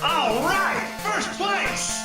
All right, first place!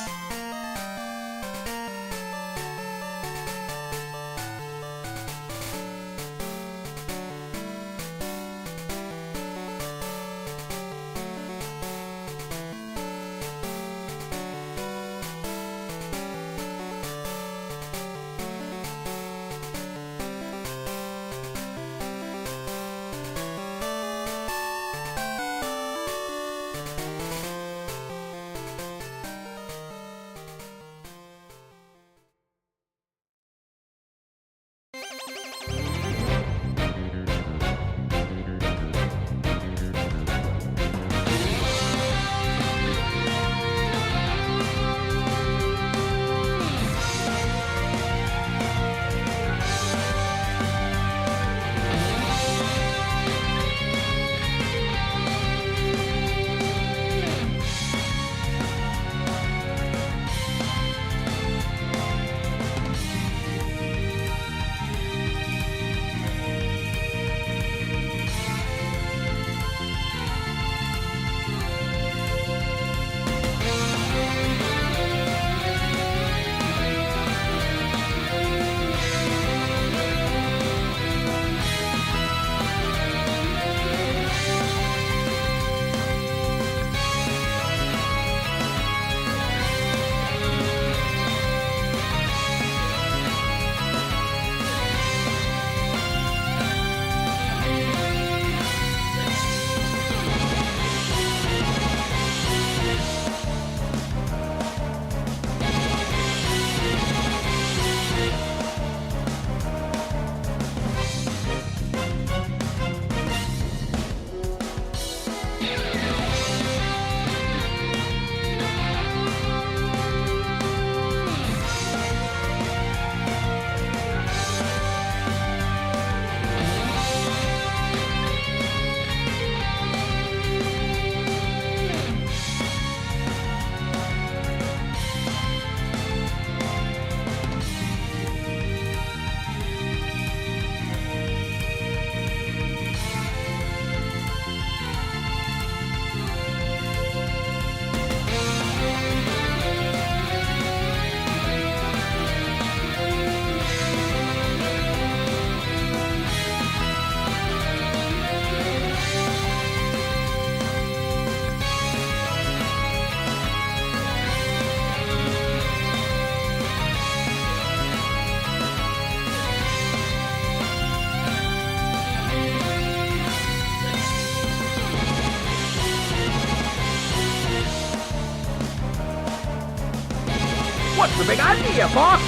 What's the big idea, Fox?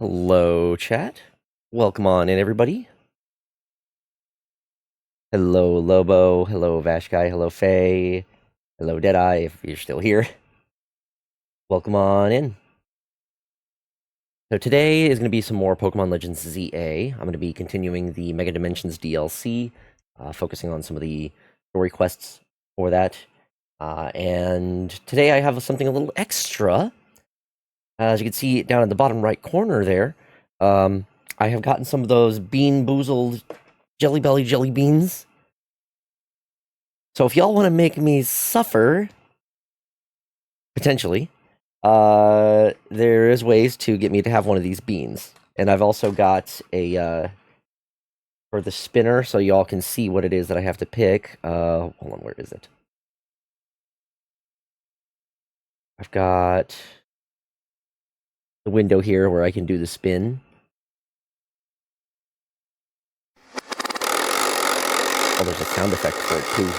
Hello, chat. Welcome on in, everybody. Hello, Lobo. Hello, Vashkai. Hello, Faye. Hello, Deadeye, if you're still here. Welcome on in. So today is going to be some more Pokemon Legends ZA. I'm going to be continuing the Mega Dimensions DLC, focusing on some of the story quests for that. And today I have something a little extra. As you can see down in the bottom right corner there, I have gotten some of those Bean Boozled Jelly Belly jelly beans. So if y'all want to make me suffer, potentially, there is ways to get me to have one of these beans. And I've also got a, for the spinner, so y'all can see what it is that I have to pick. Hold on, where is it? I've got the window here where I can do the spin. Oh, there's a sound effect for it, too.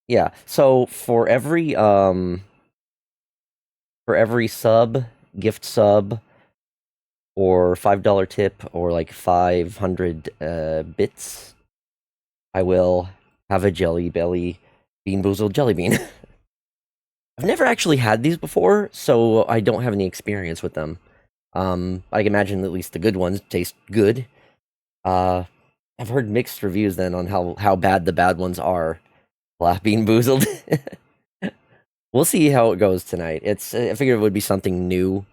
Yeah, so for every sub, gift sub, or $5 tip, or like 500 bits, I will have a Jelly Belly Bean Boozled jelly bean. I've never actually had these before, so I don't have any experience with them. I can imagine at least the good ones taste good. I've heard mixed reviews then on how bad the bad ones are. Bean Boozled. We'll see how it goes tonight. I figured it would be something new.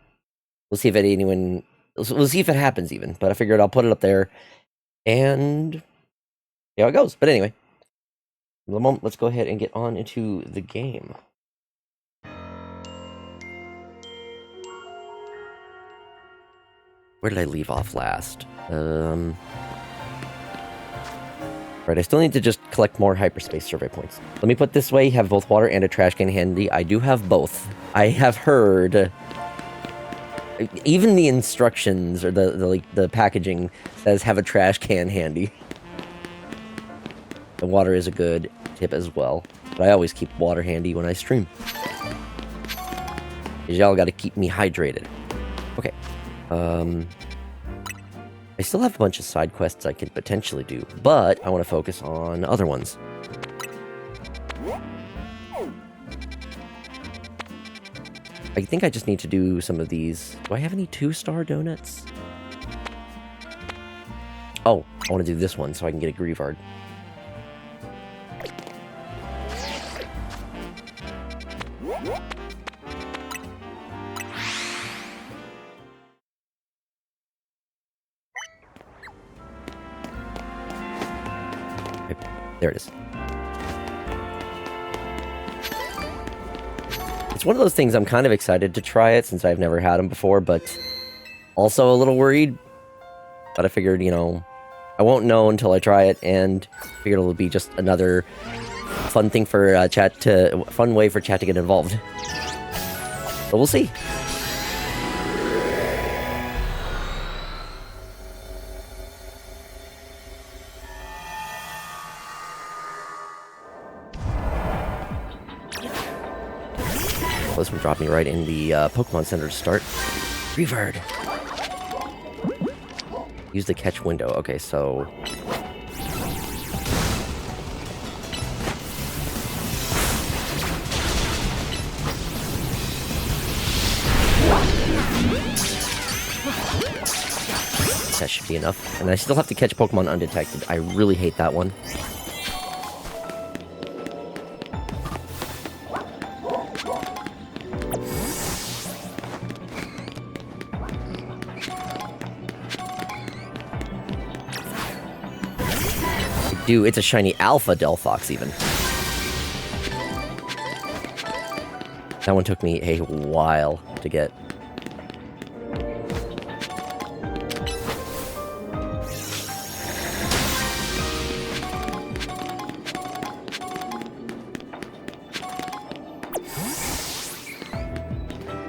We'll see if we'll see if it happens even. But I figured I'll put it up there and see how it goes. But anyway, in the moment, let's go ahead and get on into the game. Where did I leave off last? Right, I still need to just collect more hyperspace survey points. Let me put it this way, have both water and a trash can handy. I do have both. I have heard... even the instructions, or the packaging, says have a trash can handy. The water is a good tip as well. But I always keep water handy when I stream. Because y'all gotta keep me hydrated. Okay. I still have a bunch of side quests I could potentially do, but I want to focus on other ones. I think I just need to do some of these. Do I have any 2-star donuts? Oh, I want to do this one so I can get a Grievard. There it is. It's one of those things I'm kind of excited to try it since I've never had them before, but also a little worried. But I figured, you know, I won't know until I try it, and figured it'll be just another fun thing for fun way for chat to get involved. But we'll see. This one dropped me right in the Pokemon Center to start. Grievard! Use the catch window. Okay, so... that should be enough. And I still have to catch Pokemon undetected. I really hate that one. Dude, it's a shiny Alpha Delphox, even. That one took me a while to get.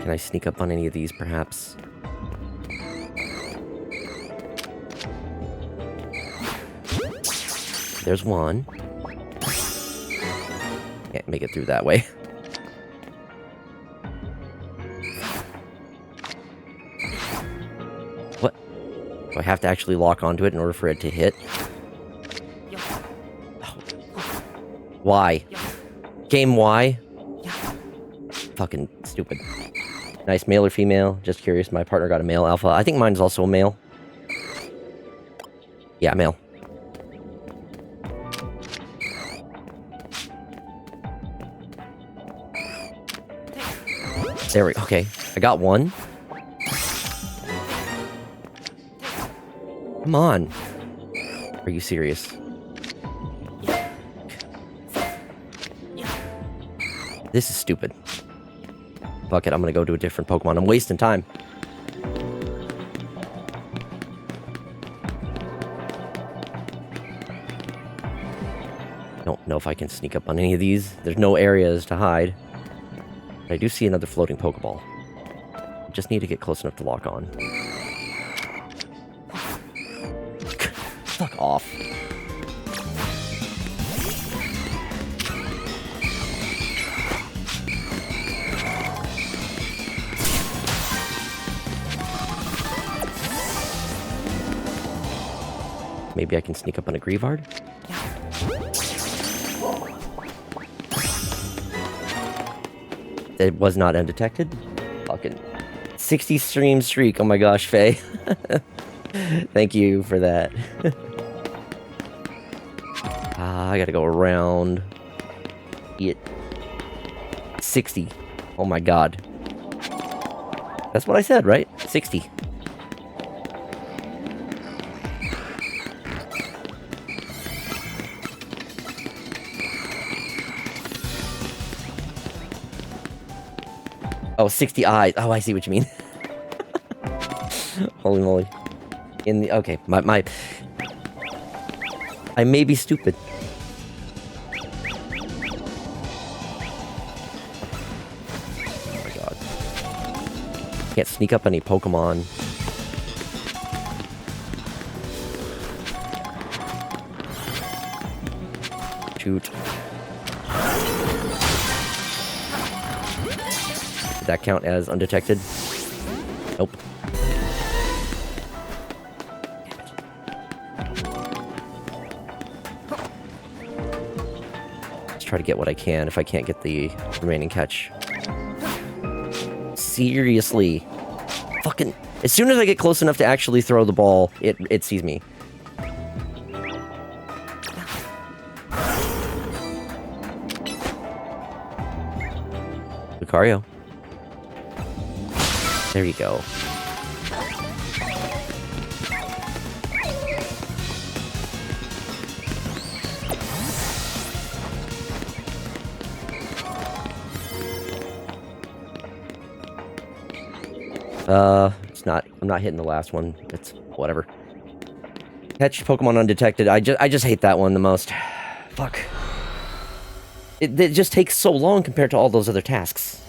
Can I sneak up on any of these, perhaps? There's one. Can't make it through that way. Do I have to actually lock onto it in order for it to hit? Why? Game, why? Fucking stupid. Nice, male or female? Just curious, my partner got a male alpha. I think mine's also a male. Yeah, male. There we go. Okay, I got one. Come on. Are you serious? This is stupid. Fuck it, I'm gonna go to a different Pokemon. I'm wasting time. Don't know if I can sneak up on any of these. There's no areas to hide. But I do see another floating Pokeball. Just need to get close enough to lock on. Fuck off. Maybe I can sneak up on a Greavard? It was not undetected? Fucking 60 stream streak. Oh my gosh, Faye. Thank you for that. I gotta go around. It 60. Oh my god. That's what I said, right? 60. Oh, 60 eyes. Oh, I see what you mean. Holy moly. In the... Okay, my... I may be stupid. Oh my god. Can't sneak up any Pokemon. Shoot. Did that count as undetected? Nope. Let's try to get what I can if I can't get the remaining catch. Seriously. Fucking... As soon as I get close enough to actually throw the ball, it sees me. Lucario. There you go. It's not... I'm not hitting the last one. It's... whatever. Catch Pokemon undetected. I just hate that one the most. Fuck. It just takes so long compared to all those other tasks.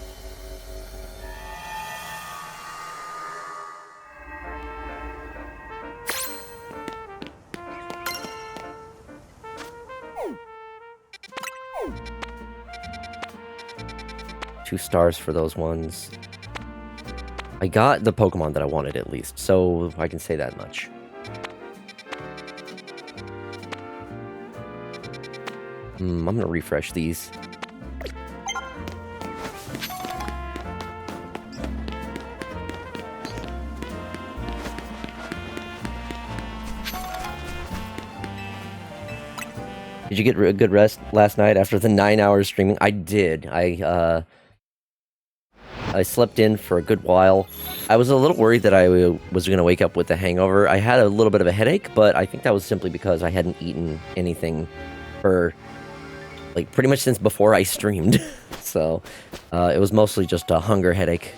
Two stars for those ones. I got the Pokemon that I wanted at least, so I can say that much. I'm gonna refresh these. Did you get a good rest last night after the 9 hours streaming? I did. I slept in for a good while. I was a little worried that I was going to wake up with a hangover. I had a little bit of a headache, but I think that was simply because I hadn't eaten anything for, like, pretty much since before I streamed. So, it was mostly just a hunger headache.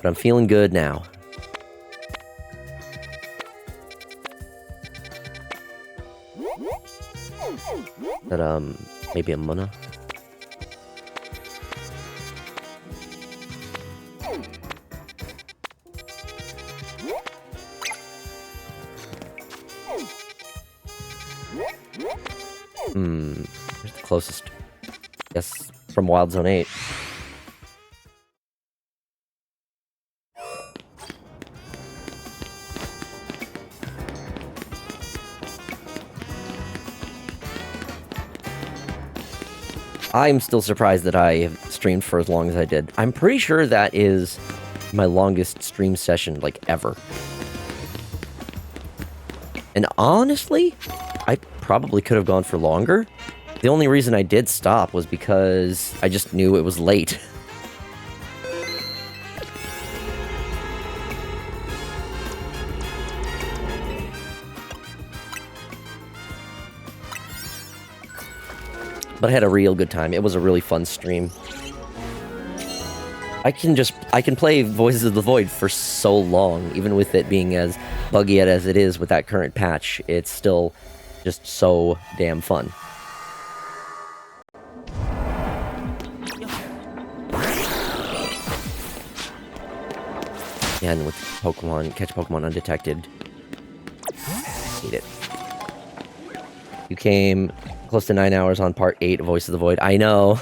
But I'm feeling good now. That, maybe a Munna? Where's the closest? Yes, from Wild Zone 8. I'm still surprised that I have streamed for as long as I did. I'm pretty sure that is my longest stream session, like, ever. And honestly, I probably could have gone for longer. The only reason I did stop was because I just knew it was late. But I had a real good time. It was a really fun stream. I can play Voices of the Void for so long, even with it being as buggy as it is with that current patch. It's still just so damn fun. And with Pokemon, catch Pokemon undetected. Hate it. You came close to 9 hours on part 8 of Voice of the Void. I know.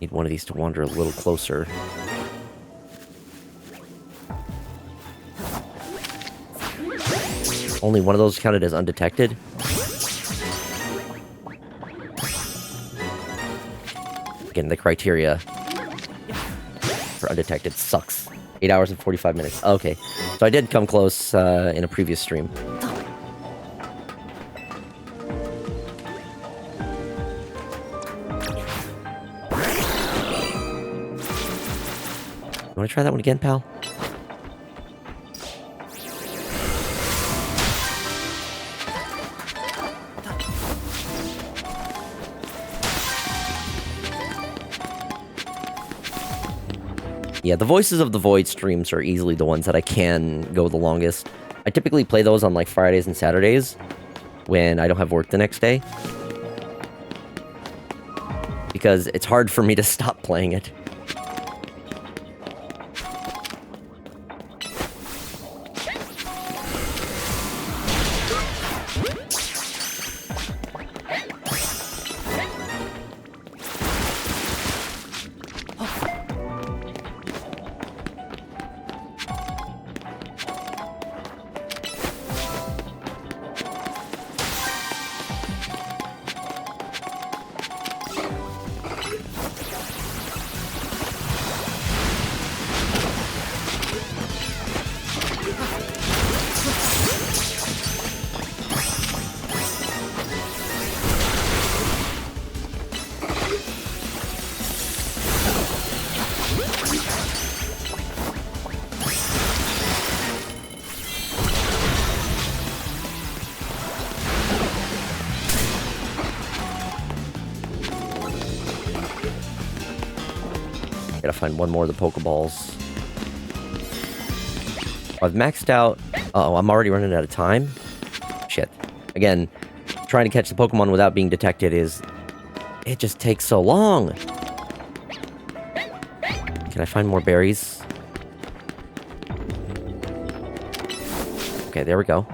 Need one of these to wander a little closer. Only one of those counted as undetected? Again, the criteria for undetected sucks. 8 hours and 45 minutes. Okay, so I did come close in a previous stream. You wanna try that one again, pal? Yeah, the Voices of the Void streams are easily the ones that I can go the longest. I typically play those on like Fridays and Saturdays when I don't have work the next day. Because it's hard for me to stop playing it. Gotta find one more of the Pokeballs. I've maxed out... Uh-oh, I'm already running out of time? Shit. Again, trying to catch the Pokemon without being detected is... It just takes so long! Can I find more berries? Okay, there we go.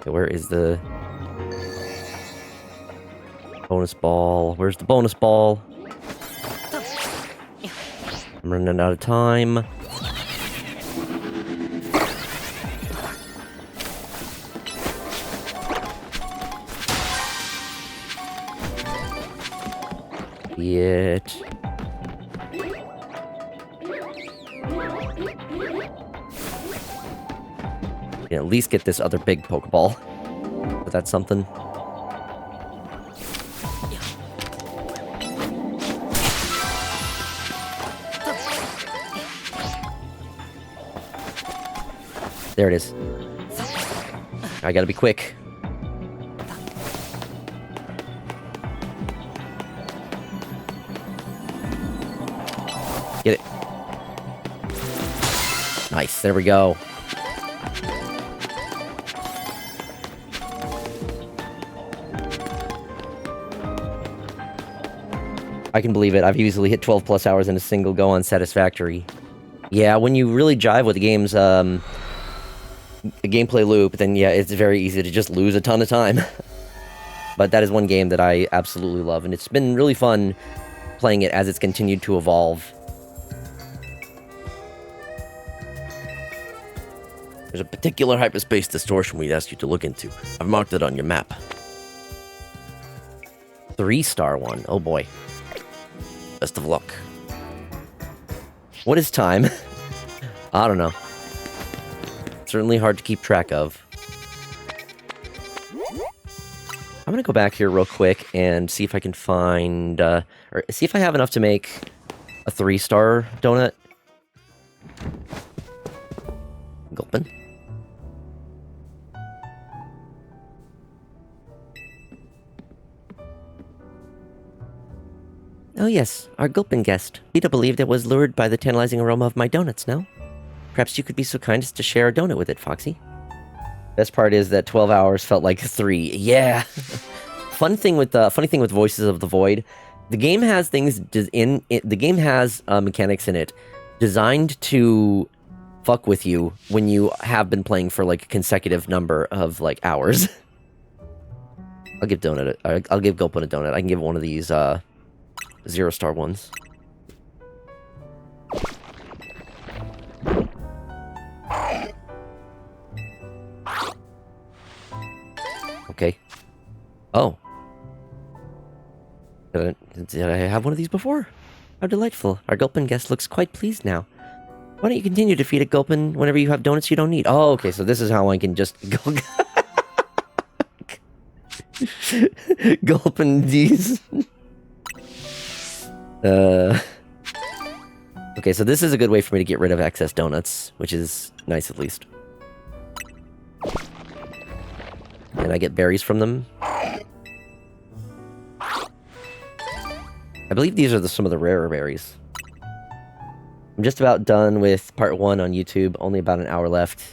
Where is the bonus ball? Where's the bonus ball? I'm running out of time. It. We can at least get this other big Pokeball. But that's something. There it is. I gotta be quick. Get it. Nice, there we go. I can believe it. I've easily hit 12 plus hours in a single go on Satisfactory. Yeah, when you really jive with the game's a gameplay loop, then yeah, it's very easy to just lose a ton of time. But that is one game that I absolutely love, and it's been really fun playing it as it's continued to evolve. There's a particular hyperspace distortion we'd ask you to look into. I've marked it on your map. 3-star one. Oh boy. Best of luck. What is time? I don't know. Certainly hard to keep track of. I'm gonna go back here real quick and see if I can find, or see if I have enough to make a 3-star donut. Gulpin. Oh yes, our Gulpin guest. Vita believed it was lured by the tantalizing aroma of my donuts, no? Perhaps you could be so kind as to share a donut with it, Foxy. Best part is that 12 hours felt like 3. Yeah. Funny thing with Voices of the Void, the game has things the game has mechanics in it designed to fuck with you when you have been playing for like a consecutive number of like hours. I'll give Gulpin a donut. I can give one of these 0-star ones. Okay. Oh. Did I have one of these before? How delightful. Our Gulpin guest looks quite pleased now. Why don't you continue to feed a Gulpin whenever you have donuts you don't need? Oh, okay, so this is how I can just go... Gulpin these. Okay, so this is a good way for me to get rid of excess donuts, which is nice at least. And I get berries from them. I believe these are some of the rarer berries. I'm just about done with part 1 on YouTube, only about an hour left.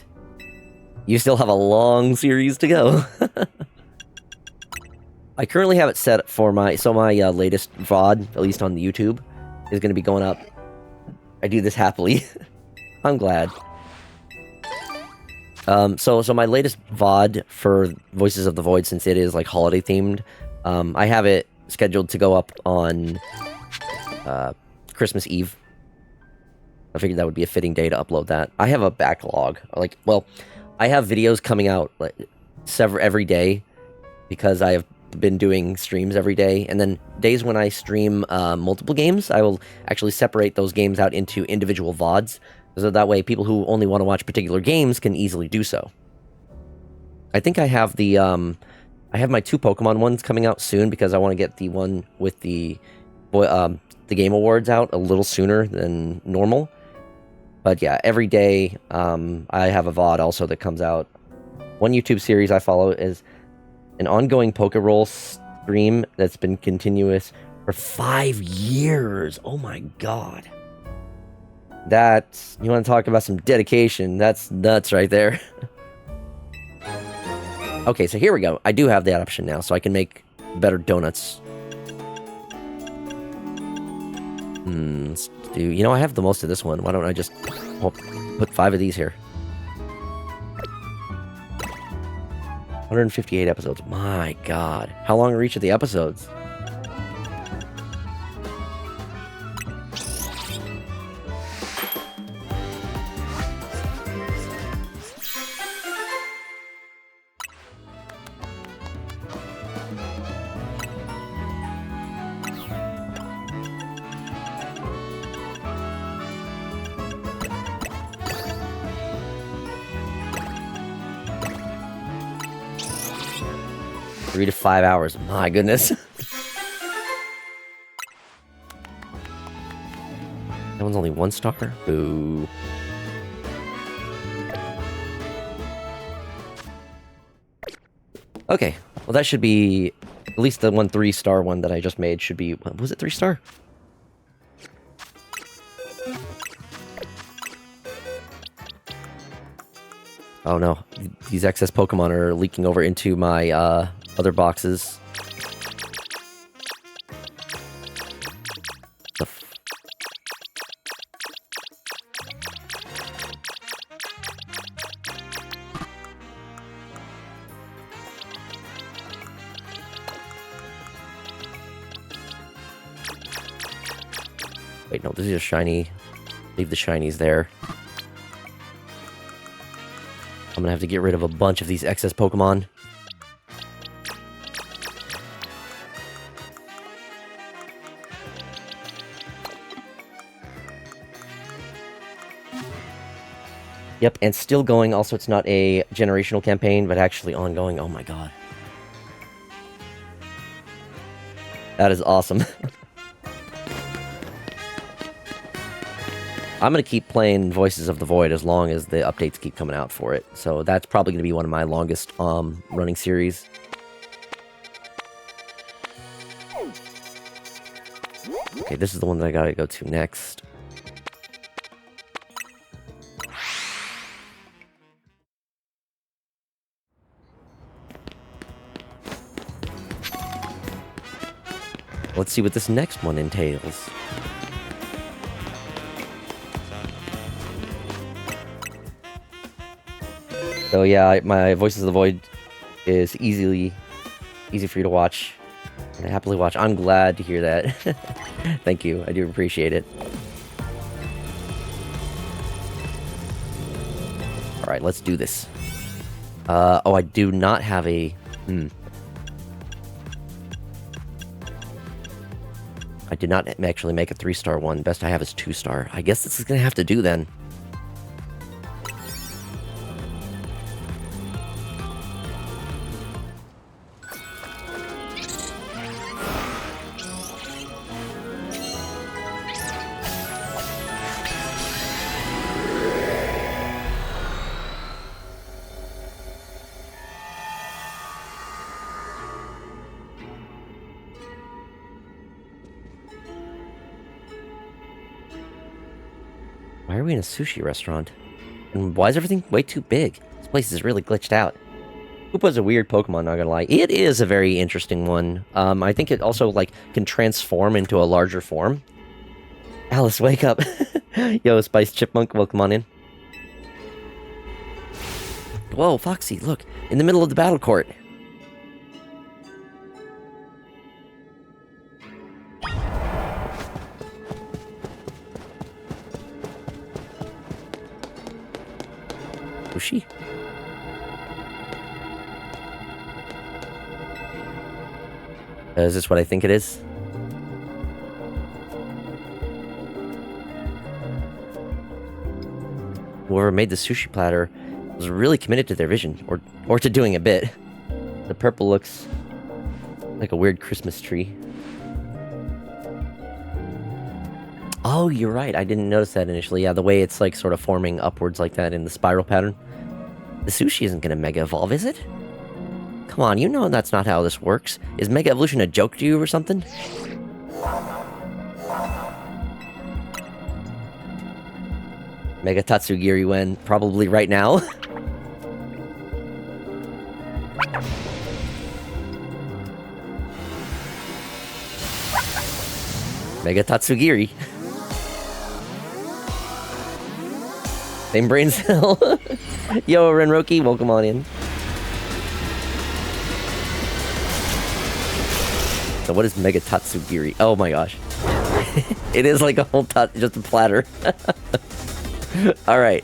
You still have a long series to go. I currently have it set for my latest VOD, at least on the YouTube, is going to be going up. I do this happily. I'm glad. So my latest VOD for Voices of the Void, since it is like holiday themed, I have it scheduled to go up on Christmas Eve. I figured that would be a fitting day to upload that. I have a backlog. I have videos coming out like every day because I have been doing streams every day, and then days when I stream multiple games, I will actually separate those games out into individual VODs, so that way people who only want to watch particular games can easily do so. I think I have the I have my 2 Pokemon ones coming out soon because I want to get the one with the Game Awards out a little sooner than normal. But yeah, every day I have a VOD also that comes out. One YouTube series I follow is an ongoing Pokeroll stream that's been continuous for 5 years. Oh my god. You want to talk about some dedication? That's nuts right there. Okay, so here we go. I do have that option now, so I can make better donuts. Let's do... You know, I have the most of this one. Why don't I just put 5 of these here? 158 episodes. My god. How long are each of the episodes? Three to 5 hours. My goodness. That one's only 1 star? Boo. Okay. Well, that should be... At least the 1 3-star one that I just made should be... Was it 3-star? Oh no. These excess Pokemon are leaking over into my, other boxes. Wait, no, this is a shiny. Leave the shinies there. I'm gonna have to get rid of a bunch of these excess Pokemon. Yep, and still going. Also, it's not a generational campaign, but actually ongoing. Oh my god. That is awesome. I'm going to keep playing Voices of the Void as long as the updates keep coming out for it. So that's probably going to be one of my longest running series. Okay, this is the one that I gotta go to next. Let's see what this next one entails. So yeah, my Voices of the Void is easy for you to watch. And happily watch. I'm glad to hear that. Thank you. I do appreciate it. Alright, let's do this. Oh, I do not have a... I did not actually make a 3-star one. Best I have is 2-star. I guess this is gonna have to do then. Why are we in a sushi restaurant? And why is everything way too big? This place is really glitched out. Koopa's a weird Pokemon, not gonna lie. It is a very interesting one. I think it also, like, can transform into a larger form. Alice, wake up! Yo, Spice Chipmunk, welcome on in. Whoa, Foxy, look! In the middle of the battle court! Was she? Is this what I think it is? Whoever made the sushi platter was really committed to their vision, or to doing a bit. The purple looks like a weird Christmas tree. Oh, you're right. I didn't notice that initially. Yeah, the way it's like sort of forming upwards like that in the spiral pattern. The sushi isn't gonna Mega Evolve, is it? Come on, you know that's not how this works. Is Mega Evolution a joke to you or something? Mega Tatsugiri when? Probably right now. Mega Tatsugiri. Same brain cell. Yo, Renroki, welcome on in. So what is Mega Tatsugiri? Oh my gosh. It is like a whole just a platter. Alright.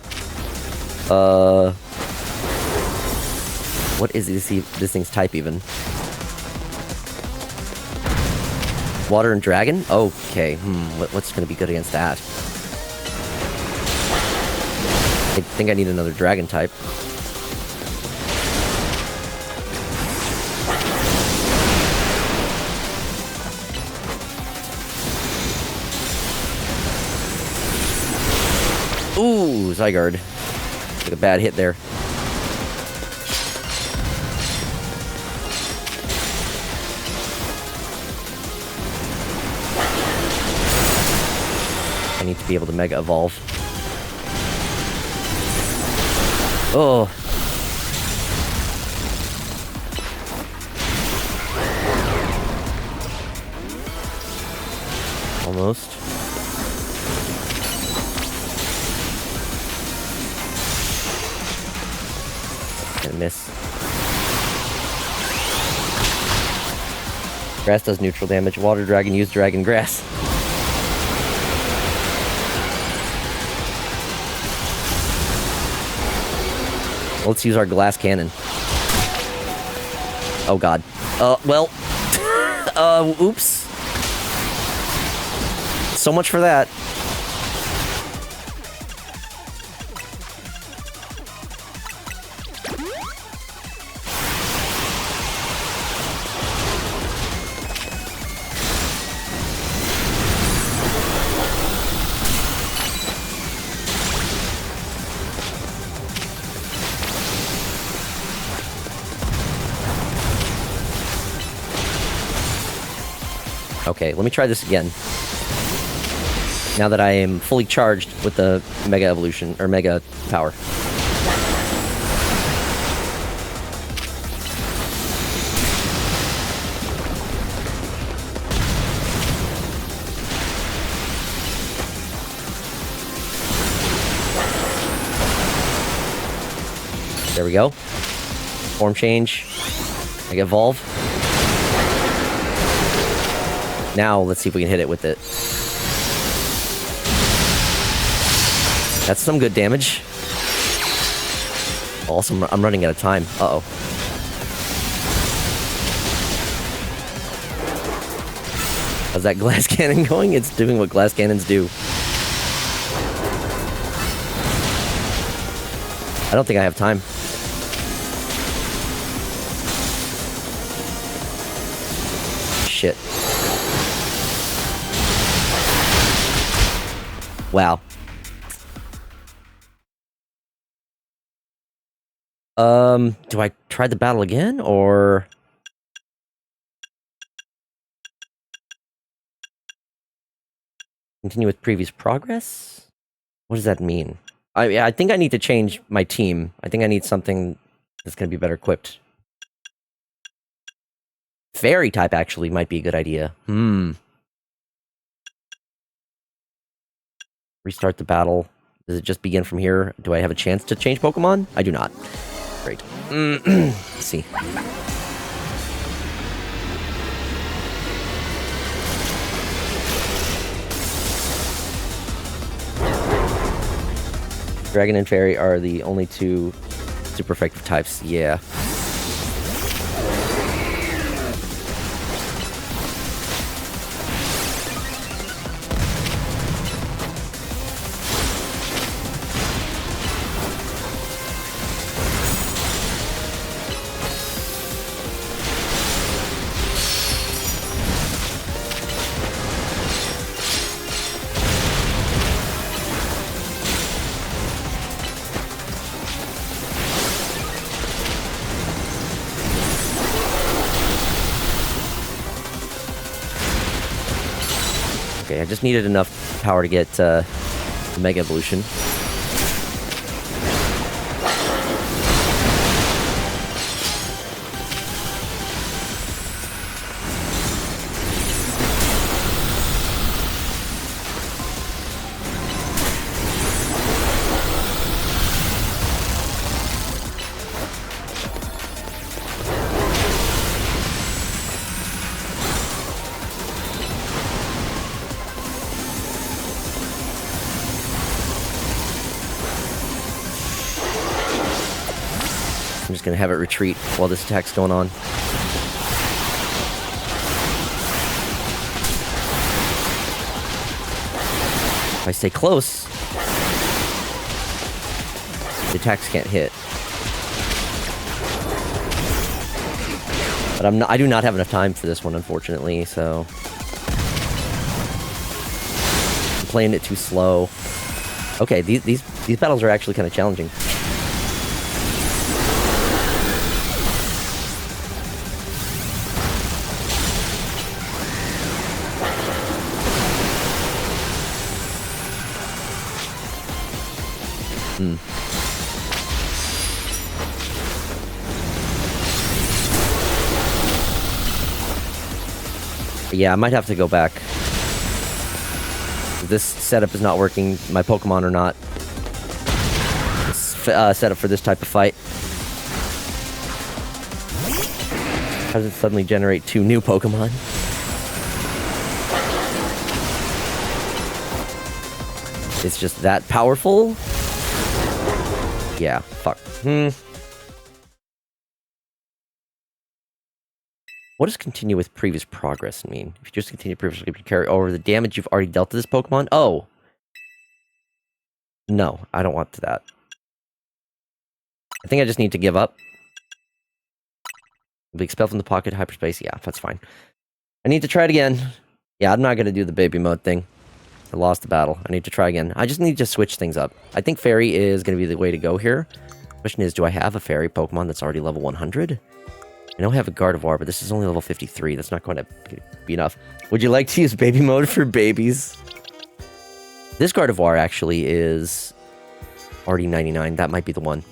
What is this thing's type even? Water and Dragon? Okay, what's gonna be good against that? I think I need another Dragon type. Ooh, Zygarde. Took a bad hit there. I need to be able to Mega Evolve. Oh. Almost. Gonna miss. Grass does neutral damage. Water Dragon, use Dragon Grass. Let's use our glass cannon. Oh god. Well. Oops. So much for that. Okay, let me try this again. Now that I am fully charged with the Mega Evolution, or Mega Power. There we go. Form change. Mega Evolve. Now, let's see if we can hit it with it. That's some good damage. Also, I'm running out of time. Uh-oh. How's that glass cannon going? It's doing what glass cannons do. I don't think I have time. Shit. Wow. Do I try the battle again, or... Continue with previous progress? What does that mean? I think I need to change my team. I think I need something that's going to be better equipped. Fairy type, actually, might be a good idea. Restart the battle. Does it just begin from here? Do I have a chance to change Pokemon? I do not. Great. Let's see. Dragon and Fairy are the only two super effective types. Yeah. Okay, I just needed enough power to get the Mega Evolution. I'm just gonna have it retreat while this attack's going on. If I stay close, the attacks can't hit. But I do not have enough time for this one, unfortunately, so... I'm playing it too slow. Okay, these battles are actually kind of challenging. Yeah, I might have to go back. This setup is not working. My Pokemon are not set up for this type of fight. How does it suddenly generate 2 new Pokemon? It's just that powerful? Yeah, fuck. What does continue with previous progress mean? If you just continue previously, you carry over the damage you've already dealt to this Pokemon? Oh! No, I don't want that. I think I just need to give up. Be expelled from the pocket, hyperspace. Yeah, that's fine. I need to try it again. Yeah, I'm not going to do the baby mode thing. I lost the battle. I need to try again. I just need to switch things up. I think Fairy is going to be the way to go here. Question is, do I have a Fairy Pokemon that's already level 100? I know I have a Gardevoir, but this is only level 53. That's not going to be enough. Would you like to use baby mode for babies? This Gardevoir actually is already 99. That might be the one.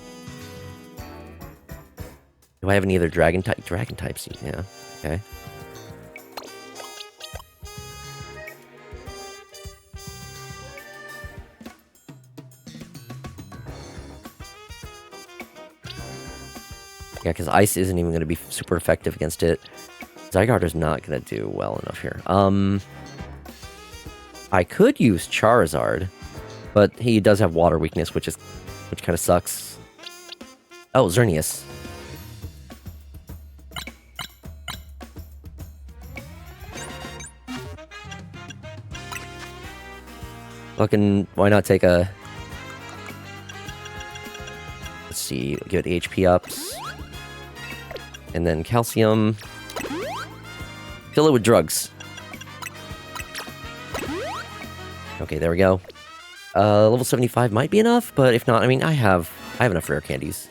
Do I have any other dragon type? Dragon types? Yeah. Okay. Yeah, because ice isn't even going to be super effective against it. Zygarder's not going to do well enough here. I could use Charizard, but he does have water weakness, which kind of sucks. Oh, Xerneas. Fucking, why not take a... Let's see, get HP ups. And then calcium. Fill it with drugs. Okay, there we go. Level 75 might be enough, but if not, I mean, I have enough rare candies.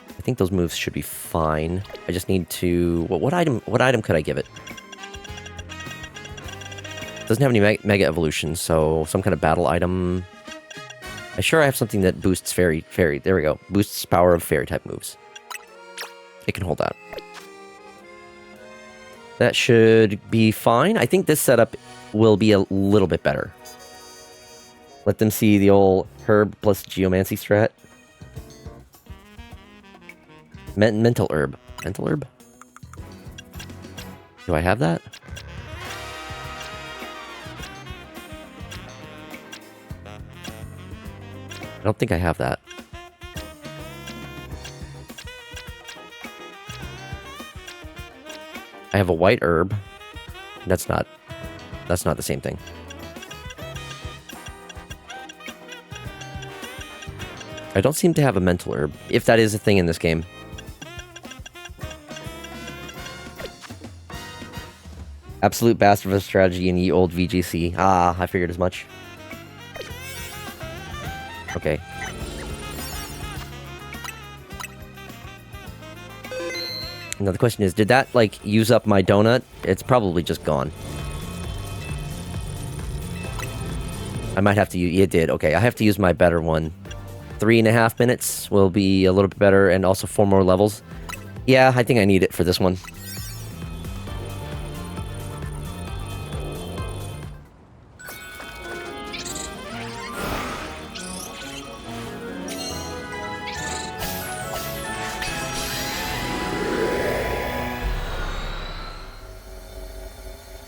I think those moves should be fine. I just need to... What item could I give it? Doesn't have any Mega Evolution, so some kind of battle item. I'm sure I have something that boosts Fairy. There we go. Boosts power of Fairy-type moves. It can hold that. That should be fine. I think this setup will be a little bit better. Let them see the old Herb plus Geomancy strat. Mental Herb. Mental Herb? Do I have that? I don't think I have that. I have a white herb. That's not the same thing. I don't seem to have a mental herb, if that is a thing in this game. Absolute bastard of a strategy in ye old VGC. Ah, I figured as much. Okay. Now the question is, did that, like, use up my donut? It's probably just gone. I might have to use... It did. Okay, I have to use my better one. 3.5 minutes will be a little bit better, and also 4 more levels. Yeah, I think I need it for this one.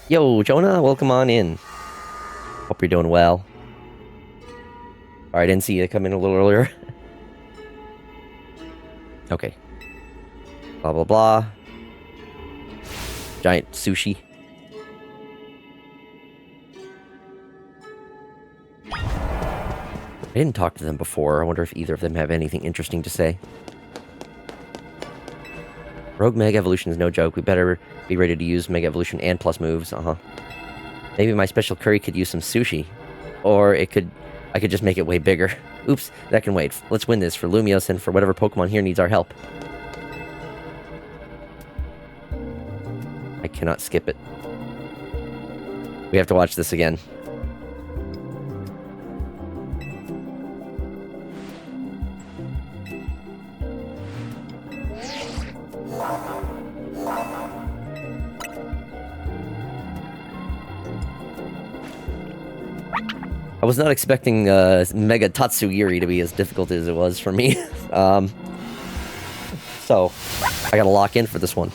Yo, Jonah, welcome on in. Hope you're doing well. Alright, I didn't see you come in a little earlier. Okay. Blah, blah, blah. Giant sushi. I didn't talk to them before. I wonder if either of them have anything interesting to say. Rogue Mega Evolution is no joke. We better be ready to use Mega Evolution and plus moves. Maybe my special curry could use some sushi. Or I could just make it way bigger. Oops, that can wait. Let's win this for Lumios and for whatever Pokemon here needs our help. I cannot skip it. We have to watch this again. I was not expecting Mega Tatsugiri to be as difficult as it was for me. So, I gotta lock in for this one.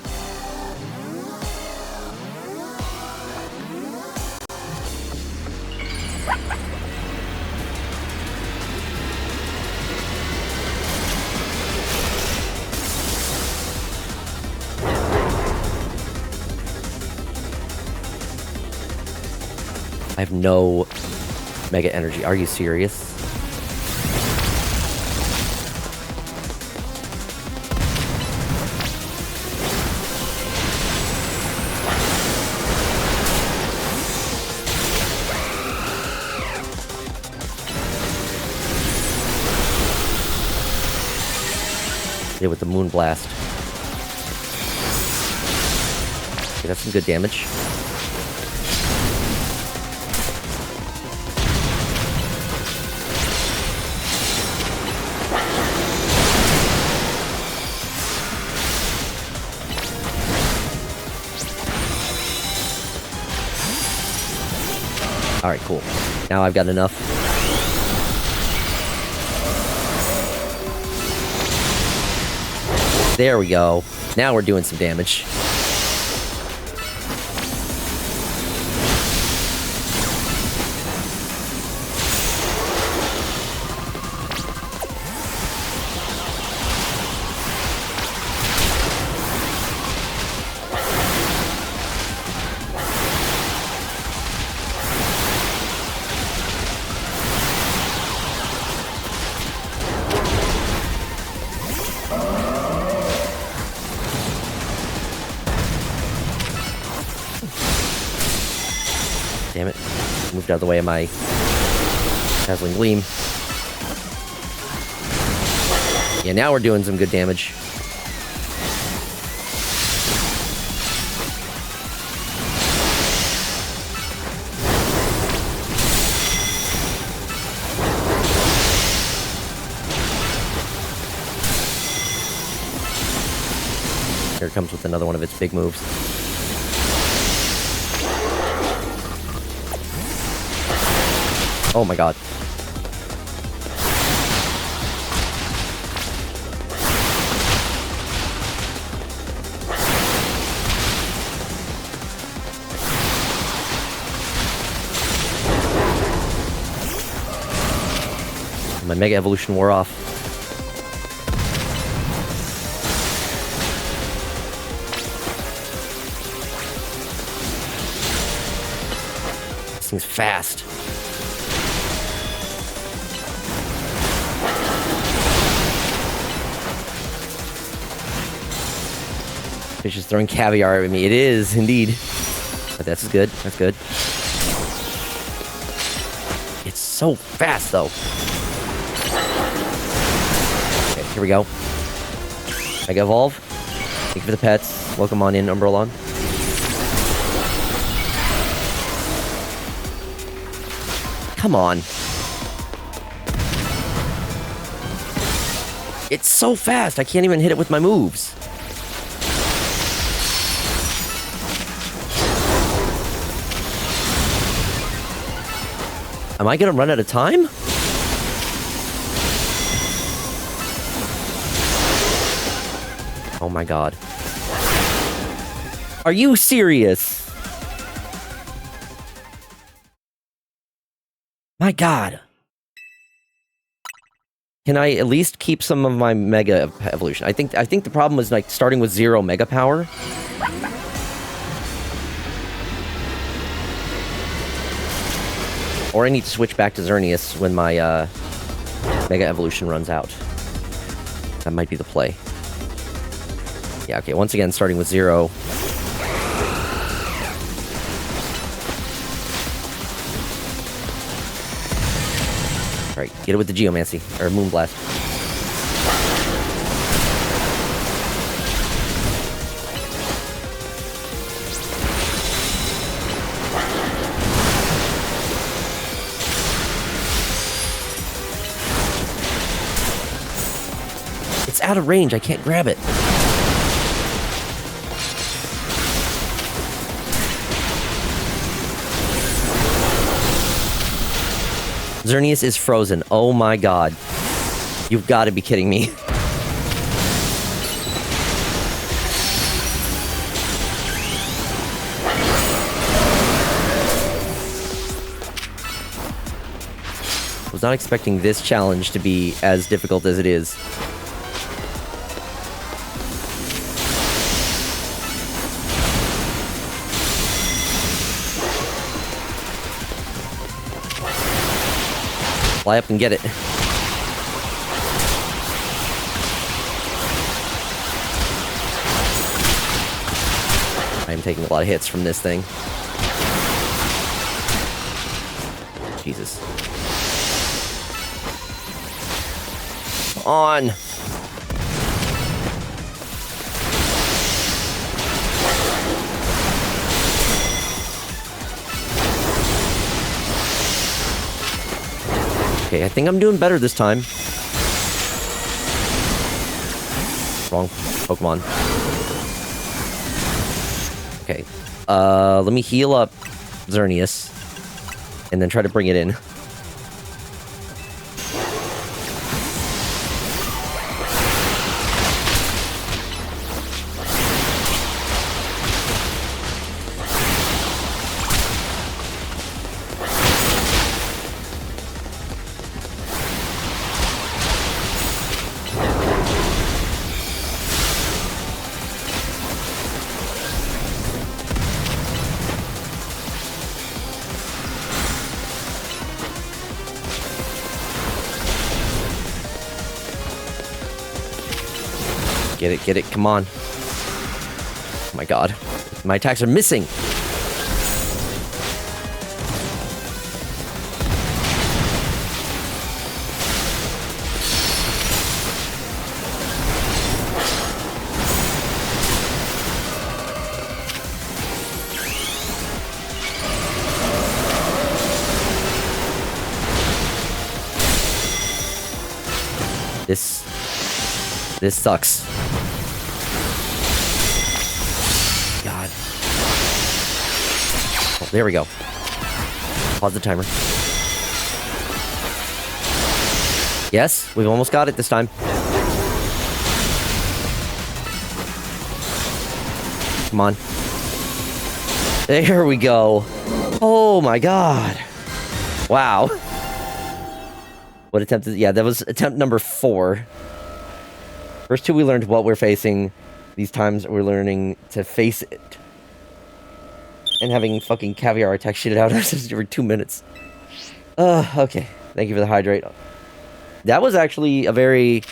I have no Mega Energy. Are you serious? Yeah, with the Moon Blast. Okay, that's some good damage. Alright, cool. Now I've got enough. There we go. Now we're doing some damage. Damn it. Moved out of the way of my Dazzling Gleam. Yeah, now we're doing some good damage. Here it comes with another one of its big moves. Oh my god. My Mega Evolution wore off. This thing's fast. Fish is throwing caviar at me. It is, indeed. But that's good. That's good. It's so fast, though. Okay, here we go. Mega Evolve. Thank you for the pets. Welcome on in, Umbrelon. Come on. It's so fast, I can't even hit it with my moves. Am I gonna run out of time? Oh my god. Are you serious? My god. Can I at least keep some of my Mega Evolution? I think the problem is like starting with 0 Mega Power. Or I need to switch back to Xerneas when my Mega Evolution runs out. That might be the play. Yeah, okay, once again, starting with 0. Alright, get it with the Geomancy, or Moonblast. It's out of range, I can't grab it. Xerneas is frozen. Oh my god. You've got to be kidding me. I was not expecting this challenge to be as difficult as it is. Fly up and get it. I am taking a lot of hits from this thing. Jesus. On. Okay, I think I'm doing better this time. Wrong Pokemon. Okay. Let me heal up Xerneas. And then try to bring it in. Get it, come on. Oh my god. My attacks are missing! This sucks. God. Oh, there we go. Pause the timer. Yes, we've almost got it this time. Come on. There we go. Oh my god. Wow. What attempt is... Yeah, that was attempt number 4. First 2 we learned what we're facing. These times we're learning to face it. And having fucking caviar attack shitted out every 2 minutes. Okay. Thank you for the hydrate. That was actually a very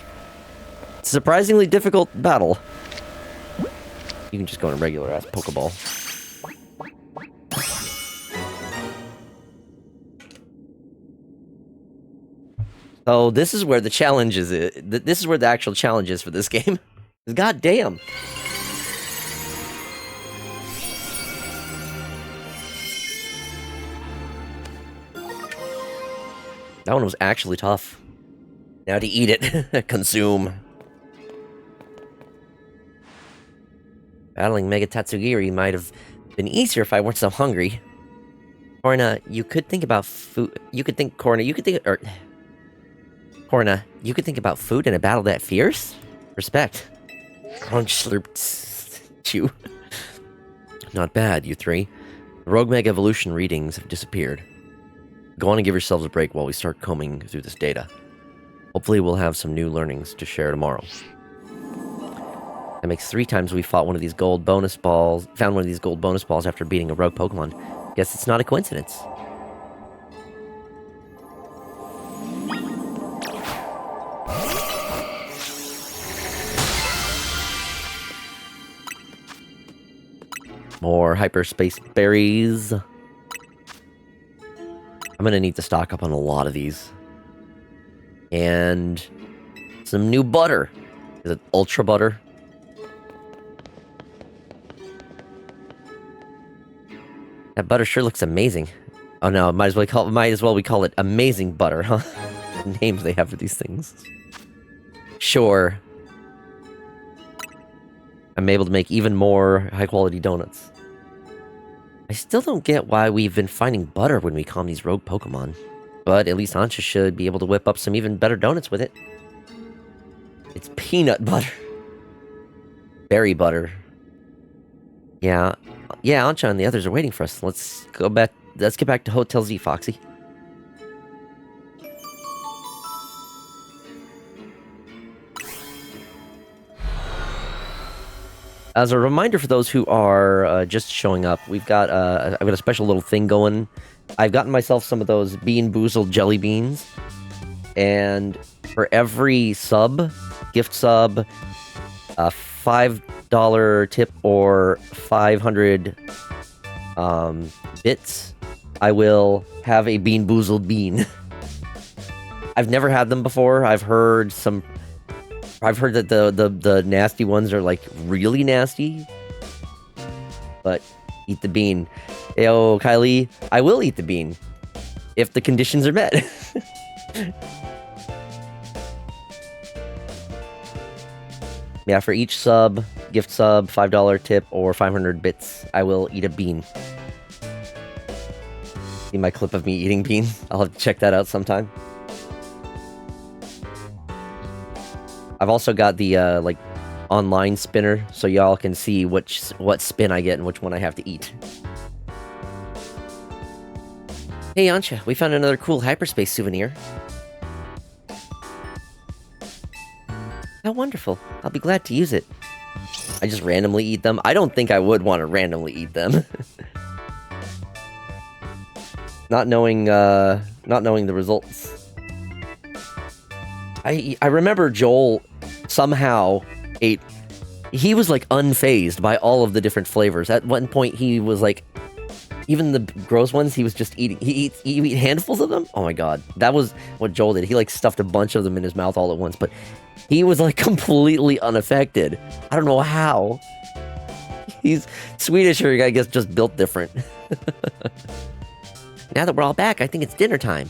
surprisingly difficult battle. You can just go in a regular ass Pokeball. So this is where the challenge is. This is where the actual challenge is for this game. God damn. That one was actually tough. Now to eat it. Consume. Battling Mega Tatsugiri might have been easier if I weren't so hungry. Corna, you could think about food. You could think, Corna, you could think... Corna, you could think about food in a battle that fierce? Respect. Crunch, slurp, chew. Not bad, you 3. The Rogue Mega Evolution readings have disappeared. Go on and give yourselves a break while we start combing through this data. Hopefully we'll have some new learnings to share tomorrow. That makes 3 times we fought one of these gold bonus balls, found one of these gold bonus balls after beating a rogue Pokemon. Guess it's not a coincidence. More hyperspace berries. I'm gonna need to stock up on a lot of these. And some new butter. Is it ultra butter? That butter sure looks amazing. Oh no, might as well we call it amazing butter, huh? The names they have for these things. Sure. I'm able to make even more high quality donuts. I still don't get why we've been finding butter when we calm these rogue Pokemon. But at least Ancha should be able to whip up some even better donuts with it. It's peanut butter. Berry butter. Yeah, Ancha and the others are waiting for us. Let's get back to Hotel Z, Foxy. As a reminder for those who are just showing up, I've got a special little thing going. I've gotten myself some of those Bean Boozled jelly beans. and for every sub, gift sub, a $5 tip, or 500 bits, I will have a Bean Boozled bean. I've never had them before. I've heard that the nasty ones are like really nasty. But eat the bean. Yo, Kylie, I will eat the bean if the conditions are met. Yeah, for each sub, gift sub, $5 tip, or 500 bits, I will eat a bean. See my clip of me eating beans? I'll have to check that out sometime. I've also got the, like, online spinner, so y'all can see what spin I get and which one I have to eat. Hey, Ansha, we found another cool hyperspace souvenir. How wonderful. I'll be glad to use it. I just randomly eat them. I don't think I would want to randomly eat them. Not knowing the results. I remember Joel somehow ate... He was, like, unfazed by all of the different flavors. At one point, he was, like... Even the gross ones, he was just eating... He eat handfuls of them? Oh my god. That was what Joel did. He, like, stuffed a bunch of them in his mouth all at once, but... He was, like, completely unaffected. I don't know how. He's Swedish, or I guess just built different. Now that we're all back, I think it's dinner time.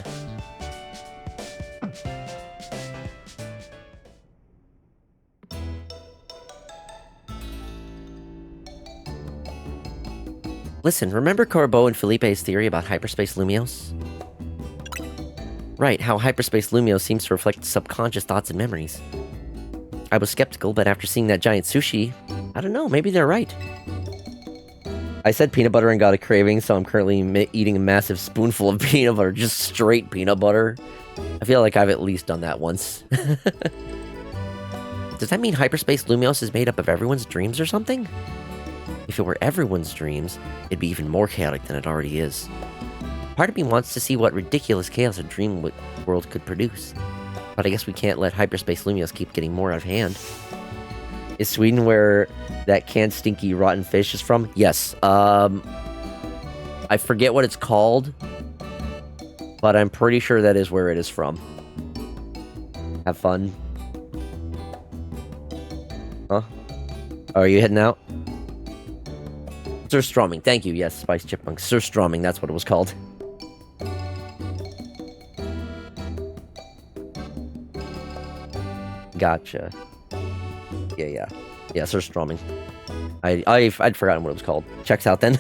Listen, remember Corbeau and Felipe's theory about hyperspace Lumios? Right, how hyperspace Lumios seems to reflect subconscious thoughts and memories. I was skeptical, but after seeing that giant sushi, I don't know, maybe they're right. I said peanut butter and got a craving, so I'm currently eating a massive spoonful of peanut butter, just straight peanut butter. I feel like I've at least done that once. Does that mean hyperspace Lumios is made up of everyone's dreams or something? If it were everyone's dreams, it'd be even more chaotic than it already is. Part of me wants to see what ridiculous chaos a dream world could produce. But I guess we can't let hyperspace Lumios keep getting more out of hand. Is Sweden where that canned stinky rotten fish is from? Yes. I forget what it's called, but I'm pretty sure that is where it is from. Have fun. Huh? Oh, are you heading out? Surströmming, thank you. Yes, Spice Chipmunk. Surströmming, that's what it was called. Gotcha. Yeah. Yeah, Surströmming. I'd forgotten what it was called. Checks out then.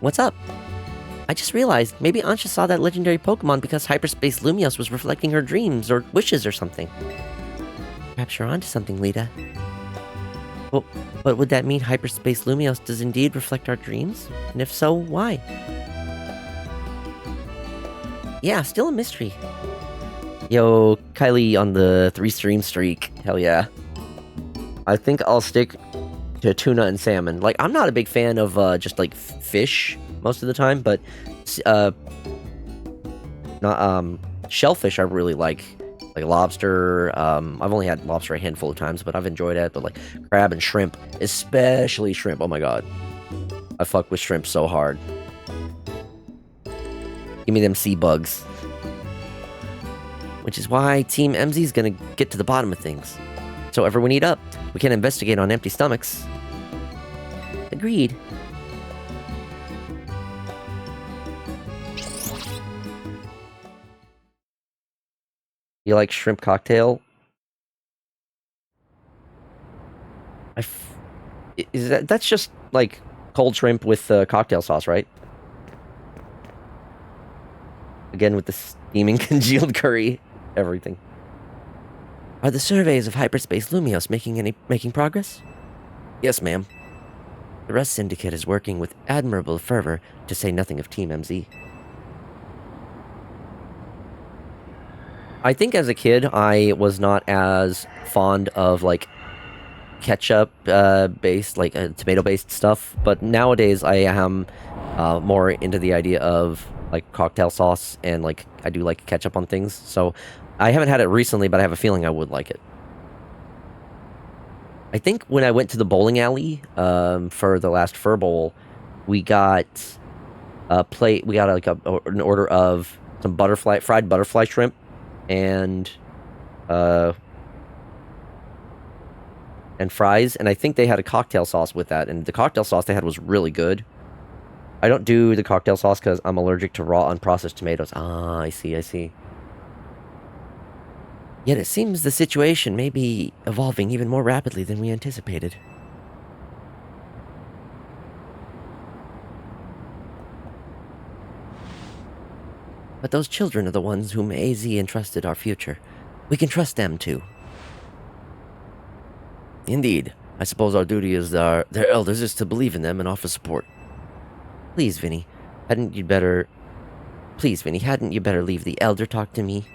What's up? I just realized maybe Ansha saw that legendary Pokemon because Hyperspace Lumios was reflecting her dreams or wishes or something. Perhaps you're onto something, Lita. Well, but would that mean Hyperspace Lumios does indeed reflect our dreams? And if so, why? Yeah, still a mystery. Yo, Kylie on the 3-stream streak. Hell yeah. I think I'll stick to tuna and salmon. Like, I'm not a big fan of just like fish most of the time, but shellfish I really like lobster. I've only had lobster a handful of times, but I've enjoyed it. But like crab and shrimp, especially shrimp. Oh my god, I fuck with shrimp so hard. Give me them sea bugs. Which is why Team MZ is gonna get to the bottom of things. So everyone eat up. We can't investigate on empty stomachs. Agreed. You like shrimp cocktail? That's just like cold shrimp with cocktail sauce, right? Again with the steaming congealed curry, everything. Are the surveys of Hyperspace Lumios making progress? Yes, ma'am. The Rust Syndicate is working with admirable fervor, to say nothing of Team MZ. I think as a kid, I was not as fond of, like, ketchup-based, tomato-based stuff, but nowadays I am more into the idea of like cocktail sauce, and like I do like ketchup on things. So I haven't had it recently, but I have a feeling I would like it. I think when I went to the bowling alley for the last Fur Bowl, we got a plate. We got like an order of some fried butterfly shrimp, and fries. And I think they had a cocktail sauce with that. And the cocktail sauce they had was really good. I don't do the cocktail sauce because I'm allergic to raw, unprocessed tomatoes. Ah, I see, I see. Yet it seems the situation may be evolving even more rapidly than we anticipated. But those children are the ones whom AZ entrusted our future. We can trust them too. Indeed. I suppose our duty as their elders is to believe in them and offer support. Please, Vinny, hadn't you better leave the elder talk to me?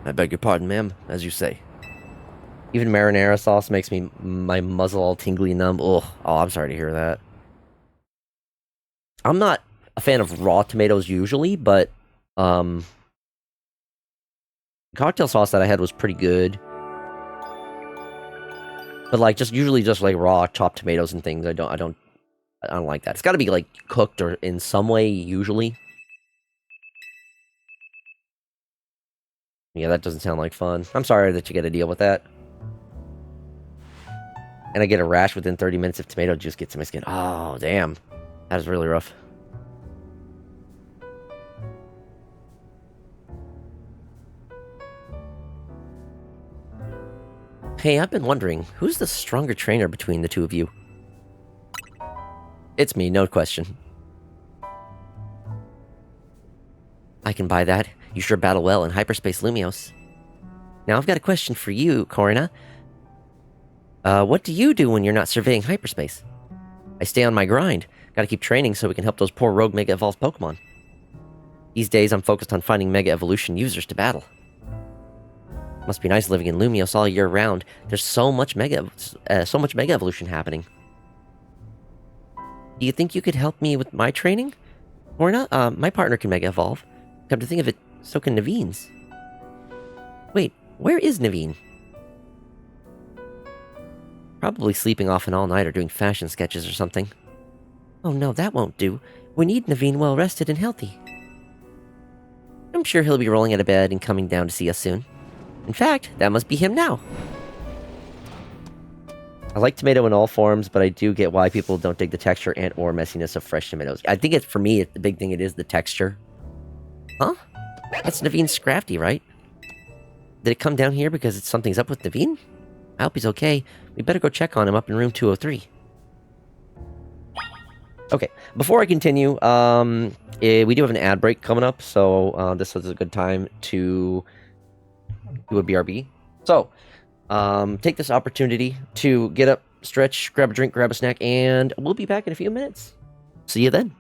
I beg your pardon, ma'am, as you say. Even marinara sauce makes my muzzle all tingly numb. Ugh. Oh, I'm sorry to hear that. I'm not a fan of raw tomatoes usually, but the cocktail sauce that I had was pretty good. But like usually just like raw chopped tomatoes and things, I don't like that. It's got to be like cooked or in some way usually. Yeah, that doesn't sound like fun. I'm sorry that you got to deal with that. And I get a rash within 30 minutes if tomato juice gets in my skin. Oh, damn. That is really rough. Hey, I've been wondering, who's the stronger trainer between the two of you? It's me, no question. I can buy that. You sure battle well in hyperspace Lumios. Now I've got a question for you, Corina. What do you do when you're not surveying hyperspace? I stay on my grind. Gotta keep training so we can help those poor rogue Mega Evolved Pokemon. These days I'm focused on finding Mega Evolution users to battle. Must be nice living in Lumios all year round. There's so much Mega Evolution happening. Do you think you could help me with my training? Corina, my partner can Mega Evolve. Come to think of it, so can Naveen's. Wait, where is Naveen? Probably sleeping off an all-nighter doing fashion sketches or something. Oh no, that won't do. We need Naveen well-rested and healthy. I'm sure he'll be rolling out of bed and coming down to see us soon. In fact, that must be him now. I like tomato in all forms, but I do get why people don't dig the texture and or messiness of fresh tomatoes. I think for me, the big thing it is the texture. Huh? That's Naveen's Scrafty, right? Did it come down here because something's up with Naveen? I hope he's okay. We better go check on him up in room 203. Okay, before I continue, we do have an ad break coming up, so this was a good time to do a BRB. So, take this opportunity to get up, stretch, grab a drink, grab a snack, and we'll be back in a few minutes. See you then.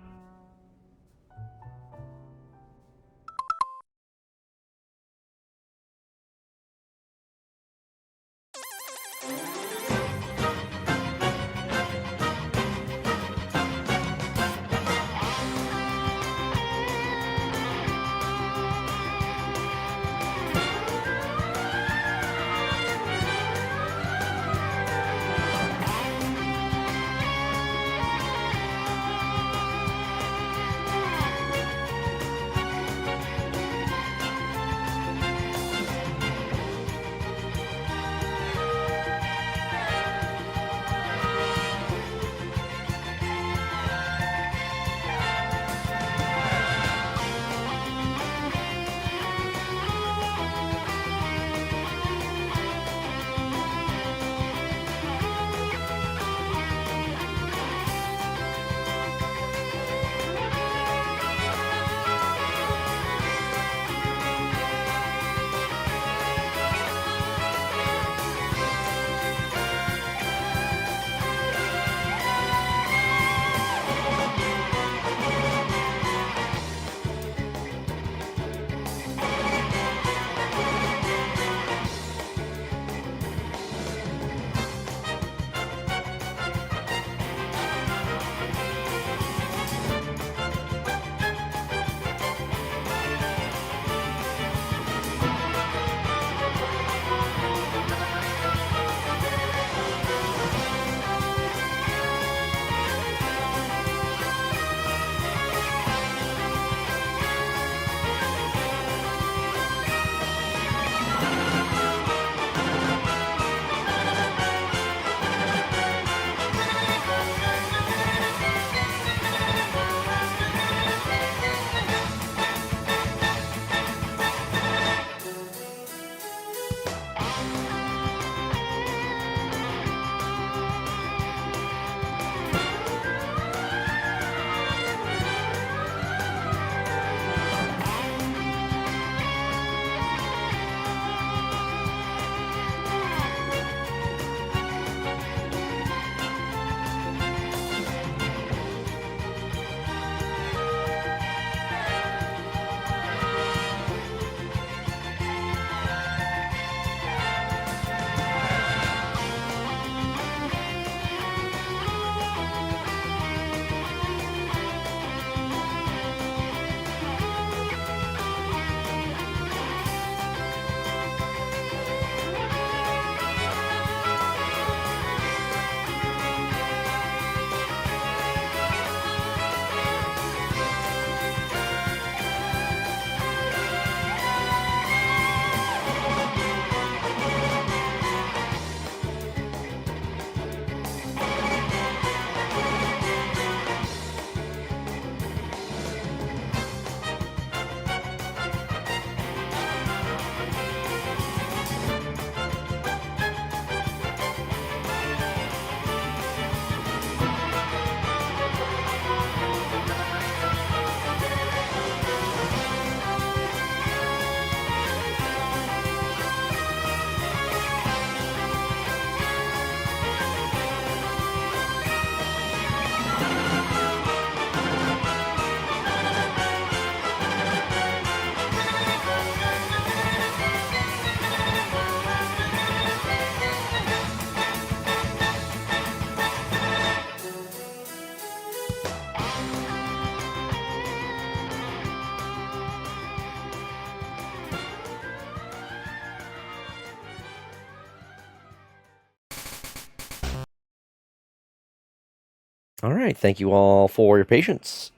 All right, thank you all for your patience.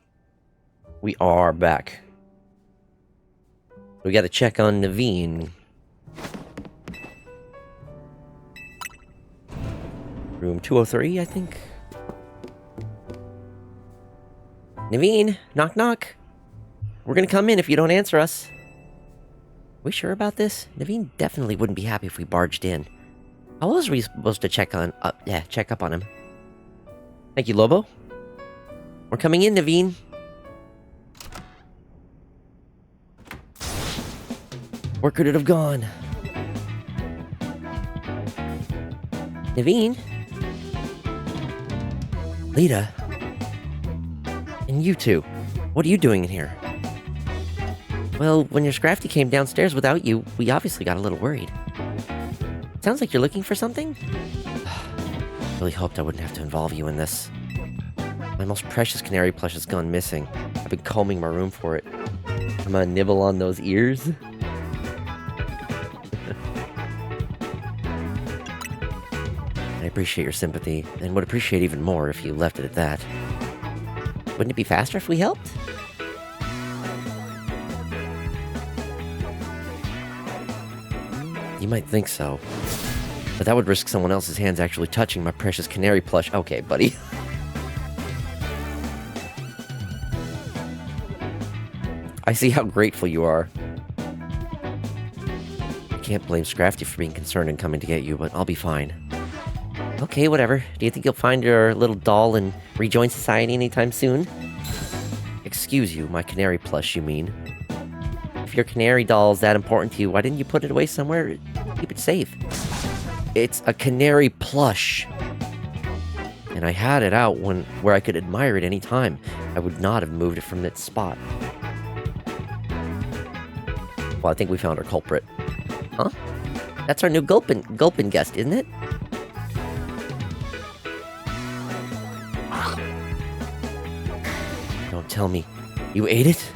We are back. We got to check on Naveen. Room 203, I think. Naveen, knock knock. We're gonna come in if you don't answer us. We sure about this? Naveen definitely wouldn't be happy if we barged in. How else are we supposed to check up on him? Thank you, Lobo. We're coming in, Naveen. Where could it have gone? Naveen? Lita? And you two, what are you doing in here? Well, when your Scrafty came downstairs without you, we obviously got a little worried. Sounds like you're looking for something? Really hoped I wouldn't have to involve you in this. My most precious canary plush has gone missing. I've been combing my room for it. I'm gonna nibble on those ears. I appreciate your sympathy, and would appreciate even more if you left it at that. Wouldn't it be faster if we helped? You might think so, but that would risk someone else's hands actually touching my precious canary plush. Okay, buddy. I see how grateful you are. I can't blame Scrafty for being concerned and coming to get you, but I'll be fine. Okay, whatever. Do you think you'll find your little doll and rejoin society anytime soon? Excuse you, my canary plush, you mean? If your canary doll's that important to you, why didn't you put it away somewhere? Keep it safe. It's a canary plush. And I had it out where I could admire it any time. I would not have moved it from its spot. Well, I think we found our culprit. Huh? That's our new Gulpin guest, isn't it? Don't tell me. You ate it?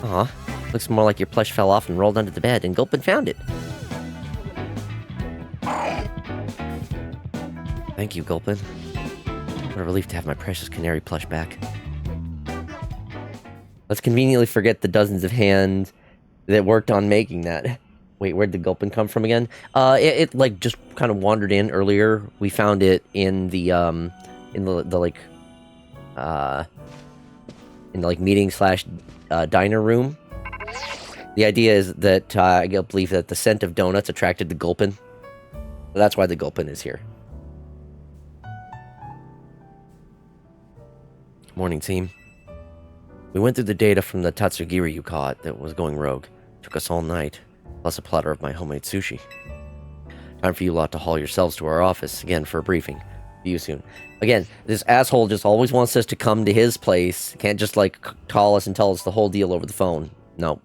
Aw, looks more like your plush fell off and rolled under the bed, and Gulpin found it. Thank you, Gulpin. What a relief to have my precious canary plush back. Let's conveniently forget the dozens of hands that worked on making that. Wait, where'd the Gulpin come from again? It like just kind of wandered in earlier. We found it in the meeting slash diner room. The idea is that I believe that the scent of donuts attracted the Gulpin. So that's why the Gulpin is here. Morning, team. We went through the data from the Tatsugiri you caught that was going rogue. Took us all night, plus a platter of my homemade sushi. Time for you lot to haul yourselves to our office again for a briefing. See you soon. Again, this asshole just always wants us to come to his place. Can't just like call us and tell us the whole deal over the phone. No.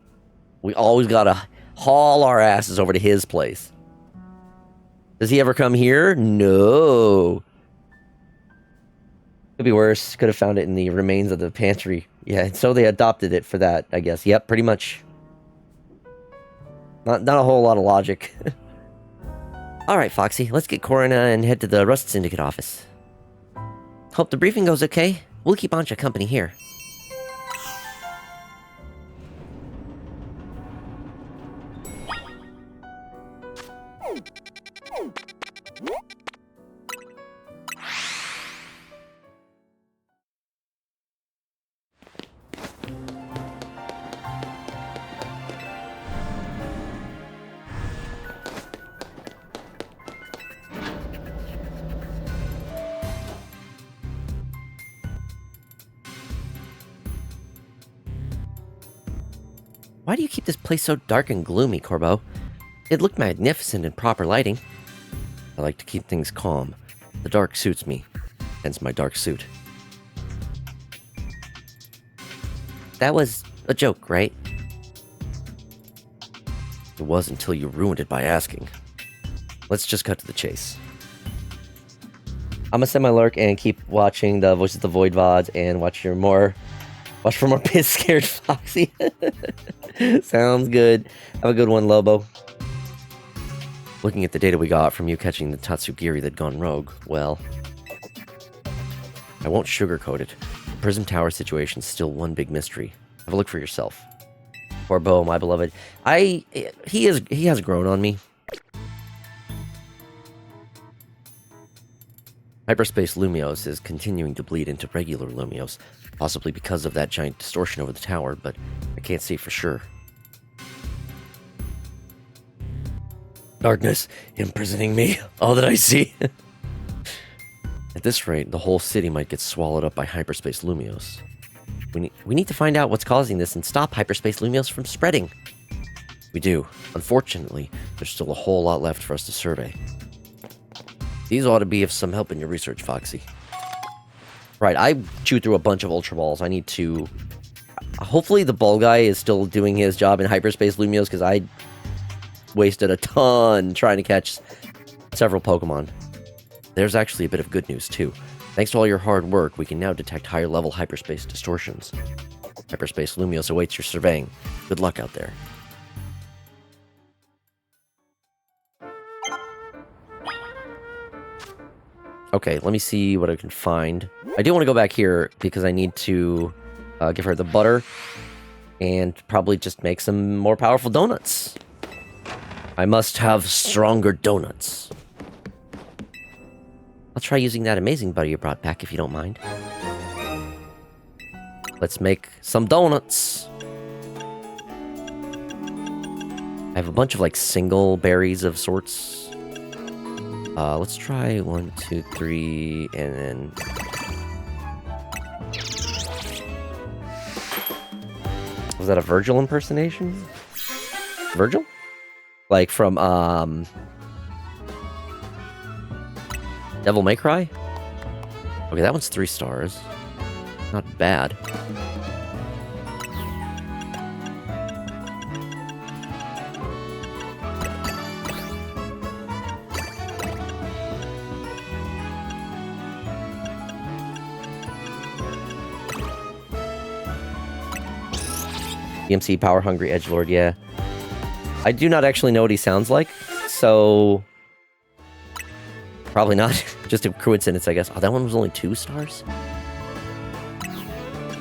We always gotta haul our asses over to his place. Does he ever come here? No. Could be worse. Could have found it in the remains of the pantry. Yeah, so they adopted it for that, I guess. Yep, pretty much. Not a whole lot of logic. Alright, Foxy, let's get Corina and head to the Rust Syndicate office. Hope the briefing goes okay. We'll keep Ancha company here. Why do you keep this place so dark and gloomy, Corbo? It looked magnificent in proper lighting. I like to keep things calm. The dark suits me, hence my dark suit. That was a joke, right? It was until you ruined it by asking. Let's just cut to the chase. I'm gonna send my lurk and keep watching the Voices of the Void VODs and watch for more piss scared Foxy. Sounds good. Have a good one, Lobo. Looking at the data we got from you catching the Tatsugiri that'd gone rogue, well... I won't sugarcoat it. The Prism Tower situation's still one big mystery. Have a look for yourself. Poor Bo, my beloved. He has grown on me. Hyperspace Lumios is continuing to bleed into regular Lumios, possibly because of that giant distortion over the tower, but I can't say for sure. Darkness imprisoning me, all that I see. At this rate, the whole city might get swallowed up by Hyperspace Lumios. We need to find out what's causing this and stop Hyperspace Lumios from spreading. We do. Unfortunately, there's still a whole lot left for us to survey. These ought to be of some help in your research, Foxy. Right, I chewed through a bunch of Ultra Balls. I need to... Hopefully the ball guy is still doing his job in Hyperspace Lumios, because I wasted a ton trying to catch several Pokemon. There's actually a bit of good news, too. Thanks to all your hard work, we can now detect higher-level hyperspace distortions. Hyperspace Lumios awaits your surveying. Good luck out there. Okay, let me see what I can find. I do want to go back here because I need to give her the butter and probably just make some more powerful donuts. I must have stronger donuts. I'll try using that amazing butter you brought back if you don't mind. Let's make some donuts. I have a bunch of like single berries of sorts. Let's try 1, 2, 3, and then... Was that a Virgil impersonation? Virgil? Like from, Devil May Cry? Okay, that one's 3 stars. Not bad. DMC Power Hungry Edgelord, yeah. I do not actually know what he sounds like, so... Probably not. Just a coincidence, I guess. Oh, that one was only 2 stars?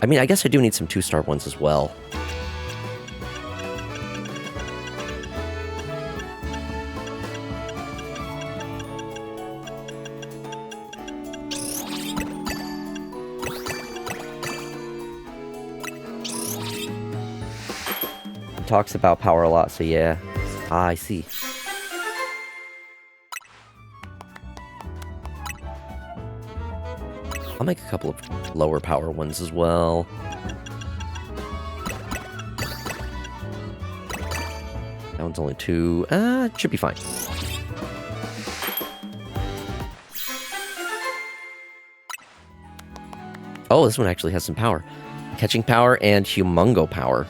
I mean, I guess I do need some 2-star ones as well. He talks about power a lot, so yeah. Ah, I see. I'll make a couple of lower power ones as well. That one's only 2. It should be fine. Oh, this one actually has some power. Catching power and humongo power.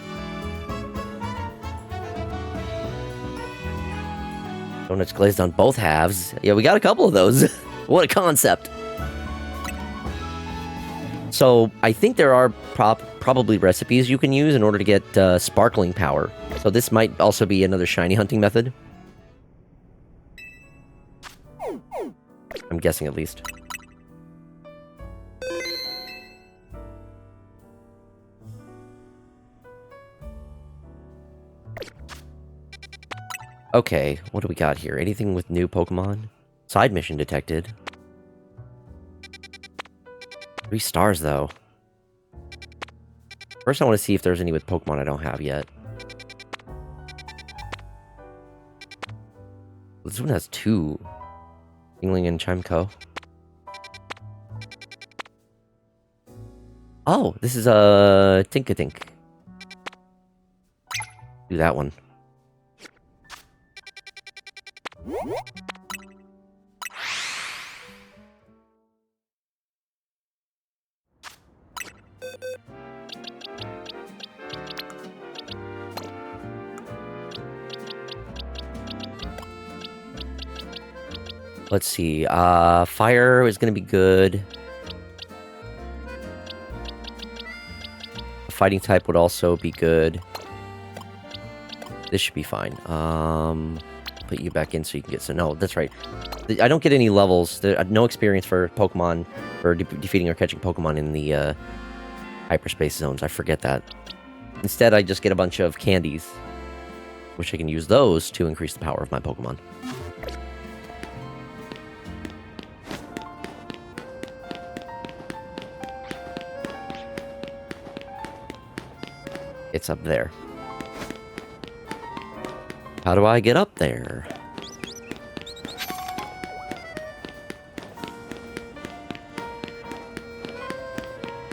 Donuts glazed on both halves. Yeah, we got a couple of those. What a concept. So, I think there are probably recipes you can use in order to get sparkling power. So this might also be another shiny hunting method. I'm guessing at least. Okay, what do we got here? Anything with new Pokemon? Side mission detected. 3 stars, though. First, I want to see if there's any with Pokemon I don't have yet. This one has 2. Yingling and Chimco. Oh, this is a Tinkatink. Do that one. Let's see, fire is gonna be good. A fighting type would also be good. This should be fine. put you back in so you can get... So, no, that's right. I don't get any levels. No experience for Pokemon, for defeating or catching Pokemon in the hyperspace zones. I forget that. Instead, I just get a bunch of candies, which I can use those to increase the power of my Pokemon. It's up there. How do I get up there?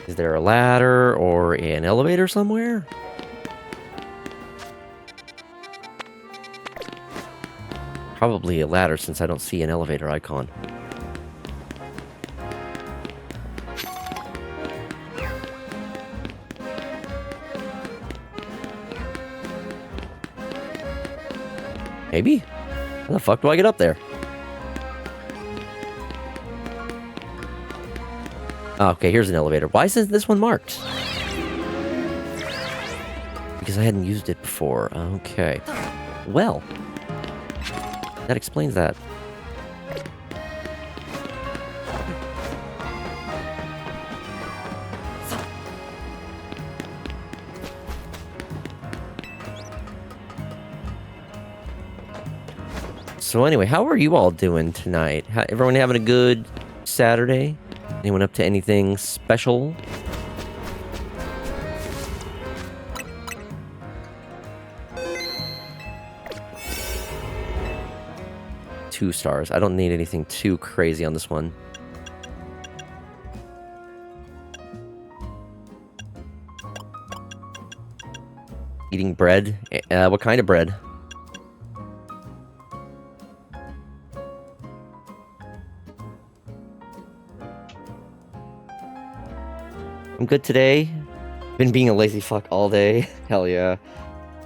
Is there a ladder or an elevator somewhere? Probably a ladder since I don't see an elevator icon. Maybe? How the fuck do I get up there? Oh, okay, here's an elevator. Why isn't this one marked? Because I hadn't used it before. Okay. Well. That explains that. So anyway, how are you all doing tonight? Everyone having a good Saturday? Anyone up to anything special? Two stars. I don't need anything too crazy on this one. Eating bread? What kind of bread? I'm good today. Been being a lazy fuck all day. Hell yeah.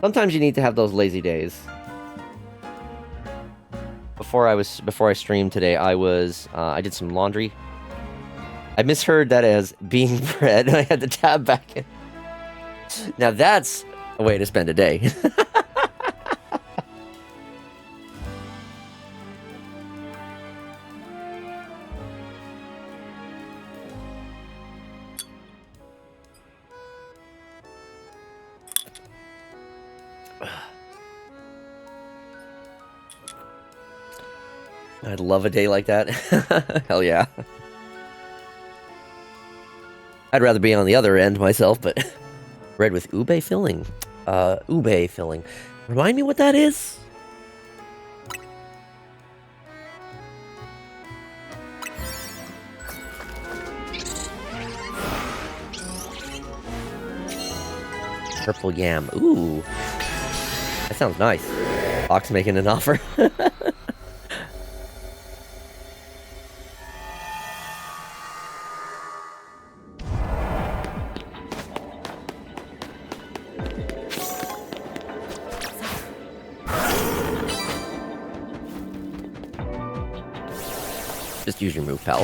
Sometimes you need to have those lazy days. Before I streamed today, I did some laundry. I misheard that as being bread, and I had to tab back in. Now that's a way to spend a day. I'd love a day like that. Hell yeah. I'd rather be on the other end myself, but... Bread with ube filling. Ube filling. Remind me what that is? Purple yam. Ooh. That sounds nice. Fox making an offer. Just use your move, pal.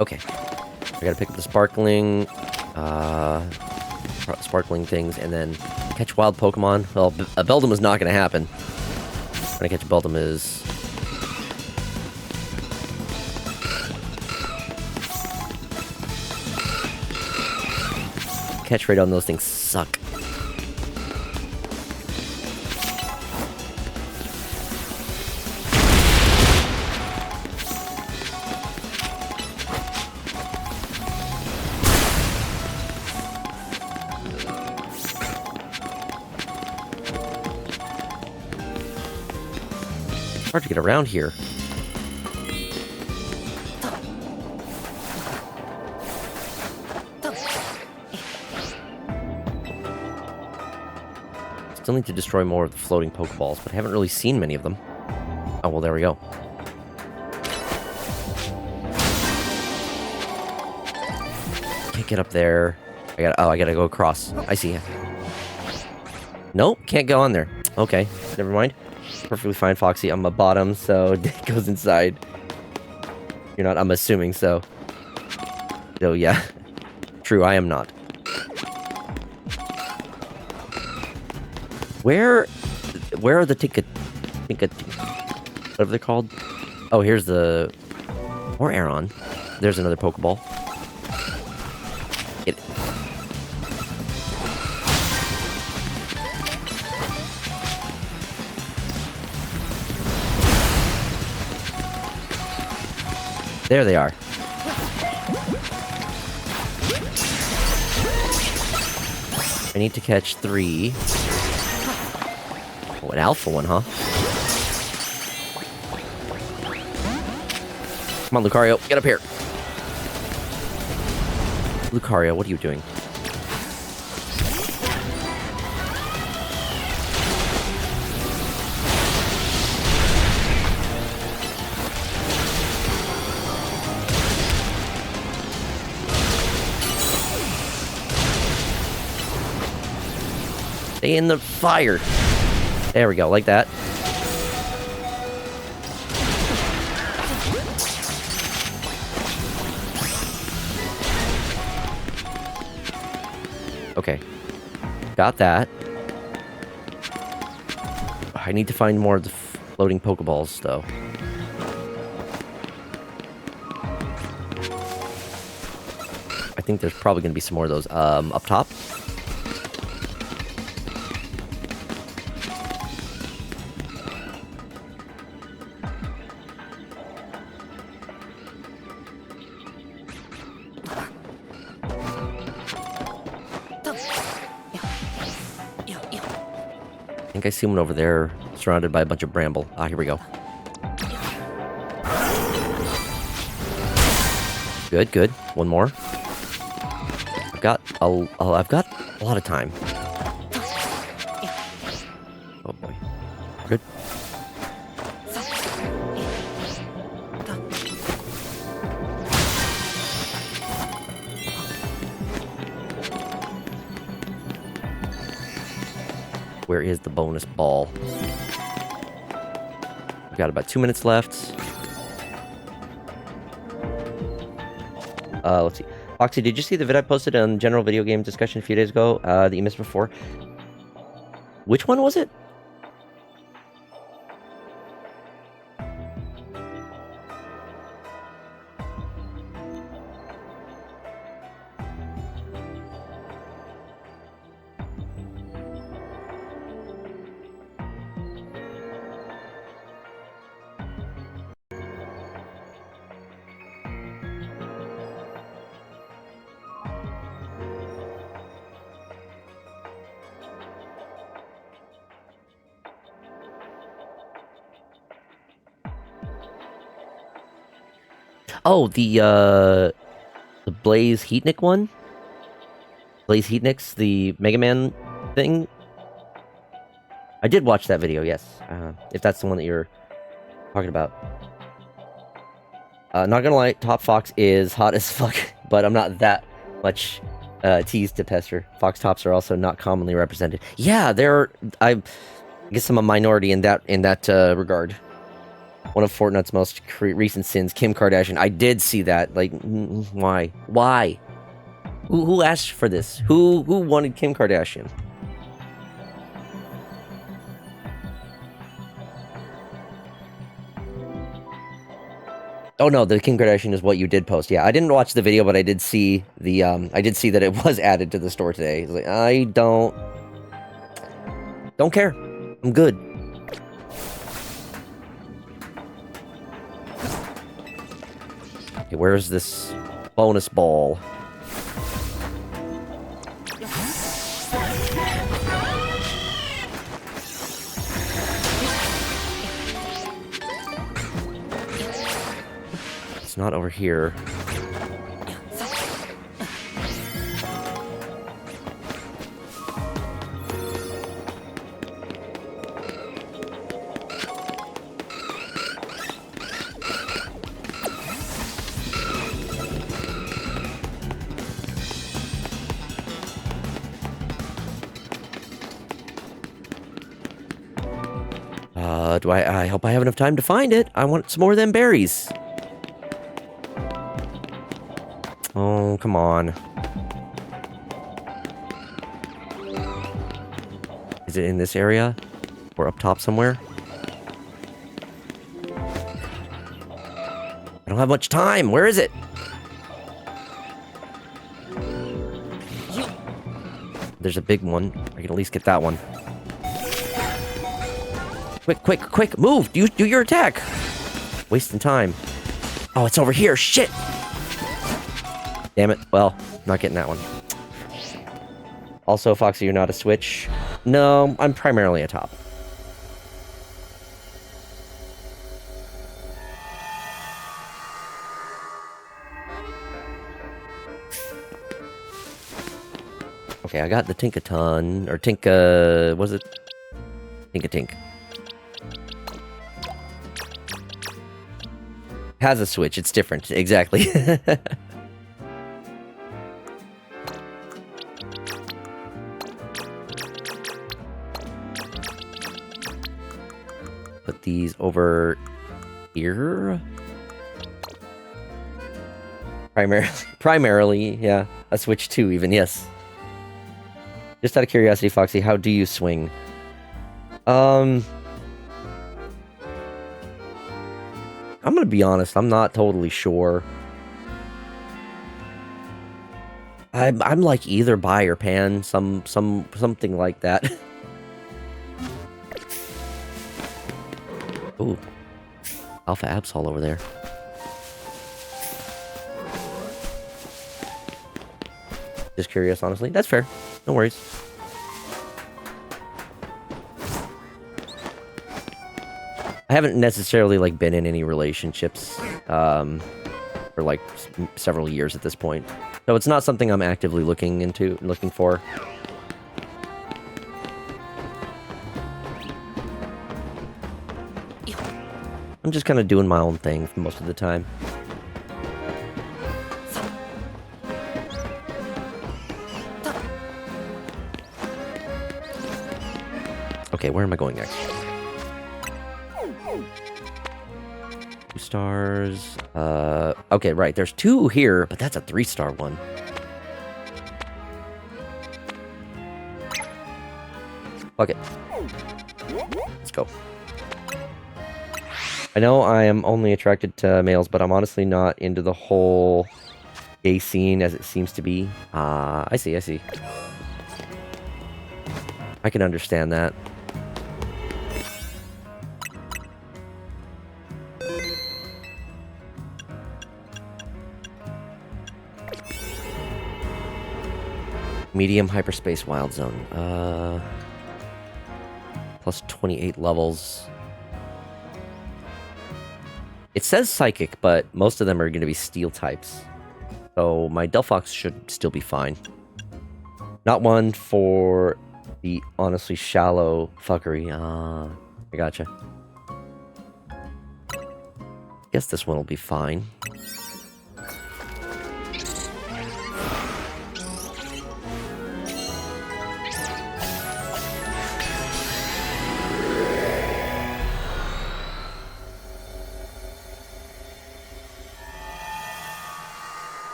Okay. I gotta pick up the sparkling things and then catch wild Pokemon. Well, a Beldum is not gonna happen. When I catch a Beldum is... Catch rate on those things suck. Hard to get around here. Still need to destroy more of the floating Pokeballs, but I haven't really seen many of them. Oh, well, there we go. Can't get up there. I gotta go across. I see it. Nope, can't go on there. Okay, never mind. Perfectly fine, Foxy. I'm a bottom, so it goes inside. You're not, I'm assuming so. So, yeah. True, I am not. Where... Where are the whatever they're called? Oh, here's the... Or Aeron. There's another Pokeball. Get it. There they are. I need to catch 3. Oh, an alpha one, huh? Come on, Lucario, get up here. Lucario, what are you doing? Stay in the fire. There we go, like that. Okay. Got that. I need to find more of the floating Pokeballs, though. I think there's probably going to be some more of those. Up top. I think I see one over there, surrounded by a bunch of bramble. Ah, here we go. Good, good. One more. I've got a lot of time. Oh boy. Good. Where is the bonus ball? We've got about 2 minutes left. Let's see. Foxy, did you see the vid I posted on general video game discussion a few days ago that you missed before? Which one was it? Oh, the Blaze Heatnik one? Blaze Heatnik's the Mega Man thing? I did watch that video, yes. If that's the one that you're talking about. Not gonna lie, Top Fox is hot as fuck, but I'm not that much teased to pester. Fox Tops are also not commonly represented. Yeah, I guess I'm a minority in that regard. One of Fortnite's most recent sins, Kim Kardashian. I did see that. Like, why? Why? Who asked for this? Who wanted Kim Kardashian? Oh no, the Kim Kardashian is what you did post. Yeah, I didn't watch the video, but I did see the I did see that it was added to the store today. It's like, I don't care. I'm good. Okay, where's this bonus ball? It's not over here. I hope I have enough time to find it. I want some more of them berries. Oh, come on. Is it in this area? Or up top somewhere. I don't have much time. Where is it? There's a big one. I can at least get that one. Quick, quick, quick. Move. Do your attack. Wasting time. Oh, it's over here. Shit. Damn it. Well, not getting that one. Also, Foxy, you're not a switch. No, I'm primarily a top. Okay, I got the Tinkaton, or Tinka... was it? Tinka-Tink. Has a switch, it's different, exactly. Put these over here. Primarily, yeah. A switch too, even, yes. Just out of curiosity, Foxy, how do you swing? I'm gonna be honest, I'm not totally sure. I'm like either buy or pan, something like that. Ooh. Alpha Absol over there. Just curious, honestly. That's fair. No worries. I haven't necessarily like been in any relationships for like several years at this point, so it's not something I'm actively looking for. I'm just kind of doing my own thing for most of the time. Okay, where am I going next? 2 stars. Okay, right. There's 2 here, but that's a 3-star one. Fuck it. Let's go. I know I am only attracted to males, but I'm honestly not into the whole gay scene as it seems to be. I see. I can understand that. Medium hyperspace wild zone. Plus 28 levels. It says psychic, but most of them are going to be steel types. So my Delphox should still be fine. Not one for the honestly shallow fuckery. I gotcha. Guess this one will be fine.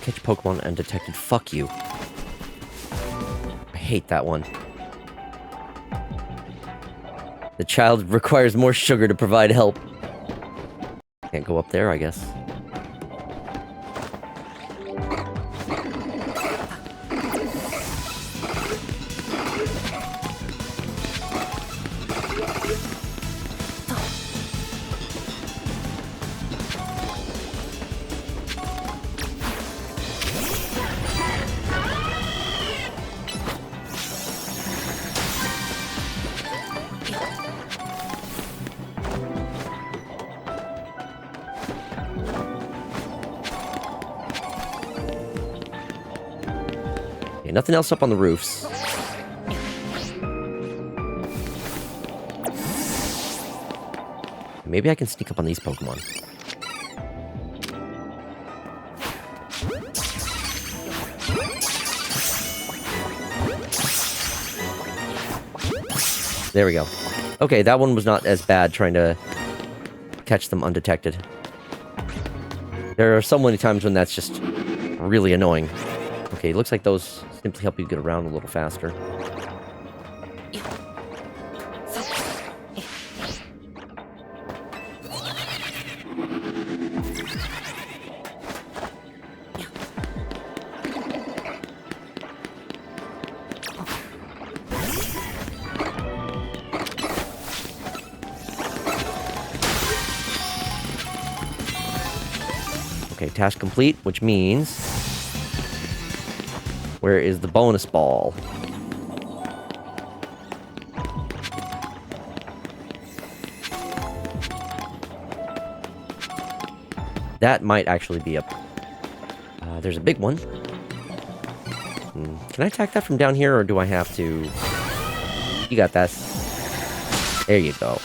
Catch Pokemon undetected. Fuck you. I hate that one. The child requires more sugar to provide help. Can't go up there, I guess. Nothing else up on the roofs. Maybe I can sneak up on these Pokemon. There we go. Okay, that one was not as bad trying to catch them undetected. There are so many times when that's just really annoying. Okay, looks like those simply help you get around a little faster. Okay, task complete, which means... Where is the bonus ball? That might actually be up. There's a big one. Can I attack that from down here, or do I have to... You got that. There you go.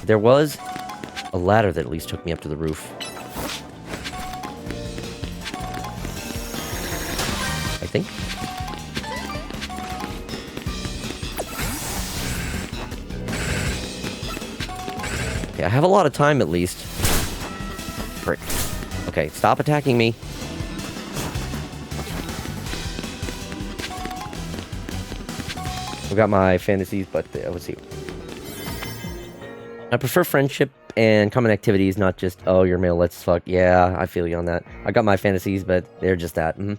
There was a ladder that at least took me up to the roof. I think. Okay, I have a lot of time at least. Frick. Okay, stop attacking me. I got my fantasies, but let's see. I prefer friendship and common activities, not just, oh, you're male, let's fuck. Yeah, I feel you on that. I got my fantasies, but they're just that. No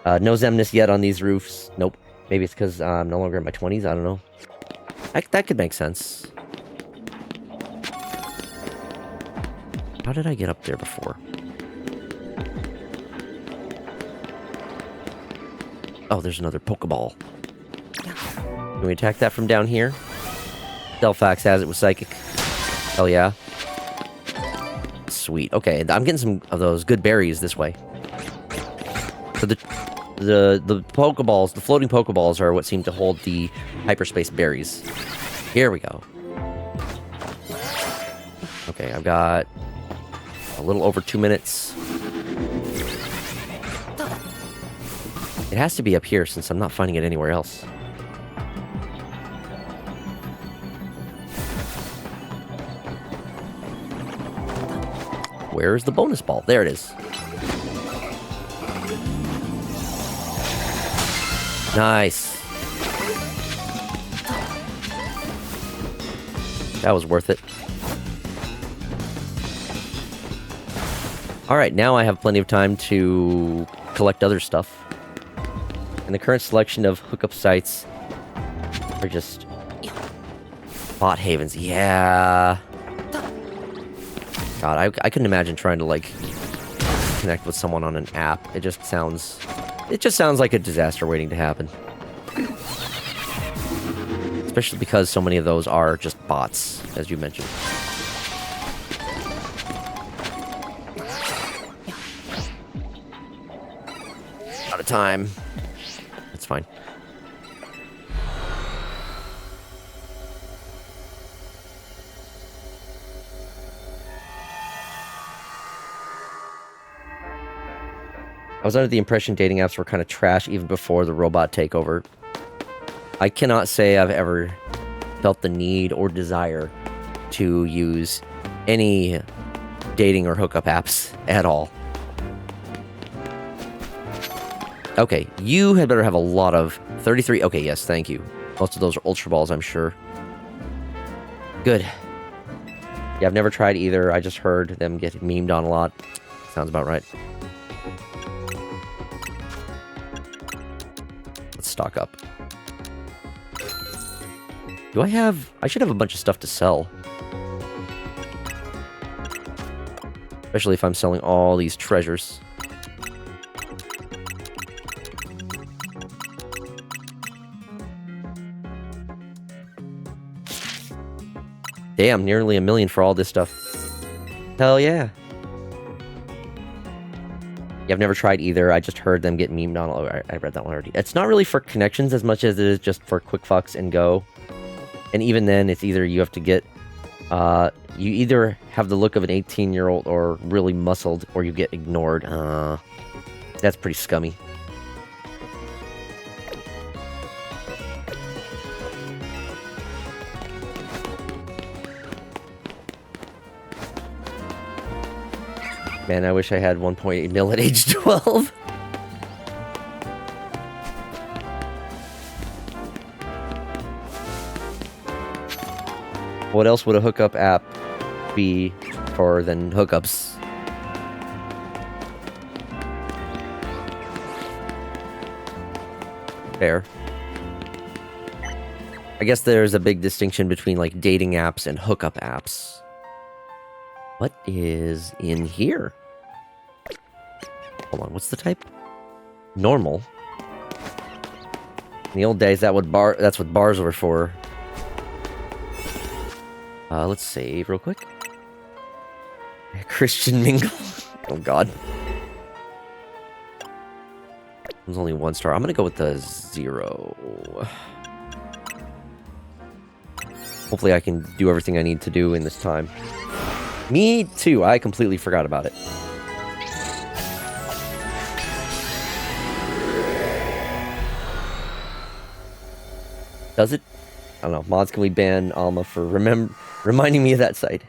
Zemnis yet on these roofs. Nope. Maybe it's because I'm no longer in my 20s. I don't know. That could make sense. How did I get up there before? Oh, there's another Pokeball. Can we attack that from down here? Delphax has it with Psychic. Hell yeah. Sweet. Okay, I'm getting some of those good berries this way. So the Pokeballs, the floating Pokeballs are what seem to hold the hyperspace berries. Here we go. Okay, I've got a little over 2 minutes. It has to be up here since I'm not finding it anywhere else. Where's the bonus ball? There it is. Nice. That was worth it. Alright, now I have plenty of time to collect other stuff. And the current selection of hookup sites are just... bot havens. Yeah... God, I couldn't imagine trying to, like, connect with someone on an app. It just sounds like a disaster waiting to happen. Especially because so many of those are just bots, as you mentioned. Out of time. It's fine. I was under the impression dating apps were kind of trash even before the robot takeover. I cannot say I've ever felt the need or desire to use any dating or hookup apps at all. Okay, you had better have a lot of 33. Okay, yes, thank you. Most of those are Ultra Balls, I'm sure. Good. Yeah, I've never tried either. I just heard them get memed on a lot. Sounds about right. Stock up. Do I have... I should have a bunch of stuff to sell. Especially if I'm selling all these treasures. Damn, nearly 1 million for all this stuff. Hell yeah. Yeah, I've never tried either. I just heard them get memed on. Oh, I read that one already. It's not really for connections as much as it is just for quick fucks and go. And even then, it's either you have to get... you either have the look of an 18-year-old or really muscled, or you get ignored. That's pretty scummy. Man, I wish I had 1.8 mil at age 12. What else would a hookup app be for than hookups? Fair. I guess there's a big distinction between like dating apps and hookup apps. What is in here? Hold on, what's the type? Normal. In the old days, that's what bars were for. Let's save real quick. Christian mingle. Oh god. There's only 1 star. I'm gonna go with the 0. Hopefully I can do everything I need to do in this time. Me too. I completely forgot about it. Does it? I don't know. Mods, can we ban Alma for reminding me of that site?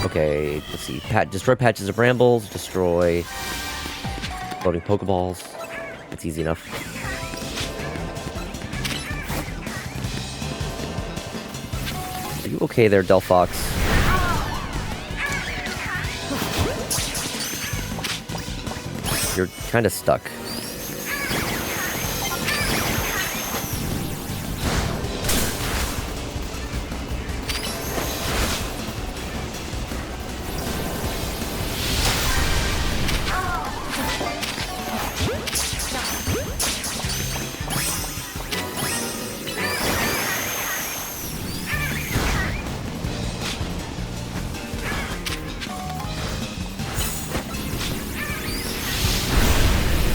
Okay, let's see. Destroy patches of brambles. Destroy floating Pokeballs. It's easy enough. Are you okay there, Delphox? You're kind of stuck.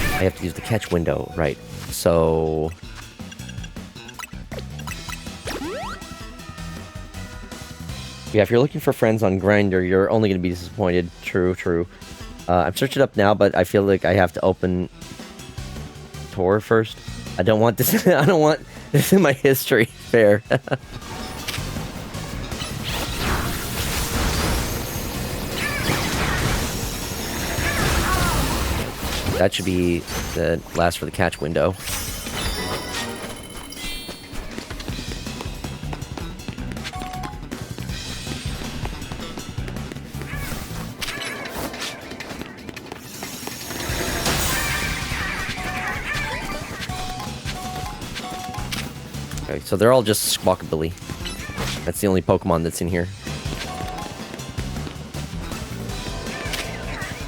I have to use the catch window, right? So yeah, if you're looking for friends on Grindr, you're only going to be disappointed. True, true. I'm searching it up now, but I feel like I have to open Tor first. I don't want this. I don't want this in my history. Fair. That should be the last for the catch window. Okay, so they're all just Squawkabilly. That's the only Pokemon that's in here.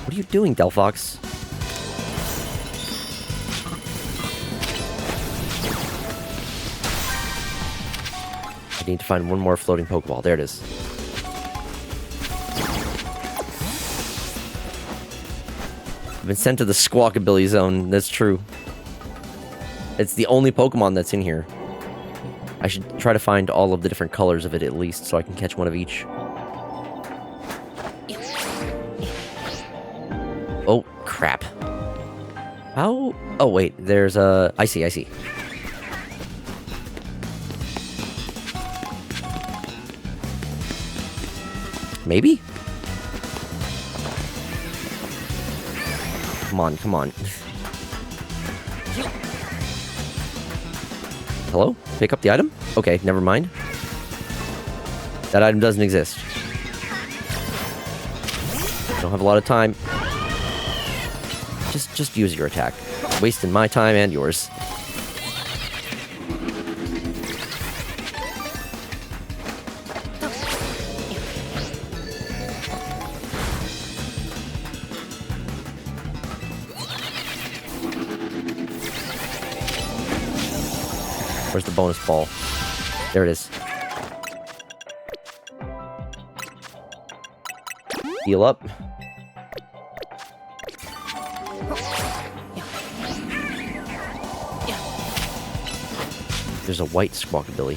What are you doing, Delphox? I need to find one more floating Pokeball. There it is. I've been sent to the Squawkabilly zone. That's true. It's the only Pokemon that's in here. I should try to find all of the different colors of it at least, so I can catch one of each. Oh, crap. How? Oh, wait. There's a... I see. Maybe? Come on. Hello? Pick up the item? Okay, never mind. That item doesn't exist. Don't have a lot of time. Just use your attack. Wasting my time and yours. Where's the bonus ball? There it is. Heal up. There's a white Squawkabilly.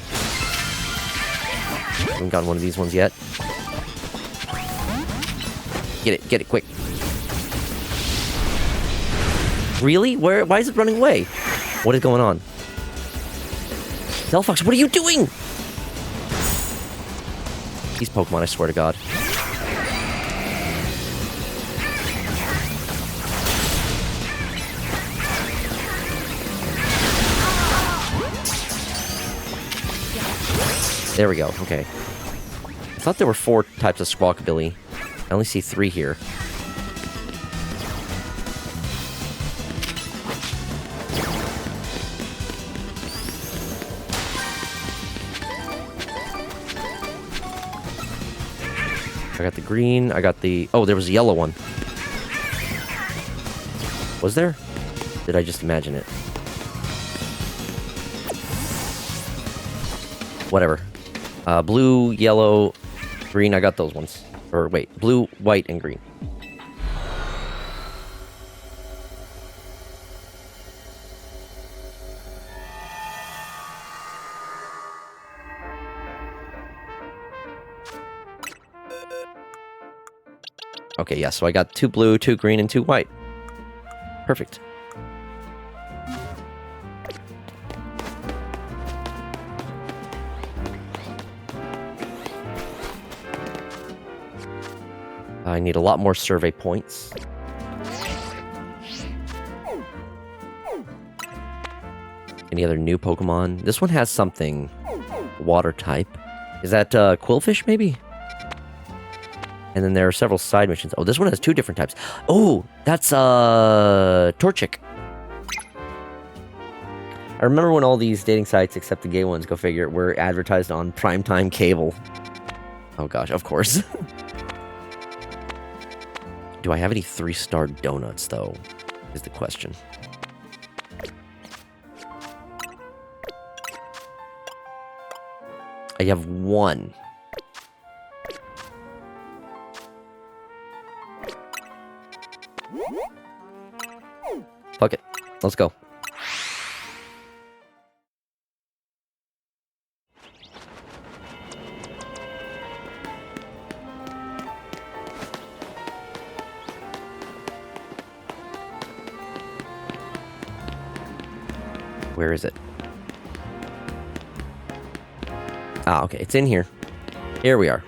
Haven't gotten one of these ones yet. Get it, quick. Really? Why is it running away? What is going on? Delphox, what are you doing? These Pokemon, I swear to God. There we go, okay. I thought there were 4 types of Squawkabilly. I only see 3 here. I got the green, I got the... Oh, there was a yellow one. Was there? Did I just imagine it? Whatever. Blue, yellow, green, I got those ones. Or wait, blue, white, and green. Okay, yeah, so I got 2 blue, 2 green, and 2 white. Perfect. I need a lot more survey points. Any other new Pokemon? This one has something water type. Is that Quillfish, maybe? And then there are several side missions. Oh, this one has 2 different types. Oh, that's Torchic. I remember when all these dating sites, except the gay ones, go figure, were advertised on primetime cable. Oh gosh, of course. Do I have any 3-star donuts, though? Is the question. I have 1. Fuck it. Let's go. Where is it? Ah, okay. It's in here. Here we are.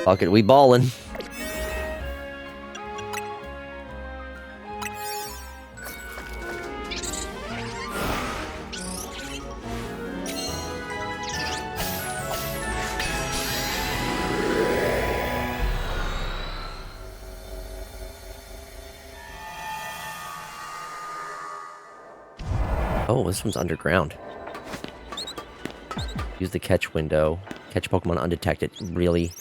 Fuck it, we ballin'. Oh, this one's underground. Use the catch window. Catch Pokemon undetected. Really?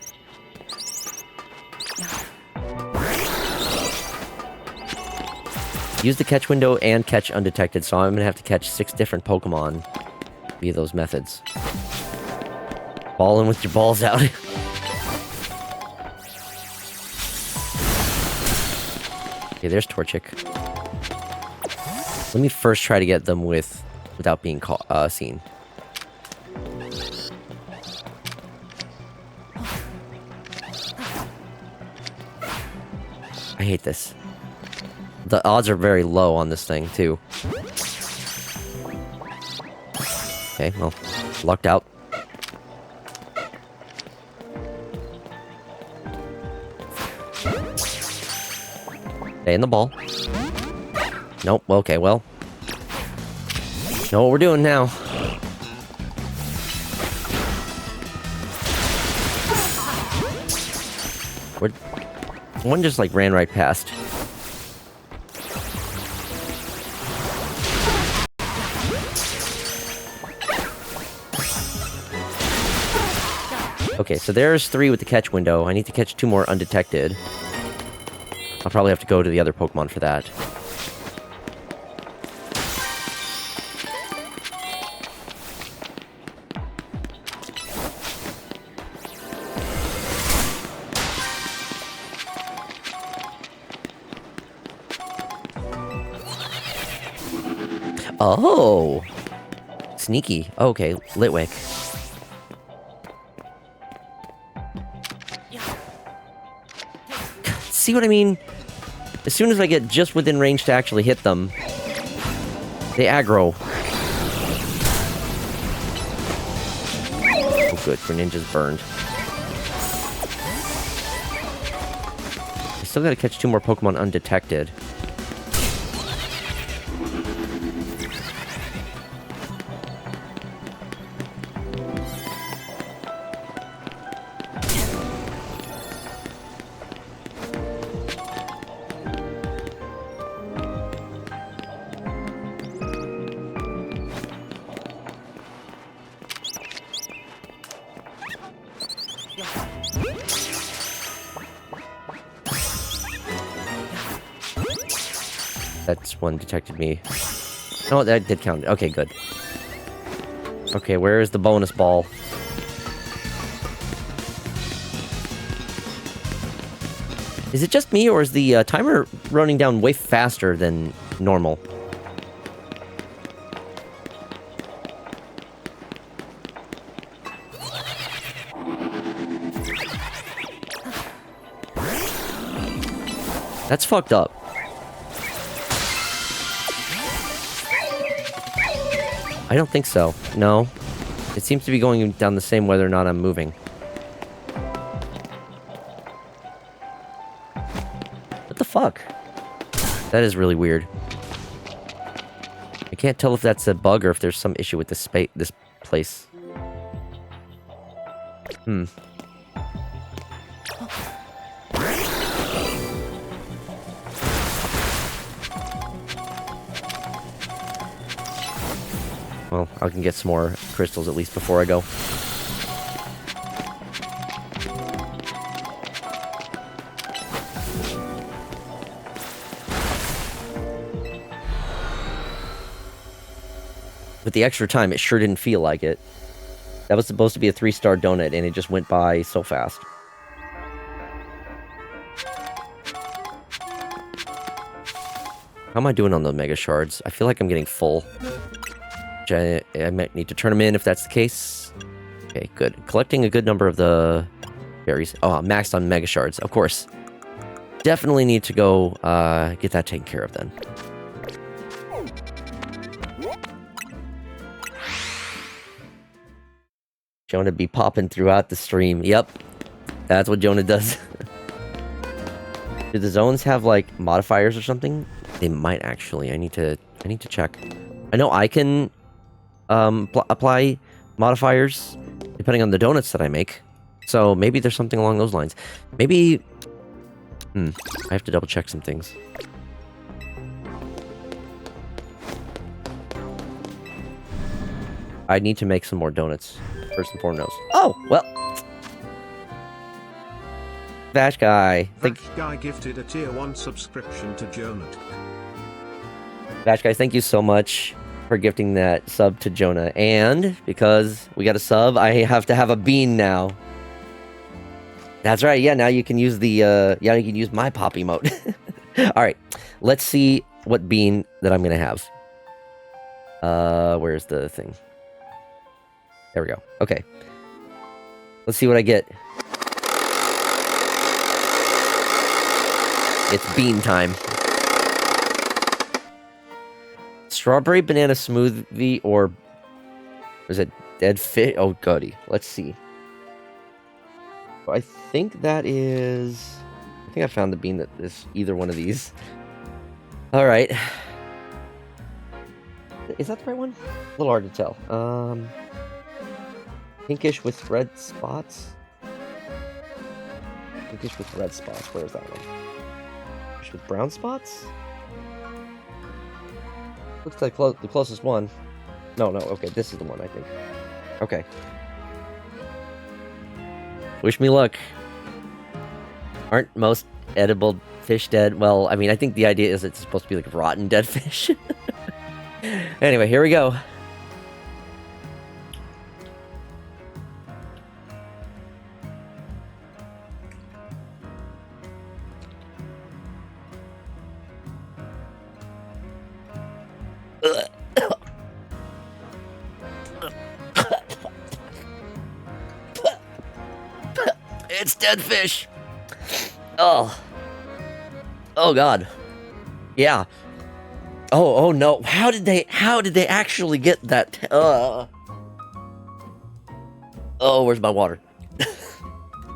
Use the catch window and catch undetected, so I'm gonna have to catch 6 different Pokemon via those methods. Ballin' with your balls out. Okay, there's Torchic. Let me first try to get them without being seen. I hate this. The odds are very low on this thing, too. Okay, well, lucked out. Stay in the ball. Nope, okay, well. Know what we're doing now. One just, like, ran right past. Okay, so there's 3 with the catch window. I need to catch 2 more undetected. I'll probably have to go to the other Pokemon for that. Oh! Sneaky. Okay, Litwick. See what I mean? as soon as I get just within range to actually hit them, they aggro. Oh, good. Greninja's burned. I still gotta catch 2 more Pokemon undetected. That's one detected me. Oh, that did count. Okay, good. Okay, where is the bonus ball? Is it just me, or is the timer running down way faster than normal? That's fucked up. I don't think so. No. It seems to be going down the same whether or not I'm moving. What the fuck? That is really weird. I can't tell if that's a bug or if there's some issue with this place. Well, I can get some more crystals at least before I go. With the extra time, it sure didn't feel like it. That was supposed to be a 3-star donut, and it just went by so fast. How am I doing on the Mega Shards? I feel like I'm getting full. I might need to turn them in if that's the case. Okay, good. Collecting a good number of the berries. Oh, I'm maxed on Mega Shards, of course. Definitely need to go get that taken care of then. Jonah be popping throughout the stream. Yep, that's what Jonah does. Do the zones have like modifiers or something? They might actually. I need to check. I know I can apply modifiers depending on the donuts that I make. So maybe there's something along those lines. Maybe... I have to double check some things. I need to make some more donuts, first and foremost. Oh, well. Vash Guy. Vash Guy gifted a tier 1 subscription to Jonah. Vash Guy, thank you so much for gifting that sub to Jonah. And because we got a sub, I have to have a bean now. That's right. Yeah, now you can use the yeah, you can use my pop emote. All right. Let's see what bean that I'm going to have. Where's the thing? There we go. Okay. Let's see what I get. It's bean time. Strawberry banana smoothie or is it dead fish? Oh, goody. Let's see. I think that is... I think I found the bean that is either one of these. All right. Is that the right one? A little hard to tell. Pinkish with red spots. Pinkish with red spots. Where is that one? Pinkish with brown spots? Looks like the closest one. No, okay, this is the one, I think. Okay. Wish me luck. Aren't most edible fish dead? Well, I mean, I think the idea is it's supposed to be like rotten dead fish. Anyway, here we go. It's dead fish. Oh. Oh god. Yeah. Oh no. How did they actually get that? Oh, where's my water?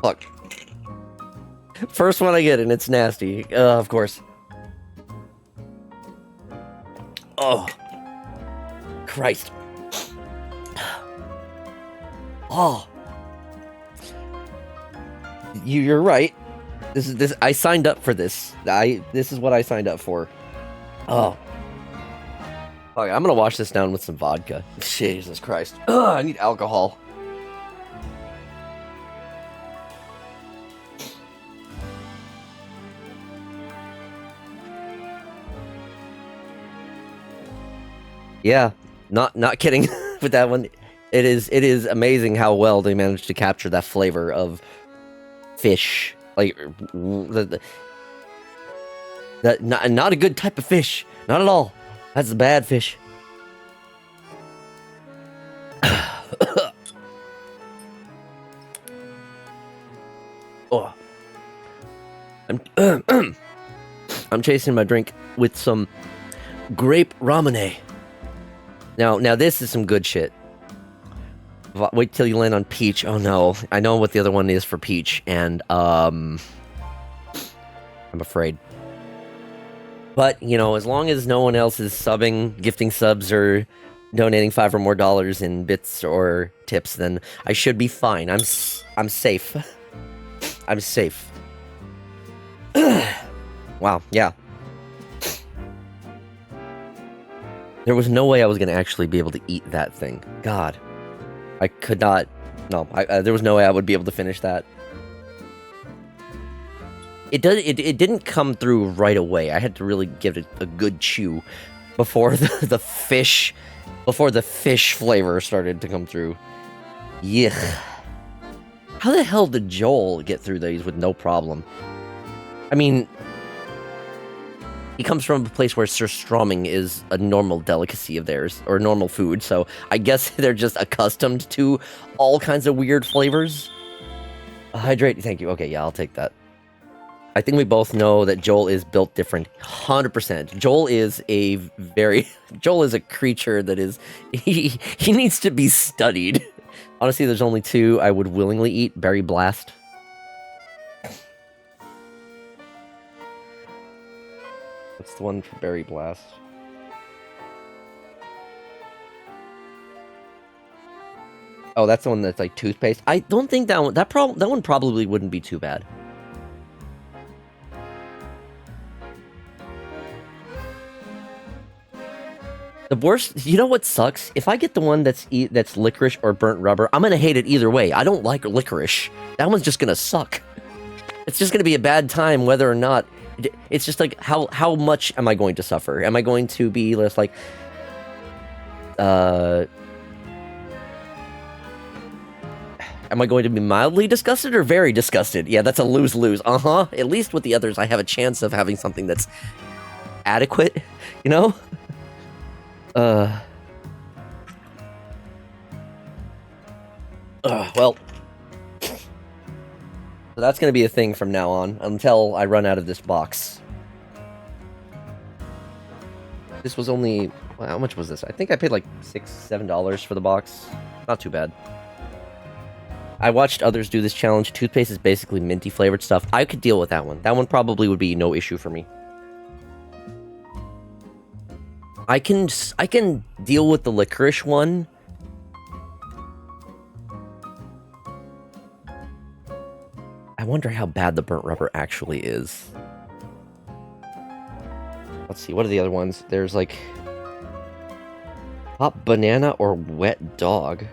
Fuck. First one I get and it's nasty. Of course. Oh. Christ. Oh. You're right. This I signed up for this. This is what I signed up for. Oh. Okay, I'm gonna wash this down with some vodka. Jesus Christ. Ugh, I need alcohol. Yeah, not kidding with that one. It is amazing how well they managed to capture that flavor of fish. Like not a good type of fish. Not at all. That's a bad fish. Oh. I'm chasing my drink with some grape ramune. Now this is some good shit. Wait till you land on peach. Oh no, I know what the other one is for peach, and I'm afraid. But you know, as long as no one else is subbing, gifting subs, or donating $5 or more in bits or tips, then I should be fine. I'm safe. I'm safe. Wow, yeah. There was no way I was going to actually be able to eat that thing. God. I could not... No, there was no way I would be able to finish that. It didn't come through right away. I had to really give it a good chew before the fish... Before the fish flavor started to come through. Yeah. How the hell did Joel get through these with no problem? I mean... He comes from a place where surströmming is a normal delicacy of theirs, or normal food, so I guess they're just accustomed to all kinds of weird flavors. Hydrate, thank you. Okay, yeah, I'll take that. I think we both know that Joel is built different, 100%. Joel is a creature that is, he needs to be studied. Honestly, there's only two I would willingly eat, Berry Blast. What's the one for Berry Blast? Oh, that's the one that's like toothpaste. I don't think that one. That one probably wouldn't be too bad. The worst. You know what sucks? If I get the one that's licorice or burnt rubber, I'm gonna hate it either way. I don't like licorice. That one's just gonna suck. It's just gonna be a bad time whether or not. It's just like, how much am I going to suffer? Am I going to be less like, am I going to be mildly disgusted or very disgusted? Yeah, that's a lose-lose. At least with the others, I have a chance of having something that's adequate, you know? Well... So that's going to be a thing from now on, until I run out of this box. This was only... Well, how much was this? I think I paid like $6, $7 for the box. Not too bad. I watched others do this challenge. Toothpaste is basically minty flavored stuff. I could deal with that one. That one probably would be no issue for me. I can deal with the licorice one. I wonder how bad the burnt rubber actually is. Let's see, what are the other ones? There's like... Hot banana or wet dog.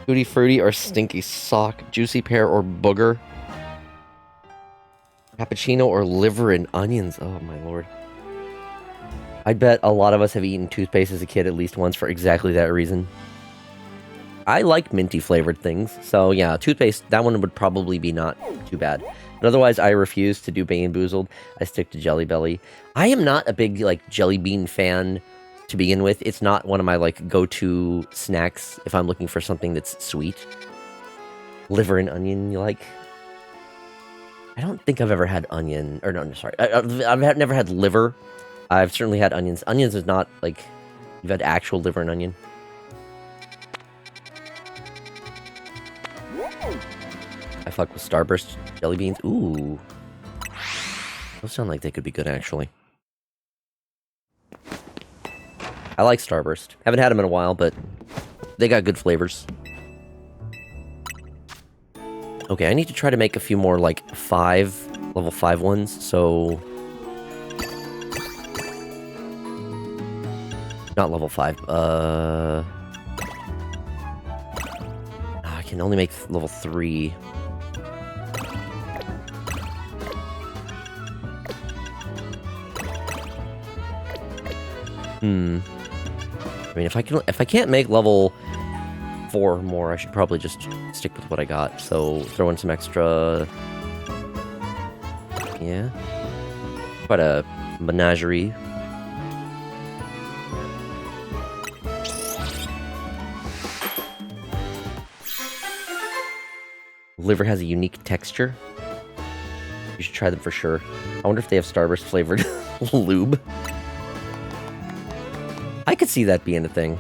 Tutti fruity or stinky sock. Juicy pear or booger. Cappuccino or liver and onions. Oh my lord. I bet a lot of us have eaten toothpaste as a kid at least once for exactly that reason. I like minty flavored things, so yeah, toothpaste, that one would probably be not too bad. But otherwise, I refuse to do Bean Boozled. I stick to Jelly Belly. I am not a big, like, jelly bean fan to begin with. It's not one of my, like, go-to snacks if I'm looking for something that's sweet. Liver and onion, you like? I don't think I've ever had onion, or no, sorry. Never had liver. I've certainly had onions. Onions is not, like, you've had actual liver and onion. I fuck with Starburst jelly beans. Ooh. Those sound like they could be good, actually. I like Starburst. Haven't had them in a while, but they got good flavors. Okay, I need to try to make a few more, like, level 5 ones, so... Not level 5, I can only make level 3. I mean, if I can't make level 4 or more, I should probably just stick with what I got. So throw in some extra. Yeah, quite a menagerie. Liver has a unique texture. You should try them for sure. I wonder if they have Starburst flavored lube. I could see that being a thing.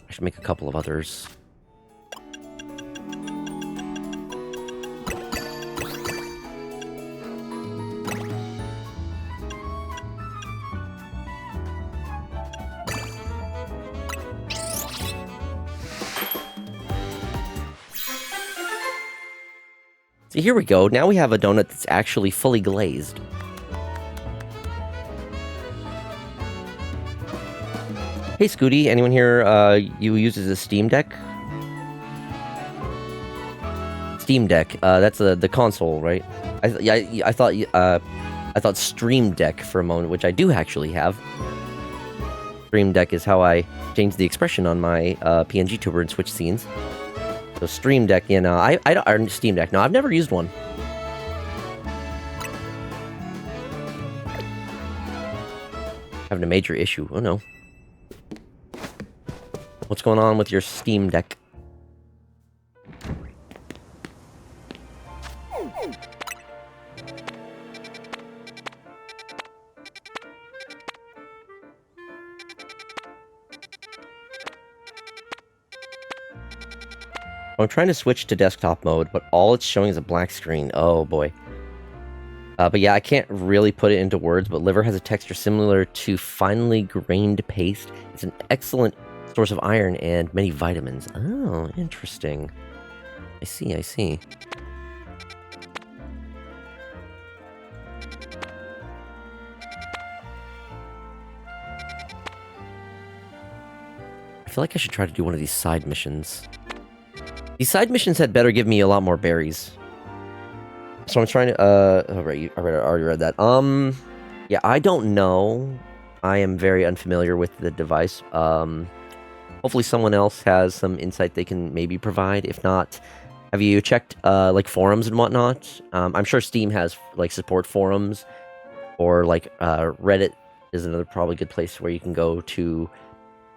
I should make a couple of others. So here we go. Now we have a donut that's actually fully glazed. Hey Scooty, anyone here you uses a Steam Deck? Steam Deck, that's the console, right? I thought Stream Deck for a moment, which I do actually have. Stream Deck is how I changed the expression on my PNG tuber and Switch scenes. So Stream Deck, you know, I don't Steam Deck. No, I've never used one. Having a major issue. Oh no. What's going on with your Steam Deck? I'm trying to switch to desktop mode, but all it's showing is a black screen. Oh boy. But yeah, I can't really put it into words, but liver has a texture similar to finely grained paste. It's an excellent source of iron and many vitamins. Oh, interesting. I see, I see. I feel like I should try to do one of these side missions. These side missions had better give me a lot more berries. So I'm trying to, oh, right, I already read that. Yeah, I don't know. I am very unfamiliar with the device. Hopefully someone else has some insight they can maybe provide. If not, have you checked, like, forums and whatnot? I'm sure Steam has, like, support forums, or, like, Reddit is another probably good place where you can go to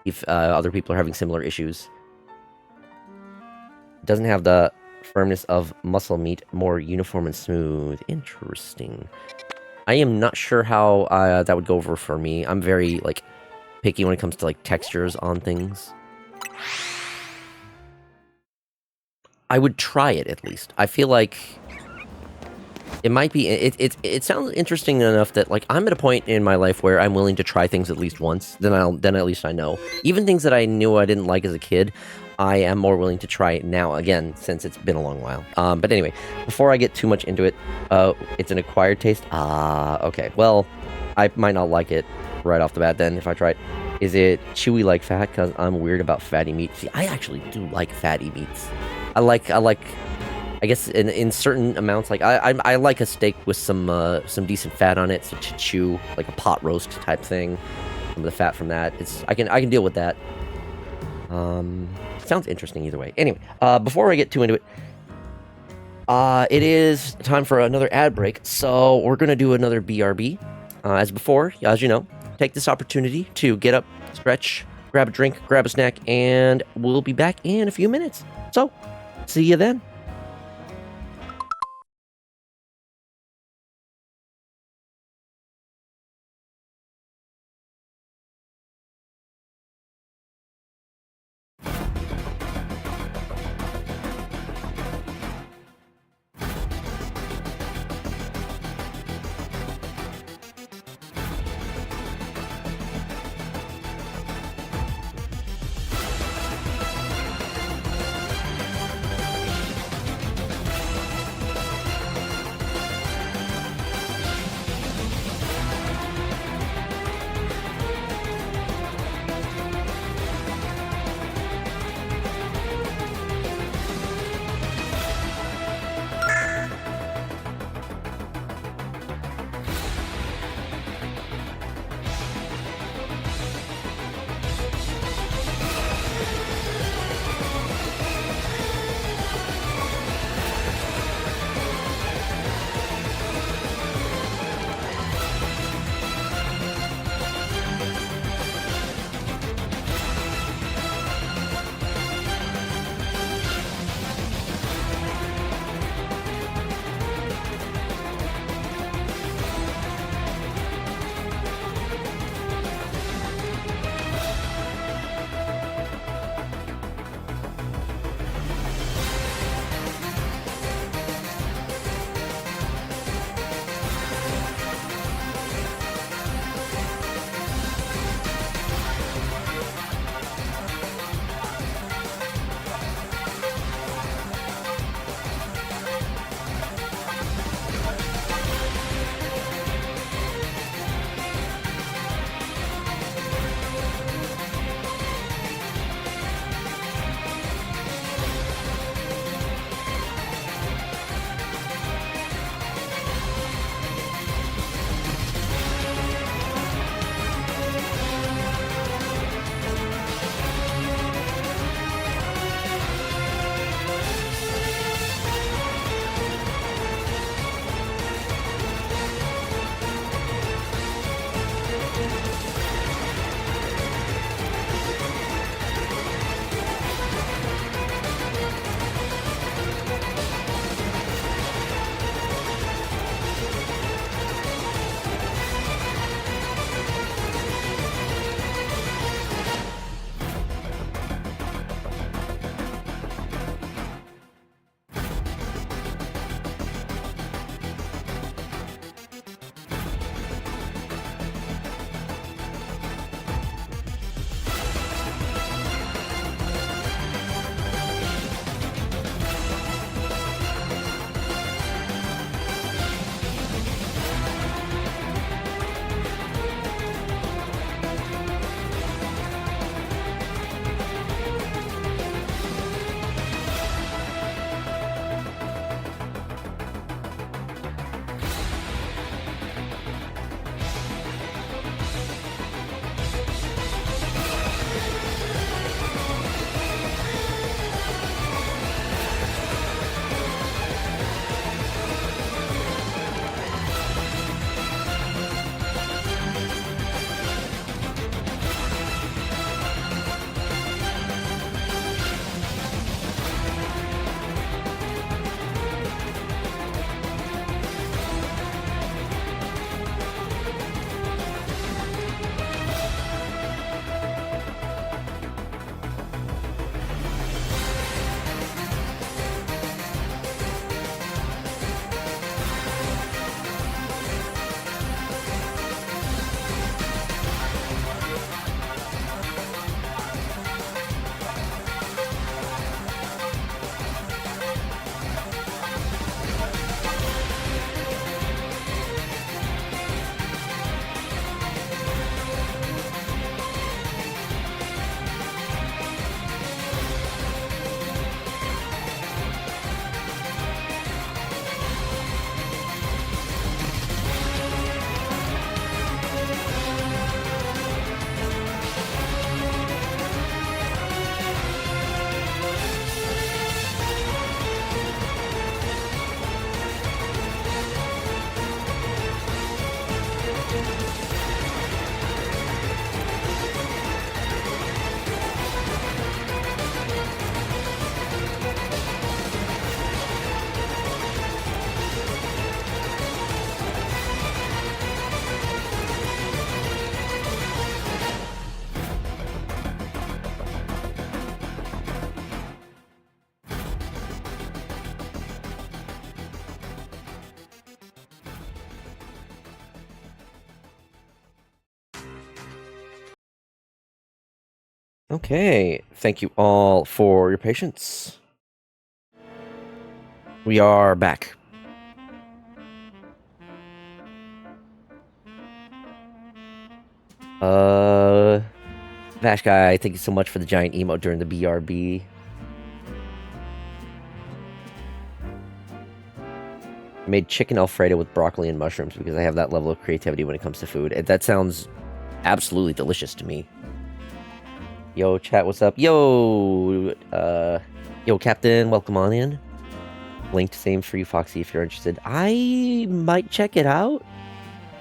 if other people are having similar issues. It doesn't have the firmness of muscle meat, more uniform and smooth. Interesting. I am not sure how that would go over for me. I'm very, like, picky when it comes to, like, textures on things. I would try it, at least. I feel like it might be... It sounds interesting enough that, like, I'm at a point in my life where I'm willing to try things at least once. Then at least I know. Even things that I knew I didn't like as a kid, I am more willing to try it now, again, since it's been a long while. But anyway, before I get too much into it, it's an acquired taste. Okay. Well, I might not like it right off the bat then if I try it. Is it chewy like fat? Because I'm weird about fatty meat. See, I actually do like fatty meats. I like, I guess in certain amounts, like I like a steak with some decent fat on it, so to chew, like a pot roast type thing. Some of the fat from that, I can deal with that. Sounds interesting either way. Anyway, before I get too into it, it is time for another ad break, so we're gonna do another BRB. As before, as you know, take this opportunity to get up, stretch, grab a drink, grab a snack, and we'll be back in a few minutes. So, see you then. Okay, thank you all for your patience. We are back. Vash Guy, thank you so much for the giant emote during the BRB. I made chicken Alfredo with broccoli and mushrooms because I have that level of creativity when it comes to food. That sounds absolutely delicious to me. Yo, chat, what's up? Yo, Captain, welcome on in. Linked same for you, Foxy, if you're interested. I might check it out.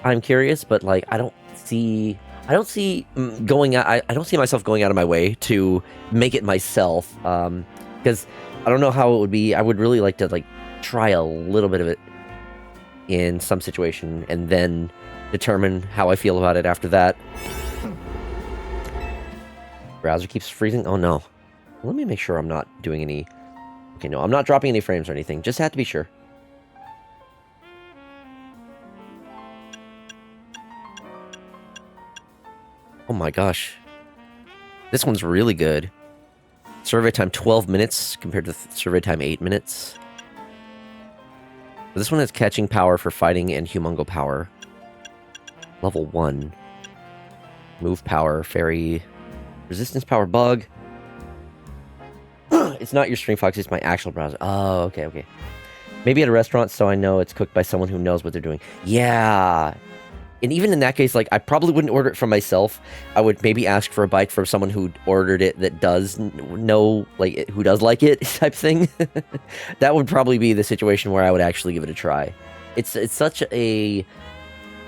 I'm curious, but like, I don't see myself going out of my way to make it myself. Because I don't know how it would be. I would really like to like try a little bit of it in some situation and then determine how I feel about it after that. Browser keeps freezing. Oh no. Let me make sure I'm not doing any... Okay, no, I'm not dropping any frames or anything. Just have to be sure. Oh my gosh. This one's really good. Survey time 12 minutes compared to survey time 8 minutes. This one has catching power for fighting and humongo power. Level 1. Move power, fairy, resistance power, bug. It's not your stream, Foxy, it's my actual browser. Oh, okay. Maybe at a restaurant, so I know it's cooked by someone who knows what they're doing. Yeah. And even in that case, like, I probably wouldn't order it for myself. I would maybe ask for a bite from someone who ordered it that does know, like, who does like it, type thing. That would probably be the situation where I would actually give it a try. It's such a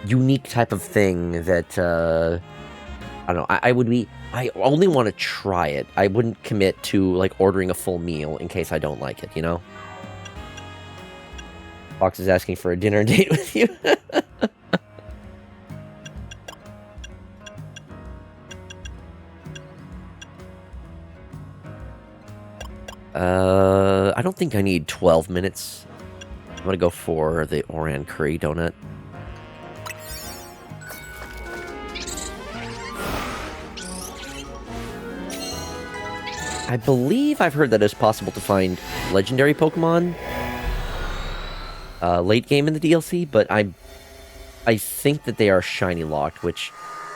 unique type of thing that, I don't know, I only want to try it. I wouldn't commit to, like, ordering a full meal in case I don't like it, you know? Fox is asking for a dinner date with you. I don't think I need 12 minutes. I'm gonna go for the Oran Curry Donut. I believe I've heard that it's possible to find legendary Pokemon late game in the DLC, but I think that they are shiny locked, which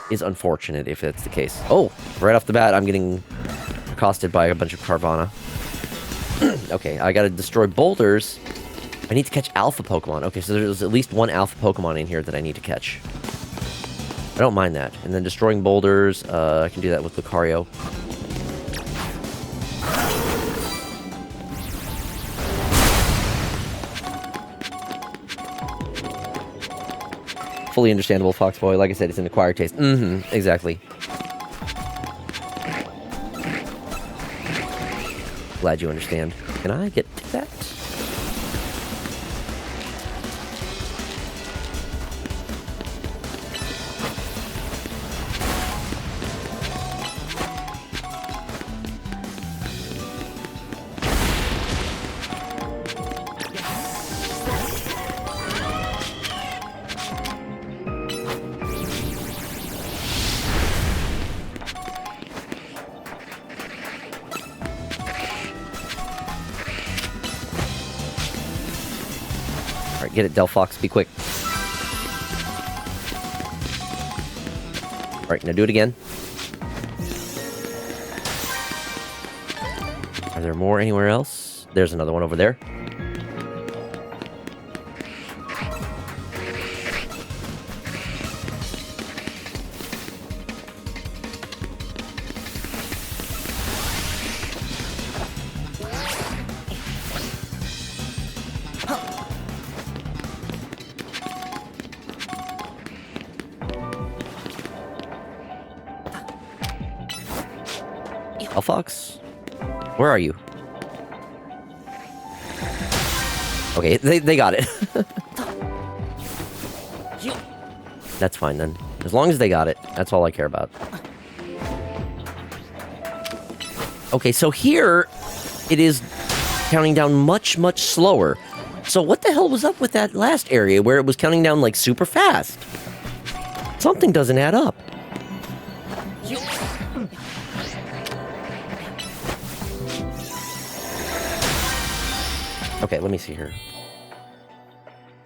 is unfortunate if that's the case. Oh, right off the bat, I'm getting accosted by a bunch of Carvana. Okay, I gotta destroy boulders. I need to catch alpha Pokemon. Okay, so there's at least one alpha Pokemon in here that I need to catch. I don't mind that. And then destroying boulders, I can do that with Lucario. Fully understandable, Foxboy. Like I said, it's an acquired taste. Exactly. Glad you understand. Can I get to that? Get it, Delphox. Be quick. Alright, now do it again. Are there more anywhere else? There's another one over there. Fox, where are you? Okay, they got it. That's fine then. As long as they got it, that's all I care about. Okay, so here it is counting down much, much slower. So what the hell was up with that last area where it was counting down like super fast? Something doesn't add up. Okay, let me see here.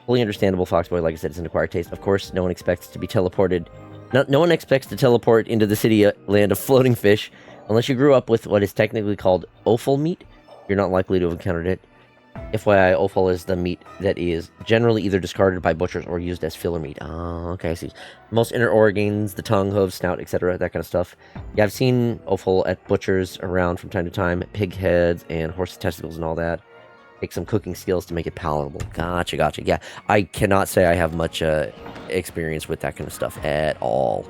Fully understandable, Foxboy. Like I said, it's an acquired taste. Of course, no one expects to be teleported. No one expects to teleport into the city land of floating fish unless you grew up with what is technically called offal meat. You're not likely to have encountered it. FYI, offal is the meat that is generally either discarded by butchers or used as filler meat. Oh, okay, I see. Most inner organs, the tongue, hooves, snout, etc., that kind of stuff. Yeah, I've seen offal at butchers around from time to time. Pig heads and horse testicles and all that. Take some cooking skills to make it palatable. Gotcha. Yeah, I cannot say I have much experience with that kind of stuff at all.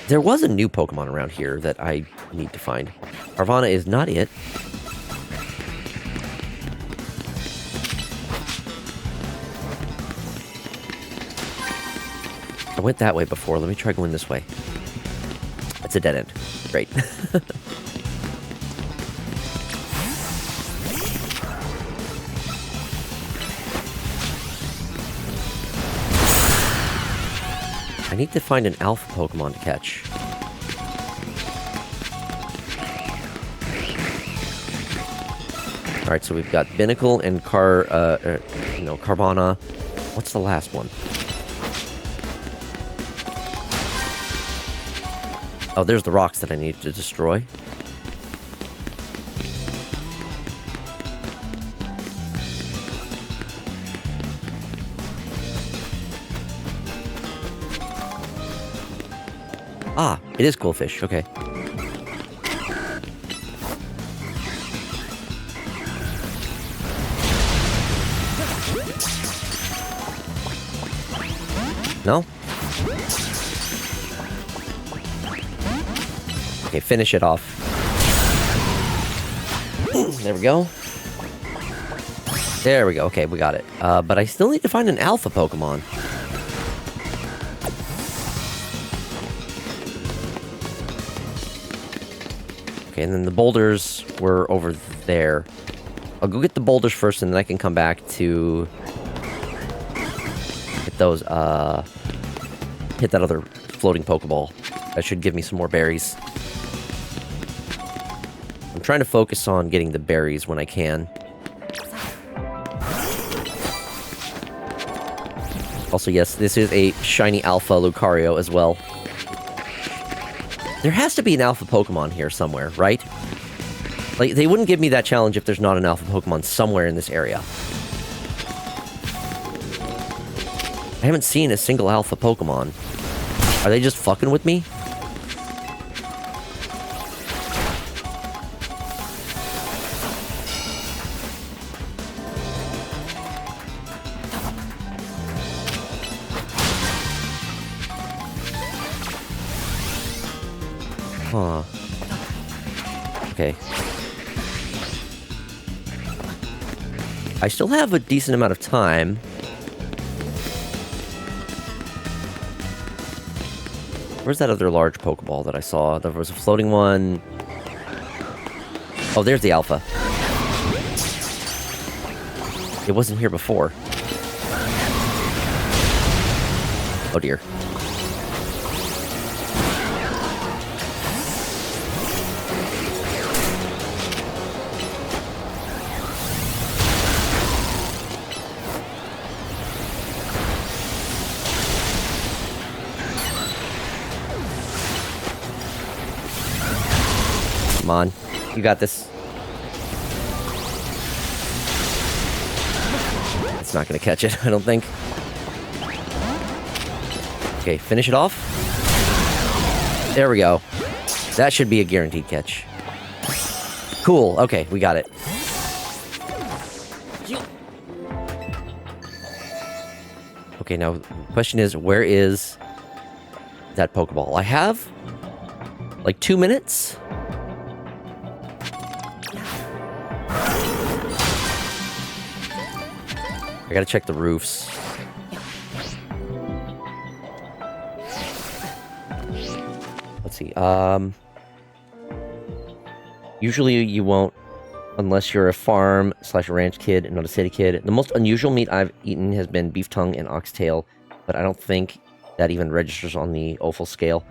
There was a new Pokemon around here that I need to find. Carvana is not it. I went that way before. Let me try going this way. It's a dead end. Great. I need to find an alpha Pokemon to catch. Alright, so we've got Binnacle and Carvana. What's the last one? Oh, there's the rocks that I need to destroy. Ah, it is cool fish. Okay. No? Okay, finish it off. There we go. There we go. Okay, we got it. But I still need to find an alpha Pokemon. Okay, and then the boulders were over there. I'll go get the boulders first, and then I can come back to hit those, hit that other floating Pokeball. That should give me some more berries. I'm trying to focus on getting the berries when I can. Also, yes, this is a shiny alpha Lucario as well. There has to be an alpha Pokemon here somewhere, right? Like, they wouldn't give me that challenge if there's not an alpha Pokemon somewhere in this area. I haven't seen a single alpha Pokemon. Are they just fucking with me? Huh. Okay. I still have a decent amount of time. Where's that other large Pokeball that I saw? There was a floating one. Oh, there's the alpha. It wasn't here before. Oh dear. Come on, you got this. It's not gonna catch it, I don't think. Okay, finish it off. There we go. That should be a guaranteed catch. Cool, okay, we got it. Okay, now the question is, where is that Pokeball? I have like 2 minutes. I gotta check the roofs. Let's see. Usually you won't, unless you're a farm/ranch kid and not a city kid. The most unusual meat I've eaten has been beef tongue and oxtail, but I don't think that even registers on the offal scale.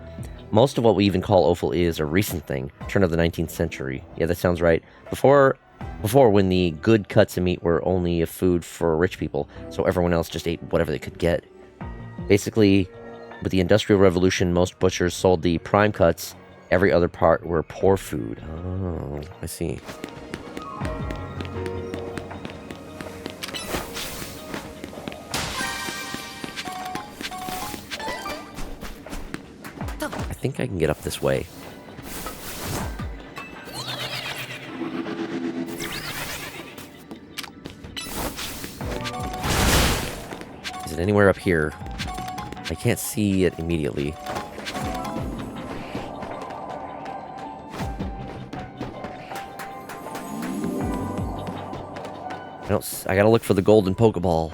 Most of what we even call offal is a recent thing, turn of the 19th century. Yeah, that sounds right. Before when the good cuts of meat were only a food for rich people, so everyone else just ate whatever they could get. Basically, with the Industrial Revolution, most butchers sold the prime cuts. Every other part were poor food. Oh, I see. I think I can get up this way. Is it anywhere up here? I can't see it immediately. I gotta look for the golden Pokeball.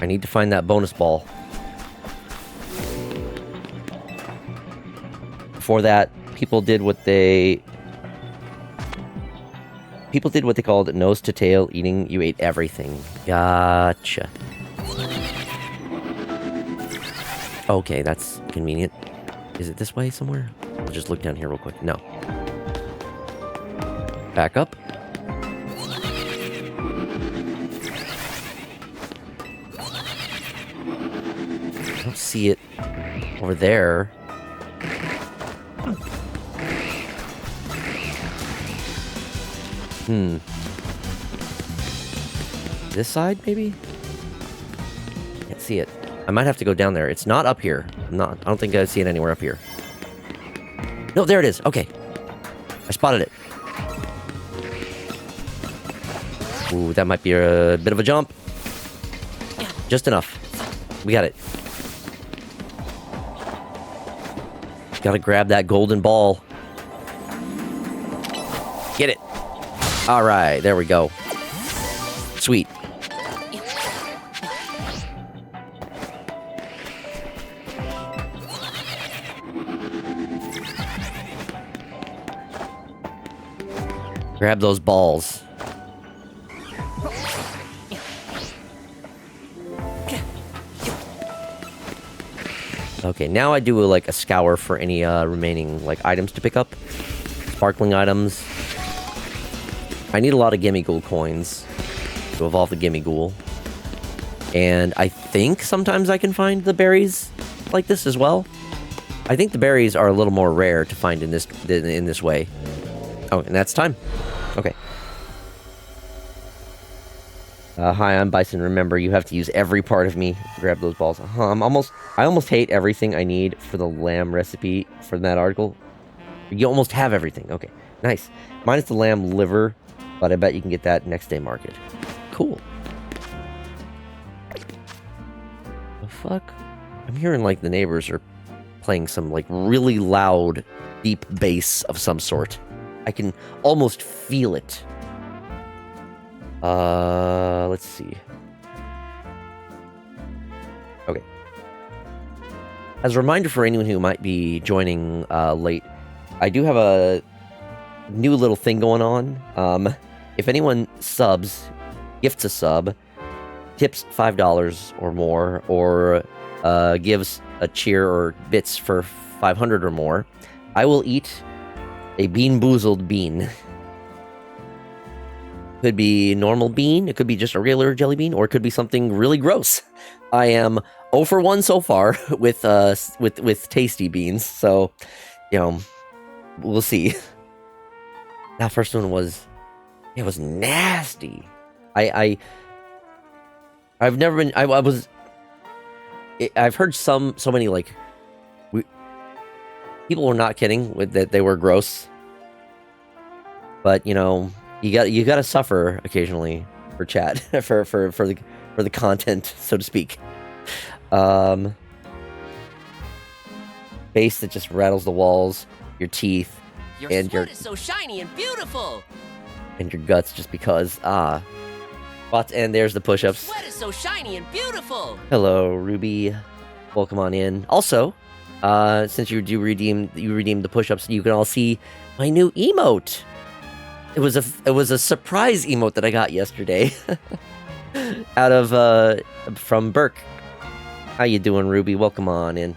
I need to find that bonus ball. Before that, people did what they called nose to tail eating. You ate everything. Gotcha. Okay, that's convenient. Is it this way somewhere? I'll just look down here real quick. No. Back up. I don't see it over there. This side, maybe? Can't see it. I might have to go down there. It's not up here. I don't think I see it anywhere up here. No, there it is. Okay. I spotted it. Ooh, that might be a bit of a jump. Just enough. We got it. Gotta grab that golden ball. Get it. Alright, there we go. Sweet. Grab those balls. Okay, now I do like a scour for any remaining like items to pick up. Sparkling items. I need a lot of Gimmighoul coins to evolve the Gimmighoul. And I think sometimes I can find the berries like this as well. I think the berries are a little more rare to find in this way. Oh, and that's time. Okay. Hi, I'm Bison. Remember, you have to use every part of me. Grab those balls. I almost hate everything I need for the lamb recipe from that article. You almost have everything. Okay, nice. Minus the lamb liver, but I bet you can get that next day market. Cool. The fuck? I'm hearing like the neighbors are playing some like really loud, deep bass of some sort. I can almost feel it. Let's see. Okay. As a reminder for anyone who might be joining late, I do have a new little thing going on. If anyone subs, gifts a sub, tips $5 or more, or gives a cheer or bits for 500 or more, I will eat a bean-boozled bean. Could be normal bean, it could be just a regular jelly bean, or it could be something really gross. I am 0 for 1 so far with tasty beans, so, you know, we'll see. That first one was, it was nasty. I've never been, I've heard so many, like, people were not kidding with that they were gross. But, you know, you gotta suffer occasionally for chat, for the content, so to speak. Base that just rattles the walls, your teeth, and your sweat is so shiny and beautiful. And your guts just because, But, and there's the push-ups. Your sweat is so shiny and beautiful. Hello, Ruby. Welcome on in. Also, since you redeemed the push-ups, you can all see my new emote. It was a surprise emote that I got yesterday. out of from Burke. How you doing, Ruby? Welcome on in.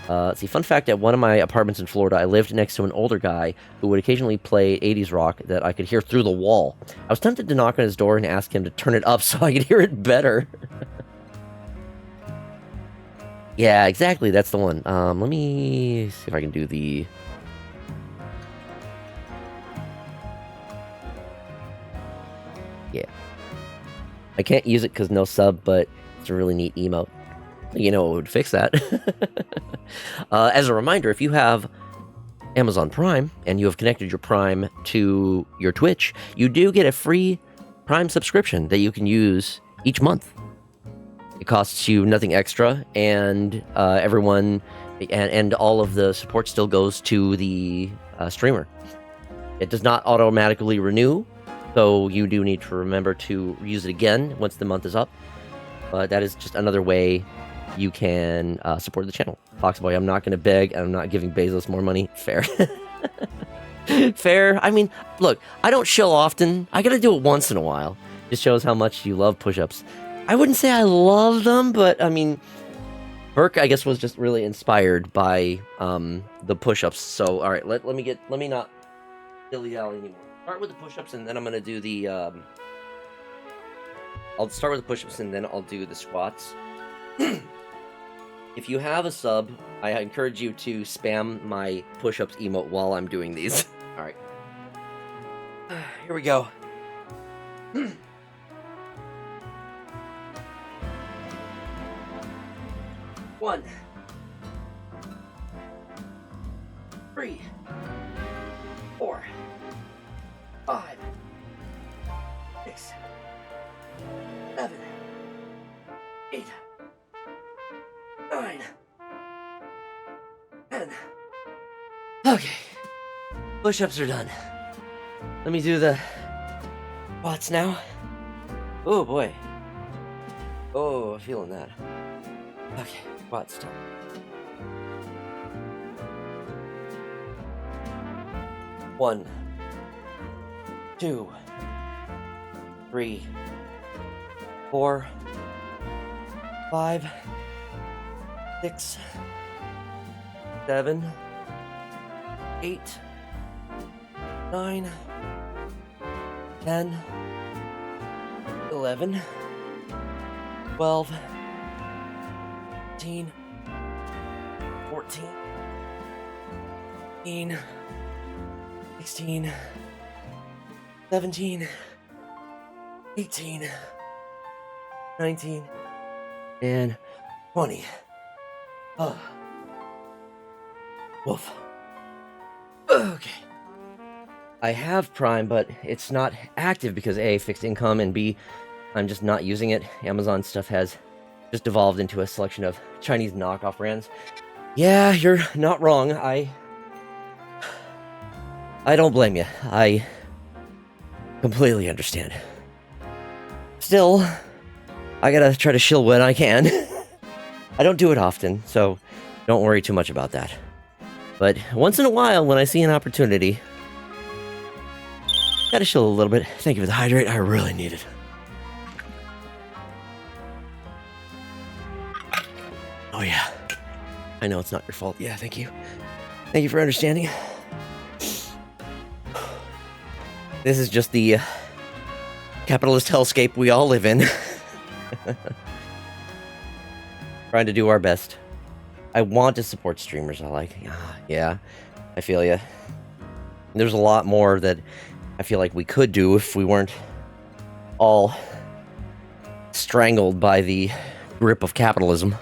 Let's see, fun fact, at one of my apartments in Florida, I lived next to an older guy who would occasionally play 80s rock that I could hear through the wall. I was tempted to knock on his door and ask him to turn it up so I could hear it better. Yeah, exactly, that's the one. Let me see if I can do the... Yeah. I can't use it because no sub, but it's a really neat emote. You know what would fix that. As a reminder, if you have Amazon Prime and you have connected your Prime to your Twitch, you do get a free Prime subscription that you can use each month. It costs you nothing extra, and everyone and all of the support still goes to the streamer. It does not automatically renew, so you do need to remember to use it again once the month is up. But that is just another way you can support the channel. Foxboy, I'm not going to beg, and I'm not giving Bezos more money. Fair. Fair. I mean, look, I don't shill often. I got to do it once in a while. Just shows how much you love push-ups. I wouldn't say I love them, but I mean, Burke, I guess, was just really inspired by the push-ups. So, all right, let me not dilly-dally anymore. Start with the push-ups, and then I'm going to do the... I'll start with the push-ups, and then I'll do the squats. If you have a sub, I encourage you to spam my push-ups emote while I'm doing these. Alright. Here we go. 1, 3, 4, 5, 6, 7, 8, 9, 10. Okay. Push-ups are done. Let me do the squats now. Oh boy. Oh, I'm feeling that. Okay, squats done. One, 2, 3, 4, 5, 6, 7, 8, 9, 10, 11, 12, 13, 14, 15, 16, 17, 18, 19, and 20. Oh. Woof. Okay. I have Prime, but it's not active because A, fixed income, and B, I'm just not using it. Amazon stuff has just evolved into a selection of Chinese knockoff brands. Yeah, you're not wrong. I don't blame you. I completely understand. Still, I gotta try to shill when I can. I don't do it often, so don't worry too much about that. But once in a while, when I see an opportunity, gotta shill a little bit. Thank you for the hydrate. I really need it. Oh yeah. I know it's not your fault. Yeah, thank you. Thank you for understanding. This is just the capitalist hellscape we all live in. Trying to do our best. I want to support streamers I like. Yeah, I feel ya. There's a lot more that I feel like we could do if we weren't all strangled by the grip of capitalism.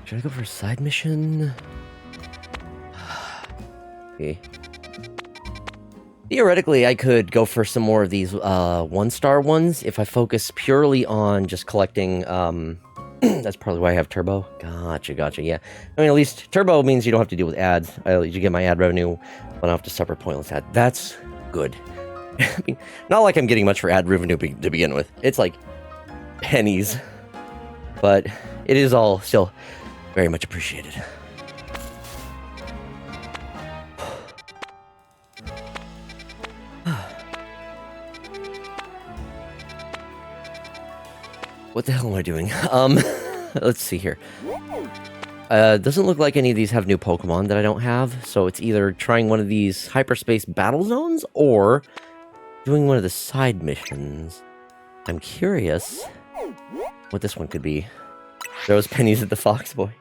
Should I go for a side mission? Okay. Theoretically, I could go for some more of these one-star ones if I focus purely on just collecting. That's probably why I have Turbo. Gotcha, yeah. I mean, at least Turbo means you don't have to deal with ads. You get my ad revenue, but I don't have to suffer pointless ad. That's good. I mean, not like I'm getting much for ad revenue to begin with. It's like pennies. But it is all still very much appreciated. What the hell am I doing? Let's see here. Doesn't look like any of these have new Pokemon that I don't have, so it's either trying one of these hyperspace battle zones or doing one of the side missions. I'm curious what this one could be. Throws pennies at the Fox Boy.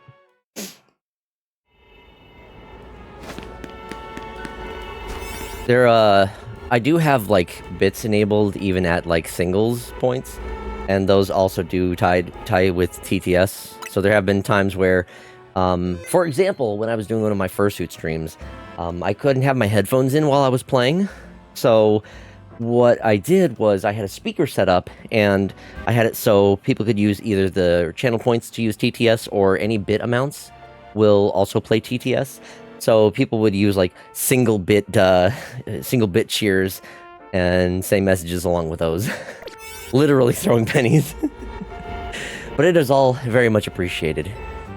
I do have, like, bits enabled even at, like, singles points, and those also do tie with TTS. So there have been times where, for example, when I was doing one of my fursuit streams, I couldn't have my headphones in while I was playing, so what I did was I had a speaker set up, and I had it so people could use either the channel points to use TTS, or any bit amounts will also play TTS. So people would use like single bit cheers and say messages along with those. Literally throwing pennies. But it is all very much appreciated.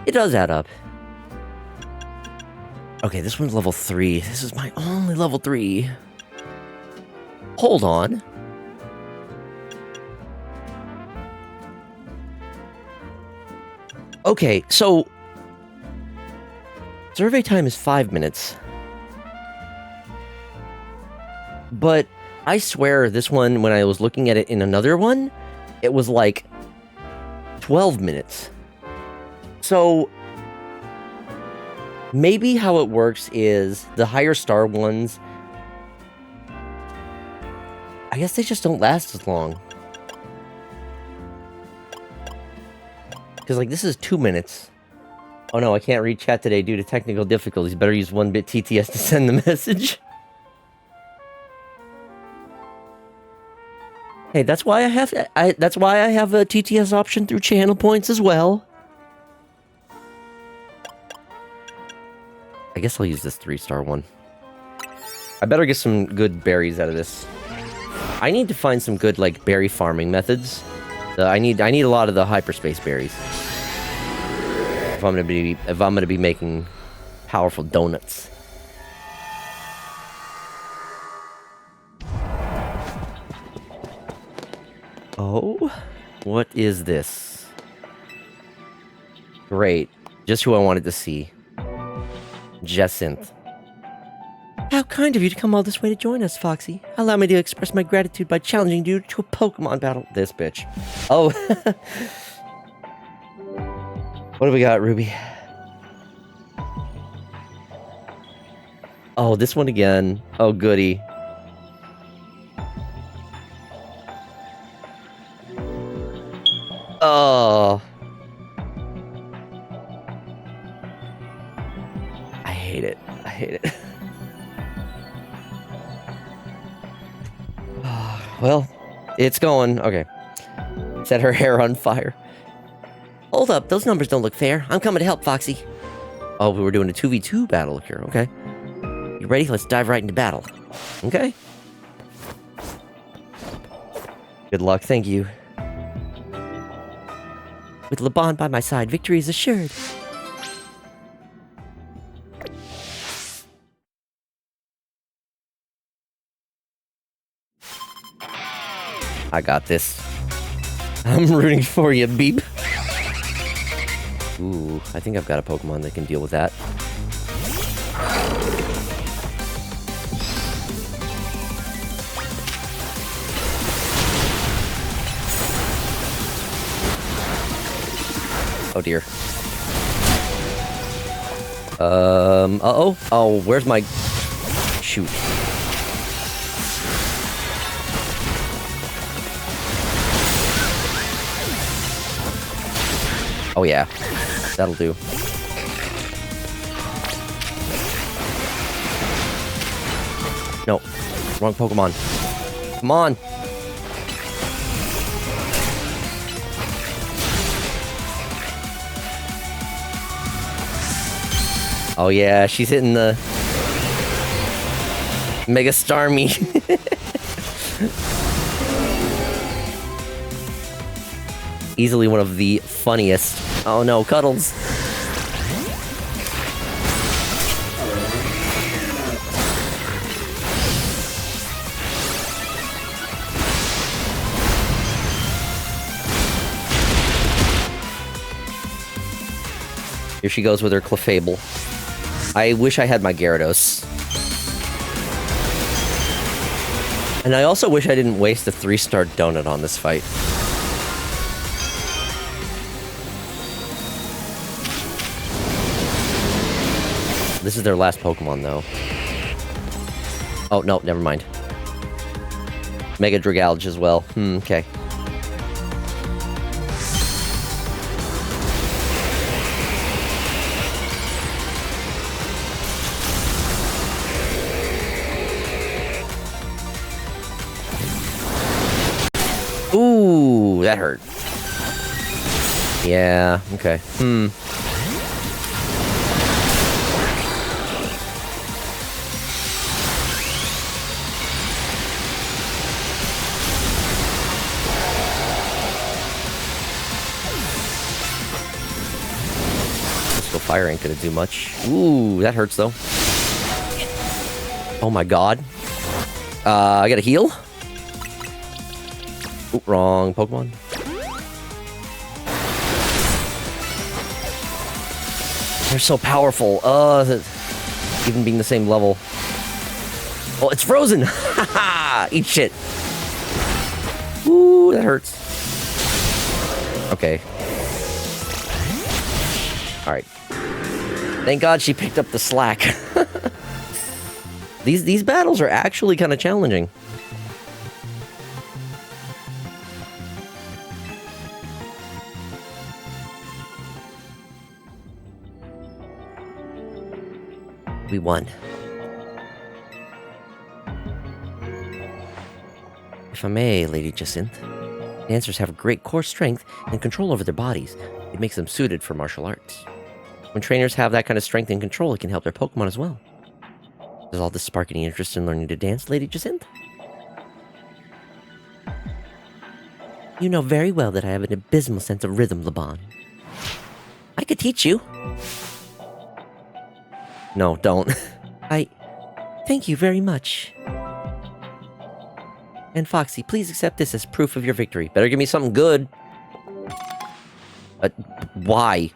It does add up. Okay, this one's level 3. This is my only level 3. Hold on. Okay, so survey time is 5 minutes. But I swear this one, when I was looking at it in another one, it was like 12 minutes. So maybe how it works is the higher star ones, I guess they just don't last as long. Because like this is 2 minutes. Oh no, I can't read chat today due to technical difficulties. Better use 1-bit TTS to send the message. Hey, that's why I have a TTS option through channel points as well. I guess I'll use this 3-star one. I better get some good berries out of this. I need to find some good like berry farming methods. I need a lot of the hyperspace berries. If I'm gonna be making powerful donuts. Oh, what is this? Great, just who I wanted to see. Jacinth. How kind of you to come all this way to join us, Foxy. Allow me to express my gratitude by challenging you to a Pokemon battle. This bitch. Oh. What do we got, Ruby? Oh, this one again. Oh, goody. Oh. I hate it. I hate it. Well, it's going. Okay. Set her hair on fire. Hold up, those numbers don't look fair. I'm coming to help, Foxy. Oh, we were doing a 2v2 battle here. Okay. You ready? Let's dive right into battle. Okay. Good luck, thank you. With Laban by my side, victory is assured. I got this. I'm rooting for you, Beep. Ooh, I think I've got a Pokemon that can deal with that. Oh dear. Uh-oh. Oh, where's my... Shoot. Oh yeah. That'll do. No. Wrong Pokemon. Come on. Oh yeah, she's hitting the Mega Starmie. Easily one of the funniest. Oh no, Cuddles. Here she goes with her Clefable. I wish I had my Gyarados. And I also wish I didn't waste a 3-star donut on this fight. This is their last Pokemon, though. Oh, no, never mind. Mega Dragalge as well. Okay. Ooh, that hurt. Yeah, okay. Fire ain't gonna do much. Ooh, that hurts though. Oh my god. I gotta heal? Ooh, wrong Pokemon. They're so powerful. Even being the same level. Oh, it's frozen! Haha! Eat shit. Ooh, that hurts. Okay. Alright. Thank God she picked up the slack. These battles are actually kind of challenging. We won. If I may, Lady Jacinthe, dancers have great core strength and control over their bodies. It makes them suited for martial arts. When trainers have that kind of strength and control, it can help their Pokemon as well. Does all this spark any interest in learning to dance, Lady Jacinthe? You know very well that I have an abysmal sense of rhythm, Laban. I could teach you. No, don't. Thank you very much. And Foxy, please accept this as proof of your victory. Better give me something good. Why?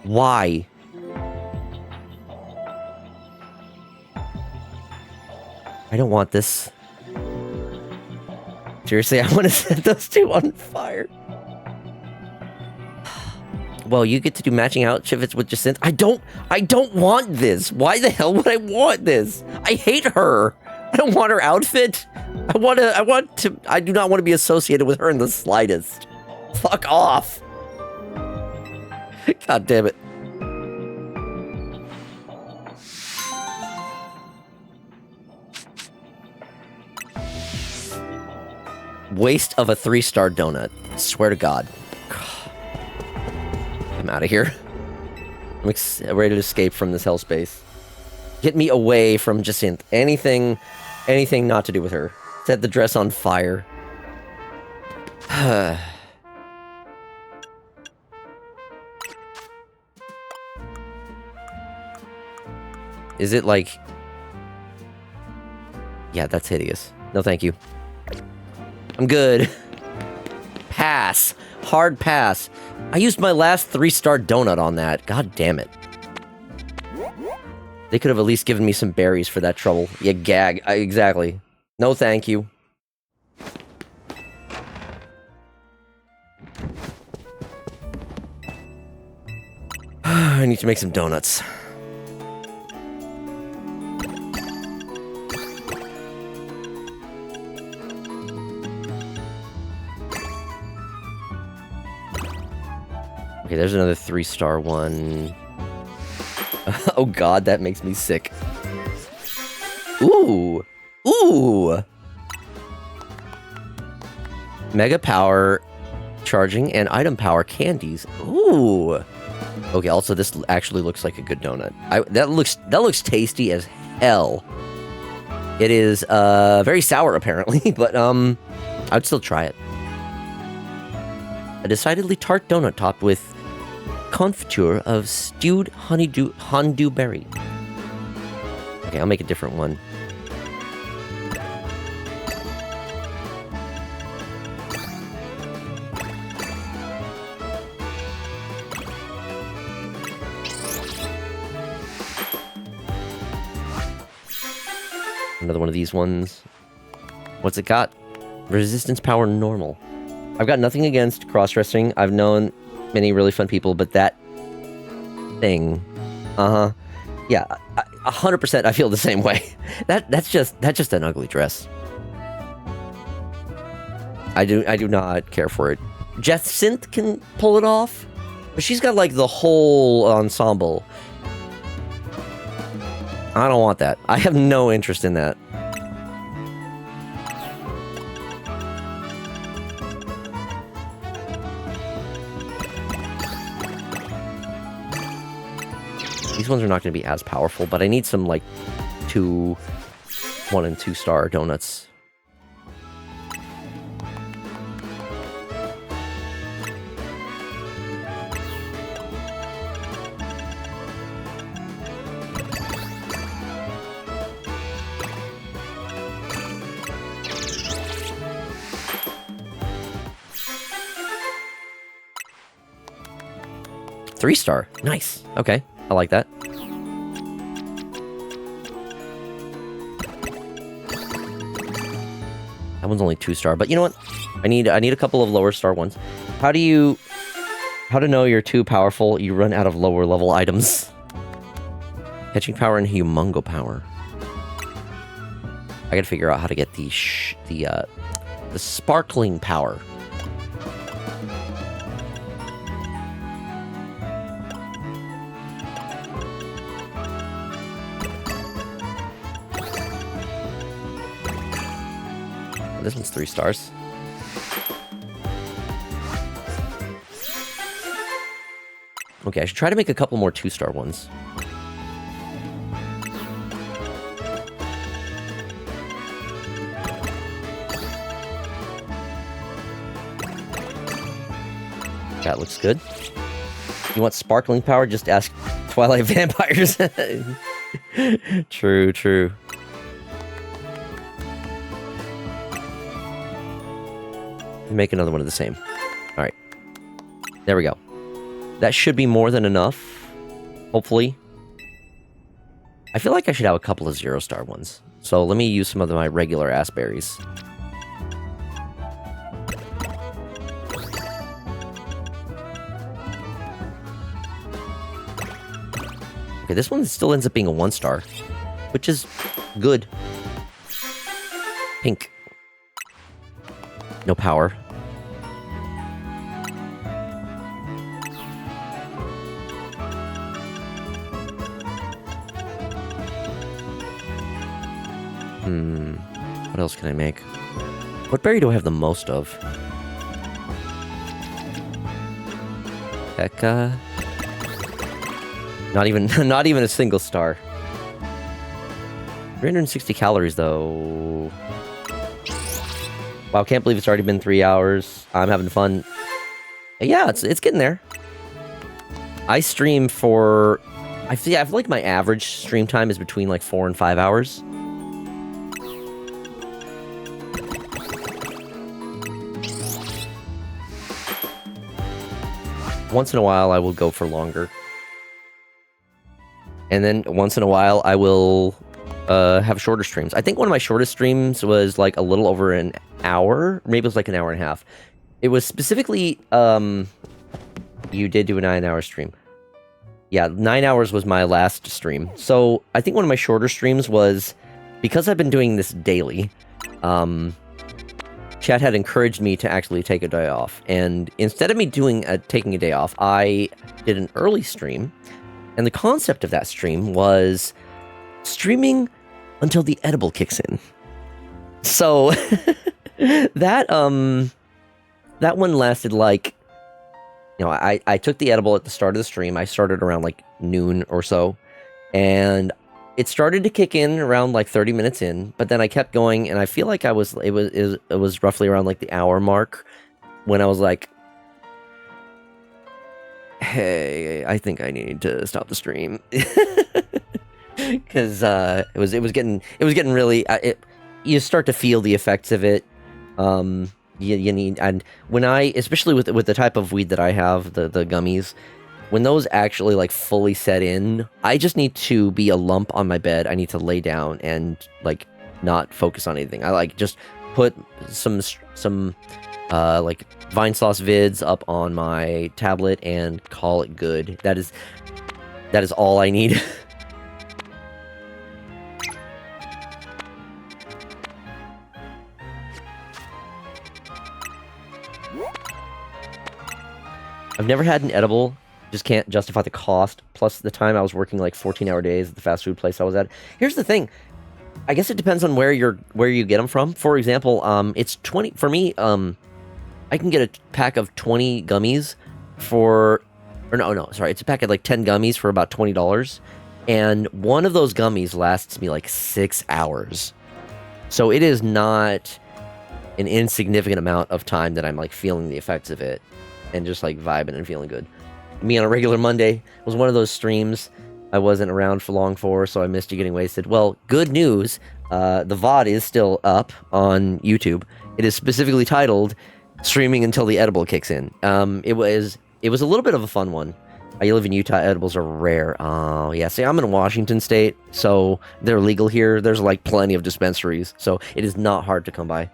Why? I don't want this. Seriously, I want to set those two on fire. Well, you get to do matching outfits with Jacinthe. I don't want this. Why the hell would I want this? I hate her. I don't want her outfit. I do not want to be associated with her in the slightest. Fuck off. God damn it. Waste of a 3-star donut. Swear to God. I'm out of here. I'm ready to escape from this hellspace. Get me away from Jacinthe. Anything not to do with her. Set the dress on fire. Is it like... Yeah, that's hideous. No, thank you. I'm good. Pass. Hard pass. I used my last 3-star donut on that. God damn it. They could have at least given me some berries for that trouble. You gag. Exactly. No, thank you. I need to make some donuts. Okay, there's another 3-star one. Oh god, that makes me sick. Ooh! Ooh! Mega power charging and item power candies. Ooh! Okay, also this actually looks like a good donut. That looks tasty as hell. It is very sour apparently, but I'd still try it. A decidedly tart donut topped with confiture of stewed honeydew berry. Okay, I'll make a different one. Another one of these ones. What's it got? Resistance power normal. I've got nothing against cross-dressing. I've known many really fun people, but that thing, yeah, 100%. I feel the same way. That's just an ugly dress. I do not care for it. Jacinth can pull it off, but she's got like the whole ensemble. I don't want that. I have no interest in that. These ones are not going to be as powerful, but I need some, like, 1 and 2 star donuts. Three star. Nice. Okay. I like that. That one's only 2 star, but you know what? I need a couple of lower star ones. How to know you're too powerful? You run out of lower level items. Catching power and humongo power. I gotta figure out how to get the sparkling power. This one's 3 stars. Okay, I should try to make a couple more 2-star ones. That looks good. You want sparkling power? Just ask Twilight Vampires. True, true. Make another one of the same. Alright. There we go. That should be more than enough. Hopefully. I feel like I should have a couple of 0-star ones. So let me use some of my regular ass berries. Okay, this one still ends up being a 1-star, which is good. Pink. No power. What else can I make? What berry do I have the most of? Pekka. Not even a single star. 360 calories though. Wow, can't believe it's already been 3 hours. I'm having fun. Yeah, it's getting there. I stream for... I feel like my average stream time is between like 4 and 5 hours. Once in a while, I will go for longer. And then once in a while, I will have shorter streams. I think one of my shortest streams was like a little over an hour. Maybe it was like an hour and a half. It was specifically, you did do a 9-hour stream. Yeah, 9 hours was my last stream. So I think one of my shorter streams was, because I've been doing this daily, chat had encouraged me to actually take a day off. And instead of me taking a day off, I did an early stream. And the concept of that stream was streaming until the edible kicks in. So that one lasted like, you know, I took the edible at the start of the stream. I started around like noon or so, and it started to kick in around like 30 minutes in, but then I kept going, and I feel like it was roughly around like the hour mark when I was like, hey, I think I need to stop the stream. Because it was getting really, you start to feel the effects of it. You need, and when especially with the type of weed that I have, the gummies, when those actually like fully set in, I just need to be a lump on my bed. I need to lay down and like not focus on anything. I like just put some like Vine Sauce vids up on my tablet and call it good. That is all I need. I've never had an edible, just can't justify the cost, plus the time I was working like 14-hour days at the fast food place I was at. Here's the thing, I guess it depends on where you get them from. For example, it's 20, for me, I can get a pack of 20 gummies for, or no, sorry, it's a pack of like 10 gummies for about $20, and one of those gummies lasts me like 6 hours. So it is not an insignificant amount of time that I'm like feeling the effects of it. And just like vibing and feeling good. Me on a regular Monday was one of those streams I wasn't around for long for, so I missed you getting wasted. Well, good news, the VOD is still up on YouTube. It is specifically titled "Streaming Until the Edible Kicks In." It was a little bit of a fun one. I live in Utah. Edibles are rare. Oh yeah, see, I'm in Washington State, so they're legal here. There's like plenty of dispensaries, so it is not hard to come by.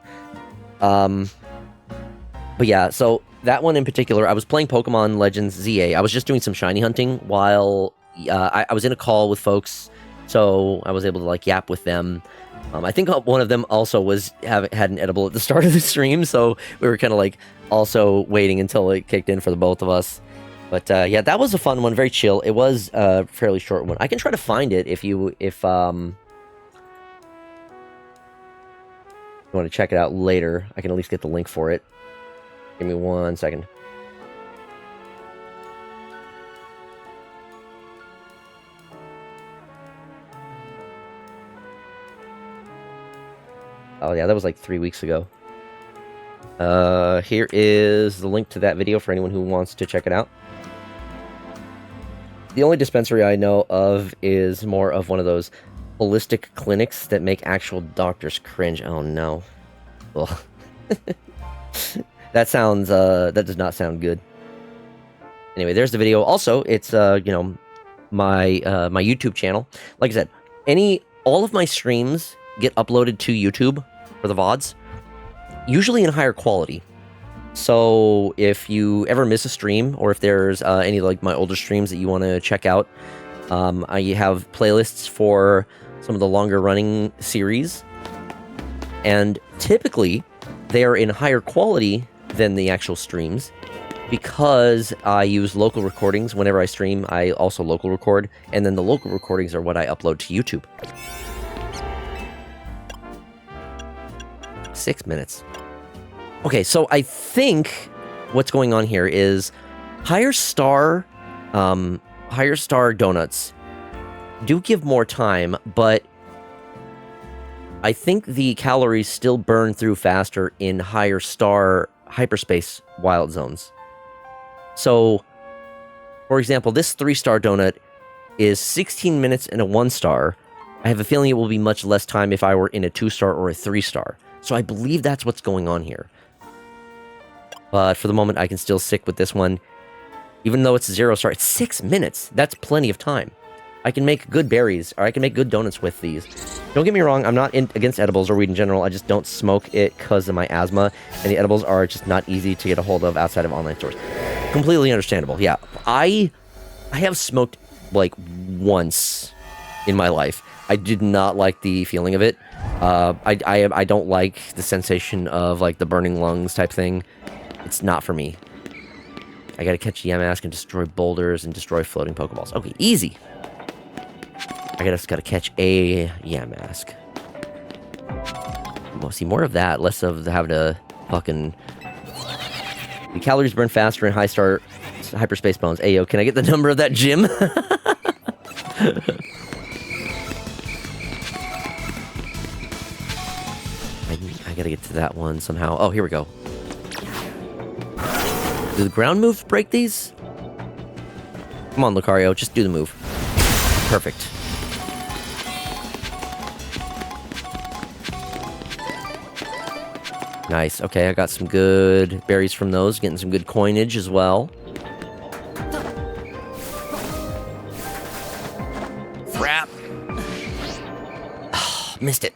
But yeah, so that one in particular, I was playing Pokemon Legends ZA. I was just doing some shiny hunting while I was in a call with folks, so I was able to like yap with them. I think one of them also had an edible at the start of the stream, so we were kind of like also waiting until it kicked in for the both of us. But yeah, that was a fun one, very chill. It was a fairly short one. I can try to find it if you want to check it out later. I can at least get the link for it. Give me 1 second. Oh yeah, that was like 3 weeks ago. Here is the link to that video for anyone who wants to check it out. The only dispensary I know of is more of one of those holistic clinics that make actual doctors cringe. Oh no. Well, that does not sound good. Anyway, there's the video. Also, it's my my YouTube channel. Like I said, all of my streams get uploaded to YouTube for the VODs, usually in higher quality. So if you ever miss a stream, or if there's any like my older streams that you want to check out, I have playlists for some of the longer running series, and typically they are in higher quality than the actual streams, because I use local recordings. Whenever I stream, I also local record, and then the local recordings are what I upload to YouTube. 6 minutes. Okay, so I think what's going on here is higher star donuts do give more time, but I think the calories still burn through faster in higher star hyperspace wild zones. So, for example, this 3-star donut is 16 minutes in a 1-star. I have a feeling it will be much less time if I were in a 2-star or a 3-star. So I believe that's what's going on here. But for the moment, I can still stick with this one. Even though it's 0-star, it's 6 minutes. That's plenty of time. I can make good berries, or I can make good donuts with these. Don't get me wrong, I'm not against edibles or weed in general. I just don't smoke it because of my asthma, and the edibles are just not easy to get a hold of outside of online stores. Completely understandable, yeah. I have smoked, like, once in my life. I did not like the feeling of it. I don't like the sensation of, like, the burning lungs type thing. It's not for me. I gotta catch a Yamask and destroy boulders and destroy floating Pokeballs. Okay, easy. I just gotta catch a Yamask. Well, see, more of that, less of having to fucking... The calories burn faster in high-star hyperspace bones. Ayo, can I get the number of that gym? I gotta get to that one somehow. Oh, here we go. Do the ground moves break these? Come on, Lucario, just do the move. Perfect. Nice. Okay, I got some good berries from those. Getting some good coinage as well. Frap. Oh, missed it.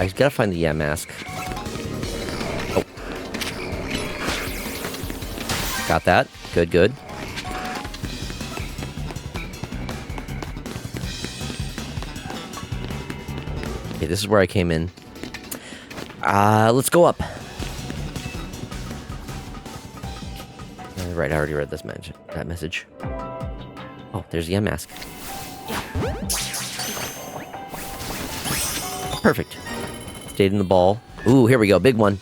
I gotta find the yeah mask. Oh. Got that. Good, good. Okay, this is where I came in. Let's go up. Right, I already read this that message. Oh, there's the mask. Perfect. Stayed in the ball. Ooh, here we go. Big one.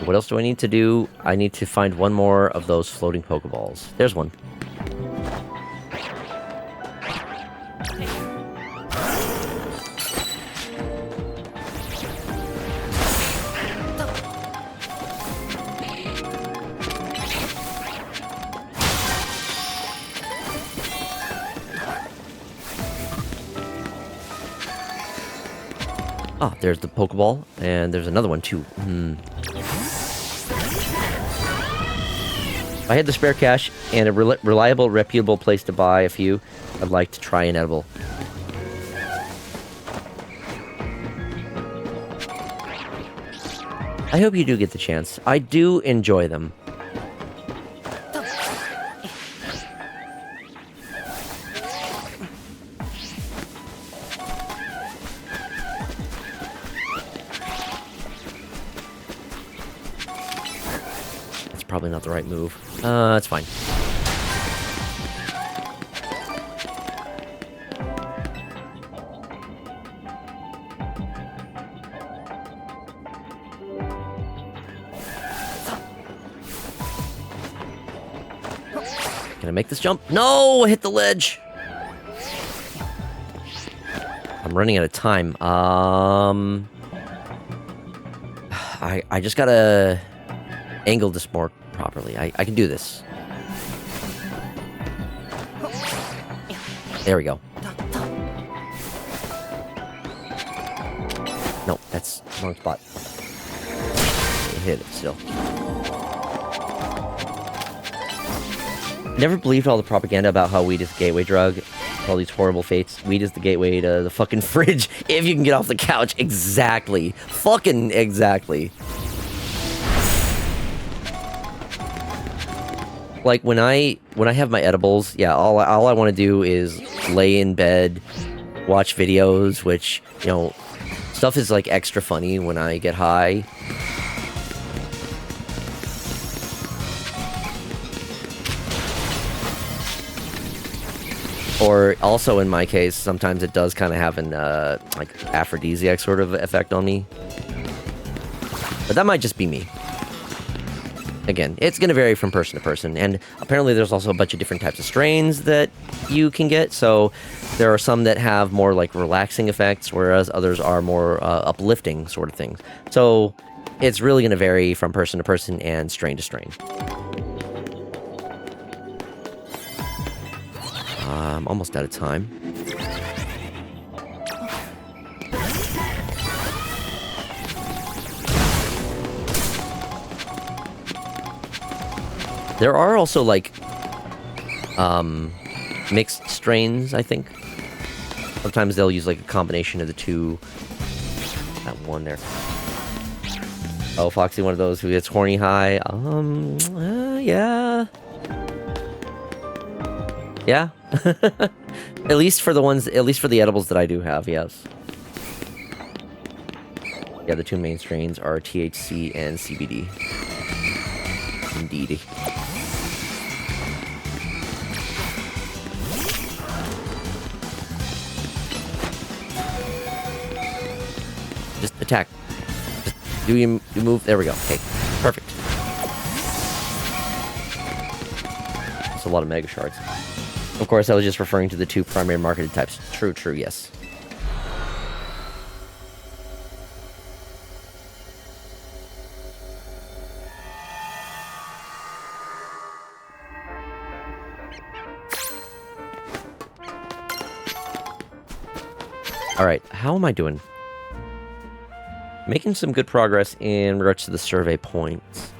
What else do I need to do? I need to find one more of those floating Pokeballs. There's one. Ah, there's the Pokeball, and there's another one too. If I had the spare cash and a reliable, reputable place to buy a few, I'd like to try an edible. I hope you do get the chance. I do enjoy them. Probably not the right move. It's fine. Can I make this jump? No! I hit the ledge! I'm running out of time. I just gotta angle this more properly. I can do this. There we go. No, that's the wrong spot. I hit it still. Never believed all the propaganda about how weed is the gateway drug. All these horrible fates. Weed is the gateway to the fucking fridge if you can get off the couch. Exactly. Fucking exactly. Like when I have my edibles, yeah, all I want to do is lay in bed, watch videos, which, you know, stuff is like extra funny when I get high. Or also in my case, sometimes it does kind of have an like aphrodisiac sort of effect on me. But that might just be me. Again, it's going to vary from person to person, and apparently there's also a bunch of different types of strains that you can get, so there are some that have more, like, relaxing effects, whereas others are more uplifting sort of things. So it's really going to vary from person to person and strain to strain. I'm almost out of time. There are also, like, mixed strains, I think. Sometimes they'll use, like, a combination of the two. That one there. Oh, Foxy, one of those who gets horny high. Yeah. Yeah. At least for the edibles that I do have, yes. Yeah, the two main strains are THC and CBD. Indeed. Just attack. Just do you move? There we go. Okay, perfect. That's a lot of mega shards. Of course, I was just referring to the two primary marketed types. True, yes. Alright, how am I doing? Making some good progress in regards to the survey points.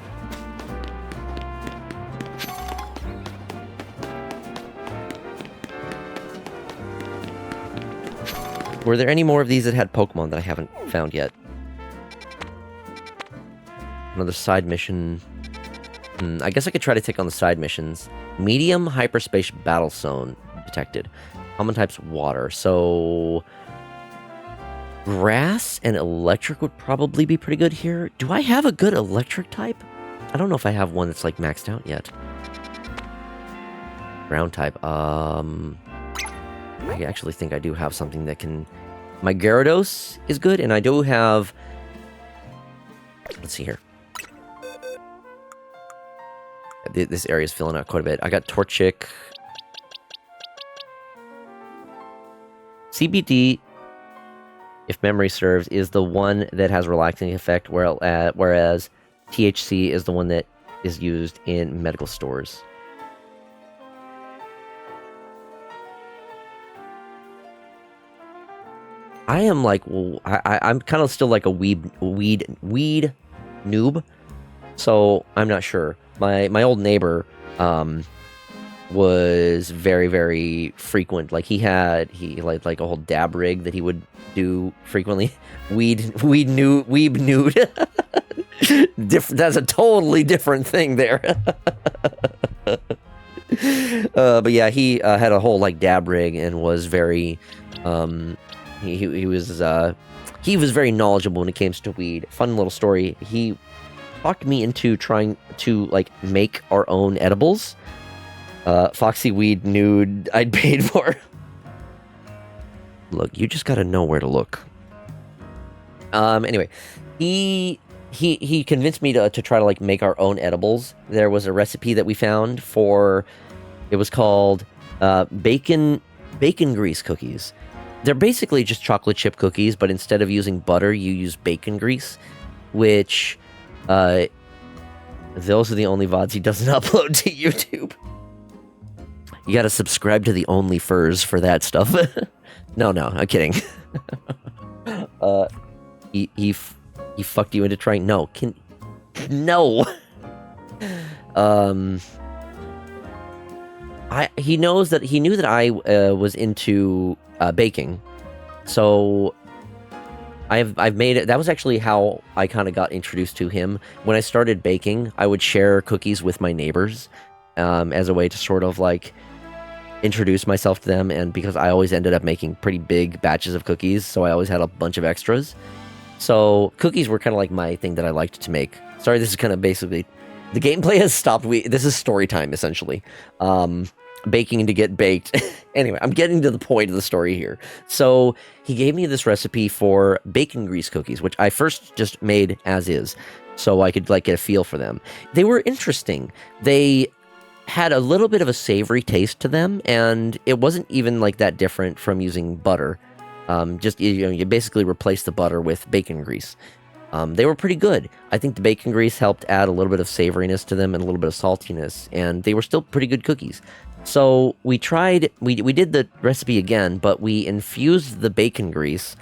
Were there any more of these that had Pokemon that I haven't found yet? Another side mission. I guess I could try to take on the side missions. Medium hyperspace battle zone detected. Common types water. So grass and electric would probably be pretty good here. Do I have a good electric type? I don't know if I have one that's like maxed out yet. Ground type. I actually think I do have something that can... My Gyarados is good, and I do have... Let's see here. This area is filling out quite a bit. I got Torchic. CBD, if memory serves, is the one that has relaxing effect, whereas THC is the one that is used in medical stores. I am like, well, I'm kind of still like a weed noob, so I'm not sure. My old neighbor was very, very frequent. Like he like a whole dab rig that he would do frequently. Weeb nude. That's a totally different thing there. But yeah, he had a whole like dab rig and was very he was very knowledgeable when it came to weed. Fun little story. He talked me into trying to like make our own edibles. Foxy Weed Nude I'd paid for. Look, you just gotta know where to look. Anyway, he convinced me to try to like make our own edibles. There was a recipe that we found for, it was called bacon grease cookies. They're basically just chocolate chip cookies, but instead of using butter, you use bacon grease, which those are the only VODs he doesn't upload to YouTube. You gotta subscribe to the OnlyFurs for that stuff. No, I'm kidding. He fucked you into trying. No. He knew that I was into baking, so I've made it. That was actually how I kind of got introduced to him. When I started baking, I would share cookies with my neighbors as a way to sort of like introduce myself to them, and because I always ended up making pretty big batches of cookies, so I always had a bunch of extras. So cookies were kind of like my thing that I liked to make. Sorry, this is kind of basically... The gameplay has stopped. This is story time, essentially. Baking to get baked. Anyway, I'm getting to the point of the story here. So he gave me this recipe for bacon grease cookies, which I first just made as is, so I could like get a feel for them. They were interesting. They had a little bit of a savory taste to them, and it wasn't even like that different from using butter. Just, you basically replace the butter with bacon grease. They were pretty good. I think the bacon grease helped add a little bit of savoriness to them and a little bit of saltiness, and they were still pretty good cookies. So we did the recipe again, but we infused the bacon grease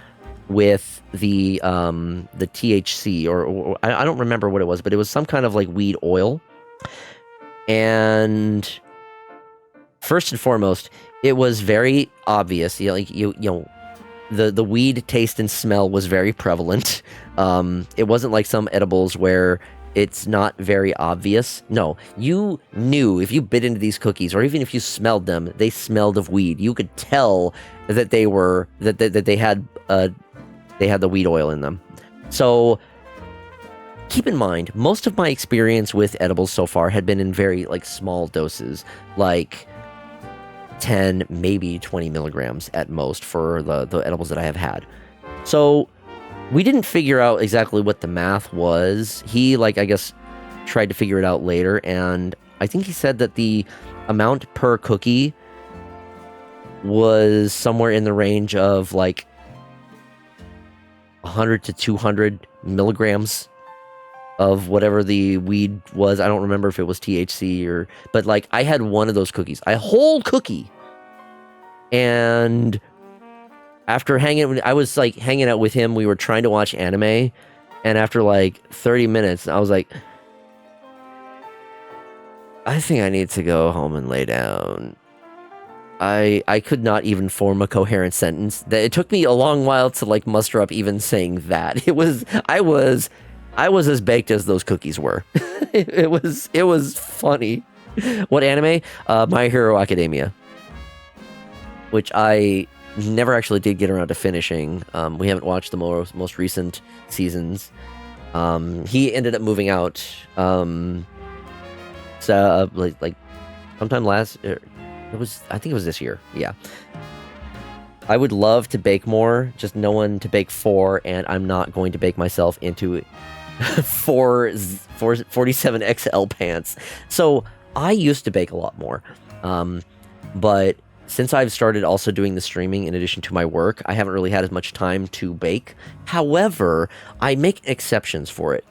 with the THC, or I don't remember what it was, but it was some kind of like weed oil. And first and foremost, it was very obvious. The weed taste and smell was very prevalent. It wasn't like some edibles where it's not very obvious. No, you knew if you bit into these cookies, or even if you smelled them, they smelled of weed. You could tell that they were that they had the weed oil in them. So keep in mind, most of my experience with edibles so far had been in very like small doses, like 10, maybe 20 milligrams at most for the edibles that I have had. So we didn't figure out exactly what the math was. He, like, I guess, tried to figure it out later, and I think he said that the amount per cookie was somewhere in the range of, like, 100 to 200 milligrams of whatever the weed was. I don't remember if it was THC or... But, like, I had one of those cookies. A whole cookie! And after I was, like, hanging out with him, we were trying to watch anime, And after like 30 minutes, I was like, I think I need to go home and lay down. I could not even form a coherent sentence. It took me a long while to like muster up even saying that. I was as baked as those cookies were. it was funny. What anime? My Hero Academia, which I never actually did get around to finishing. We haven't watched the most recent seasons. He ended up moving out. So like sometime last. I think it was this year. Yeah. I would love to bake more, just no one to bake for, and I'm not going to bake myself into 47XL pants. So I used to bake a lot more. But since I've started also doing the streaming in addition to my work, I haven't really had as much time to bake. However, I make exceptions for it.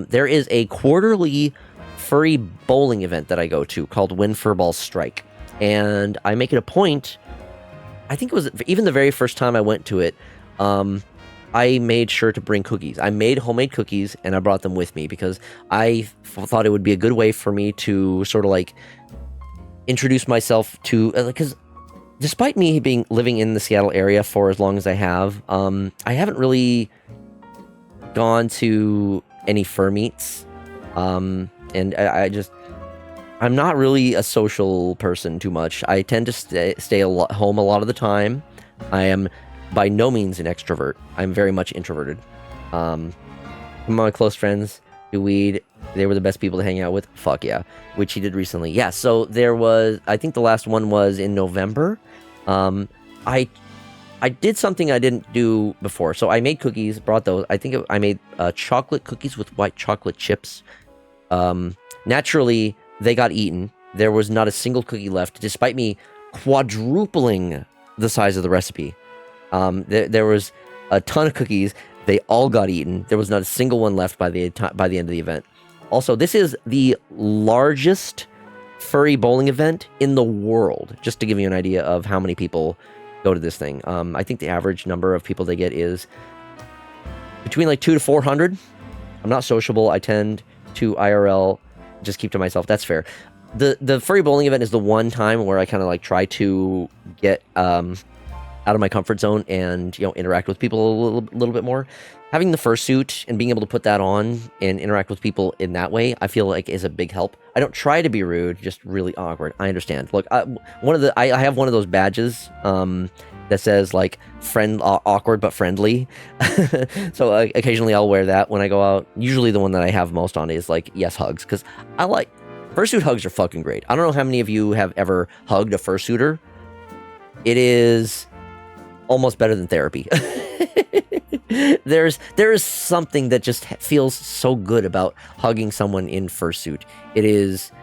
There is a quarterly furry bowling event that I go to called Win Furball Strike. And I make it a point, I think it was even the very first time I went to it, I made sure to bring cookies. I made homemade cookies and I brought them with me because I thought it would be a good way for me to sort of like introduce myself to, because despite me living in the Seattle area for as long as I have, I haven't really gone to any fur meets. And I'm not really a social person too much. I tend to stay home a lot of the time. I am by no means an extrovert. I'm very much introverted. My close friends do weed. They were the best people to hang out with. Fuck yeah. Which he did recently. Yeah, so there was, I think the last one was in November. I did something I didn't do before. So I made cookies, brought those. I think I made chocolate cookies with white chocolate chips. Naturally, they got eaten. There was not a single cookie left, despite me quadrupling the size of the recipe. There was a ton of cookies. They all got eaten. There was not a single one left by the end of the event. Also, this is the largest furry bowling event in the world, just to give you an idea of how many people go to this thing. I think the average number of people they get is between like 200 to 400. I'm not sociable. I tend to IRL just keep to myself. That's fair. The furry bowling event is the one time where I kind of like try to get out of my comfort zone and interact with people a little bit more. Having the fursuit and being able to put that on and interact with people in that way, I feel like is a big help. I don't try to be rude, just really awkward. I understand. Look, I have one of those badges that says like awkward but friendly. So occasionally I'll wear that when I go out. Usually the one that I have most on is like yes hugs, because I like fursuit hugs are fucking great. I don't know how many of you have ever hugged a fursuiter. It is almost better than therapy. There is something that just feels so good about hugging someone in fursuit. It is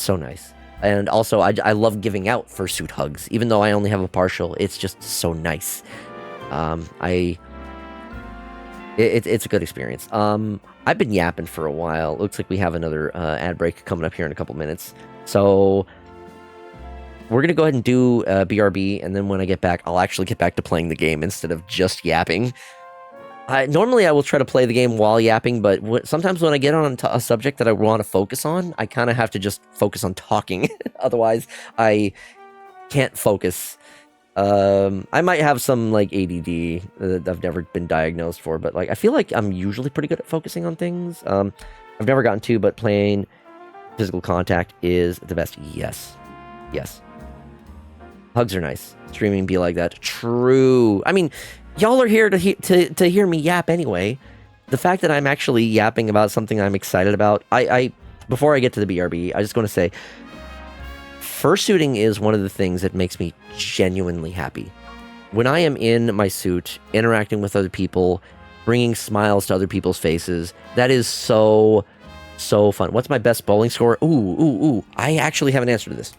so nice. And also, I love giving out fursuit hugs, even though I only have a partial. It's just so nice. It's a good experience. I've been yapping for a while. Looks like we have another ad break coming up here in a couple minutes. So we're going to go ahead and do BRB, and then when I get back, I'll actually get back to playing the game instead of just yapping. Normally, I will try to play the game while yapping, but sometimes when I get on a subject that I want to focus on, I kind of have to just focus on talking. Otherwise, I can't focus. I might have some like ADD that I've never been diagnosed for, but like I feel like I'm usually pretty good at focusing on things. I've never gotten to, but playing physical contact is the best. Yes. Hugs are nice. Streaming be like that. True. I mean, y'all are here to hear me yap anyway. The fact that I'm actually yapping about something I'm excited about, I before I get to the BRB, I just want to say, fursuiting is one of the things that makes me genuinely happy. When I am in my suit, interacting with other people, bringing smiles to other people's faces, that is so fun. What's my best bowling score? Ooh. I actually have an answer to this.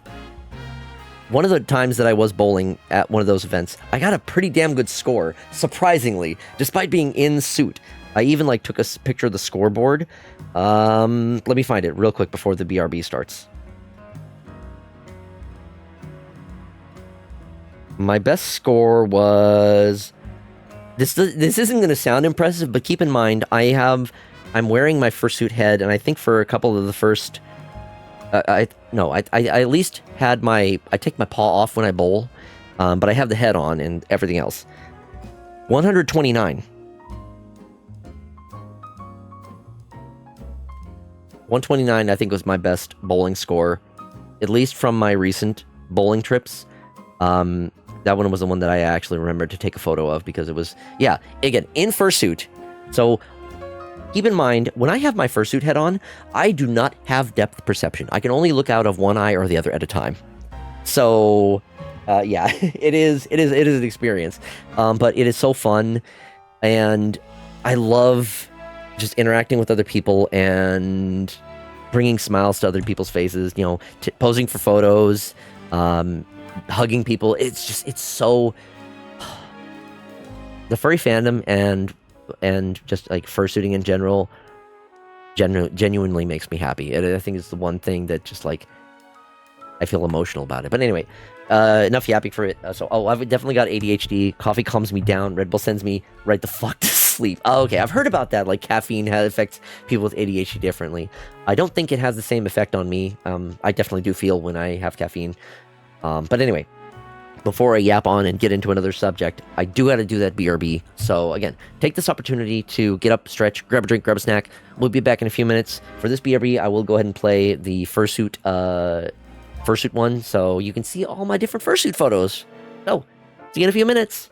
One of the times that I was bowling at one of those events, I got a pretty damn good score, surprisingly, despite being in suit. I even like took a picture of the scoreboard. Let me find it real quick before the BRB starts. My best score was this isn't going to sound impressive, but keep in mind I'm wearing my fursuit head, and I think for a couple of the first, I at least had I take my paw off when I bowl, but I have the head on and everything else. 129. 129, I think, was my best bowling score, at least from my recent bowling trips. That one was the one that I actually remembered to take a photo of because it was, yeah, again, in fursuit. So keep in mind, when I have my fursuit head on, I do not have depth perception. I can only look out of one eye or the other at a time. So, yeah, it is an experience. But it is so fun, and I love just interacting with other people and bringing smiles to other people's faces, you know, posing for photos, hugging people. It's so the furry fandom and just like fursuiting in general genuinely makes me happy. And I think it's the one thing that just like I feel emotional about it. But anyway, enough yapping for it. I've definitely got ADHD. Coffee calms me down. Red Bull sends me right the fuck to sleep. Oh, okay, I've heard about that. Like caffeine affects people with ADHD differently. I don't think it has the same effect on me. I definitely do feel when I have caffeine. But anyway, before I yap on and get into another subject, I do got to do that BRB. So again, take this opportunity to get up, stretch, grab a drink, grab a snack. We'll be back in a few minutes. For this BRB, I will go ahead and play the fursuit one, so you can see all my different fursuit photos. So, see you in a few minutes.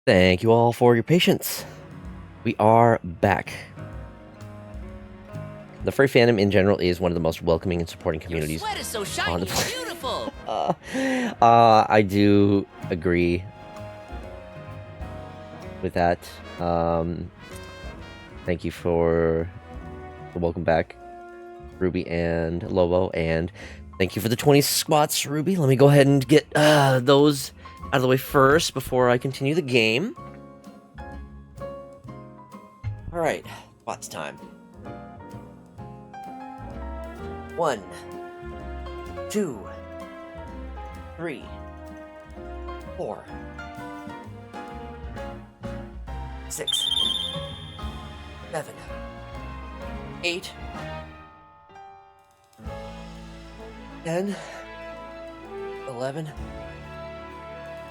Thank you all for your patience. We are back. The furry fandom in general is one of the most welcoming and supporting communities. Your sweat is so shiny and beautiful. I do agree with that. Thank you for the welcome back, Ruby and Lobo, and thank you for the 20 squats, Ruby. Let me go ahead and get those out of the way first before I continue the game. Alright, squats time. 1, 2, 3, 4, 6, 7, 8, 10, 11,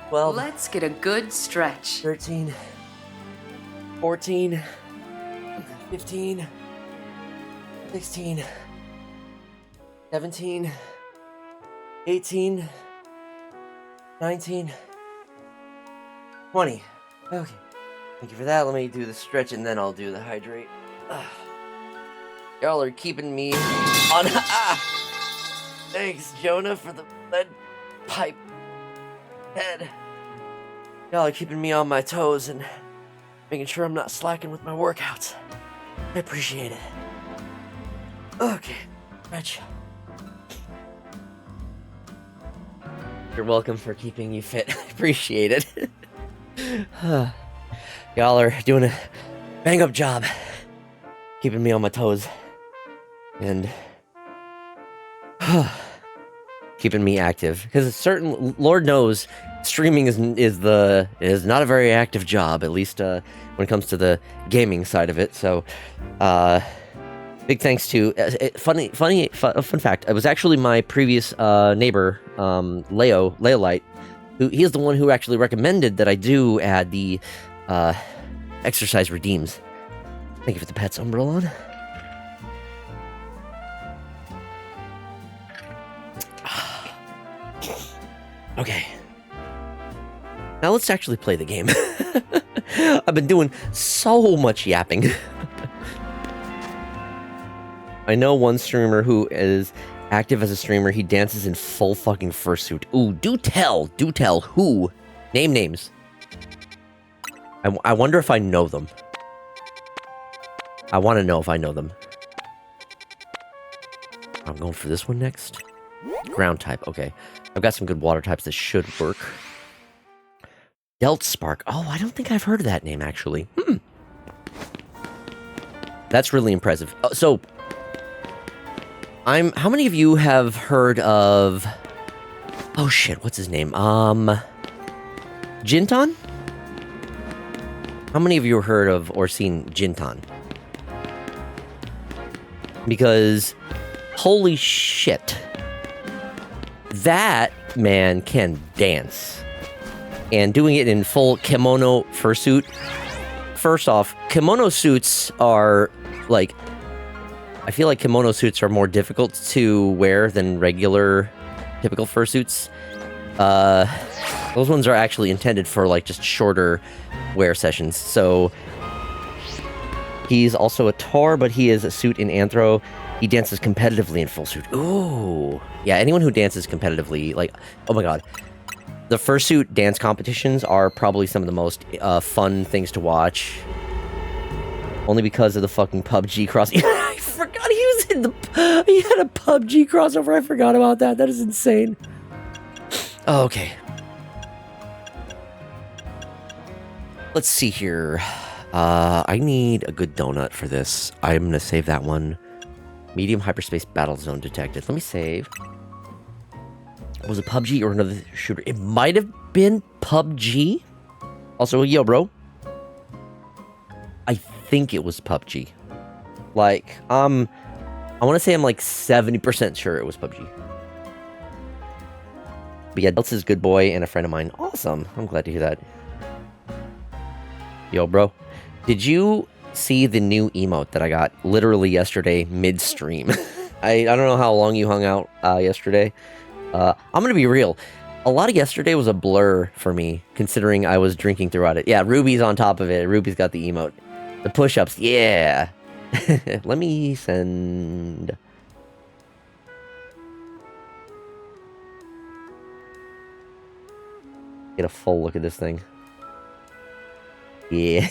12, Let's get a good stretch. 13, 14, 15, 16, 17, 18, 19, 20. Okay. Thank you for that. Let me do the stretch and then I'll do the hydrate. Y'all are keeping me on. Thanks, Jonah, for the lead pipe head. Y'all are keeping me on my toes and making sure I'm not slacking with my workouts. I appreciate it. Okay, stretch. You're welcome for keeping you fit. I appreciate it. Y'all are doing a bang-up job keeping me on my toes and keeping me active, because certain, Lord knows, streaming is not a very active job, at least when it comes to the gaming side of it. So big thanks to fun fact, it was actually my previous neighbor, Leolite, he is the one who actually recommended that I do add the exercise redeems. Thank you for the pets, Umbrellon. Okay. Now let's actually play the game. I've been doing so much yapping. I know one streamer who is active as a streamer. He dances in full fucking fursuit. Ooh, do tell who? Name names. I wonder if I know them. I want to know if I know them. I'm going for this one next. Ground type, okay. I've got some good water types that should work. Delt Spark. Oh, I don't think I've heard of that name, actually. That's really impressive. So, how many of you have heard of... Oh shit, what's his name? Jinton? How many of you have heard of or seen Jinton? Because, holy shit. That man can dance. And doing it in full kimono fursuit. First off, kimono suits are, like... I feel like kimono suits are more difficult to wear than regular, typical fursuits. Those ones are actually intended for, like, just shorter wear sessions. So, he's also a Tor, but he is a suit in Anthro. He dances competitively in full suit. Ooh. Yeah, anyone who dances competitively, like, oh my god. The fursuit dance competitions are probably some of the most fun things to watch. Only because of the fucking PUBG cross. I forgot he was in the... He had a PUBG crossover. I forgot about that. That is insane. Oh, okay. Let's see here. I need a good donut for this. I'm going to save that one. Medium hyperspace battle zone detected. Let me save. Was it PUBG or another shooter? It might have been PUBG. Also, yo, bro. I think it was PUBG. Like, I want to say I'm like 70% sure it was PUBG. But yeah, Delta's a good boy and a friend of mine. Awesome. I'm glad to hear that. Yo, bro. Did you see the new emote that I got literally yesterday mid-stream? I don't know how long you hung out yesterday. I'm gonna be real. A lot of yesterday was a blur for me, considering I was drinking throughout it. Yeah, Ruby's on top of it. Ruby's got the emote. The push-ups, yeah. Let me send... Get a full look at this thing. Yeah.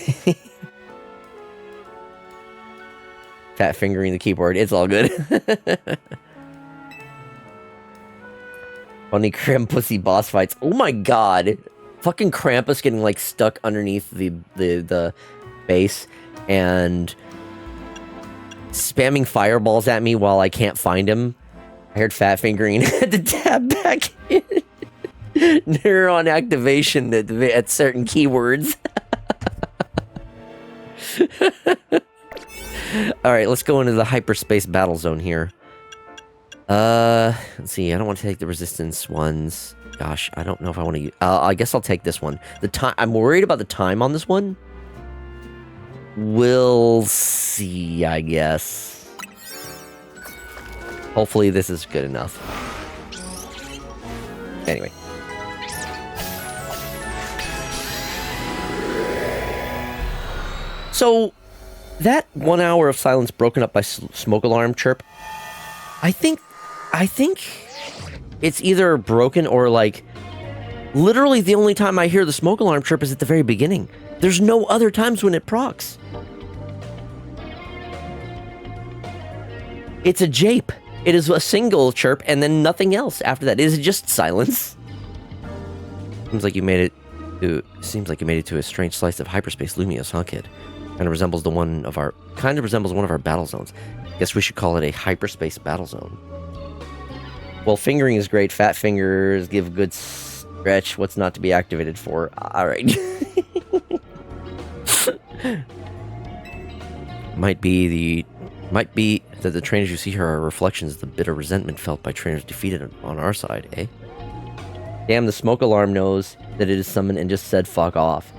Fat fingering the keyboard. It's all good. Funny Krampusy boss fights. Oh my god. Fucking Krampus getting like stuck underneath the base and spamming fireballs at me while I can't find him. I heard fat fingering. Had to tab back in. Neuron activation at certain keywords. Alright, let's go into the hyperspace battle zone here. Let's see, I don't want to take the resistance ones. Gosh, I don't know if I want to use... I guess I'll take this one. The time... I'm worried about the time on this one. We'll see, I guess. Hopefully this is good enough. Anyway. So, that 1 hour of silence broken up by smoke alarm chirp, I think it's either broken or like, literally the only time I hear the smoke alarm chirp is at the very beginning. There's no other times when it procs. It's a jape. It is a single chirp and then nothing else after that. It is just silence. Seems like you made it to a strange slice of hyperspace Lumios, huh, kid? Kind of resembles one of our battle zones. Guess we should call it a hyperspace battle zone. Well, fingering is great. Fat fingers give a good stretch. What's not to be activated for? All right. Might be that the trainers you see here are reflections of the bitter resentment felt by trainers defeated on our side, eh? Damn, the smoke alarm knows that it is summoned and just said fuck off.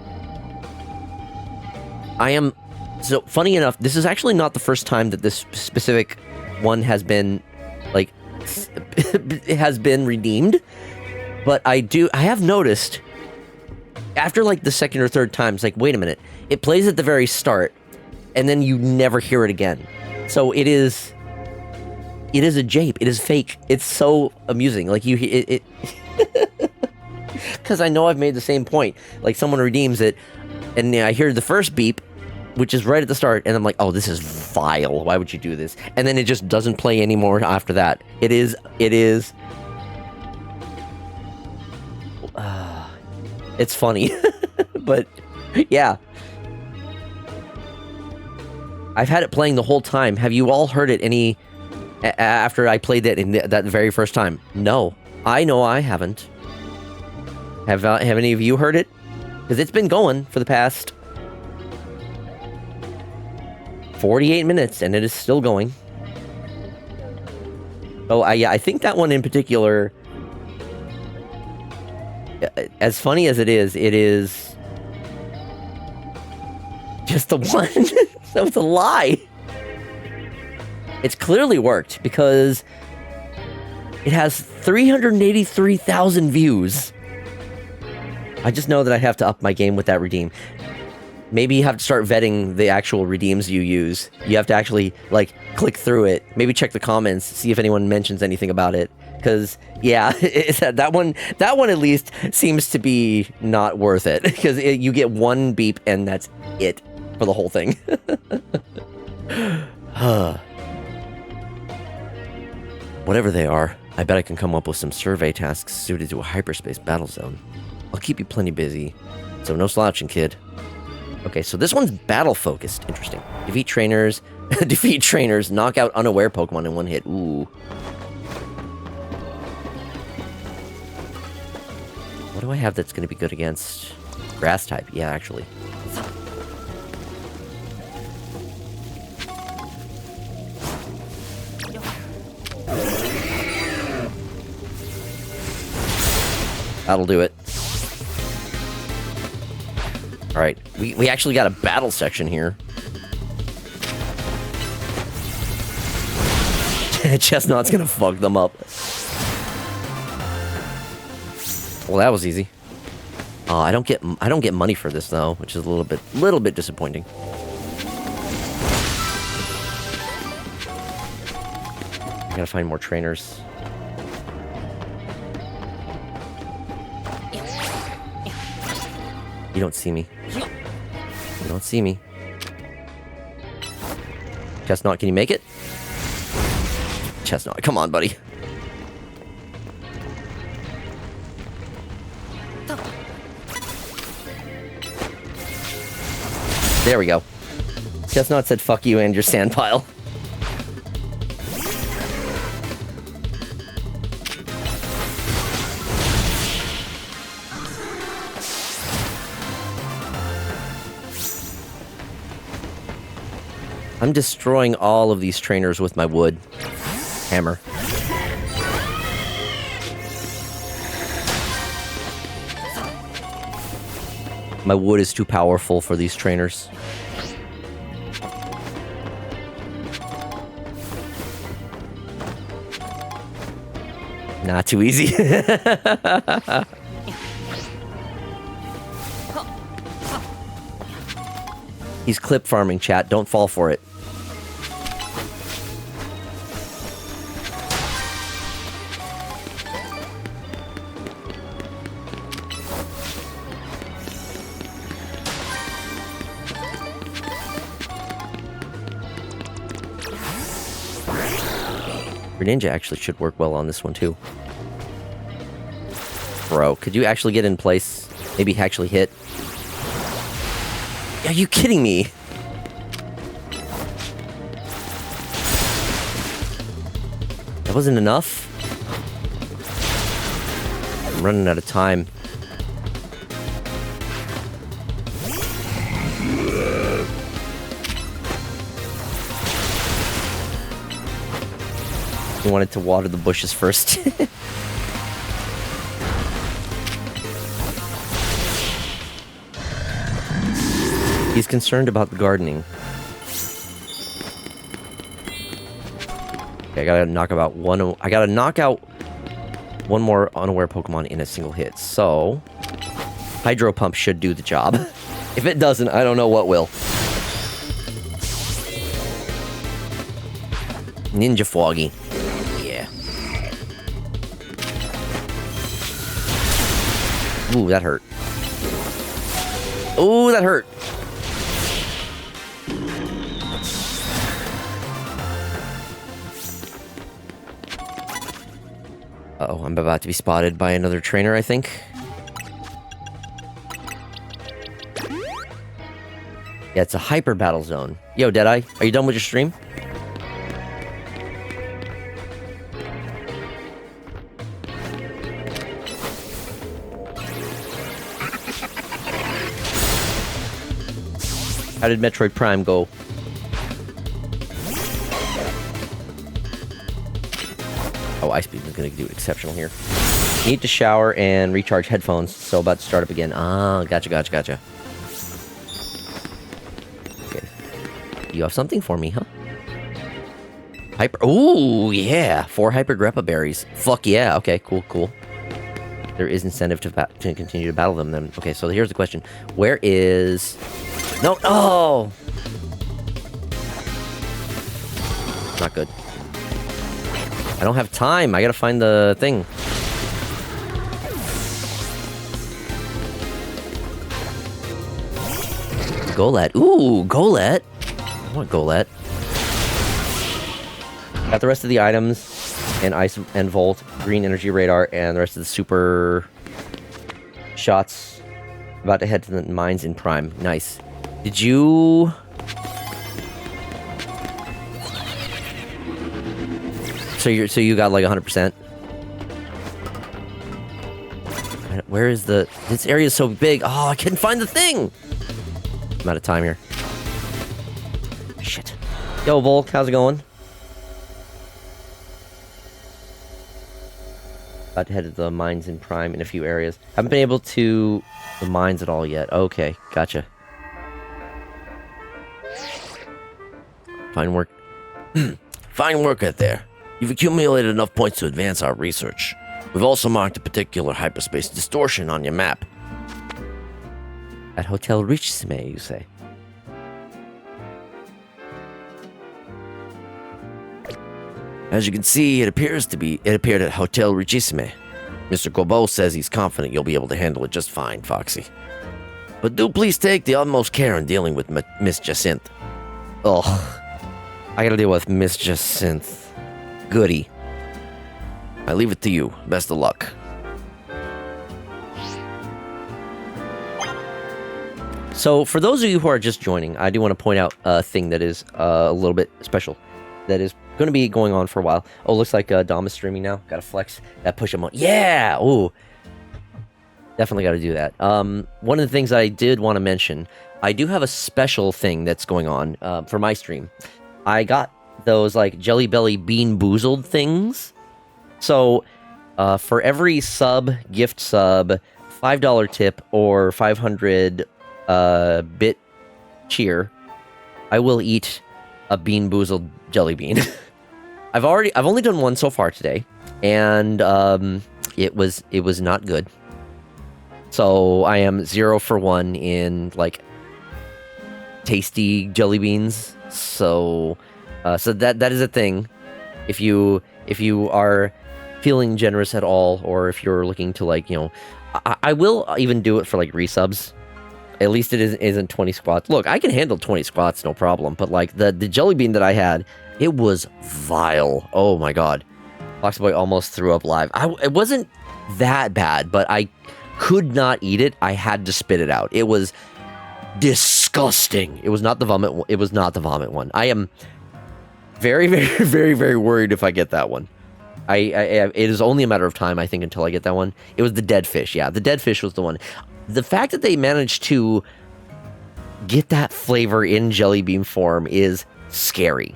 So, funny enough, this is actually not the first time that this specific one has been, like, has been redeemed. But I have noticed, after, like, the second or third time, it's like, wait a minute, it plays at the very start, and then you never hear it again. So, it is a jape. It is fake. It's so amusing. Like, because I know I've made the same point. Like, someone redeems it, and I hear the first beep, which is right at the start, and I'm like, oh, this is vile. Why would you do this? And then it just doesn't play anymore after that. It is... it's funny. But, yeah. I've had it playing the whole time. Have you all heard it after I played that that very first time? No. I know I haven't. Have any of you heard it? Because it's been going for the past 48 minutes, and it is still going. Oh, yeah, I think that one in particular, as funny as it is just the one. So it's a lie. It's clearly worked, because it has 383,000 views. I just know that I have to up my game with that redeem. Maybe you have to start vetting the actual redeems you use. You have to actually, like, click through it. Maybe check the comments, see if anyone mentions anything about it. Because, yeah, that one at least seems to be not worth it. Because you get one beep and that's it for the whole thing. Whatever they are, I bet I can come up with some survey tasks suited to a hyperspace battle zone. I'll keep you plenty busy. So no slouching, kid. Okay, so this one's battle-focused. Interesting. Defeat trainers, knock out unaware Pokemon in one hit. Ooh. What do I have that's going to be good against grass type? Yeah, actually. That'll do it. Alright, we actually got a battle section here. Chestnut's gonna fuck them up. Well, that was easy. I don't get money for this though, which is a little bit disappointing. I gotta find more trainers. You don't see me. You don't see me. Chestnut, can you make it? Chestnut, come on, buddy. There we go. Chestnut said fuck you and your sand pile. I'm destroying all of these trainers with my wood hammer. My wood is too powerful for these trainers. Not too easy. He's clip farming, chat. Don't fall for it. Greninja actually should work well on this one, too. Bro, could you actually get in place? Maybe actually hit? Are you kidding me? That wasn't enough? I'm running out of time. You wanted to water the bushes first. He's concerned about the gardening. Okay, I gotta knock out one more unaware Pokemon in a single hit. So, Hydro Pump should do the job. If it doesn't, I don't know what will. Ninja Foggy. Yeah. Ooh, that hurt. Ooh, that hurt. Uh-oh, I'm about to be spotted by another trainer, I think. Yeah, it's a hyper battle zone. Yo, Deadeye, are you done with your stream? How did Metroid Prime go? Oh, Ice Beam is going to do exceptional here. Need to shower and recharge headphones, so about to start up again. Ah, gotcha. Okay. You have something for me, huh? Hyper... Ooh, yeah! 4 Hyper Greppa Berries. Fuck yeah, okay, cool. There is incentive to continue to battle them then. Okay, so here's the question. Where is... No, oh! Not good. I don't have time. I gotta find the thing. Golett. Ooh, Golett. I want Golett. Got the rest of the items and Ice and Volt, Green Energy Radar, and the rest of the super shots. About to head to the mines in Prime. Nice. Did you... So you got like 100%. Where is the... This area is so big. Oh, I couldn't find the thing. I'm out of time here. Shit. Yo, Volk, how's it going? About to head to the mines in Prime in a few areas. Haven't been able to... The mines at all yet. Okay, gotcha. Fine work out there. You've accumulated enough points to advance our research. We've also marked a particular hyperspace distortion on your map. At Hotel Richesme, you say? As you can see, it appeared at Hotel Richesme. Mr. Corbeau says he's confident you'll be able to handle it just fine, Foxy. But do please take the utmost care in dealing with Miss Jacinthe. Oh, I gotta deal with Miss Jacinthe. Goody. I leave it to you. Best of luck. So, for those of you who are just joining, I do want to point out a thing that is a little bit special. That is going to be going on for a while. Oh, looks like Dom is streaming now. Got to flex that push him on. Yeah! Ooh. Definitely got to do that. One of the things I did want to mention, I do have a special thing that's going on for my stream. I got those like Jelly Belly Bean Boozled things. So, for every sub, gift sub, $5 tip, or 500 bit cheer, I will eat a Bean Boozled jelly bean. I've only done one so far today, and it was not good. So I am 0 for 1 in like tasty jelly beans. So that is a thing. If you are feeling generous at all, or if you're looking to like, you know, I will even do it for like resubs. At least it isn't 20 squats. Look, I can handle 20 squats, no problem. But like the jelly bean that I had, it was vile. Oh my god. Foxboy almost threw up live. It wasn't that bad, but I could not eat it. I had to spit it out. It was disgusting. It was not the vomit. It was not the vomit one. I am very, very, very, very worried if I get that one. It is only a matter of time, I think, until I get that one. It was the dead fish. Yeah, the dead fish was the one. The fact that they managed to get that flavor in jelly bean form is scary.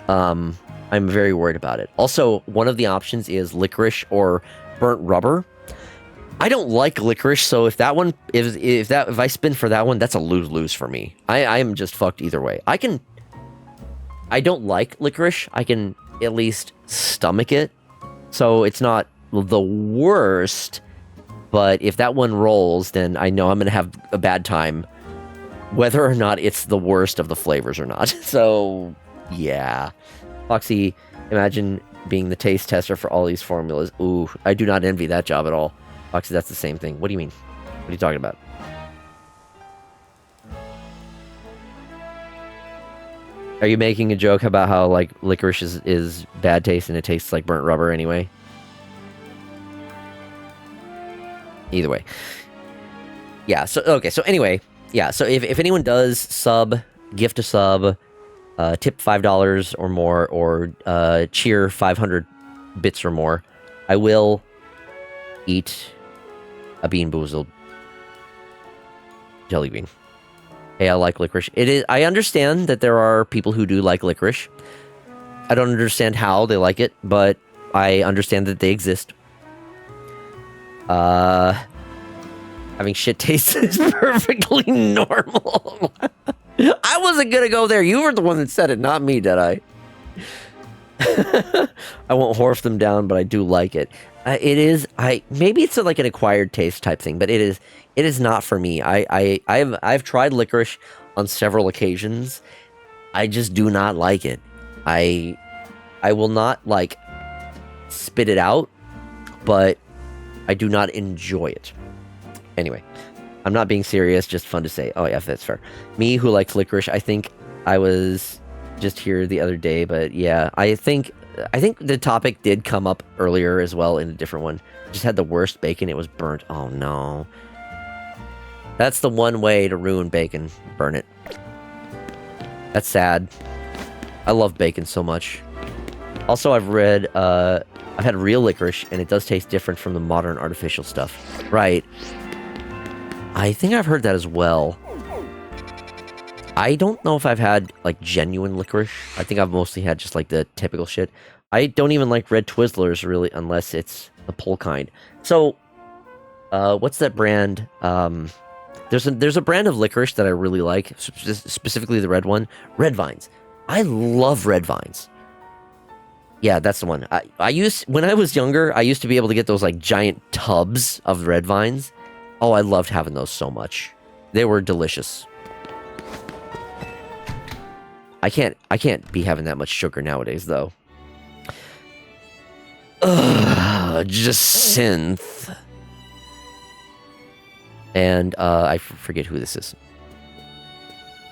I'm very worried about it. Also, one of the options is licorice or burnt rubber. I don't like licorice, so if that one, if I spin for that one, that's a lose-lose for me. I am just fucked either way. I don't like licorice. I can at least stomach it, so it's not the worst. But if that one rolls, then I know I'm going to have a bad time, whether or not it's the worst of the flavors or not. So, yeah. Foxy, imagine being the taste tester for all these formulas. Ooh, I do not envy that job at all. Foxy, that's the same thing. What do you mean? What are you talking about? Are you making a joke about how, like, licorice is bad taste and it tastes like burnt rubber anyway? Either way. Yeah, so, okay, so anyway, yeah, so if anyone does sub, gift a sub, tip $5 or more, or cheer 500 bits or more, I will eat a Bean Boozled jelly bean. Hey, I like licorice. I understand that there are people who do like licorice. I don't understand how they like it, but I understand that they exist. Having shit taste is perfectly normal. I wasn't gonna go there. You were the one that said it, not me, did I? I won't horf them down, but I do like it. Maybe it's like an acquired taste type thing, but it is not for me. I've tried licorice on several occasions. I just do not like it. I will not like spit it out, but I do not enjoy it. Anyway, I'm not being serious, just fun to say. Oh yeah, that's fair. Me who likes licorice, I think I was just here the other day, but yeah, I think the topic did come up earlier as well in a different one. Just had the worst bacon, it was burnt. Oh no. That's the one way to ruin bacon. Burn it. That's sad. I love bacon so much. Also, I've had real licorice, and it does taste different from the modern artificial stuff. Right. I think I've heard that as well. I don't know if I've had, like, genuine licorice. I think I've mostly had just, like, the typical shit. I don't even like red Twizzlers, really, unless it's the pull kind. So, what's that brand? There's a brand of licorice that I really like, specifically the red one. Red Vines. I love Red Vines. Yeah, that's the one. When I was younger, I used to be able to get those like giant tubs of red vines. Oh, I loved having those so much. They were delicious. I can't be having that much sugar nowadays though. Ugh, Jacinth. And I forget who this is.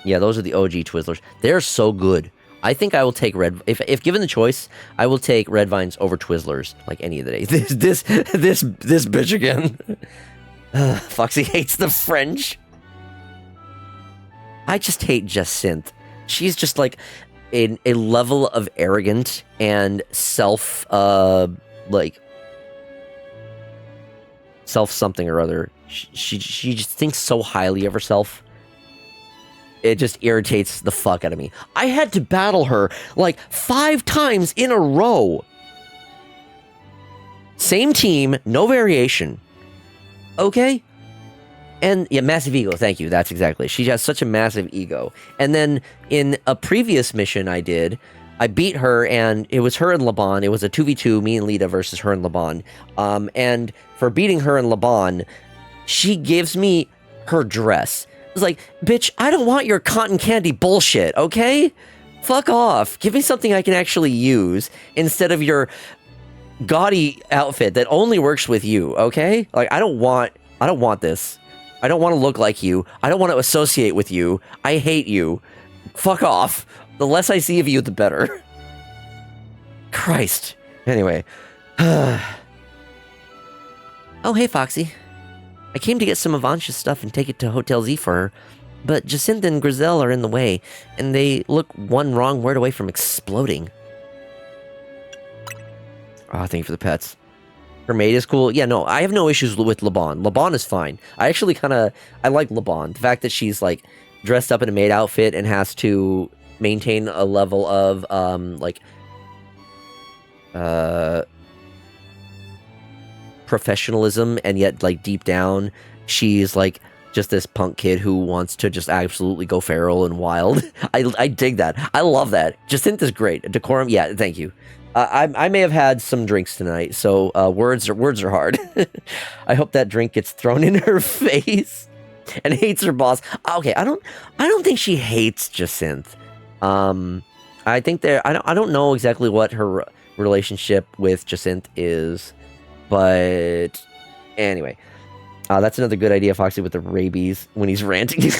Yeah, those are the OG Twizzlers. They're so good. I think I will take if given the choice, I will take red vines over Twizzlers like any of the day. This bitch again. Foxy hates the French. I just hate Jacinth. She's just like a level of arrogant and self something or other. She just thinks so highly of herself. It just irritates the fuck out of me. I had to battle her like 5 times in a row. Same team, no variation. Okay? And yeah, massive ego, thank you. That's exactly. She has such a massive ego. And then in a previous mission I did, I beat her and it was her and Laban. It was a 2v2, me and Lita versus her and Laban. And for beating her and Laban, she gives me her dress. It's like, bitch, I don't want your cotton candy bullshit, okay? Fuck off. Give me something I can actually use instead of your gaudy outfit that only works with you, okay? Like, I don't want this. I don't want to look like you. I don't want to associate with you. I hate you. Fuck off. The less I see of you, the better. Christ. Anyway. Oh, hey, Foxy. I came to get some of Ansha's stuff and take it to Hotel Z for her, but Jacinth and Grizel are in the way, and they look one wrong word away from exploding. Oh, thank you for the pets. Her maid is cool. Yeah, no, I have no issues with Laban. Laban is fine. I actually I like Laban. The fact that she's, like, dressed up in a maid outfit and has to maintain a level of, professionalism, and yet, like, deep down, she's, like, just this punk kid who wants to just absolutely go feral and wild. I dig that. I love that. Jacinth is great. Decorum, yeah, thank you. I may have had some drinks tonight, so words are hard. I hope that drink gets thrown in her face and hates her boss. Okay, I don't think she hates Jacinth. I think I don't know exactly what her relationship with Jacinth is, but anyway, that's another good idea, Foxy, with the rabies when he's ranting.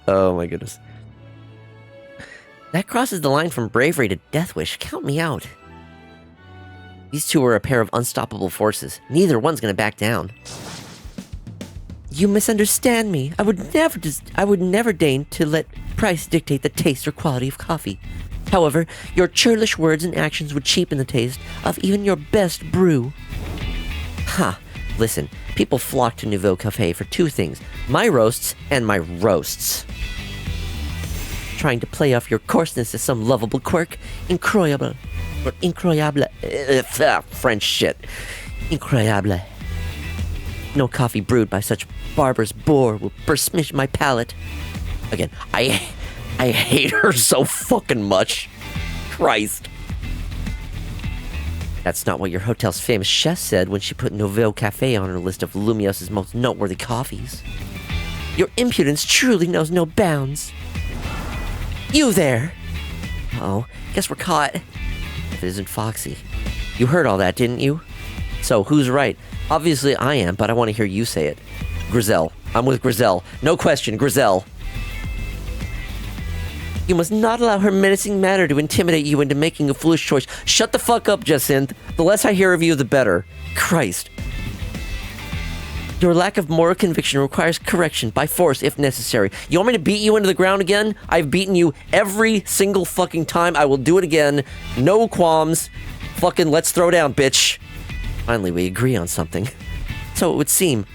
Oh my goodness. That crosses the line from bravery to death wish. Count me out. These two are a pair of unstoppable forces. Neither one's gonna back down. You misunderstand me. I would never deign to let price dictate the taste or quality of coffee. However, your churlish words and actions would cheapen the taste of even your best brew. Ha! Listen, people flock to Nouveau Cafe for 2 things. My roasts and my roasts. Trying to play off your coarseness as some lovable quirk. Incroyable. Or incroyable. French shit. Incroyable. No coffee brewed by such barbarous boor will besmirch my palate. Again, I hate her so fucking much. Christ. That's not what your hotel's famous chef said when she put Nouveau Cafe on her list of Lumios's most noteworthy coffees. Your impudence truly knows no bounds. You there! Uh-oh, guess we're caught. If it isn't Foxy. You heard all that, didn't you? So, who's right? Obviously I am, but I want to hear you say it. Grizel. I'm with Grizel. No question, Grizel. You must not allow her menacing manner to intimidate you into making a foolish choice. Shut the fuck up, Jacinth. The less I hear of you, the better. Christ. Your lack of moral conviction requires correction by force if necessary. You want me to beat you into the ground again? I've beaten you every single fucking time. I will do it again. No qualms. Fucking let's throw down, bitch. Finally, we agree on something. So it would seem.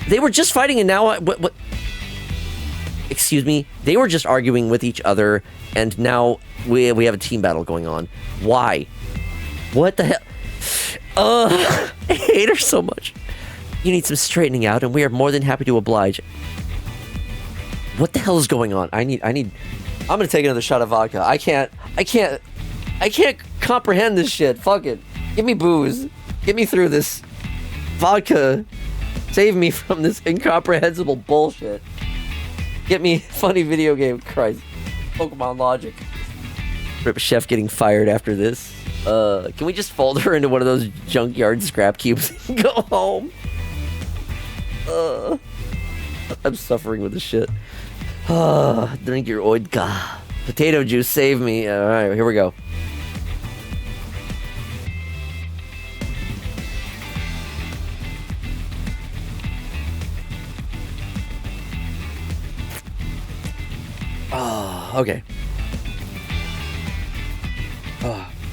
They were just fighting and now what? Excuse me? They were just arguing with each other and now we have a team battle going on. Why? What the hell? I hate her so much. You need some straightening out, and we are more than happy to oblige. What the hell is going on? I'm gonna take another shot of vodka. I can't I can't comprehend this shit. Fuck it. Give me booze. Get me through this. Vodka. Save me from this incomprehensible bullshit. Get me funny video game. Christ. Pokemon logic. Rip Chef getting fired after this. Can we just fold her into one of those junkyard scrap cubes and go home? I'm suffering with this shit. Drink your oidka. Potato juice, save me. Alright, here we go. Okay.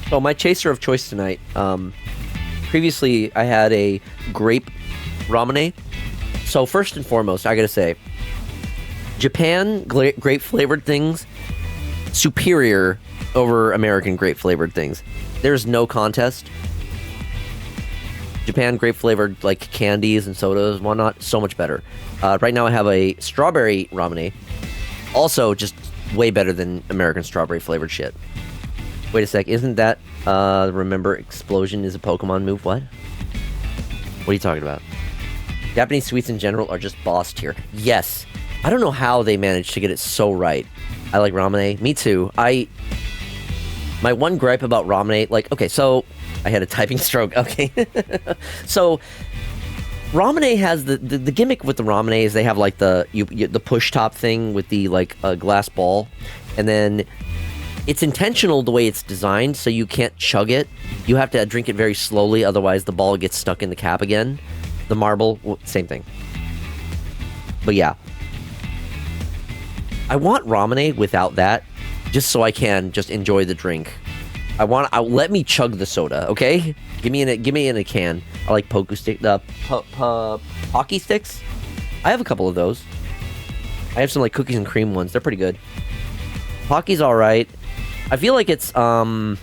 So my chaser of choice tonight. Previously, I had a grape ramune. So first and foremost, I gotta say, Japan grape flavored things superior over American grape flavored things. There's no contest. Japan grape flavored like candies and sodas and whatnot, so much better. Right now I have a strawberry ramune. Also, just way better than American strawberry flavored shit. Wait a sec, isn't that, remember explosion is a Pokemon move? What? What are you talking about? Japanese sweets in general are just boss tier. Yes. I don't know how they managed to get it so right. I like ramune. Me too. My one gripe about ramune, like, okay, so I had a typing stroke. Okay. So ramune has the gimmick with the ramune is they have like the push top thing with the like glass ball, and then it's intentional the way it's designed, so you can't chug it. You have to drink it very slowly, otherwise the ball gets stuck in the cap again. The marble, same thing. But yeah, I want ramune without that, just so I can just enjoy the drink. Let me chug the soda, okay? Give me in a can. I like Pocky sticks. I have a couple of those. I have some like cookies and cream ones. They're pretty good. Pocky's all right. I feel like it's Pocky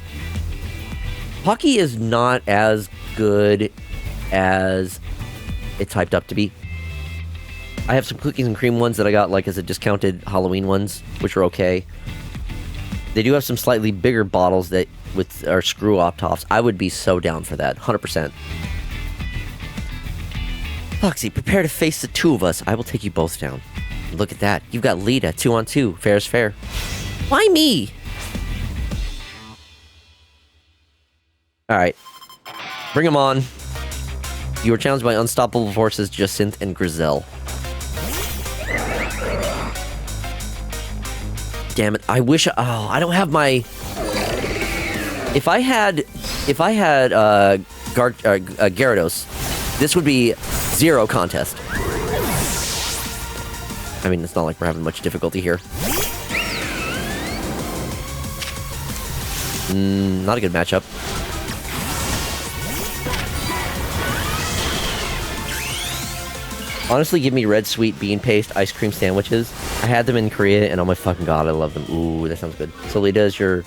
is not as good as it's hyped up to be. I have some cookies and cream ones that I got like as a discounted Halloween ones, which are okay. They do have some slightly bigger bottles that are screw op tops. I would be so down for that, 100%. Foxy, prepare to face the two of us. I will take you both down. Look at that. You've got Lita, 2-on-2. Fair is fair. Why me? Alright. Bring them on. You were challenged by unstoppable forces Jacinth and Grizel. Damn it. I wish... Oh, I don't have my... If I had Gyarados, this would be zero contest. I mean, it's not like we're having much difficulty here. Not a good matchup. Honestly, give me red sweet bean paste ice cream sandwiches. I had them in Korea, and oh my fucking god, I love them. Ooh, that sounds good. So Lita is your...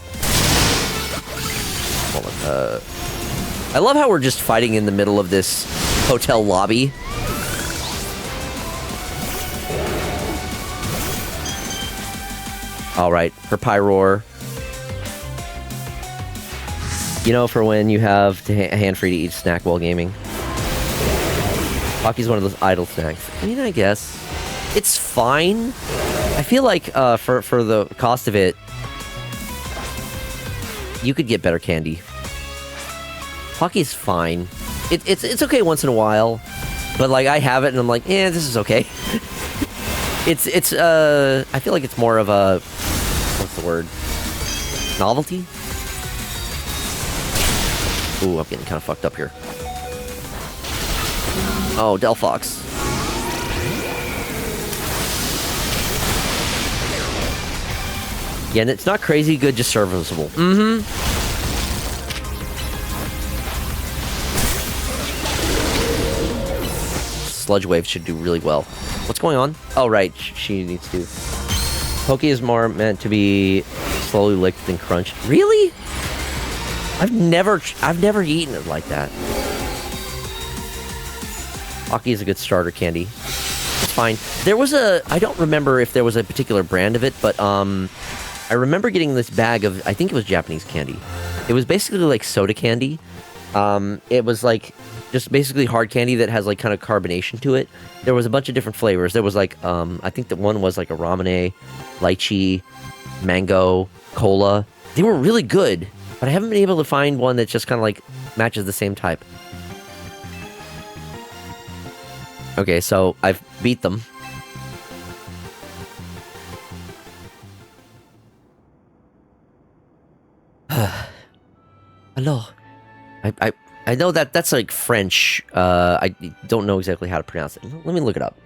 Hold on, I love how we're just fighting in the middle of this hotel lobby. Alright, her Pyroar. You know, for when you have a hand free to eat snack while gaming. Pocky's one of those idle snacks. I mean, I guess. It's fine. I feel like, for the cost of it, you could get better candy. Pocky's fine. It's okay once in a while, but like I have it and I'm like, this is okay. it's I feel like it's more of a, what's the word? Novelty? Ooh, I'm getting kind of fucked up here. Oh, Delphox. Yeah, and it's not crazy good, just serviceable. Sludge Wave should do really well. What's going on? Oh, right, she needs to. Poke is more meant to be slowly licked than crunched. Really? I've never eaten it like that. Pocky is a good starter candy. It's fine. There was I don't remember if there was a particular brand of it, but I remember getting this bag of, I think it was Japanese candy. It was basically like soda candy. It was like just basically hard candy that has like kind of carbonation to it. There was a bunch of different flavors. There was like, I think that one was like a ramune, lychee, mango, cola. They were really good, but I haven't been able to find one that just kind of like matches the same type. Okay, so I've beat them. Hello. I know that that's like French. I don't know exactly how to pronounce it. Let me look it up.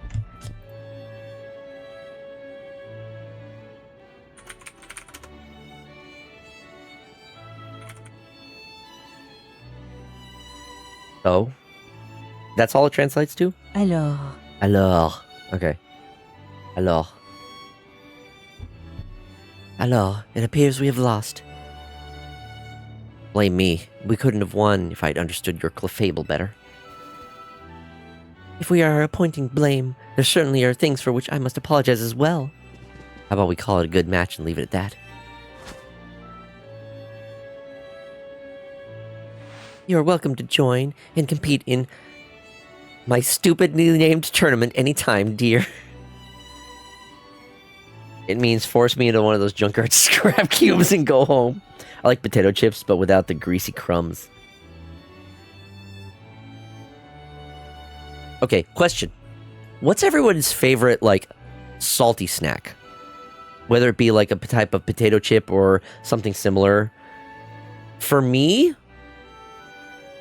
Oh, that's all it translates to? Alors. Alors. Okay. Alors. Alors, it appears we have lost. Blame me. We couldn't have won if I'd understood your fable better. If we are appointing blame, there certainly are things for which I must apologize as well. How about we call it a good match and leave it at that? You are welcome to join and compete in my stupidly named tournament anytime, dear. It means force me into one of those junkyard scrap cubes and go home. I like potato chips, but without the greasy crumbs. Okay, question. What's everyone's favorite, like, salty snack? Whether it be, like, a type of potato chip or something similar. For me,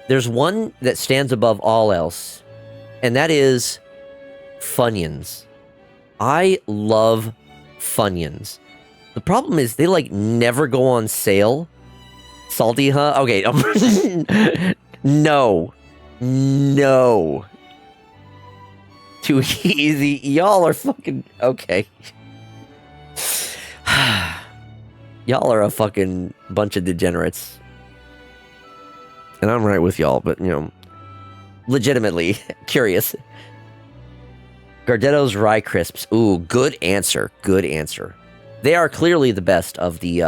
there's one that stands above all else, and that is Funyuns. I love Funyuns. The problem is they, like, never go on sale. Salty, huh? Okay. No. No. Too easy. Y'all are fucking... Okay. Y'all are a fucking bunch of degenerates. And I'm right with y'all, but, you know, legitimately curious. Gardetto's Rye Crisps. Ooh, good answer. Good answer. They are clearly the best of the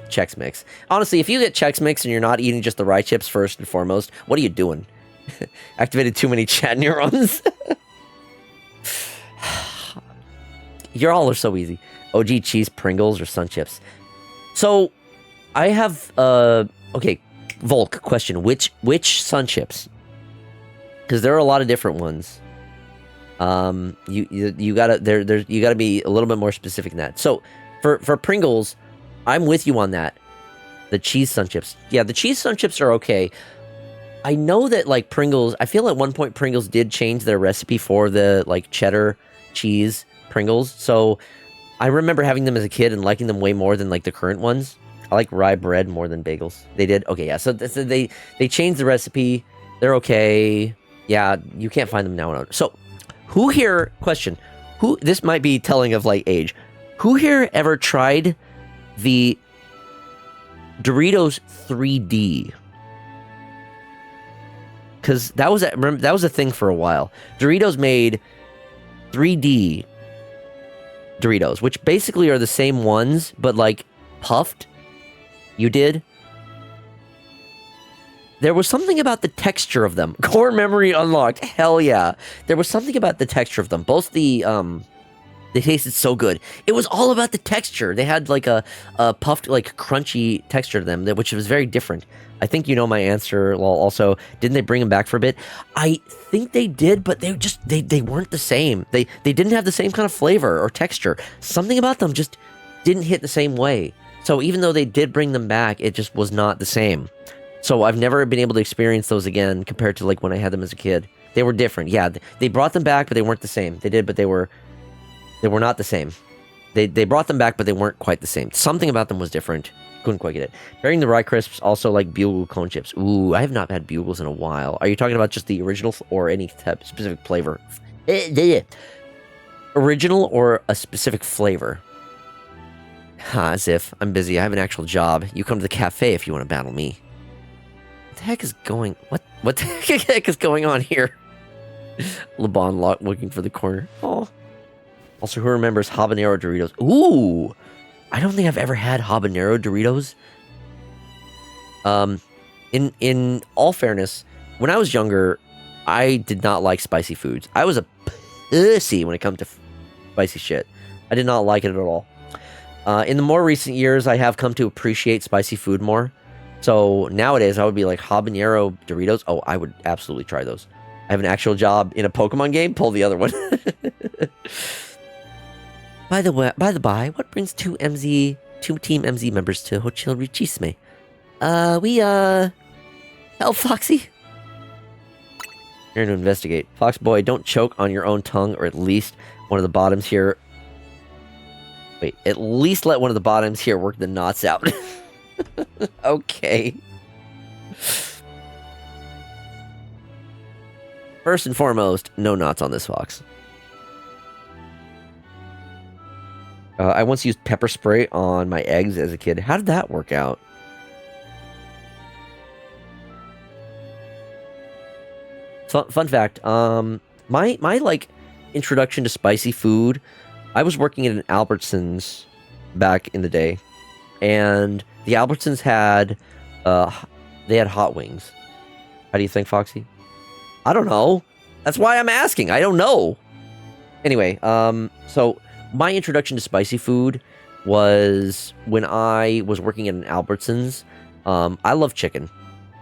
Chex Mix. Honestly, if you get Chex Mix and you're not eating just the rye chips first and foremost, what are you doing? Activated too many chat neurons? You all are so easy. OG cheese Pringles or Sun Chips. So, I have, okay, Volk, question. Which Sun Chips? Because there are a lot of different ones. You gotta, you gotta be a little bit more specific than that. So, for Pringles, I'm with you on that. The cheese Sun Chips. Yeah, the cheese Sun Chips are okay. I know that, like, Pringles, I feel at one point Pringles did change their recipe for the, like, cheddar cheese Pringles. So, I remember having them as a kid and liking them way more than, like, the current ones. I like rye bread more than bagels. They did? Okay, yeah. So they changed the recipe. They're okay. Yeah, you can't find them now. So, who here, question, who, this might be telling of, like, age. Who here ever tried the Doritos 3D? Because that was a thing for a while. Doritos made 3D Doritos, which basically are the same ones, but, like, puffed. You did? There was something about the texture of them. Core memory unlocked. Hell yeah. There was something about the texture of them. Both the, they tasted so good. It was all about the texture. They had, like, a puffed, like, crunchy texture to them, which was very different. I think you know my answer. Well, also, didn't they bring them back for a bit? I think they did, but they just, they weren't the same. They didn't have the same kind of flavor or texture. Something about them just didn't hit the same way. So even though they did bring them back, it just was not the same. So I've never been able to experience those again compared to, like, when I had them as a kid. They were different. Yeah, they brought them back, but they weren't the same. They did, but they were not the same. They brought them back, but they weren't quite the same. Something about them was different. Couldn't quite get it. Pairing the Rye Crisps, also like Bugle Cone Chips. Ooh, I have not had Bugles in a while. Are you talking about just the original or any type, specific flavor? Original or a specific flavor? As if. I'm busy. I have an actual job. You come to the cafe if you want to battle me. What the heck is going... What the heck is going on here? LeBon looking for the corner. Oh. Also, who remembers habanero Doritos? Ooh! I don't think I've ever had habanero Doritos. In all fairness, when I was younger, I did not like spicy foods. I was a pussy when it comes to spicy shit. I did not like it at all. In the more recent years, I have come to appreciate spicy food more. So nowadays, I would be like habanero Doritos. Oh, I would absolutely try those. I have an actual job in a Pokemon game. Pull the other one. By the by, what brings two Team MZ members to Hotel Richisme? Hell, Foxy. Here to investigate. Fox boy, don't choke on your own tongue, or at least one of the bottoms here. Wait, at least let one of the bottoms here work the knots out. Okay. First and foremost, no knots on this Fox. I once used pepper spray on my eggs as a kid. How did that work out? Fun fact, my like introduction to spicy food, I was working at an Albertsons back in the day, and the Albertsons had they had hot wings. How do you think, Foxy? I don't know. That's why I'm asking. I don't know. Anyway, so my introduction to spicy food was when I was working at an Albertsons. I love chicken.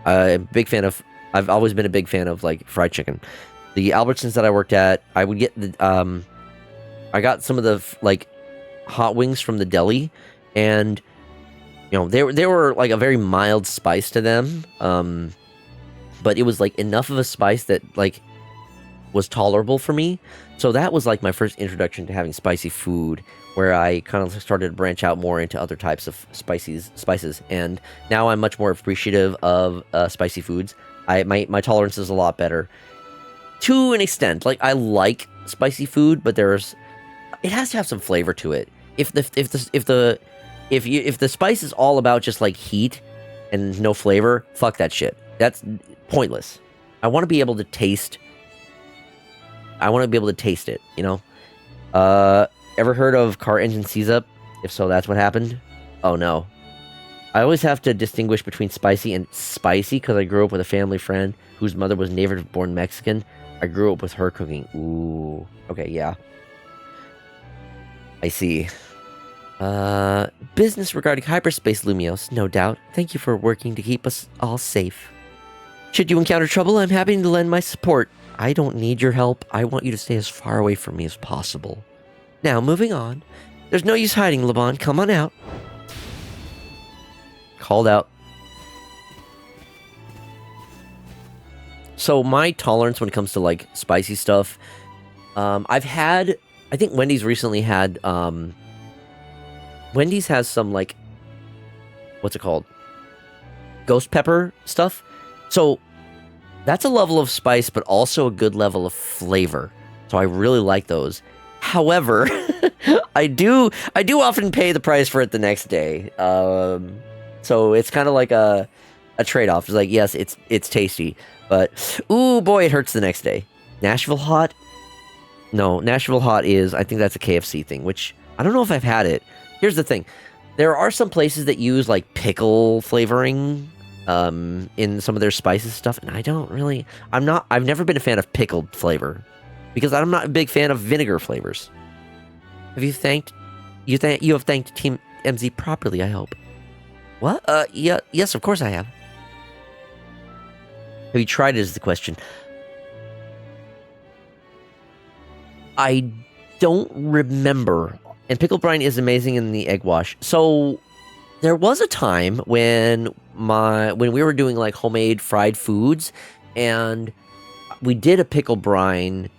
I'm a big fan of. I've always been a big fan of like fried chicken. The Albertsons that I worked at, I would get the I got some of the like hot wings from the deli, and you know they were like a very mild spice to them, but it was like enough of a spice that like was tolerable for me. So that was like my first introduction to having spicy food, where I kind of started to branch out more into other types of spices, and now I'm much more appreciative of spicy foods. My tolerance is a lot better, to an extent. Like, I like spicy food, but it has to have some flavor to it. If the spice is all about just like heat and no flavor, fuck that shit. That's pointless. I want to be able to taste. I want to be able to taste it. You know. Ever heard of car engine seize up? If so, that's what happened. Oh no. I always have to distinguish between spicy and spicy because I grew up with a family friend whose mother was native-born Mexican. I grew up with her cooking. Ooh. Okay, yeah. I see. Business regarding hyperspace Lumios, no doubt. Thank you for working to keep us all safe. Should you encounter trouble, I'm happy to lend my support. I don't need your help. I want you to stay as far away from me as possible. Now, moving on. There's no use hiding, LeBon. Come on out. Called out. So my tolerance when it comes to like spicy stuff, I think Wendy's recently had, Wendy's has some like, what's it called? Ghost pepper stuff. So that's a level of spice, but also a good level of flavor. So I really like those. However, I do often pay the price for it the next day. So it's kind of like a trade-off. It's like, yes, it's tasty, but ooh boy, it hurts the next day. Nashville hot? No, Nashville hot is, I think that's a KFC thing, which I don't know if I've had it. Here's the thing. There are some places that use like pickle flavoring in some of their spices stuff, and I've never been a fan of pickled flavor because I'm not a big fan of vinegar flavors. Have you have thanked Team MZ properly, I hope. What? Yeah, yes, of course I have. Have you tried it is the question. I don't remember. And pickle brine is amazing in the egg wash. So there was a time when we were doing like homemade fried foods, and we did a pickle brine.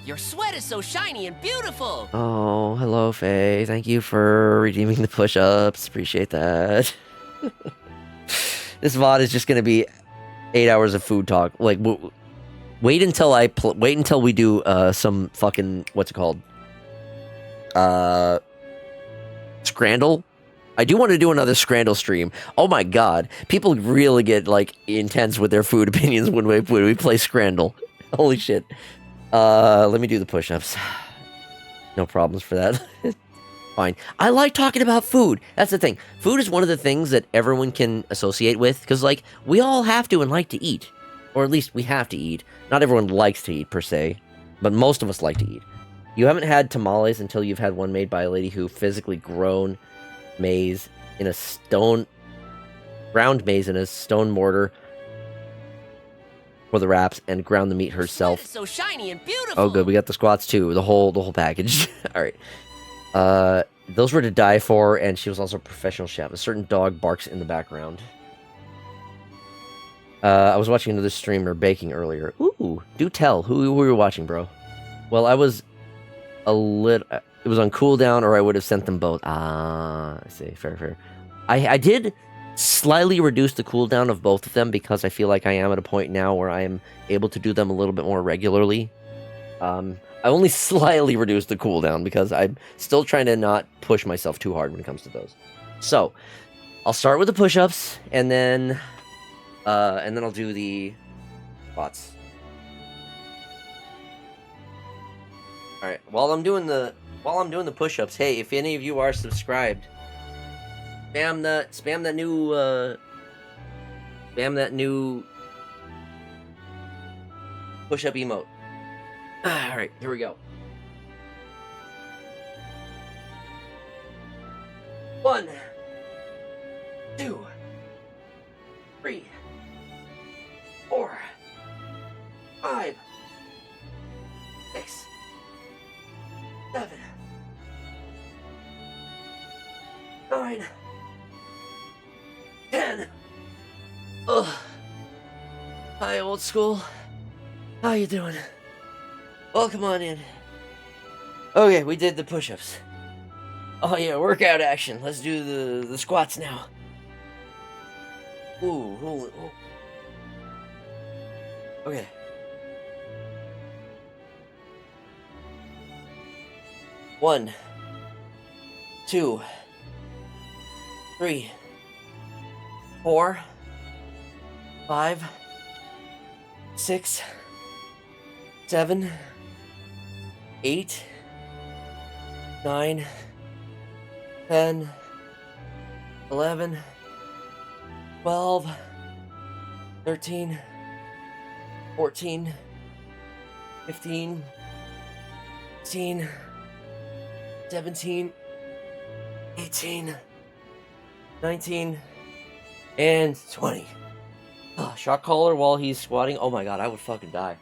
Your sweat is so shiny and beautiful. Oh, hello, Faye. Thank you for redeeming the push-ups. Appreciate that. This VOD is just gonna be 8 hours of food talk. Like, wait until we do some fucking, what's it called? Scrandle. I do want to do another Scrandle stream. Oh my god, people really get like intense with their food opinions when we play Scrandle. Holy shit. Let me do the push-ups. No problems for that. fine. I like talking about food. That's the thing. Food is one of the things that everyone can associate with, because, like, we all have to and like to eat. Or at least we have to eat. Not everyone likes to eat, per se, but most of us like to eat. You haven't had tamales until you've had one made by a lady who physically grown maize in a ground maize in a stone mortar for the wraps and ground the meat herself. It's so shiny and beautiful. Oh, good. We got the squats too. The whole package. All right. Those were to die for, and she was also a professional chef. A certain dog barks in the background. I was watching another streamer baking earlier. Ooh, do tell. Who were you watching, bro? Well, I was a little... It was on cooldown, or I would have sent them both. Ah, I see. Fair. I did slightly reduce the cooldown of both of them because I feel like I am at a point now where I am able to do them a little bit more regularly. I only slightly reduced the cooldown because I'm still trying to not push myself too hard when it comes to those. So, I'll start with the push-ups, and then I'll do the squats. All right. While I'm doing the push-ups, hey, if any of you are subscribed, spam that new push-up emote. All right, here we go. 1, 2, 3, 4, 5, 6, 7, 9, 10. Ugh. Hi, old school. How you doing? Welcome on in. Okay, we did the push-ups. Oh yeah, workout action. Let's do the squats now. Ooh. Okay. One, 2, 3, 4, 5, 6, 7, 8, 9, 10, 11, 12, 13, 14, 15, 16, 17, 18, 19, and 20. Shock collar while he's squatting. Oh my god, I would fucking die.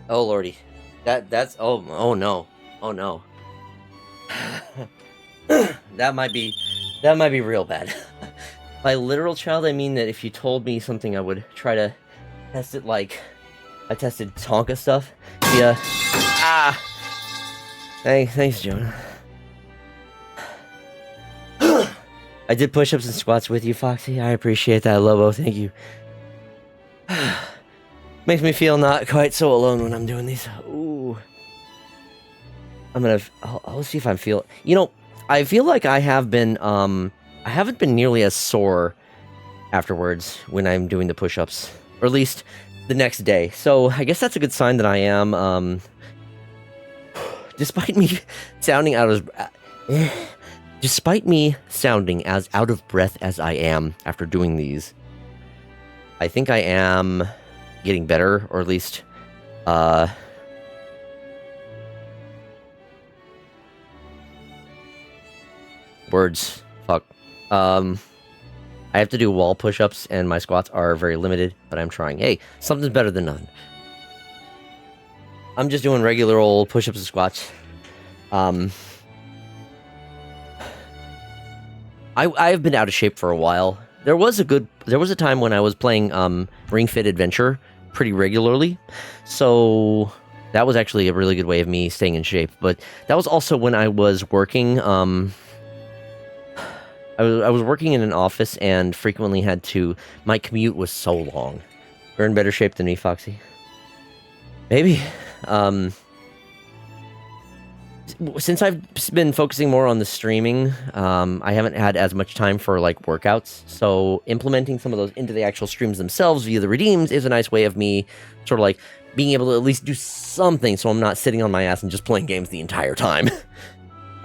Oh lordy. That's oh no. Oh no. that might be real bad. By literal child, I mean that if you told me something, I would try to test it like I tested Tonka stuff. Yeah. Thanks, Jonah. I did push-ups and squats with you, Foxy. I appreciate that, Lobo. Thank you. Makes me feel not quite so alone when I'm doing these. Ooh. I'll see if I feel... You know, I feel like I haven't been nearly as sore afterwards when I'm doing the push-ups. Or at least the next day. So I guess that's a good sign that I am, despite me sounding as out of breath as I am after doing these, I think I am getting better, or at least, words, fuck. I have to do wall push-ups, and my squats are very limited, but I'm trying. Hey, something's better than nothing. I'm just doing regular old push-ups and squats. I've been out of shape for a while. There was a time when I was playing Ring Fit Adventure pretty regularly, so that was actually a really good way of me staying in shape. But that was also when I was working. I was working in an office and frequently had to. My commute was so long. You're in better shape than me, Foxy. Maybe. Since I've been focusing more on the streaming, I haven't had as much time for, like, workouts, so implementing some of those into the actual streams themselves via the redeems is a nice way of me sort of, like, being able to at least do something so I'm not sitting on my ass and just playing games the entire time.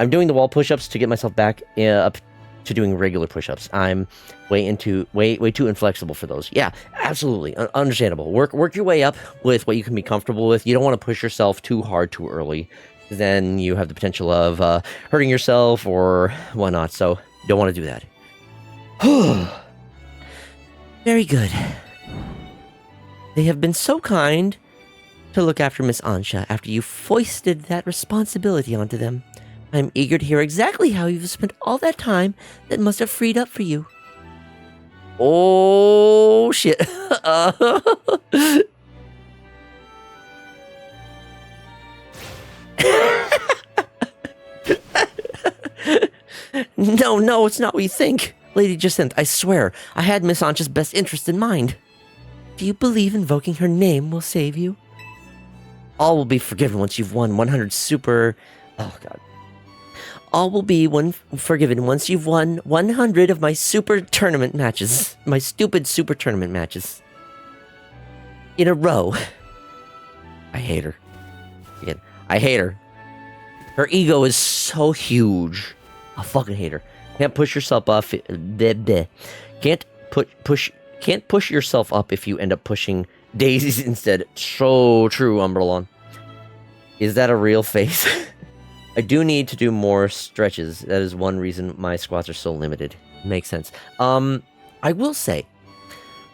I'm doing the wall push-ups to get myself back up to doing regular push-ups. I'm way too inflexible for those. Yeah, absolutely. Understandable. Work your way up with what you can be comfortable with. You don't want to push yourself too hard too early. Then you have the potential of hurting yourself or whatnot. So you don't want to do that. Very good. They have been so kind to look after Miss Ansha after you foisted that responsibility onto them. I'm eager to hear exactly how you've spent all that time that must have freed up for you. Oh, shit. No, it's not what you think. Lady Jacinth, I swear, I had Miss Ansha's best interest in mind. Do you believe invoking her name will save you? All will be forgiven once you've won 100 super... Oh, God. All will be forgiven once you've won 100 of my super tournament matches. My stupid super tournament matches. In a row. I hate her. Again, I hate her. Her ego is so huge. I fucking hate her. Can't push yourself up. Can't push yourself up if you end up pushing daisies instead. So true, Umberlon. Is that a real face? I do need to do more stretches. That is one reason my squats are so limited. Makes sense. I will say,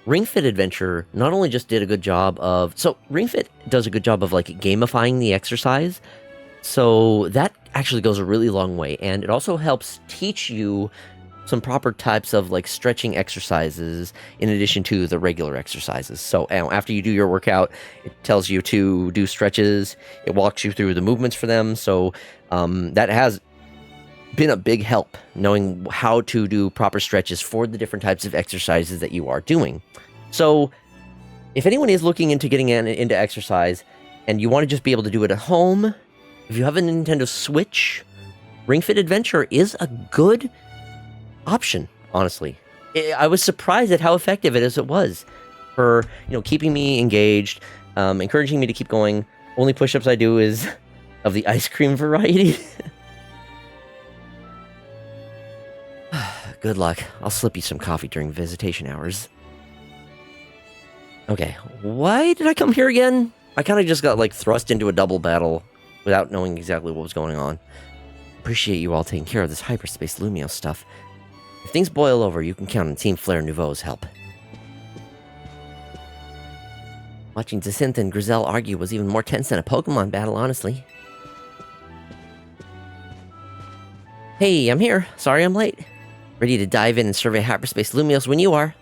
Ring Fit Adventure not only just did a good job of... So, Ring Fit does a good job of, like, gamifying the exercise. So, that actually goes a really long way. And it also helps teach you some proper types of, like, stretching exercises in addition to the regular exercises. So, after you do your workout, it tells you to do stretches. It walks you through the movements for them. So, that has been a big help, knowing how to do proper stretches for the different types of exercises that you are doing. So, if anyone is looking into getting into exercise, and you want to just be able to do it at home, if you have a Nintendo Switch, Ring Fit Adventure is a good option, honestly. I was surprised at how effective it was for, keeping me engaged, encouraging me to keep going. Only push-ups I do is of the ice cream variety. Good luck. I'll slip you some coffee during visitation hours. Okay, why did I come here again? I kind of just got, thrust into a double battle without knowing exactly what was going on. Appreciate you all taking care of this hyperspace Lumio stuff. If things boil over, you can count on Team Flare Nouveau's help. Watching Jacinth and Grizel argue was even more tense than a Pokemon battle, honestly. Hey, I'm here. Sorry I'm late. Ready to dive in and survey hyperspace Lumios when you are.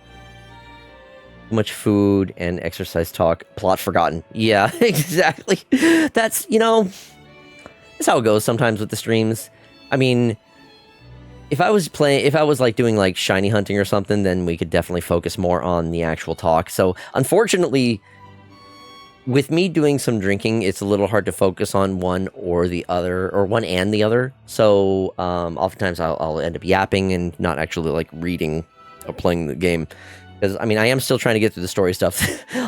Too much food and exercise talk. Plot forgotten. Yeah, exactly. That's, that's how it goes sometimes with the streams. I mean, if I was doing shiny hunting or something, then we could definitely focus more on the actual talk. So, unfortunately, with me doing some drinking, it's a little hard to focus on one or the other, or one and the other. So, oftentimes I'll end up yapping and not actually reading or playing the game. Because, I am still trying to get through the story stuff.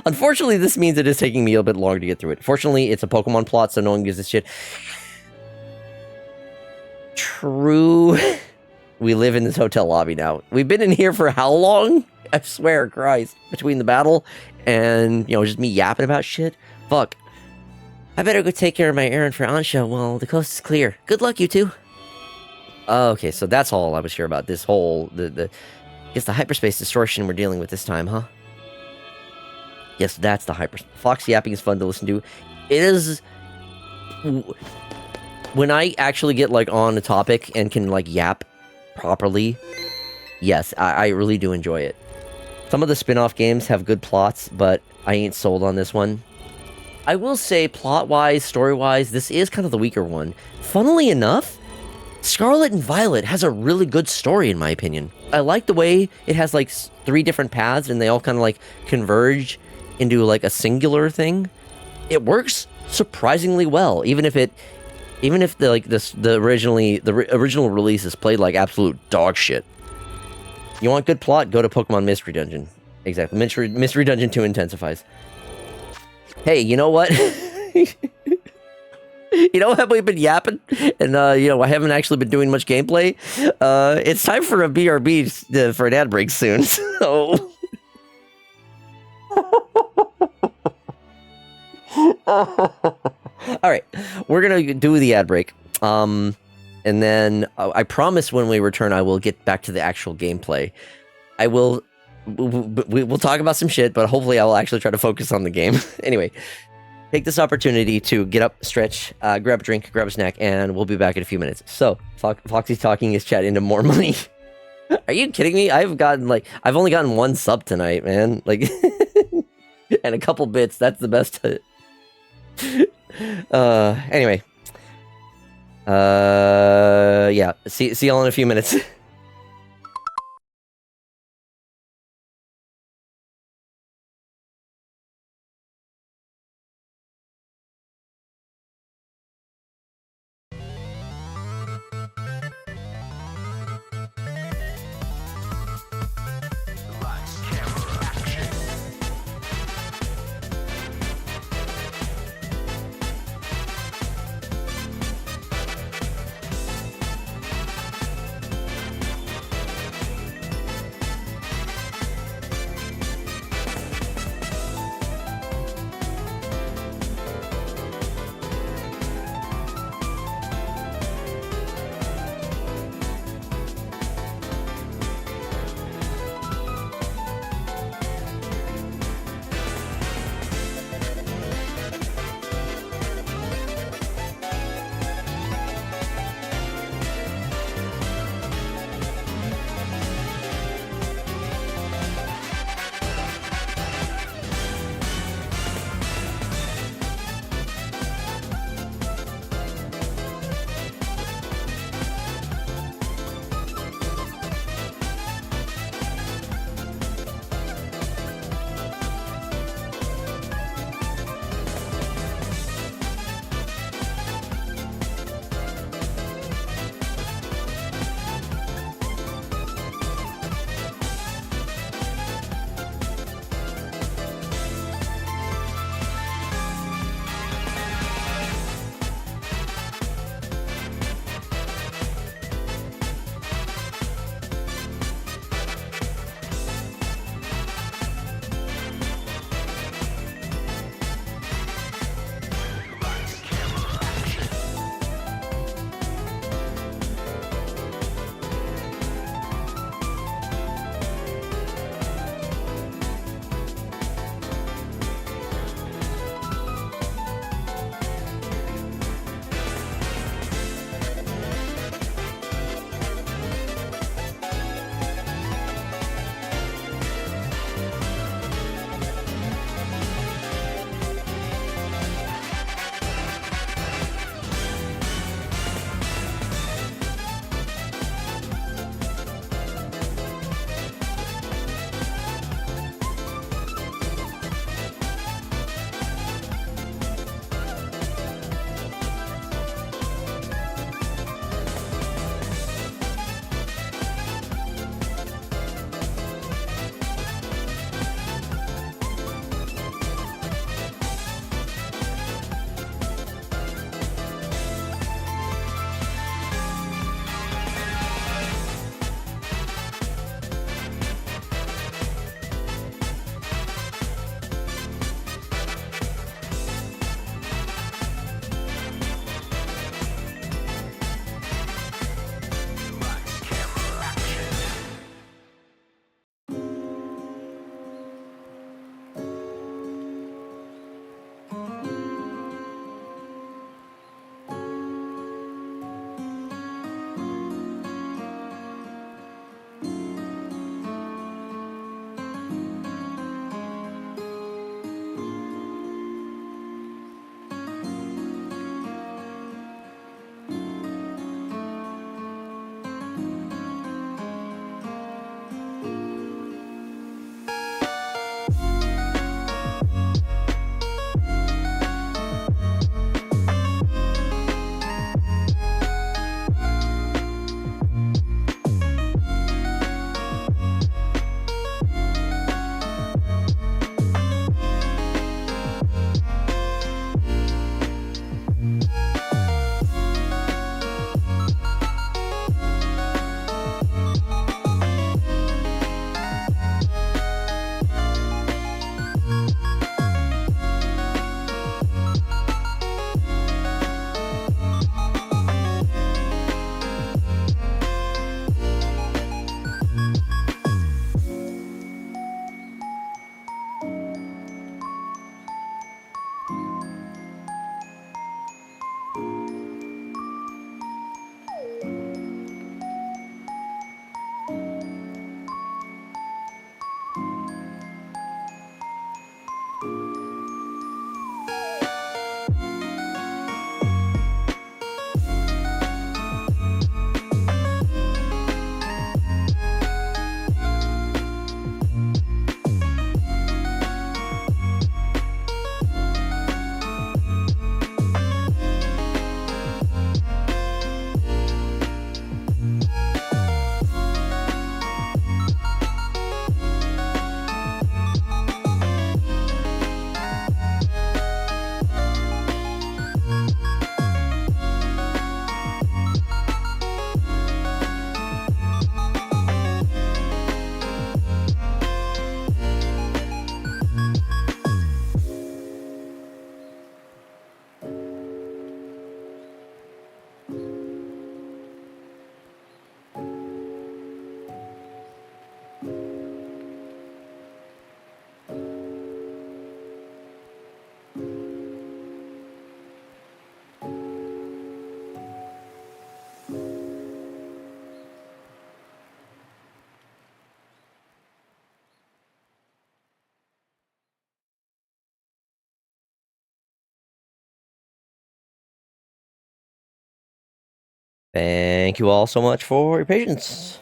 Unfortunately, this means it is taking me a bit longer to get through it. Fortunately, it's a Pokemon plot, so no one gives a shit. True. We live in this hotel lobby now. We've been in here for how long? I swear, Christ. Between the battle and, just me yapping about shit. Fuck. I better go take care of my errand for Ansha while the coast is clear. Good luck, you two. Okay, so that's all I was here about. This whole, I guess the hyperspace distortion we're dealing with this time, huh? Yes, that's the Fox yapping is fun to listen to. It is... When I actually get, on a topic and can, yap properly, yes, I really do enjoy it. Some of the spin-off games have good plots, but I ain't sold on this one. I will say, plot-wise, story-wise, this is kind of the weaker one. Funnily enough, Scarlet and Violet has a really good story, in my opinion. I like the way it has, 3 different paths, and they all kind of, converge into, a singular thing. It works surprisingly well, even if the original release is played like absolute dog shit. You want good plot? Go to Pokemon Mystery Dungeon. Exactly. Mystery Dungeon 2 intensifies. Hey, you know what? You know, have we been yapping? And, you know, I haven't actually been doing much gameplay. It's time for a BRB for an ad break soon, so... Alright, we're gonna do the ad break. And then I promise when we return I will get back to the actual gameplay. We'll talk about some shit, but hopefully I will actually try to focus on the game. Anyway, take this opportunity to get up, stretch, grab a drink, grab a snack, and we'll be back in a few minutes. So, Foxy's talking his chat into more money. Are you kidding me? I've only gotten 1 sub tonight, man. Like, and a couple bits. That's the best. Anyway. Yeah. See y'all in a few minutes. Thank you all so much for your patience.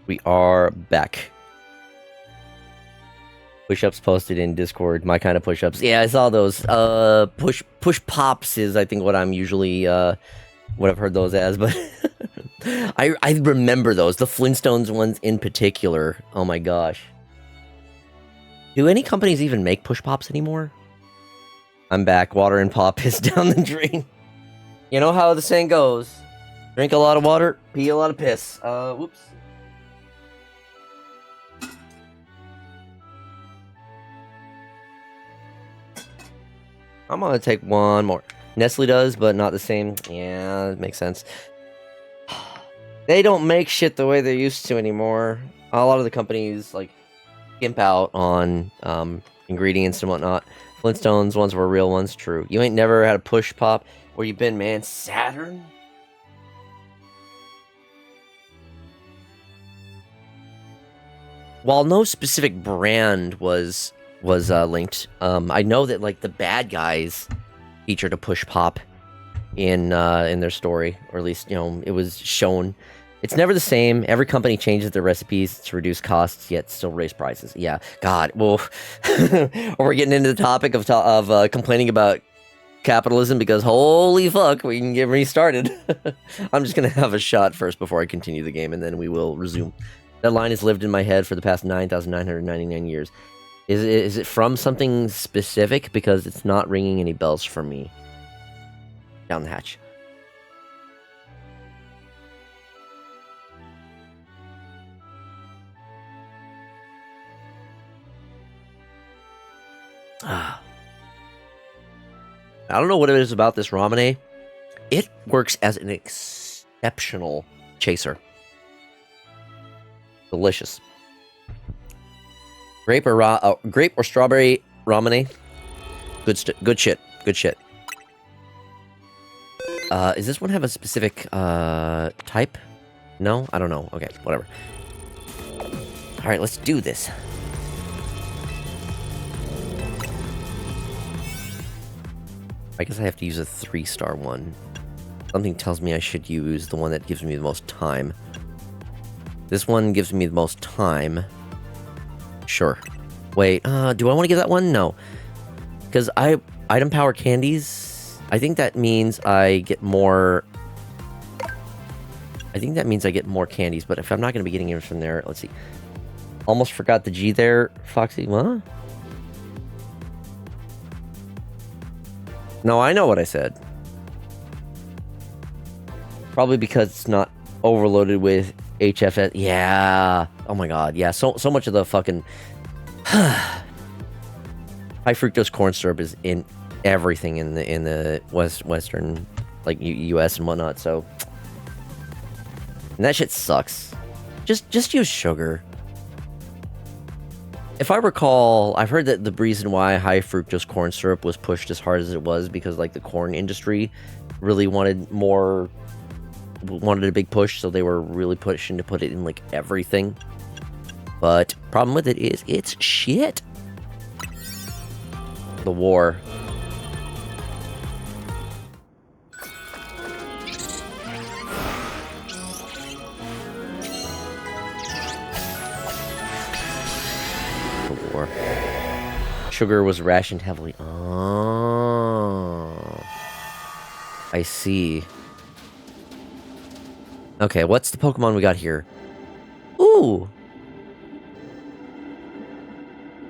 We are back. Push-ups posted in Discord, my kind of push-ups. Yeah, I saw those. Push pops is, I think, what I'm usually, what I've heard those as, but I remember those, the Flintstones ones in particular. Oh my gosh. Do any companies even make push pops anymore? I'm back. Water and pop is down the drain. You know how the saying goes. Drink a lot of water, pee a lot of piss. Whoops. I'm gonna take one more. Nestle does, but not the same. Yeah, that makes sense. They don't make shit the way they used to anymore. A lot of the companies, like, skimp out on ingredients and whatnot. Flintstones ones were real ones, true. You ain't never had a push pop. Where you been, man? Saturn? While no specific brand was linked, I know that like the bad guys featured a push pop in their story, or at least it was shown. It's never the same. Every company changes their recipes to reduce costs, yet still raise prices. Yeah, God. Well, we're getting into the topic of complaining about capitalism because holy fuck, we can get restarted. I'm just gonna have a shot first before I continue the game, and then we will resume. That line has lived in my head for the past 9,999 years. Is it from something specific? Because it's not ringing any bells for me. Down the hatch. I don't know what it is about this ramune. It works as an exceptional chaser. Delicious. Grape or strawberry ramune. Good shit. Good shit. Does this one have a specific type? No, I don't know. Okay, whatever. All right, let's do this. I guess I have to use a 3-star one. Something tells me I should use the one that gives me the most time. This one gives me the most time. Sure. Wait, do I want to give that one? No. Because item power candies, I think that means I get more... I think that means I get more candies, but if I'm not going to be getting it from there, let's see. Almost forgot the G there, Foxy. What? No, I know what I said. Probably because it's not overloaded with HFS. Yeah. Oh my god. Yeah. So much of the fucking high fructose corn syrup is in everything in the western like U.S. and whatnot. So and that shit sucks. Just use sugar. If I recall, I've heard that the reason why high fructose corn syrup was pushed as hard as it was because like the corn industry really wanted a big push, so they were really pushing to put it in like everything. But problem with it is it's shit. The war. Sugar was rationed heavily. Oh, I see. Okay, what's the Pokemon we got here? Ooh!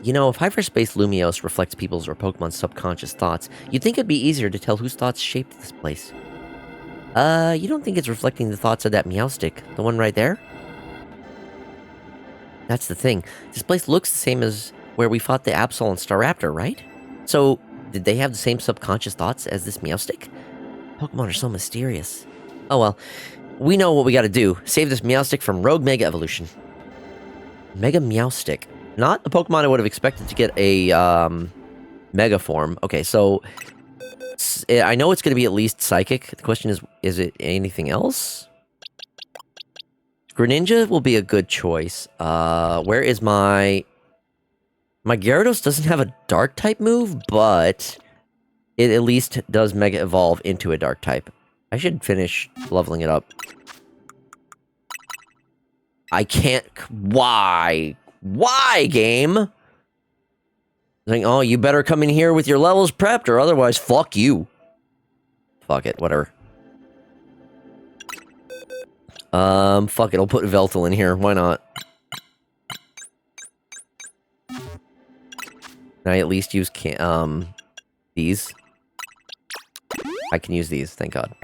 You know, if hyperspace Lumiose reflects people's or Pokemon's subconscious thoughts, you'd think it'd be easier to tell whose thoughts shaped this place. You don't think it's reflecting the thoughts of that Meowstic, the one right there? That's the thing. This place looks the same as where we fought the Absol and Staraptor, right? So, did they have the same subconscious thoughts as this Meowstic? Pokemon are so mysterious. Oh well, we know what we gotta do. Save this Meowstic from Rogue Mega Evolution. Mega Meowstic. Not the Pokemon I would have expected to get a, Mega form. Okay, so... I know it's gonna be at least Psychic. The question is it anything else? Greninja will be a good choice. Where is my... My Gyarados doesn't have a Dark-type move, but... it at least does Mega Evolve into a Dark-type. I should finish leveling it up. I can't... Why? Why, game? Like, oh, you better come in here with your levels prepped, or otherwise, fuck you. Fuck it, whatever. Fuck it, I'll put Veltal in here. Why not? Can I at least use these? I can use these, thank God.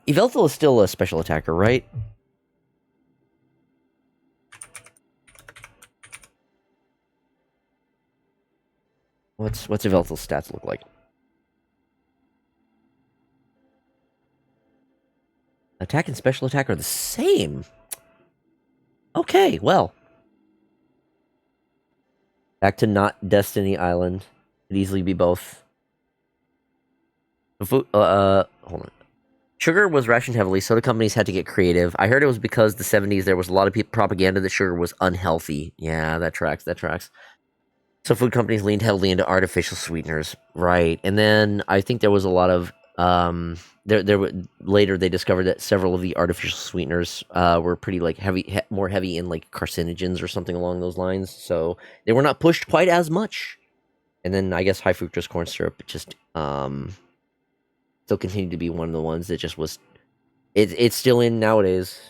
Yveltal is still a special attacker, right? What's Yveltal's stats look like? Attack and special attack are the same. Okay, well. Back to not Destiny Island. Could easily be both. Hold on. Sugar was rationed heavily. Soda companies had to get creative. I heard it was because the 70s there was a lot of propaganda that sugar was unhealthy. Yeah, that tracks. That tracks. So food companies leaned heavily into artificial sweeteners, right? And then I think there was a lot of later they discovered that several of the artificial sweeteners were pretty like more heavy in like carcinogens or something along those lines. So they were not pushed quite as much. And then I guess high fructose corn syrup just still continued to be one of the ones that just was. It's still in nowadays.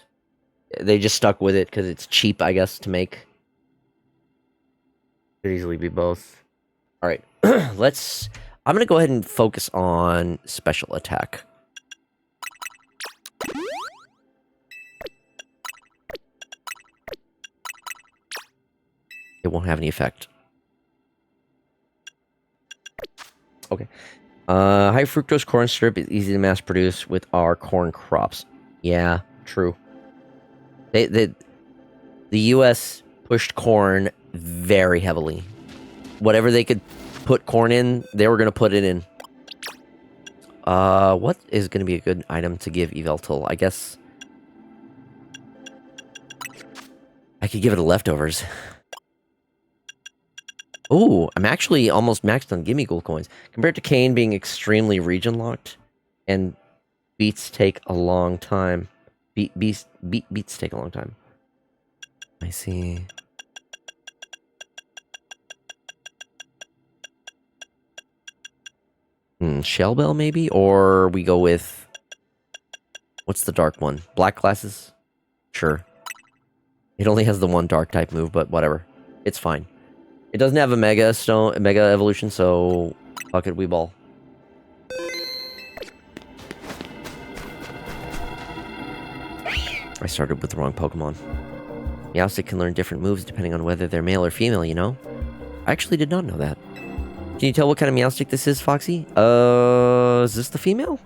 They just stuck with it because it's cheap, I guess, to make. Could easily be both. All right, I'm gonna go ahead and focus on special attack. It won't have any effect. Okay. High fructose corn syrup is easy to mass produce with our corn crops. Yeah, true. The U.S. pushed corn very heavily. Whatever they could put corn in, they were going to put it in. What is going to be a good item to give Yveltal? I guess I could give it a leftovers. Ooh, I'm actually almost maxed on Gimme Gold coins. Compared to Kane being extremely region locked, and beats take a long time. Beats take a long time. I see. Shellbell maybe? Or we go with... What's the dark one? Black glasses? Sure. It only has the one dark type move, but whatever. It's fine. It doesn't have a mega evolution, so fuck it, we ball. I started with the wrong Pokemon. Meowstic can learn different moves depending on whether they're male or female, you know? I actually did not know that. Can you tell what kind of Meowstic this is, Foxy? Is this the female?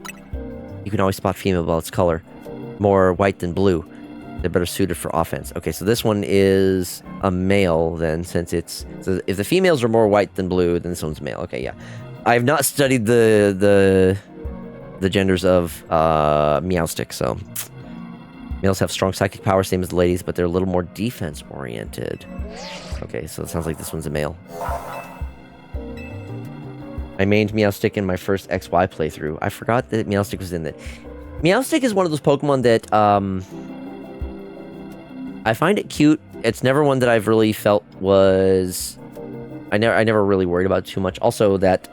You can always spot female by its color. More white than blue. They're better suited for offense. Okay, so this one is a male then, since it's... So if the females are more white than blue, then this one's male. Okay, yeah. I have not studied the genders of Meowstic, so... Males have strong psychic power, same as the ladies, but they're a little more defense-oriented. Okay, so it sounds like this one's a male. I mained Meowstic in my first XY playthrough. I forgot that Meowstic was in that. Meowstic is one of those Pokemon that, I find it cute. It's never one that I've really felt was... I never really worried about it too much. Also, that...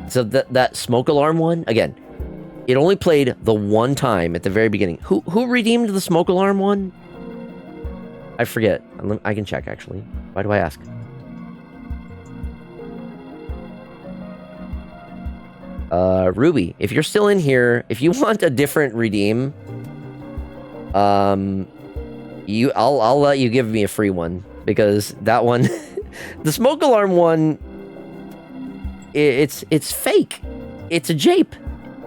So, that smoke alarm one, again, it only played the one time at the very beginning. Who redeemed the smoke alarm one? I forget. I can check, actually. Why do I ask? Ruby, if you're still in here, if you want a different redeem, I'll let you give me a free one, because that one, the smoke alarm one, it's fake. It's a jape.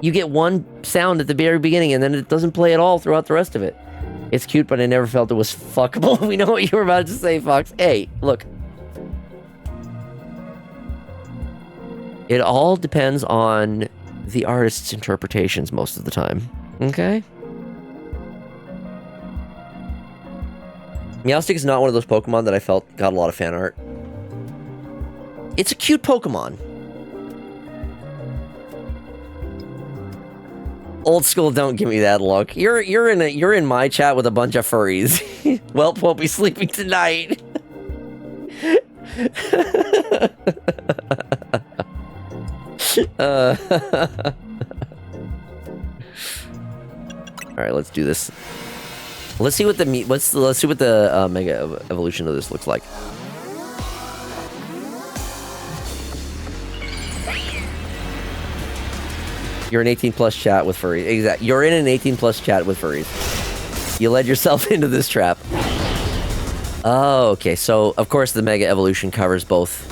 You get one sound at the very beginning, and then it doesn't play at all throughout the rest of it. It's cute, but I never felt it was fuckable. We know what you were about to say, Fox. Hey, look. It all depends on the artist's interpretations most of the time. Okay? Meowstic is not one of those Pokemon that I felt got a lot of fan art. It's a cute Pokemon. Old school, don't give me that look. You're in my chat with a bunch of furries. Welp won't be sleeping tonight. All right, let's do this. Let's see what the let's see what the mega evolution of this looks like. You're an 18+ chat with furries. Exactly. You're in an 18+ chat with furries. You led yourself into this trap. Oh, okay. So, of course, the mega evolution covers both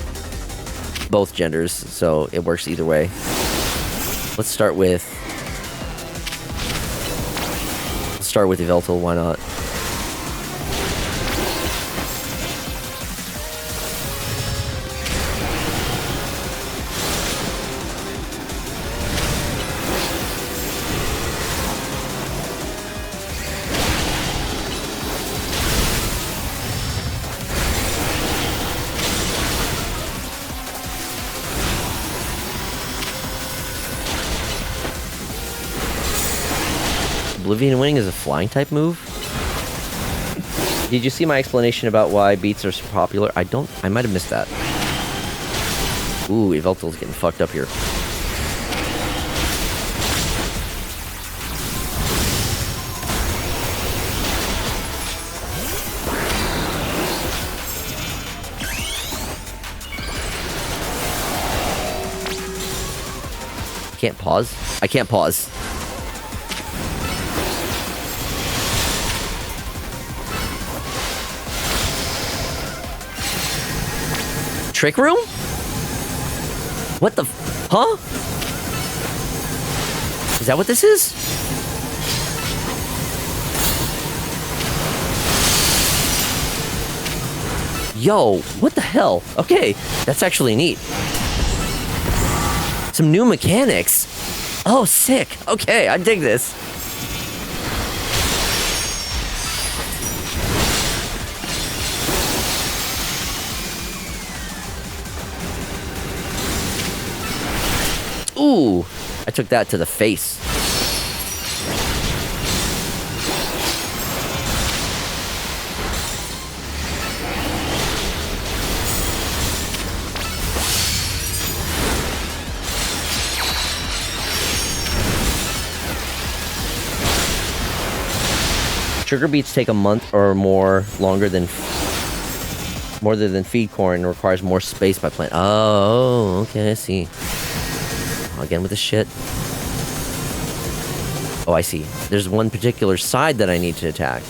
genders, so it works either way. Let's start with Yveltal, why not? Oblivion Wing is a flying type move? Did you see my explanation about why beats are so popular? I might have missed that. Ooh, Yveltal's getting fucked up here. Can't pause? I can't pause. Trick room? What the huh? Is that what this is? Yo, what the hell? Okay, that's actually neat. Some new mechanics. Oh, sick. Okay, I dig this. Ooh, I took that to the face. Sugar beets take a month or more longer than feed corn and requires more space by plant. Oh, okay, I see. Again with the shit. Oh, I see. There's one particular side that I need to attack.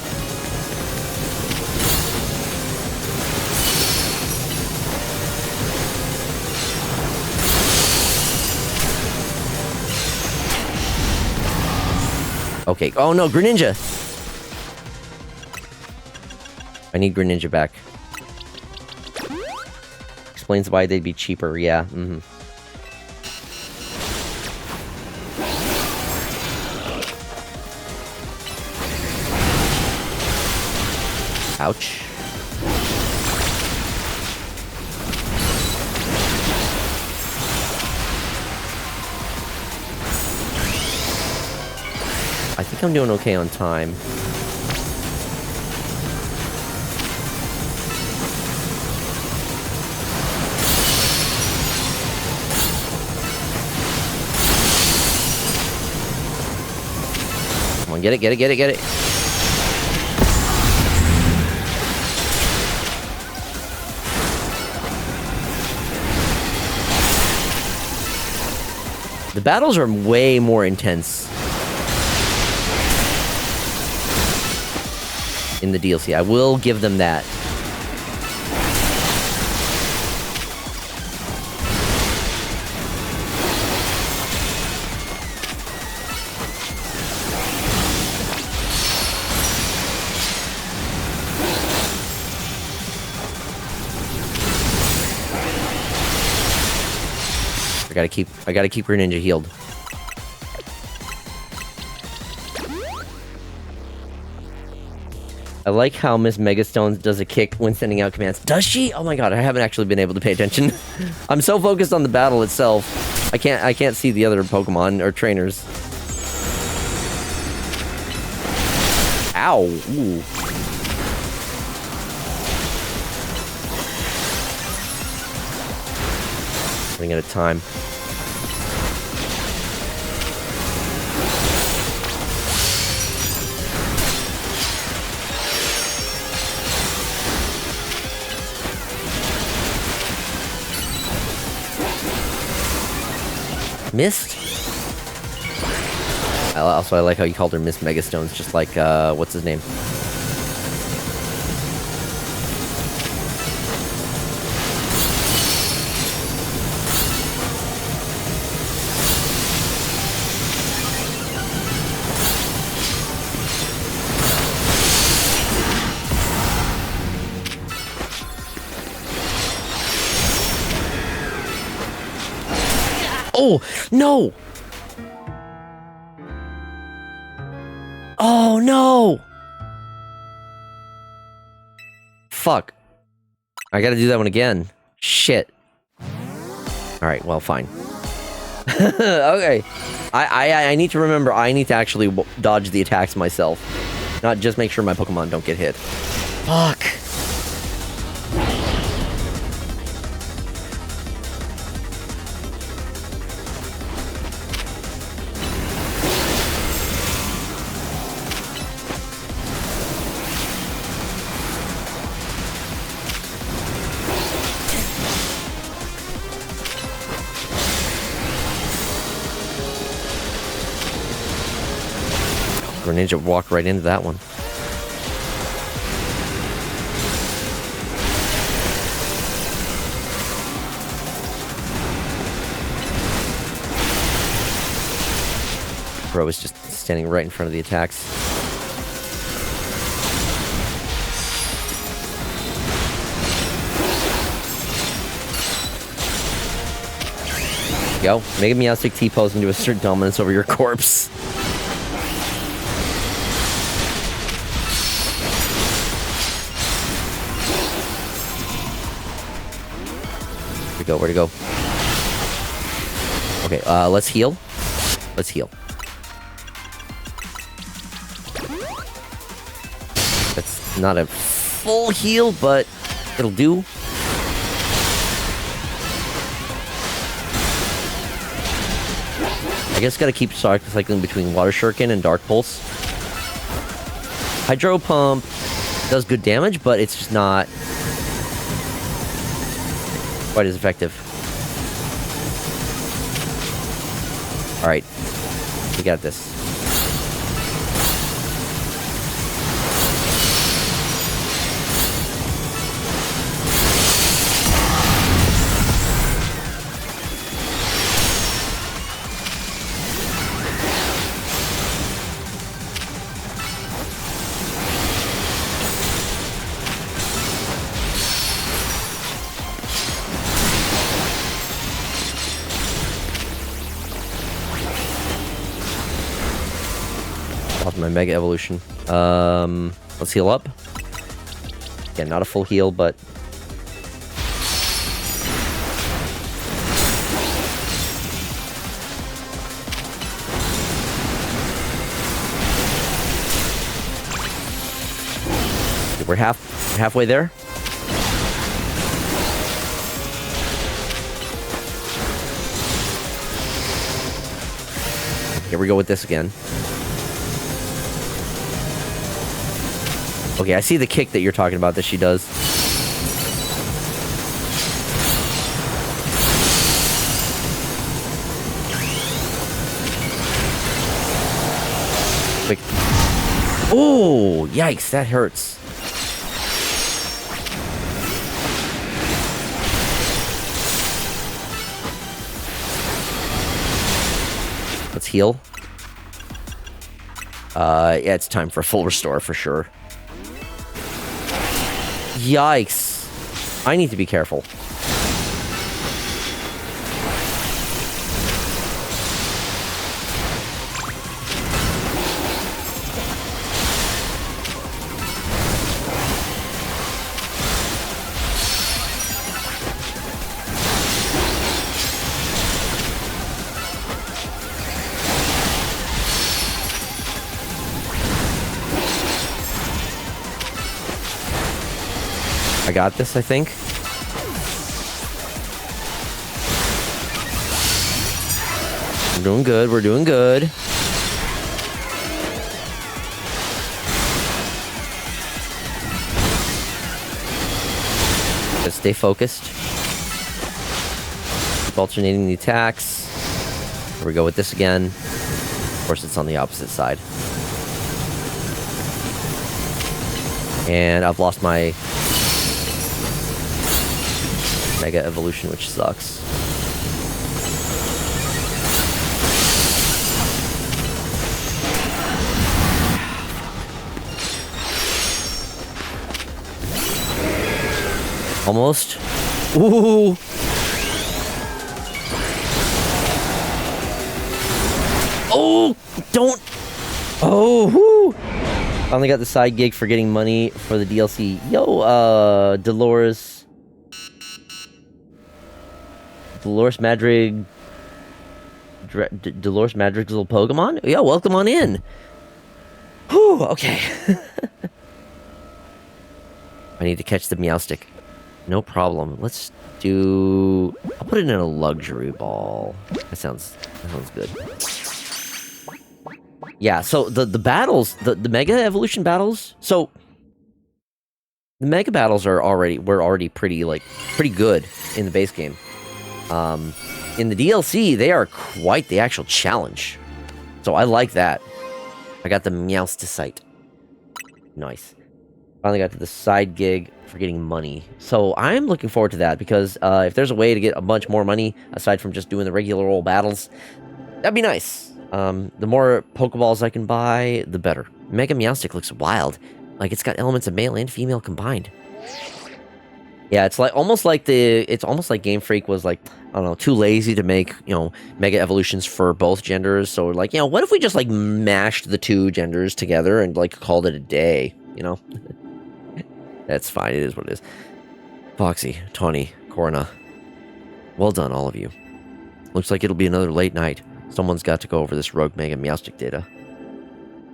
Okay. Oh no, Greninja! I need Greninja back. Explains why they'd be cheaper, yeah. Mm-hmm. Ouch. I think I'm doing okay on time. Come on, get it, get it, get it, get it. The battles are way more intense in the DLC. I will give them that. I gotta keep Greninja healed. I like how Miss Megastones does a kick when sending out commands. Does she? Oh my god, I haven't actually been able to pay attention. I'm so focused on the battle itself. I can't see the other Pokemon or trainers. Ow. Ooh. Running out of time. Missed? Also, I like how you called her Miss Megastones, just like, what's his name? Oh, no! Oh, no! Fuck. I gotta do that one again. Shit. Alright, well, fine. Okay. I need to remember, I need to actually dodge the attacks myself. Not just make sure my Pokemon don't get hit. Fuck. Greninja walked right into that one. Bro is just standing right in front of the attacks. Go. Make a Meowstic T-pose and do assert dominance over your corpse. Where'd it go? Okay, let's heal. Let's heal. That's not a full heal, but it'll do. I guess gotta keep cycling between Water Shuriken and Dark Pulse. Hydro Pump does good damage, but it's just not quite as effective. Alright. We got this. My Mega Evolution. Let's heal up. Yeah, not a full heal, but we're halfway there. Here we go with this again. Okay, I see the kick that you're talking about that she does. Quick. Oh, yikes, that hurts. Let's heal. Yeah, it's time for a full restore for sure. Yikes. I need to be careful. I got this, I think. We're doing good. We're doing good. Just stay focused. Keep alternating the attacks. Here we go with this again. Of course, it's on the opposite side. And I've lost my Mega Evolution, which sucks. Almost. Ooh. Oh, don't. Oh, whoo. Finally got the side gig for getting money for the DLC. Yo, Dolores Madrig. Dolores Madrig's little Pokemon? Yo, welcome on in. Whew, okay. I need to catch the Meowstic. No problem. Let's do... I'll put it in a luxury ball. That sounds good. Yeah, so the battles, the Mega Evolution battles, so... The Mega battles were already pretty good in the base game. In the DLC, they are quite the actual challenge. So I like that. I got the Meowsticite. Nice. Finally got to the side gig for getting money. So I'm looking forward to that because if there's a way to get a bunch more money aside from just doing the regular old battles, that'd be nice. The more Pokeballs I can buy, the better. Mega Meowstic looks wild. Like it's got elements of male and female combined. Yeah, it's almost like Game Freak was like, I don't know, too lazy to make, Mega Evolutions for both genders. So like, what if we just like mashed the two genders together and like called it a day, That's fine, it is what it is. Foxy, Tawny, Corona. Well done, all of you. Looks like it'll be another late night. Someone's got to go over this rogue Mega Meowstic data.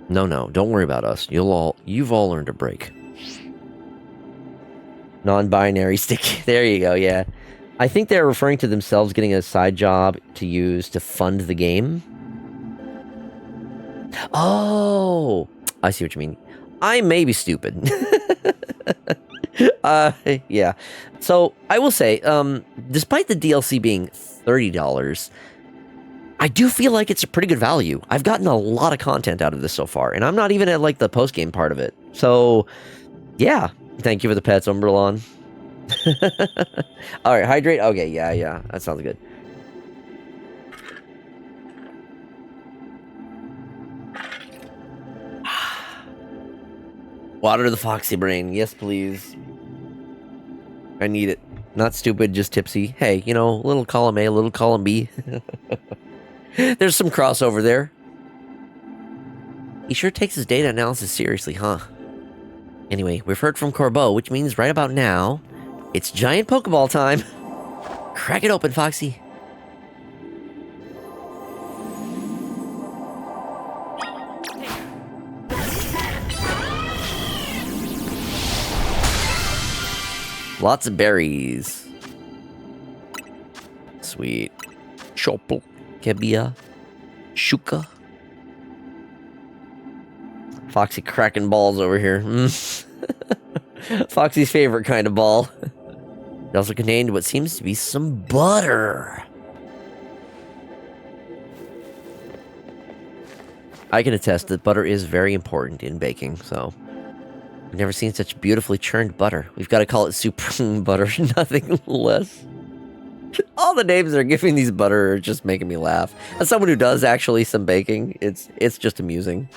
No, don't worry about us. You've all earned a break. Non-binary stick. There you go, yeah. I think they're referring to themselves getting a side job to use to fund the game. Oh! I see what you mean. I may be stupid. Yeah. So, I will say, despite the DLC being $30, I do feel like it's a pretty good value. I've gotten a lot of content out of this so far, and I'm not even at, like, the post-game part of it. So, yeah. Thank you for the pets, Umberlon. Alright, hydrate? Okay, yeah. That sounds good. Water the Foxy brain. Yes, please. I need it. Not stupid, just tipsy. Hey, little column A, little column B. There's some crossover there. He sure takes his data analysis seriously, huh? Anyway, we've heard from Corbeau, which means right about now, it's giant Pokeball time. Crack it open, Foxy. Lots of berries. Sweet. Chople. Kebia. Shuka. Foxy cracking balls over here. Foxy's favorite kind of ball. It also contained what seems to be some butter. I can attest that butter is very important in baking, so... I've never seen such beautifully churned butter. We've got to call it supreme butter, nothing less. All the names they're giving these butter are just making me laugh. As someone who does actually some baking, it's just amusing.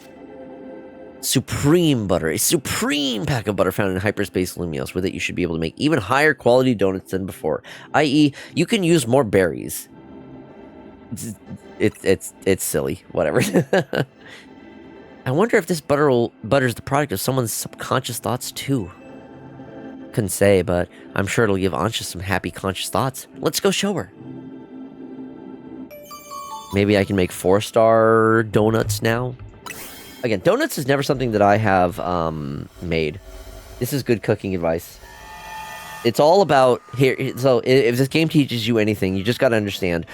Supreme butter. A supreme pack of butter found in Hyperspace Lumios. With it, you should be able to make even higher quality donuts than before. I.e., you can use more berries. It's silly. Whatever. I wonder if this butter's the product of someone's subconscious thoughts, too. Couldn't say, but I'm sure it'll give Ansha some happy conscious thoughts. Let's go show her. Maybe I can make 4-star donuts now. Again, donuts is never something that I have made. This is good cooking advice. It's all about here. So if this game teaches you anything, you just got to understand,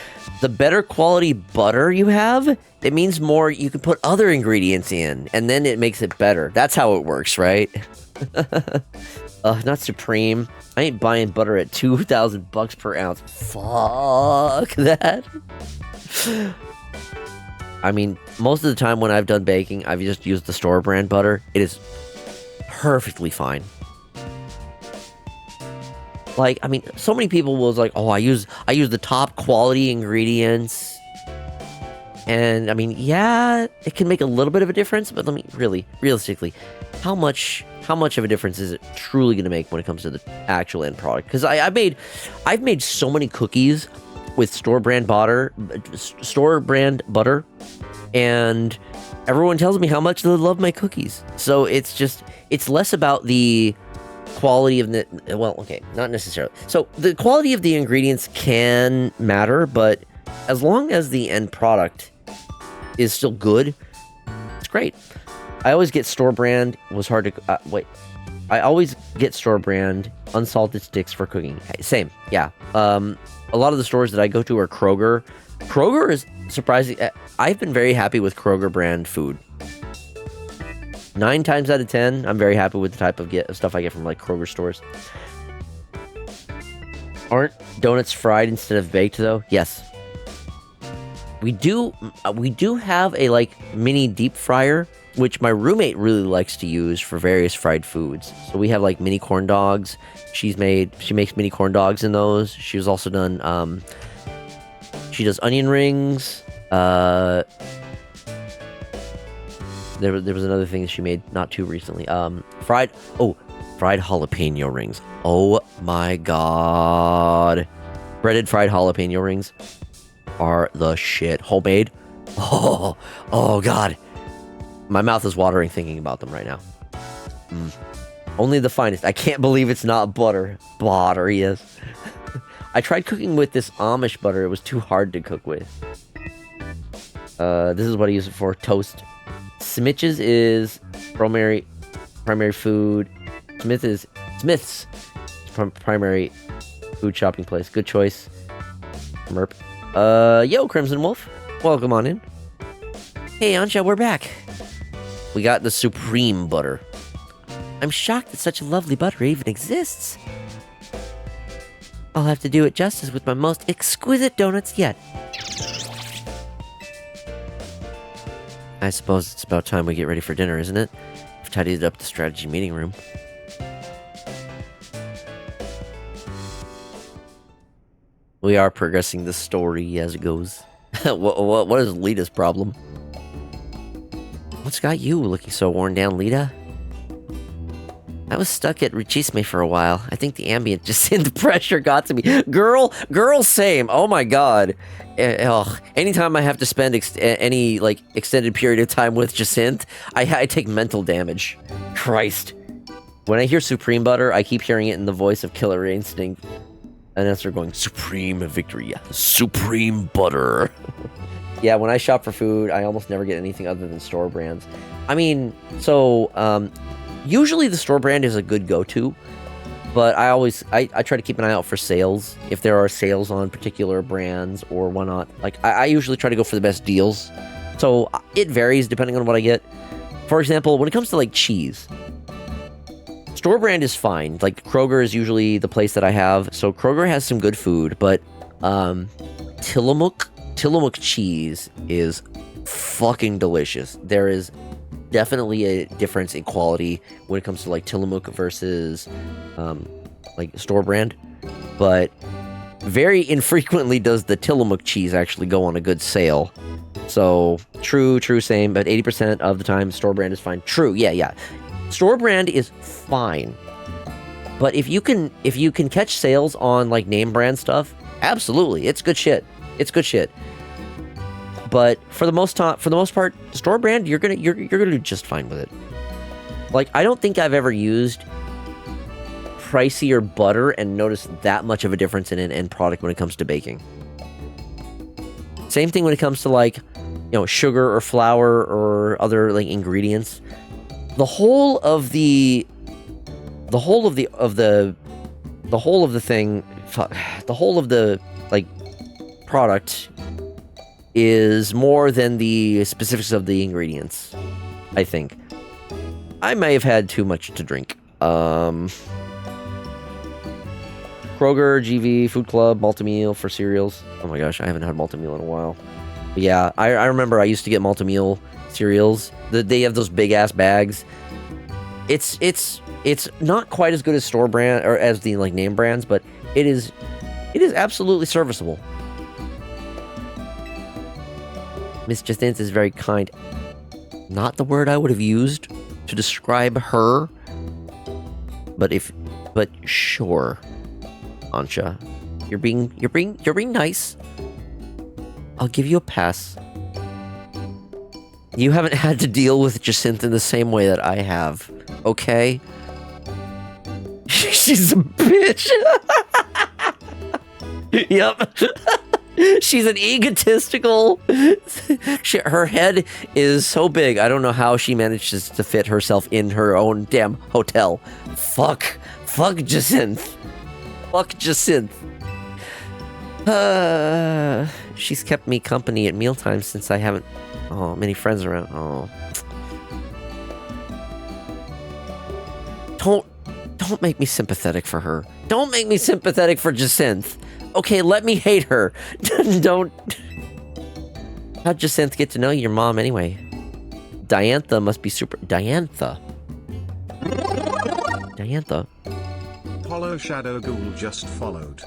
the better quality butter you have, it means more you can put other ingredients in, and then it makes it better. That's how it works, right? Not Supreme. I ain't buying butter at $2,000 per ounce. Fuck that. I mean, most of the time when I've done baking, I've just used the store brand butter. It is perfectly fine. Like, I mean, so many people was like, oh, I use the top quality ingredients. And I mean, yeah, it can make a little bit of a difference, but let me realistically, how much of a difference is it truly going to make when it comes to the actual end product? Because I've made so many cookies with store brand butter, and everyone tells me how much they love my cookies. So it's less about the quality of the, well, okay, not necessarily. So the quality of the ingredients can matter, but as long as the end product is still good, it's great. I always get store brand. It was hard to I always get store brand unsalted sticks for cooking. Same, yeah. A lot of the stores that I go to are Kroger. Kroger is surprising. I've been very happy with Kroger brand food. 9 times out of 10, I'm very happy with the type of stuff I get from like Kroger stores. Aren't donuts fried instead of baked though? Yes. We do have a like mini deep fryer, which my roommate really likes to use for various fried foods. So we have like mini corn dogs. She makes mini corn dogs in those. She's also done she does onion rings. There was another thing that she made not too recently. Fried jalapeno rings. Oh my god. Breaded fried jalapeno rings are the shit. Homemade. Oh god. My mouth is watering thinking about them right now. Only the finest. I can't believe it's not butter. Butter, yes. I tried cooking with this Amish butter. It was too hard to cook with. This is what I use it for. Toast. Smitch's is primary food. Smith's primary food shopping place. Good choice. Merp. Yo, Crimson Wolf. Welcome on in. Hey, Ansha, we're back. We got the Supreme butter. I'm shocked that such a lovely butter even exists. I'll have to do it justice with my most exquisite donuts yet. I suppose it's about time we get ready for dinner, isn't it? I've tidied up the strategy meeting room. We are progressing the story as it goes. What is Lita's problem? What's got you looking so worn down, Lita? I was stuck at Richisme for a while. I think the ambient Jacinth pressure got to me. Girl, same. Oh my god. Anytime I have to spend any like extended period of time with Jacinth, I take mental damage. Christ. When I hear Supreme Butter, I keep hearing it in the voice of Killer Instinct. And then they're going, Supreme Victory. Supreme Butter. Yeah, when I shop for food, I almost never get anything other than store brands. I mean, so, usually the store brand is a good go-to, but I try to keep an eye out for sales. If there are sales on particular brands or whatnot, like, I usually try to go for the best deals. So, it varies depending on what I get. For example, when it comes to, like, cheese, store brand is fine. Like, Kroger is usually the place that I have. So, Kroger has some good food, but, Tillamook cheese is fucking delicious. There is definitely a difference in quality when it comes to like Tillamook versus like store brand, but very infrequently does the Tillamook cheese actually go on a good sale. So true, same, but 80% of the time store brand is fine. True, yeah. Store brand is fine, but if you can catch sales on like name brand stuff, absolutely, it's good shit. But for the most part, store brand, you're gonna do just fine with it. Like, I don't think I've ever used pricier butter and noticed that much of a difference in an end product when it comes to baking. Same thing when it comes to like, sugar or flour or other like ingredients. The whole of the the whole of the thing, the whole of the, like, product is more than the specifics of the ingredients, I think. I may have had too much to drink. Kroger, GV, Food Club, Multi-Meal for cereals. Oh my gosh, I haven't had Multi-Meal in a while. But yeah, I remember I used to get Multi-Meal cereals. They have those big-ass bags. It's not quite as good as store brand, or as the, like, name brands, but it is absolutely serviceable. Miss Jacinth is very kind. Not the word I would have used to describe her, but sure, Ansha, you're being nice. I'll give you a pass. You haven't had to deal with Jacinth in the same way that I have, okay? She's a bitch. Yep. She's an egotistical... her head is so big, I don't know how she manages to fit herself in her own damn hotel. Fuck Jacinth. Fuck Jacinth. She's kept me company at mealtimes since I haven't... Oh, many friends around. Oh. Don't make me sympathetic for her. Don't make me sympathetic for Jacinth. Okay, let me hate her. Don't... How'd Jacinth get to know your mom anyway? Diantha must be super... Diantha? Hollow Shadow Ghoul just followed.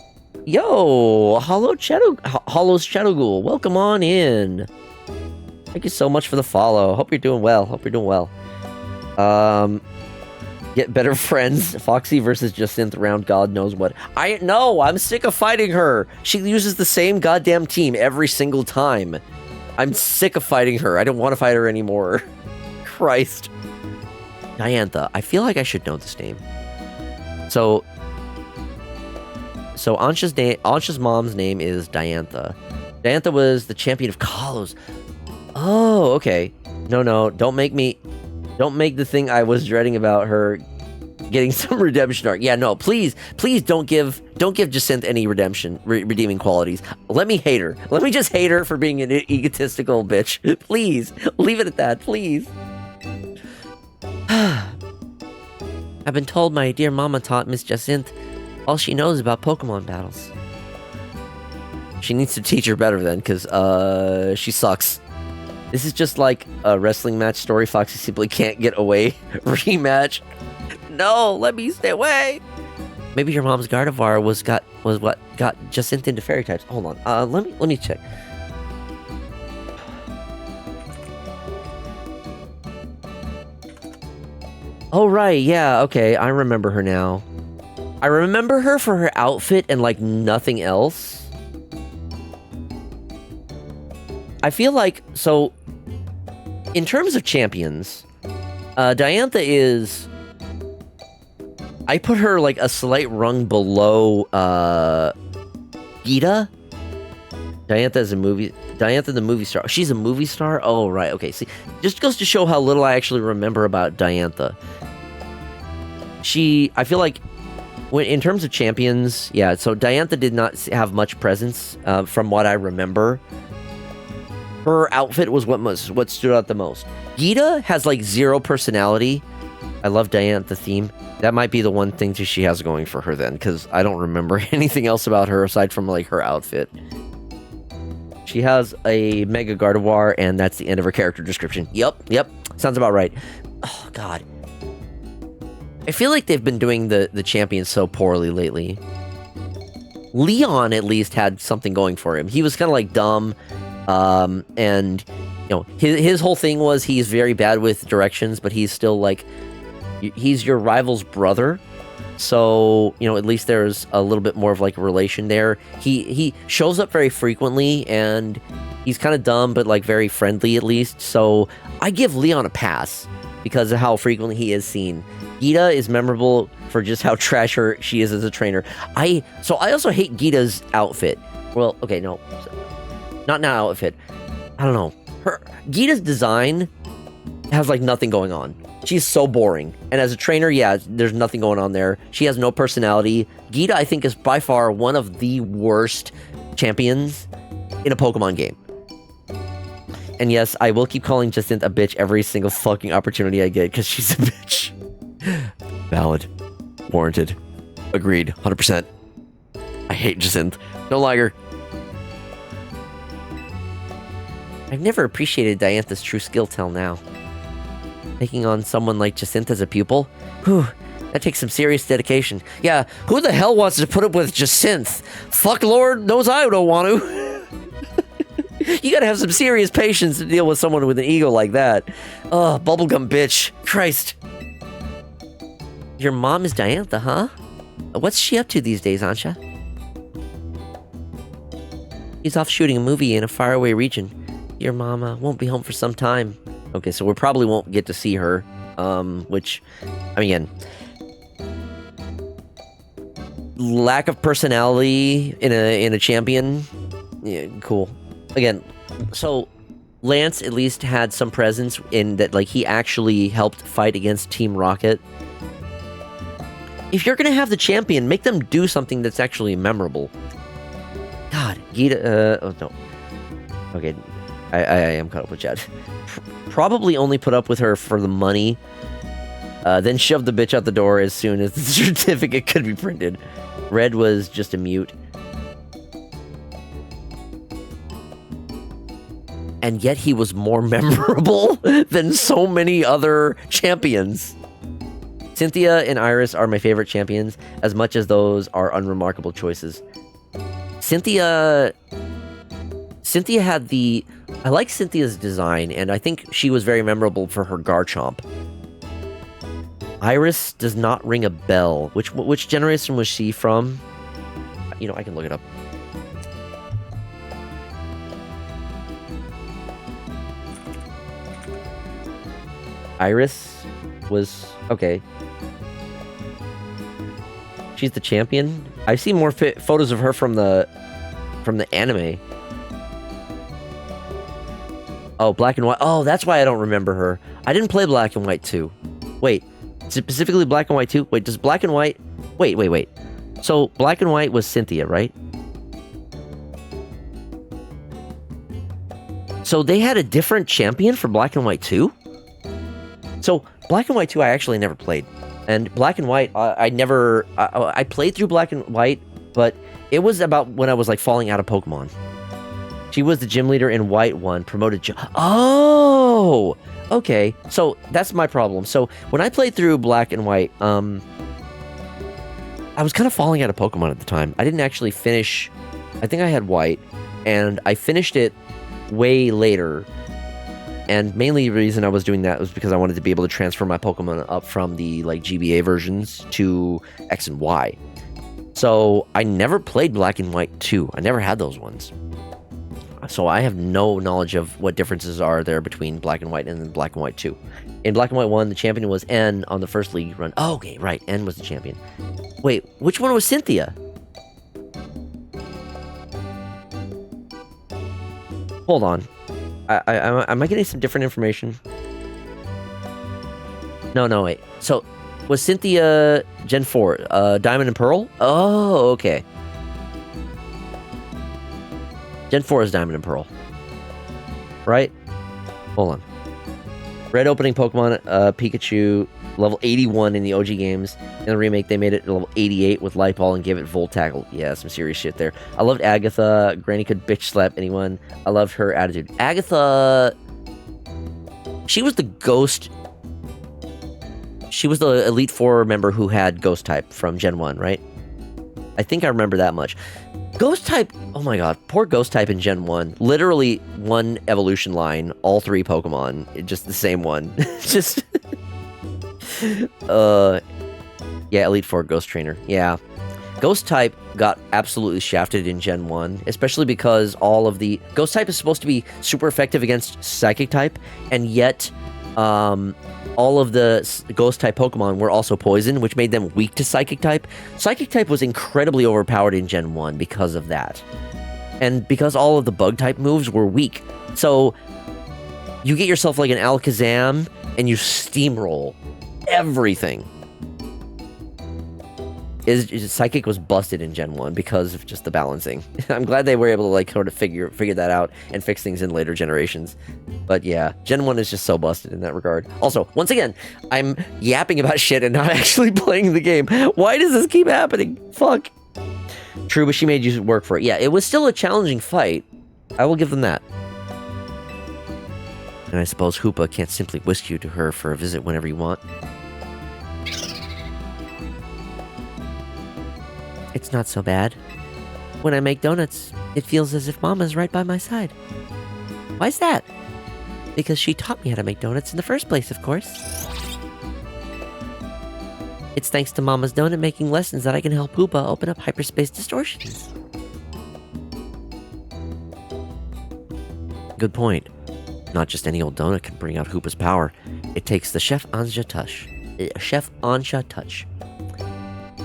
Yo, Hollow's Shadow Ghoul, welcome on in. Thank you so much for the follow. Hope you're doing well. Get better friends. Foxy versus Jacinth round God knows what. I'm sick of fighting her. She uses the same goddamn team every single time. I'm sick of fighting her. I don't want to fight her anymore. Christ. Diantha. I feel like I should know this name. So Ansha's mom's name is Diantha. Diantha was the champion of Kalos. Oh, okay. No, don't make the thing I was dreading about her getting some redemption arc. Yeah, no, please don't give Jacinth any redeeming qualities. Let me hate her. Let me just hate her for being an egotistical bitch. Please, leave it at that, please. I've been told my dear mama taught Miss Jacinth all she knows about Pokemon battles. She needs to teach her better then, because she sucks. This is just like a wrestling match story. Foxy simply can't get away. Rematch. No, let me stay away. Maybe your mom's Gardevoir was what got Jacinth into fairy types. Hold on. Let me check. Oh right, yeah, okay. I remember her now. I remember her for her outfit and like nothing else. I feel like, so, in terms of champions, Diantha is, I put her like a slight rung below, Gita. Diantha the movie star. She's a movie star? Oh, right, okay, see, just goes to show how little I actually remember about Diantha. I feel like, in terms of champions, yeah, so Diantha did not have much presence, from what I remember. Her outfit was what stood out the most. Gita has like zero personality. I love Diantha theme. That might be the one thing that she has going for her then, because I don't remember anything else about her aside from like her outfit. She has a Mega Gardevoir, and that's the end of her character description. Yep. Sounds about right. Oh, God. I feel like they've been doing the champions so poorly lately. Leon at least had something going for him. He was kind of like dumb. And you know, his whole thing was he's very bad with directions, but he's still like, he's your rival's brother. So, you know, at least there's a little bit more of like a relation there. He shows up very frequently, and he's kind of dumb, but like very friendly at least. So I give Leon a pass because of how frequently he is seen. Gita is memorable for just how trash she is as a trainer. I also hate Gita's outfit. Well, okay, no. Not now outfit. I don't know. Gita's design has like nothing going on. She's so boring. And as a trainer, yeah, there's nothing going on there. She has no personality. Geeta, I think, is by far one of the worst champions in a Pokemon game. And yes, I will keep calling Jacinthe a bitch every single fucking opportunity I get, because she's a bitch. Valid. Warranted. Agreed. 100%. I hate Jacinthe. Don't like her. I've never appreciated Diantha's true skill till now. Taking on someone like Jacinthe as a pupil? Whew, that takes some serious dedication. Yeah, who the hell wants to put up with Jacinthe? Fuck Lord knows I don't want to. You gotta have some serious patience to deal with someone with an ego like that. Oh, bubblegum bitch. Christ. Your mom is Diantha, huh? What's she up to these days, Ansha? She's off shooting a movie in a faraway region. Your mama won't be home for some time. Okay, so we probably won't get to see her, which, I mean, again, lack of personality in a champion, yeah, cool. Again, so Lance at least had some presence in that, like, he actually helped fight against Team Rocket. If you're gonna have the champion, make them do something that's actually memorable. God, Geeta, oh no. Okay, I am caught up with Chad. Probably only put up with her for the money, then shoved the bitch out the door as soon as the certificate could be printed. Red was just a mute. And yet he was more memorable than so many other champions. Cynthia and Iris are my favorite champions, as much as those are unremarkable choices. Cynthia had the... I like Cynthia's design, and I think she was very memorable for her Garchomp. Iris does not ring a bell. Which generation was she from? You know, I can look it up. Iris was... okay. She's the champion? I've seen more photos of her from the anime. Oh, Black and White. Oh, that's why I don't remember her. I didn't play Black and White 2. Wait, specifically Black and White 2? Wait, does Black and White... Wait. So, Black and White was Cynthia, right? So, they had a different champion for Black and White 2? So, Black and White 2 I actually never played. And Black and White, I played through Black and White, but it was about when I was, like, falling out of Pokemon. She was the gym leader in White 1, promoted... Oh! Okay, so that's my problem. So, when I played through Black and White, I was kind of falling out of Pokemon at the time. I didn't actually finish... I think I had White, and I finished it way later. And mainly the reason I was doing that was because I wanted to be able to transfer my Pokemon up from the, like, GBA versions to X and Y. So, I never played Black and White 2. I never had those ones. So I have no knowledge of what differences are there between Black and White and then Black and White 2. In Black and White 1, the champion was N on the first league run. Oh, okay, right. N was the champion. Wait, which one was Cynthia? Hold on. Am I getting some different information? No, wait. So, was Cynthia Gen 4, Diamond and Pearl? Oh, okay. Gen 4 is Diamond and Pearl. Right? Hold on. Red opening Pokemon, Pikachu, level 81 in the OG games. In the remake, they made it level 88 with Light Ball and gave it Volt Tackle. Yeah, some serious shit there. I loved Agatha. Granny could bitch slap anyone. I loved her attitude. Agatha... She was the ghost... She was the Elite Four member who had Ghost type from Gen 1, right? I think I remember that much. Ghost type, oh my god, poor Ghost type in Gen 1. Literally one evolution line, all three Pokemon, just the same one. Just, yeah, Elite Four Ghost Trainer, yeah. Ghost type got absolutely shafted in Gen 1, especially because all of the... Ghost type is supposed to be super effective against Psychic type, and yet, all of the Ghost-type Pokemon were also Poison, which made them weak to Psychic type. Psychic type was incredibly overpowered in Gen 1 because of that. And because all of the Bug-type moves were weak. So, you get yourself like an Alakazam, and you steamroll everything. Psychic was busted in Gen 1 because of just the balancing. I'm glad they were able to like sort of figure that out and fix things in later generations. But yeah, Gen 1 is just so busted in that regard. Also, once again, I'm yapping about shit and not actually playing the game. Why does this keep happening? Fuck. True, but she made you work for it. Yeah, it was still a challenging fight. I will give them that. And I suppose Hoopa can't simply whisk you to her for a visit whenever you want. It's not so bad. When I make donuts, it feels as if Mama's right by my side. Why's that? Because she taught me how to make donuts in the first place, of course. It's thanks to Mama's donut making lessons that I can help Hoopa open up hyperspace distortions. Good point. Not just any old donut can bring out Hoopa's power. It takes the Chef Anja touch. Chef Anja touch.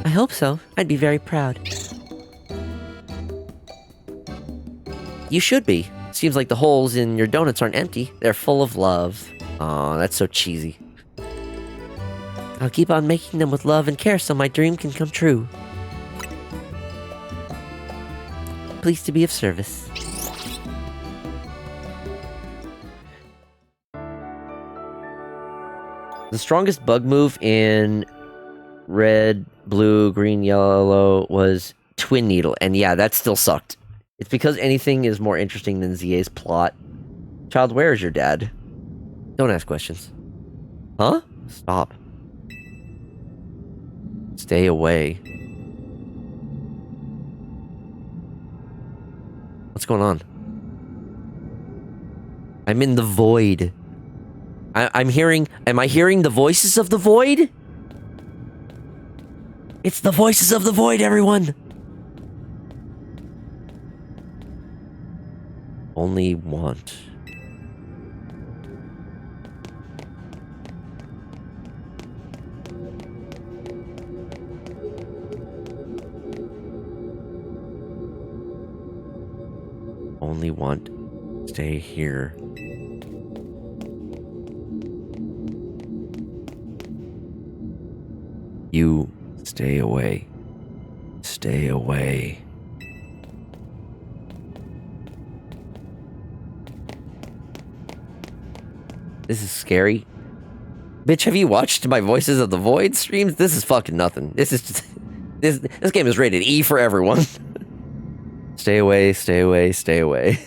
I hope so. I'd be very proud. You should be. Seems like the holes in your donuts aren't empty. They're full of love. Aw, that's so cheesy. I'll keep on making them with love and care so my dream can come true. Pleased to be of service. The strongest bug move in red, blue, green, yellow was Twin Needle. And yeah, that still sucked. It's because anything is more interesting than ZA's plot. Child, where is your dad? Don't ask questions. Huh? Stop. Stay away. What's going on? I'm in the void. I'm hearing... Am I hearing the voices of the void? It's the voices of the void, everyone! Only want. Only want. Stay here. You stay away. Stay away. This is scary. Bitch, have you watched my Voices of the Void streams? This is fucking nothing. This is just... This game is rated E for everyone. Stay away, stay away, stay away.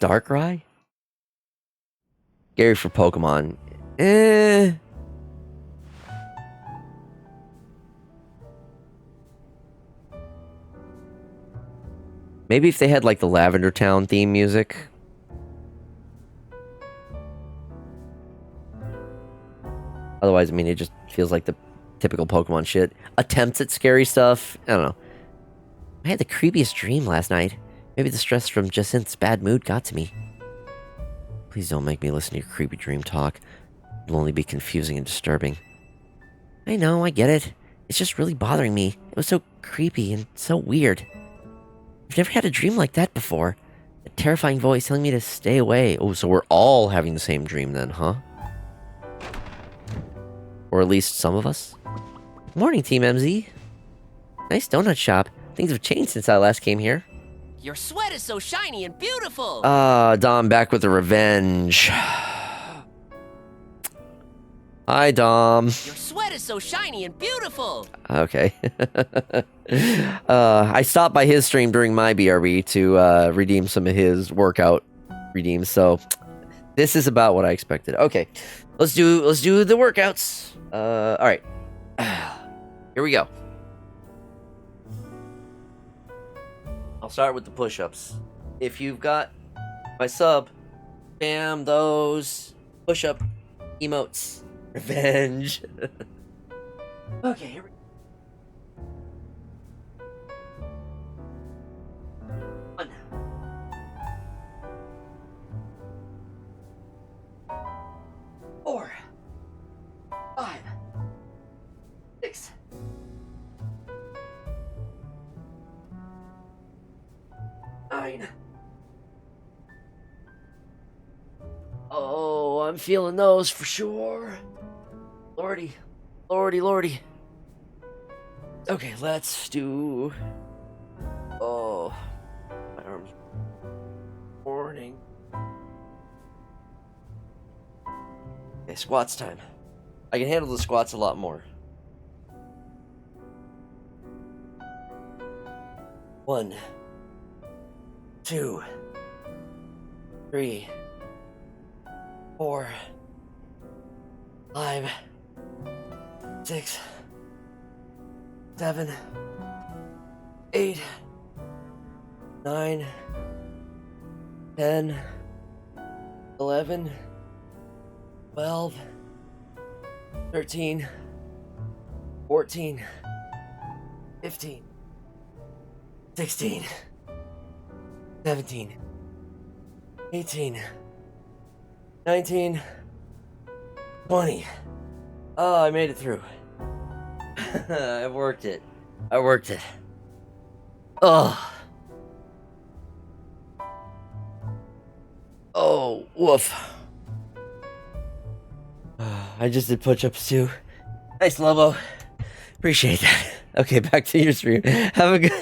Darkrai? Scary for Pokemon. Maybe if they had like the Lavender Town theme music. Otherwise, I mean, it just feels like the typical Pokemon shit. Attempts at scary stuff. I don't know. I had the creepiest dream last night. Maybe the stress from Jacint's bad mood got to me. Please don't make me listen to your creepy dream talk. It'll only be confusing and disturbing. I know, I get it. It's just really bothering me. It was so creepy and so weird. I've never had a dream like that before. A terrifying voice telling me to stay away. Oh, so we're all having the same dream then, huh? Or at least some of us? Morning, Team MZ. Nice donut shop. Things have changed since I last came here. Your sweat is so shiny and beautiful. Dom back with the revenge. Hi, Dom. Your sweat is so shiny and beautiful. Okay. I stopped by his stream during my BRB to redeem some of his workout redeems, so this is about what I expected. Okay, let's do the workouts. All right. Here we go. I'll start with the push-ups. If you've got my sub, spam those push-up emotes. Revenge. Okay, here we go. 1, 4, 5, 6, 9, I'm feeling those for sure. Lordy. Lordy, lordy. Okay, let's do... Oh, my arms. Morning. Okay, squats time. I can handle the squats a lot more. 1, 2, 3, 4, 5, 6, 7, 8, 9, 10, 11, 12, 13, 14, 15, 16, 17, 18, 19, 20. Oh, I made it through. I worked it. I worked it. Oh. Oh, woof. I just did push-ups too. Nice, Lobo. Appreciate that. Okay, back to your stream. Have a good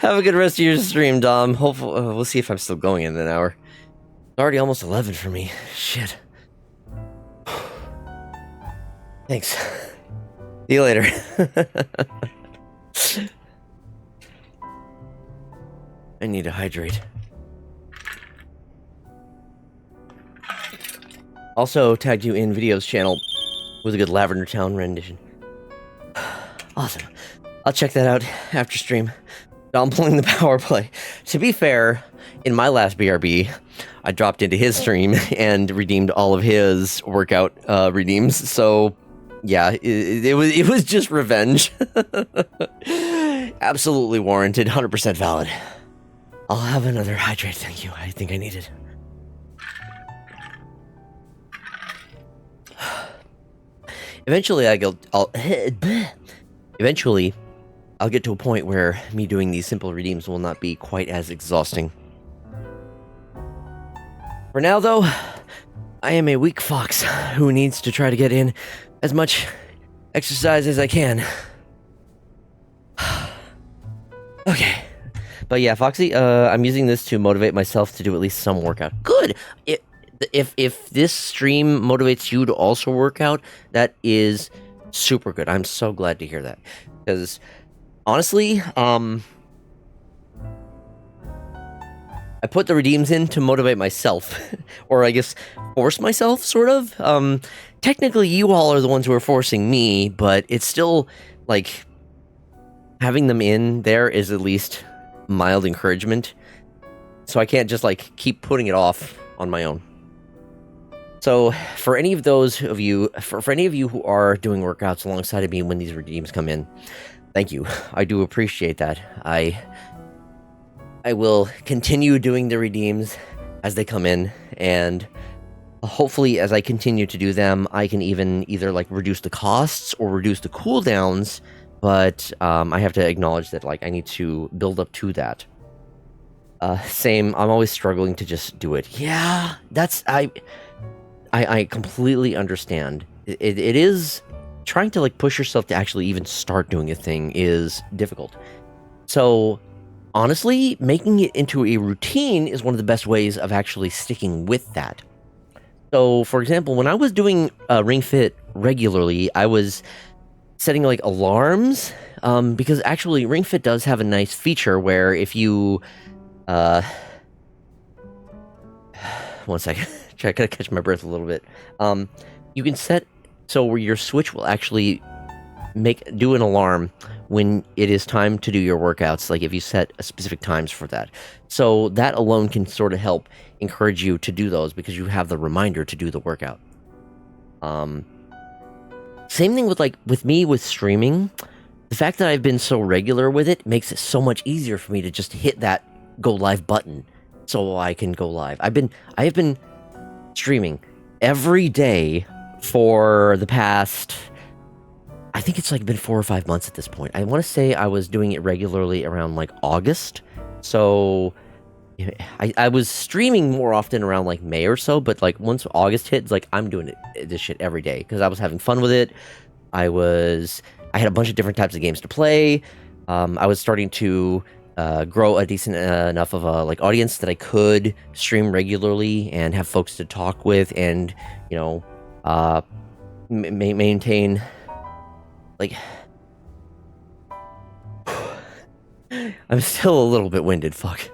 have a good rest of your stream, Dom. Hopefully, we'll see if I'm still going in an hour. It's already almost 11 for me. Shit. Thanks. See you later. I need to hydrate. Also tagged you in Video's channel with a good Lavender Town rendition. Awesome. I'll check that out after stream. I'm pulling the power play. To be fair, in my last BRB, I dropped into his stream and redeemed all of his workout redeems. So, yeah, it was just revenge. Absolutely warranted, 100% valid. I'll have another hydrate, thank you. I think I need it. Eventually, I'll get to a point where me doing these simple redeems will not be quite as exhausting. For now, though, I am a weak fox who needs to try to get in as much exercise as I can. Okay. But yeah, Foxy, I'm using this to motivate myself to do at least some workout. Good! If this stream motivates you to also work out, that is super good. I'm so glad to hear that. Because, honestly, I put the redeems in to motivate myself. Or, I guess, force myself, sort of. Technically, you all are the ones who are forcing me, but it's still, like, having them in there is at least mild encouragement. So I can't just, like, keep putting it off on my own. So, for any of those of you, for any of you who are doing workouts alongside of me when these redeems come in, thank you. I do appreciate that. I will continue doing the redeems as they come in, and hopefully as I continue to do them, I can even either like reduce the costs or reduce the cooldowns, but I have to acknowledge that like I need to build up to that. Same, I'm always struggling to just do it. Yeah, that's, I completely understand. It is, trying to like push yourself to actually even start doing a thing is difficult. So, honestly, making it into a routine is one of the best ways of actually sticking with that. So, for example, when I was doing Ring Fit regularly, I was setting like alarms, because actually Ring Fit does have a nice feature where if you, one second, I gotta catch my breath a little bit. You can set so where your Switch will actually do an alarm when it is time to do your workouts, like if you set specific times for that. So that alone can sort of help encourage you to do those because you have the reminder to do the workout. Same thing with me with streaming. The fact that I've been so regular with it makes it so much easier for me to just hit that go live button so I can go live. I have been streaming every day for the past, I think it's like been 4 or 5 months at this point. I want to say I was doing it regularly around like August. So I was streaming more often around like May or so, but like once August hit, it's like I'm doing this shit every day because I was having fun with it. I had a bunch of different types of games to play. I was starting to grow a decent enough of a like audience that I could stream regularly and have folks to talk with, and you know, maintain like. I'm still a little bit winded. Fuck.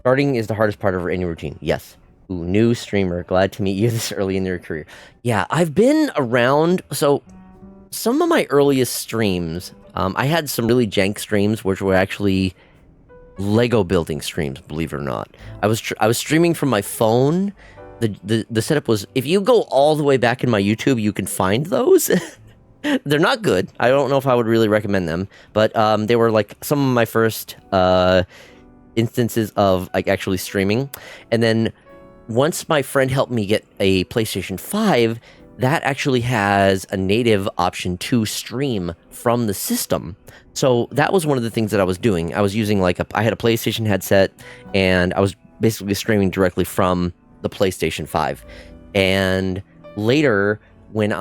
Starting is the hardest part of any routine. Yes. Ooh, new streamer. Glad to meet you this early in your career. Yeah, I've been around. So, some of my earliest streams, I had some really jank streams, which were actually Lego building streams. Believe it or not, I was streaming from my phone. The setup was, if you go all the way back in my YouTube, you can find those. They're not good. I don't know if I would really recommend them, but they were like some of my first instances of like actually streaming. And then once my friend helped me get a PlayStation 5, that actually has a native option to stream from the system. So that was one of the things that I was doing. I was using I had a PlayStation headset, and I was basically streaming directly from the PlayStation 5. And later, when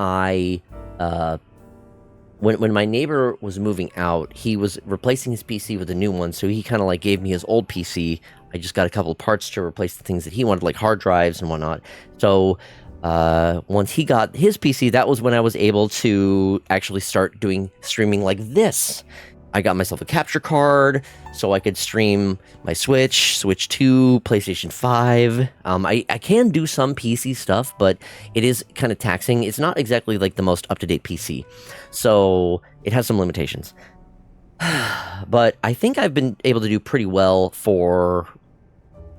when my neighbor was moving out, he was replacing his PC with a new one, so he kind of like gave me his old PC. I just got a couple of parts to replace the things that he wanted, like hard drives and whatnot. So once he got his PC, that was when I was able to actually start doing streaming like this. I got myself a capture card so I could stream my Switch 2, PlayStation 5. I can do some PC stuff, but it is kind of taxing. It's not exactly like the most up-to-date PC, so it has some limitations. But I think I've been able to do pretty well for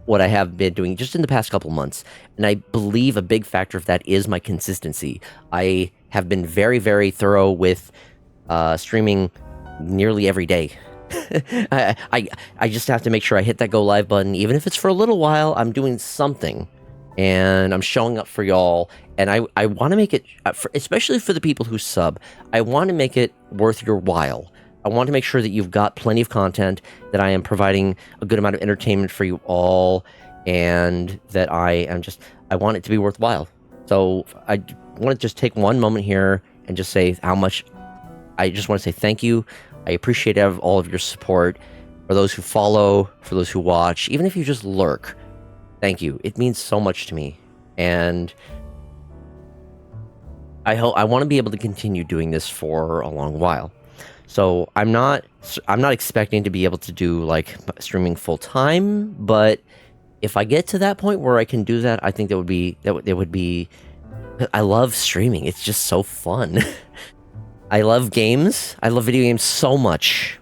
what I have been doing just in the past couple months. And I believe a big factor of that is my consistency. I have been very, very thorough with streaming nearly every day. I just have to make sure I hit that go live button, even if it's for a little while. I'm doing something, and I'm showing up for y'all. And I want to make it, especially for the people who sub, I want to make it worth your while. I want to make sure that you've got plenty of content, that I am providing a good amount of entertainment for you all, and that I want it to be worthwhile. So I want to just take one moment here and just say how much. I just want to say thank you. I appreciate all of your support. For those who follow, for those who watch, even if you just lurk, thank you. It means so much to me. And I want to be able to continue doing this for a long while. So I'm not expecting to be able to do like streaming full time, but if I get to that point where I can do that, I think that would be I love streaming. It's just so fun. I love games. I love video games so much.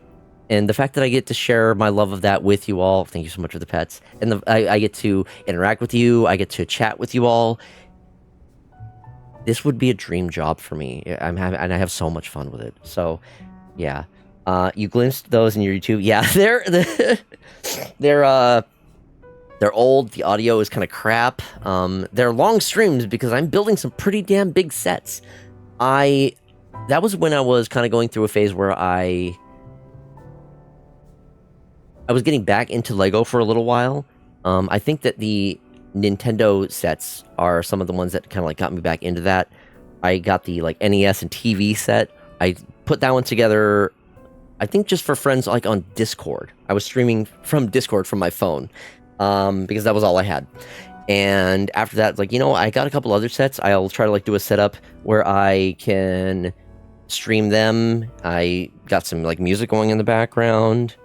And the fact that I get to share my love of that with you all, thank you so much for the pets. And I get to interact with you. I get to chat with you all. This would be a dream job for me. And I have so much fun with it. So, yeah. You glimpsed those in your YouTube. Yeah, they're old. The audio is kind of crap. They're long streams because I'm building some pretty damn big sets. That was when I was kind of going through a phase where I was getting back into Lego for a little while. I think that the Nintendo sets are some of the ones that kind of like got me back into that. I got the like NES and TV set. I put that one together, I think just for friends like on Discord. I was streaming from Discord from my phone because that was all I had. And after that, like, I got a couple other sets. I'll try to like do a setup where I can stream them. I got some like music going in the background.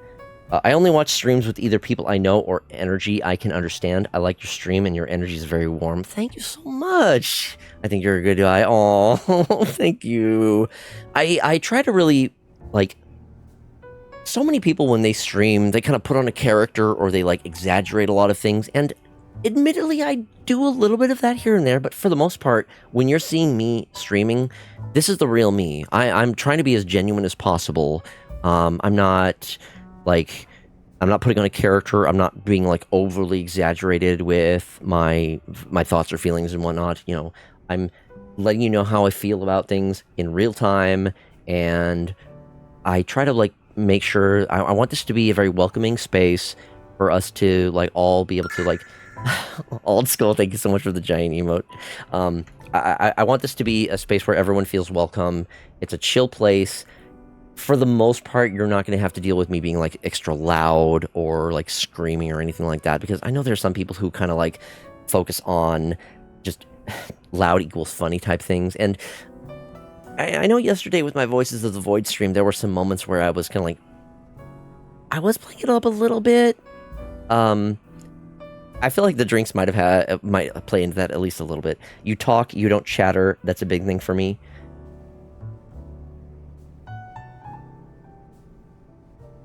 I only watch streams with either people I know or energy I can understand. I like your stream and your energy is very warm. Thank you so much. I think you're a good guy. Oh, thank you. I try to really like. So many people when they stream, they kind of put on a character or they like exaggerate a lot of things. And admittedly, I do a little bit of that here and there, but for the most part, when you're seeing me streaming, this is the real me. I'm trying to be as genuine as possible. I'm not putting on a character. I'm not being like overly exaggerated with my thoughts or feelings and whatnot. I'm letting you know how I feel about things in real time, and I try to like make sure I want this to be a very welcoming space. for us to like all be able to like old school. Thank you so much for the giant emote. I want this to be a space where everyone feels welcome. It's a chill place. For the most part, you're not going to have to deal with me being like extra loud or like screaming or anything like that, because I know there's some people who kind of like focus on just loud equals funny type things. And I know yesterday with my Voices of the Void stream, there were some moments where I was kind of like, I was playing it up a little bit. I feel like the drinks might play into that at least a little bit. You talk, you don't chatter. That's a big thing for me.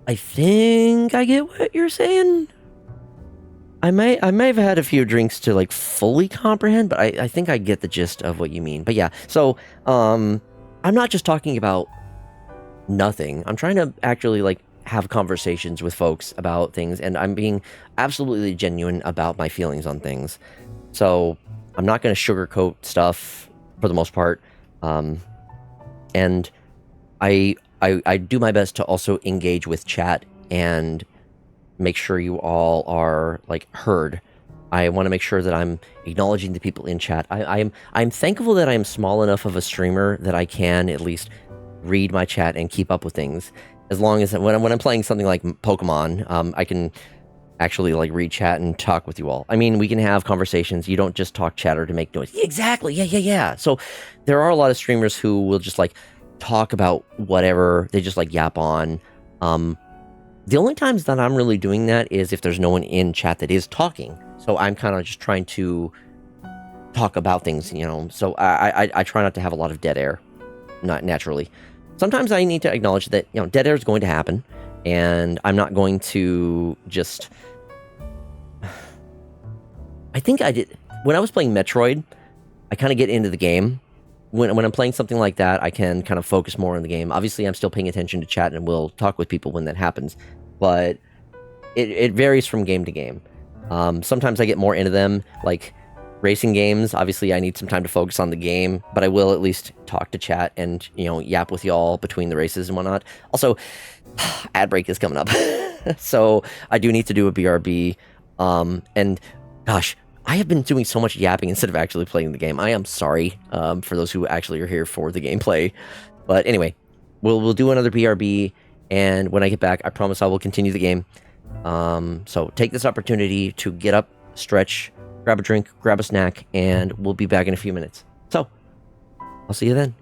I think I get what you're saying. I may have had a few drinks to like fully comprehend, but I think I get the gist of what you mean. But yeah, so I'm not just talking about nothing. I'm trying to actually like have conversations with folks about things, and I'm being absolutely genuine about my feelings on things. So I'm not going to sugarcoat stuff for the most part. And I do my best to also engage with chat and make sure you all are like heard. I want to make sure that I'm acknowledging the people in chat. I'm thankful that I'm small enough of a streamer that I can at least read my chat and keep up with things. As long as when I'm playing something like Pokemon, I can actually like read chat and talk with you all. I mean, we can have conversations. You don't just talk chatter to make noise. Yeah, exactly. Yeah. So there are a lot of streamers who will just like talk about whatever. They just like yap on. The only times that I'm really doing that is if there's no one in chat that is talking. So I'm kind of just trying to talk about things, you know. So I try not to have a lot of dead air, not naturally. Sometimes I need to acknowledge that, you know, dead air is going to happen, and I'm not going to just... I think I did... When I was playing Metroid, I kind of get into the game. When I'm playing something like that, I can kind of focus more on the game. Obviously, I'm still paying attention to chat, and will talk with people when that happens. But it varies from game to game. Sometimes I get more into them, like... Racing games, obviously I need some time to focus on the game, but I will at least talk to chat and, you know, yap with y'all between the races and whatnot. Also, ad break is coming up. So I do need to do a BRB. And gosh, I have been doing so much yapping instead of actually playing the game. I am sorry for those who actually are here for the gameplay. But anyway, we'll do another BRB, and when I get back, I promise I will continue the game. So take this opportunity to get up, stretch, grab a drink, grab a snack, and we'll be back in a few minutes. So, I'll see you then.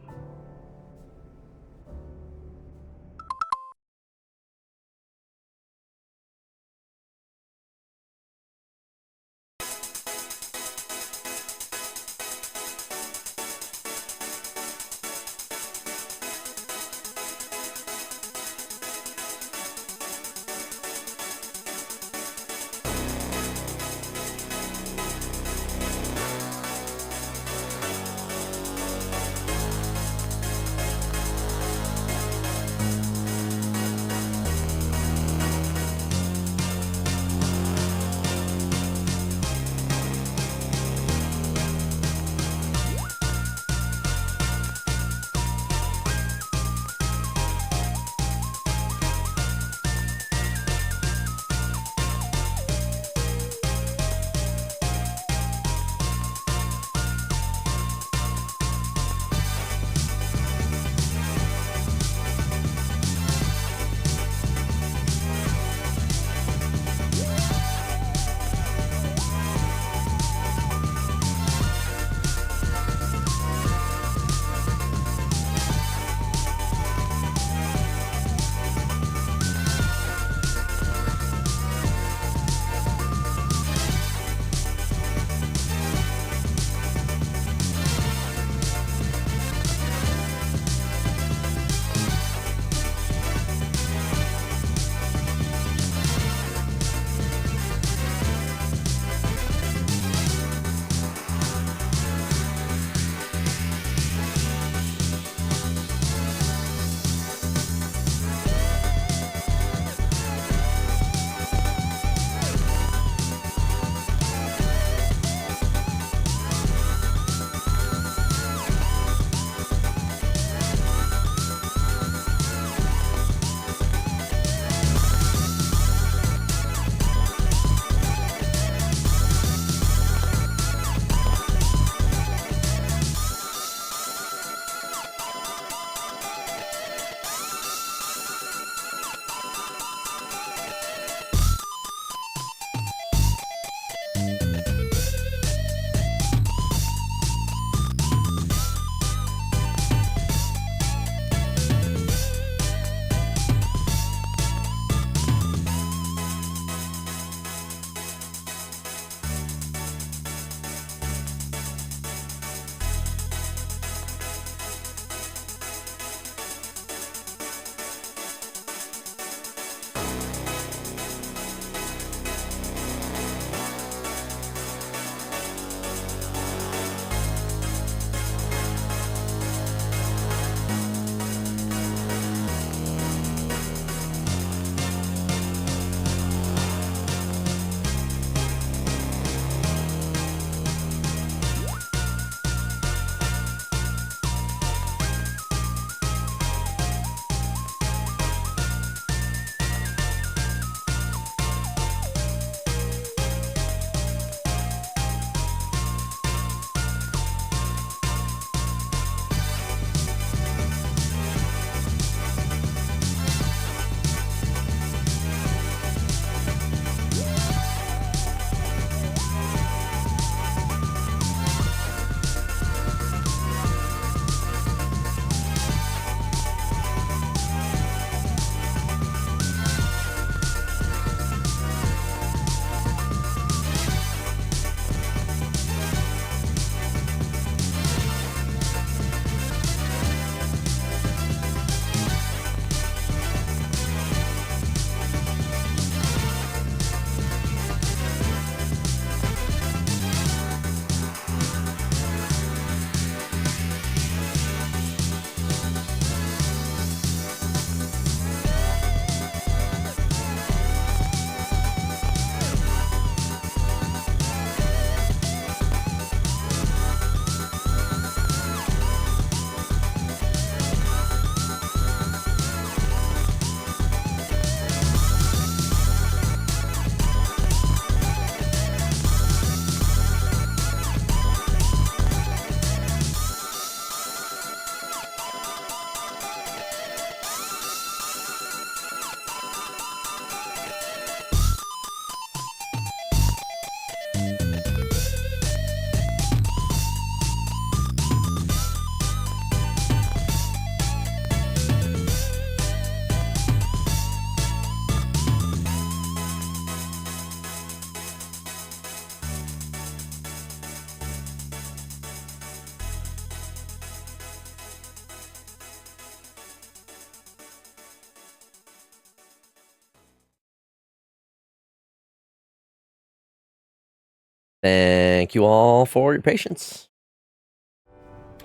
Thank you all for your patience.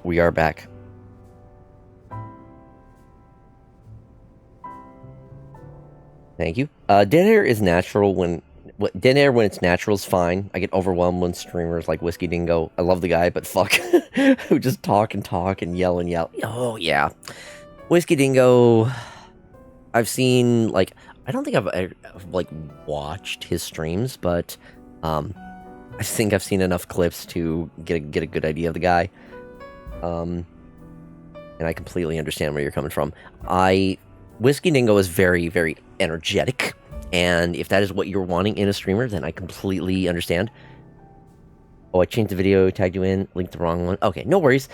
We are back. Thank you. Dead air is natural when dead air when it's natural is fine. I get overwhelmed when streamers like Whiskey Dingo. I love the guy, but fuck, who just talk and yell and yell. Oh yeah, Whiskey Dingo. I've seen like I don't think I've like watched his streams, but I think I've seen enough clips to get a good idea of the guy. And I completely understand where you're coming from. Whiskey Dingo is very, very energetic, and if that is what you're wanting in a streamer, then I completely understand. Oh, I changed the video, tagged you in, linked the wrong one. Okay, no worries.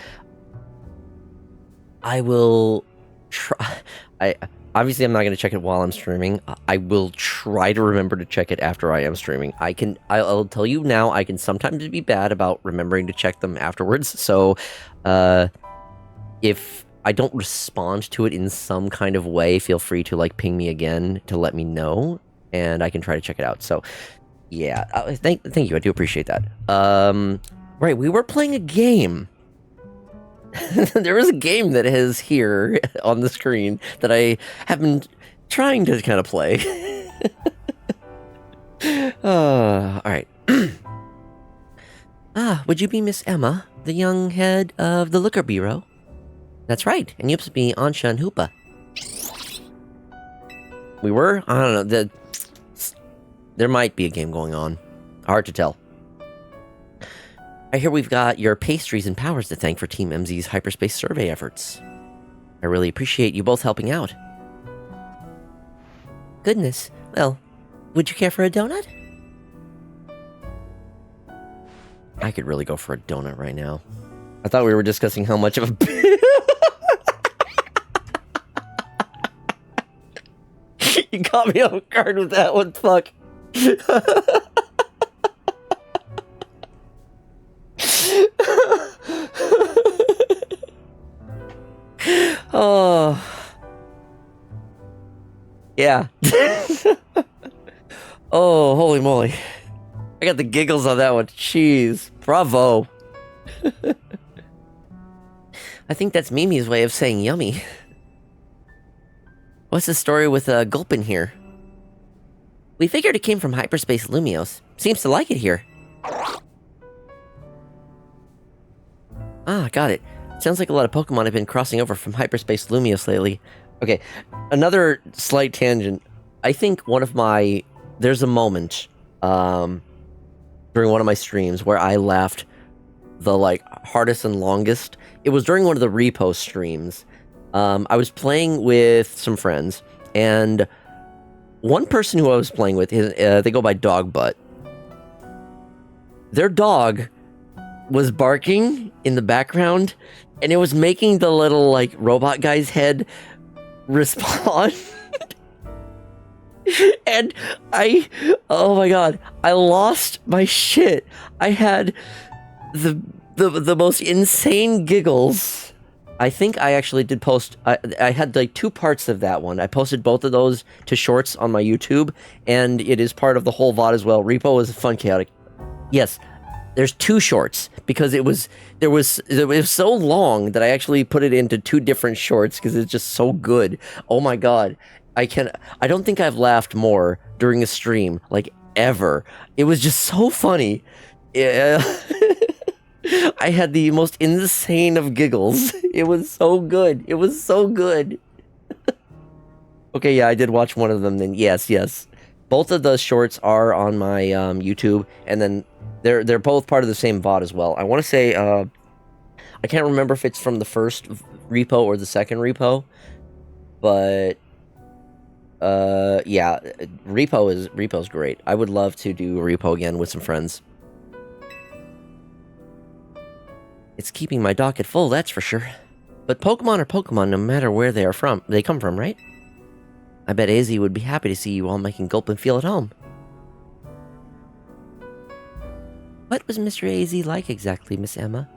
I will try. Obviously, I'm not going to check it while I'm streaming. I will try to remember to check it after I am streaming. I'll tell you now, I can sometimes be bad about remembering to check them afterwards. So, if I don't respond to it in some kind of way, feel free to like ping me again to let me know, and I can try to check it out. So, yeah, thank you. I do appreciate that. Right, we were playing a game. There is a game that is here on the screen that I have been trying to kind of play. All right. Would you be Miss Emma, the young head of the Liquor Bureau? That's right, and you used to be Ansha and Hoopa. We were? I don't know. There might be a game going on. Hard to tell. I hear we've got your pastries and powers to thank for Team MZ's hyperspace survey efforts. I really appreciate you both helping out. Goodness. Well, would you care for a donut? I could really go for a donut right now. I thought we were discussing how much of a... You caught me off guard with that one, fuck. Oh. Yeah. Oh, holy moly. I got the giggles on that one. Jeez. Bravo. I think that's Mimi's way of saying yummy. What's the story with Gulpin here? We figured it came from hyperspace Lumios. Seems to like it here. Ah, got it. Sounds like a lot of Pokemon have been crossing over from hyperspace Lumios lately. Okay, another slight tangent. I think there's a moment, during one of my streams where I laughed the, like, hardest and longest. It was during one of the repo streams. I was playing with some friends, and one person who I was playing with, they go by Dog Butt. Their dog was barking in the background, and it was making the little, like, robot guy's head respond. And oh my god, I lost my shit. I had the most insane giggles. I think I actually did post, I had like 2 parts of that one. I posted both of those to shorts on my YouTube, and it is part of the whole VOD as well. Repo is fun chaotic. Yes, there's 2 shorts, because it was so long that I actually put it into 2 different shorts, because it's just so good. Oh my god. I don't think I've laughed more during a stream, like, ever. It was just so funny. Yeah. I had the most insane of giggles. It was so good. It was so good. Okay, yeah, I did watch one of them then. Yes. Both of the shorts are on my YouTube, and then they're both part of the same VOD as well. I want to say, I can't remember if it's from the first repo or the second repo, but... yeah, Repo's great. I would love to do a Repo again with some friends. It's keeping my docket full, that's for sure. But Pokemon are Pokemon no matter where they come from, right? I bet AZ would be happy to see you all making Gulpin feel at home. What was Mr. AZ like exactly, Miss Emma?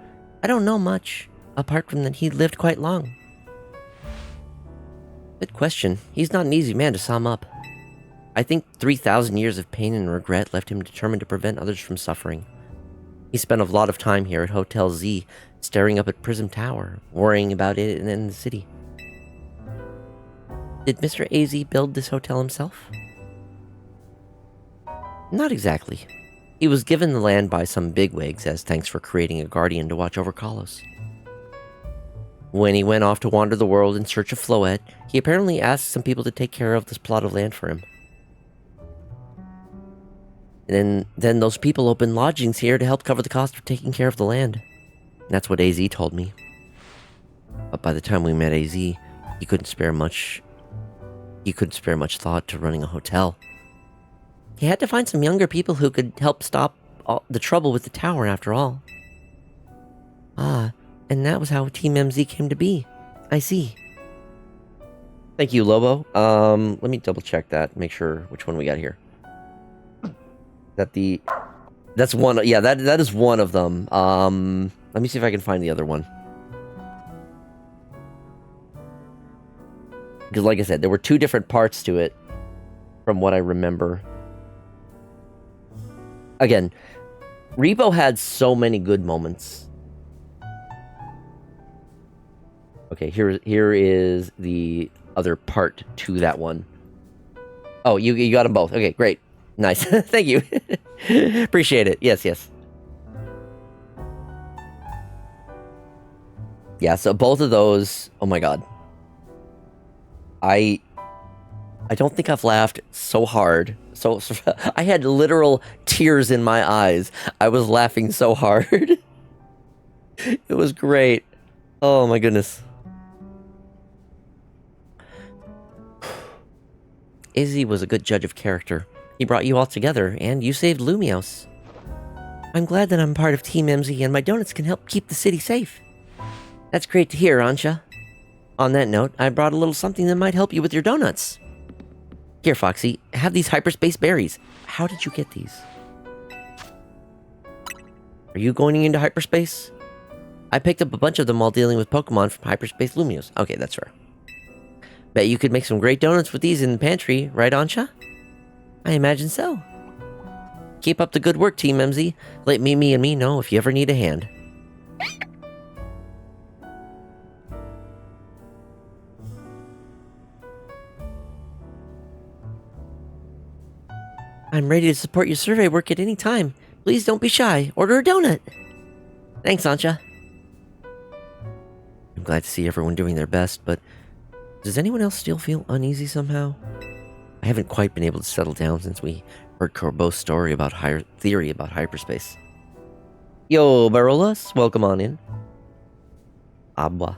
I don't know much, apart from that he lived quite long. Good question. He's not an easy man to sum up. I think 3,000 years of pain and regret left him determined to prevent others from suffering. He spent a lot of time here at Hotel Z, staring up at Prism Tower, worrying about it and then the city. Did Mr. AZ build this hotel himself? Not exactly. He was given the land by some bigwigs as thanks for creating a guardian to watch over Kalos. When he went off to wander the world in search of Floette, he apparently asked some people to take care of this plot of land for him. And then those people opened lodgings here to help cover the cost of taking care of the land. That's what AZ told me. But by the time we met AZ, he couldn't spare much thought to running a hotel. He had to find some younger people who could help stop the trouble with the tower after all. Ah, and that was how Team MZ came to be. I see. Thank you, Lobo. Let me double check that, make sure which one we got here. That's one, yeah, that is one of them. Let me see if I can find the other one. Because like I said, there were two different parts to it, from what I remember. Again, Repo had so many good moments. Okay, here is the other part to that one. Oh, you got them both. Okay, great. Nice. Thank you. Appreciate it. Yes, yes. Yeah, so both of those, oh my god. I don't think I've laughed so hard. So I had literal tears in my eyes. I was laughing so hard. It was great. Oh my goodness. Izzy was a good judge of character. He brought you all together, and you saved Lumios. I'm glad that I'm part of Team MZ, and my donuts can help keep the city safe. That's great to hear, Ansha. On that note, I brought a little something that might help you with your donuts. Here, Foxy, have these hyperspace berries. How did you get these? Are you going into hyperspace? I picked up a bunch of them while dealing with Pokemon from Hyperspace Lumios. Okay, that's fair. Bet you could make some great donuts with these in the pantry, right, Ansha? I imagine so. Keep up the good work, Team MZ. Let Mimi and me know if you ever need a hand. I'm ready to support your survey work at any time. Please don't be shy. Order a donut. Thanks, Ansha. I'm glad to see everyone doing their best, but does anyone else still feel uneasy somehow? I haven't quite been able to settle down since we heard Corbeau's story about theory about hyperspace. Yo, Barolas, welcome on in. Abwa.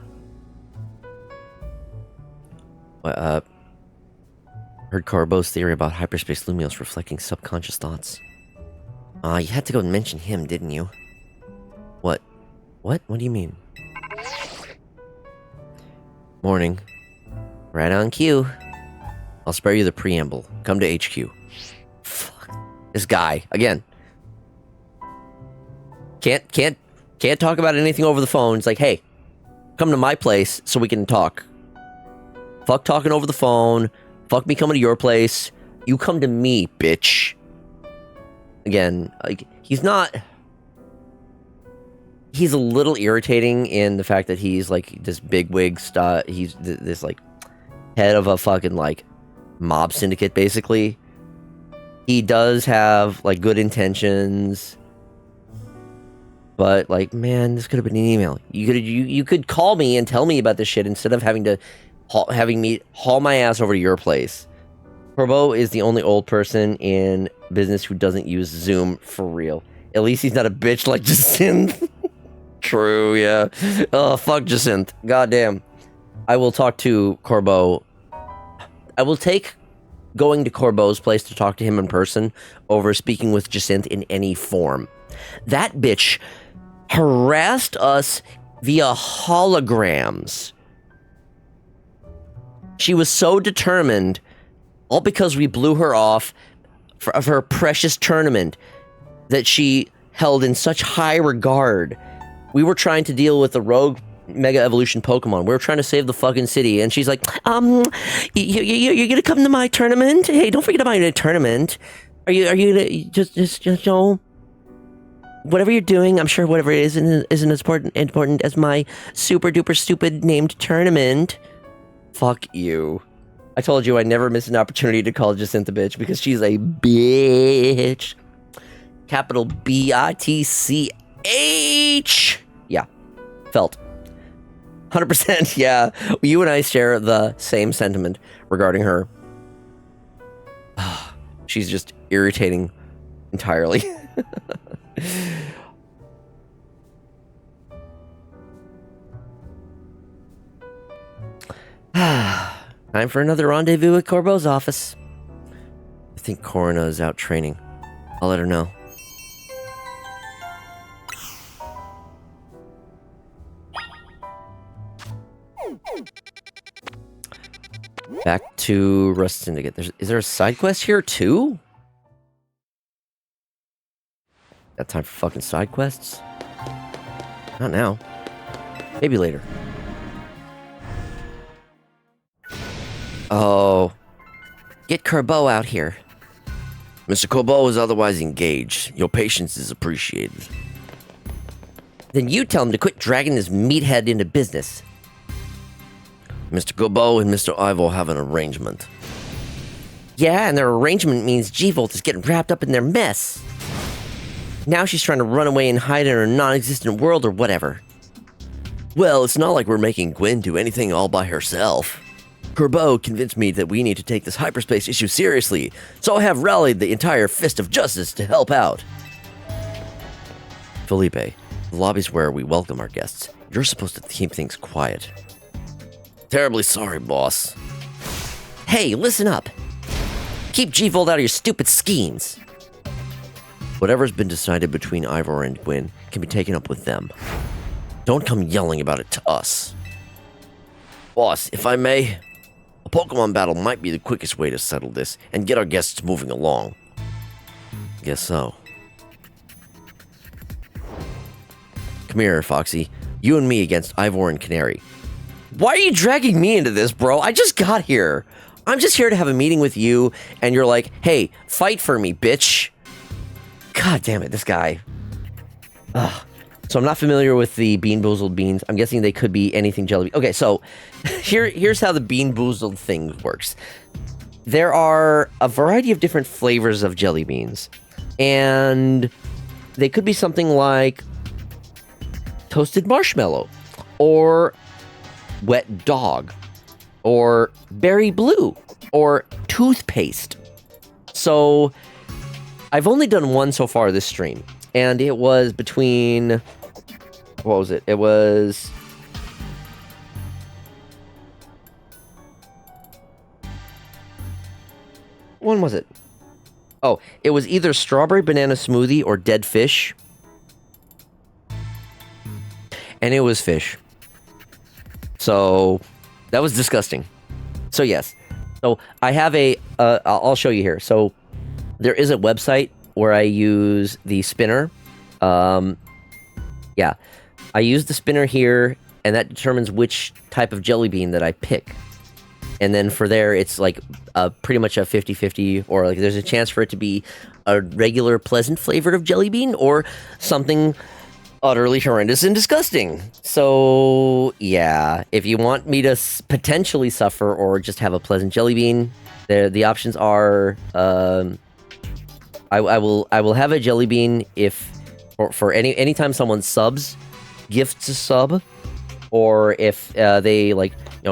Heard Corbeau's theory about hyperspace Lumios reflecting subconscious thoughts. You had to go and mention him, didn't you? What? What? What do you mean? Morning. Right on cue. I'll spare you the preamble. Come to HQ. Fuck. This guy. Again. Can't talk about anything over the phone. It's like, hey, come to my place so we can talk. Fuck talking over the phone. Fuck me coming to your place. You come to me, bitch. Again, like, he's not... He's a little irritating in the fact that he's, like, this bigwig stuff. He's this, like, head of a fucking, like, mob syndicate, basically. He does have, like, good intentions. But, like, man, this could have been an email. You could call me and tell me about this shit instead of having me haul my ass over to your place. Corbeau is the only old person in business who doesn't use Zoom for real. At least he's not a bitch like Jacinth. True, yeah. Oh, fuck Jacinth. Goddamn. I will talk to Corbeau. I will take going to Corbeau's place to talk to him in person over speaking with Jacinth in any form. That bitch harassed us via holograms. She was so determined, all because we blew her off of her precious tournament that she held in such high regard. We were trying to deal with the rogue Mega Evolution Pokemon. We were trying to save the fucking city, and she's like, you're gonna come to my tournament? Hey, don't forget about your tournament. Are you gonna just no? whatever you're doing, I'm sure whatever it is isn't as important as my super duper stupid named tournament. Fuck you. I told you I never miss an opportunity to call Jacinta bitch because she's a bitch. Capital B-I-T-C-H. Yeah. Felt. 100%, yeah. You and I share the same sentiment regarding her. She's just irritating entirely. Time for another rendezvous at Corbeau's office. I think Corina is out training. I'll let her know. Back to Rust Syndicate. Is there a side quest here too? Got time for fucking side quests? Not now. Maybe later. Oh. Get Corbeau out here. Mr. Corbeau is otherwise engaged. Your patience is appreciated. Then you tell him to quit dragging this meathead into business. Mr. Corbeau and Mr. Ivor have an arrangement. Yeah, and their arrangement means G-Volt is getting wrapped up in their mess. Now she's trying to run away and hide in her non-existent world or whatever. Well, it's not like we're making Gwen do anything all by herself. Corbeau convinced me that we need to take this hyperspace issue seriously, so I have rallied the entire Fist of Justice to help out. Felipe, the lobby's where we welcome our guests. You're supposed to keep things quiet. Terribly sorry, boss. Hey, listen up. Keep G-Volt out of your stupid schemes. Whatever's been decided between Ivor and Gwen can be taken up with them. Don't come yelling about it to us. Boss, if I may, a Pokemon battle might be the quickest way to settle this and get our guests moving along. Guess so. Come here, Foxy. You and me against Ivor and Canary. Why are you dragging me into this, bro? I just got here. I'm just here to have a meeting with you, and you're like, hey, fight for me, bitch. God damn it, this guy. Ugh. So I'm not familiar with the Bean Boozled beans. I'm guessing they could be anything jelly bean. Okay, so here's how the Bean Boozled thing works. There are a variety of different flavors of jelly beans. And they could be something like toasted marshmallow, or wet dog, or berry blue, or toothpaste. So I've only done one so far this stream, and it was between, what was it? It was when was it? Oh, it was either strawberry banana smoothie or dead fish. And it was fish. So that was disgusting. So yes. So I have a, I'll show you here. So there is a website where I use the spinner. Yeah. I use the spinner here, and that determines which type of jelly bean that I pick. And then for there, it's like pretty much a 50-50, or like there's a chance for it to be a regular pleasant flavored of jelly bean, or something utterly horrendous and disgusting. So yeah, if you want me to potentially suffer or just have a pleasant jelly bean, the options are I will have a jelly bean if for anytime someone subs, gifts a sub, or if they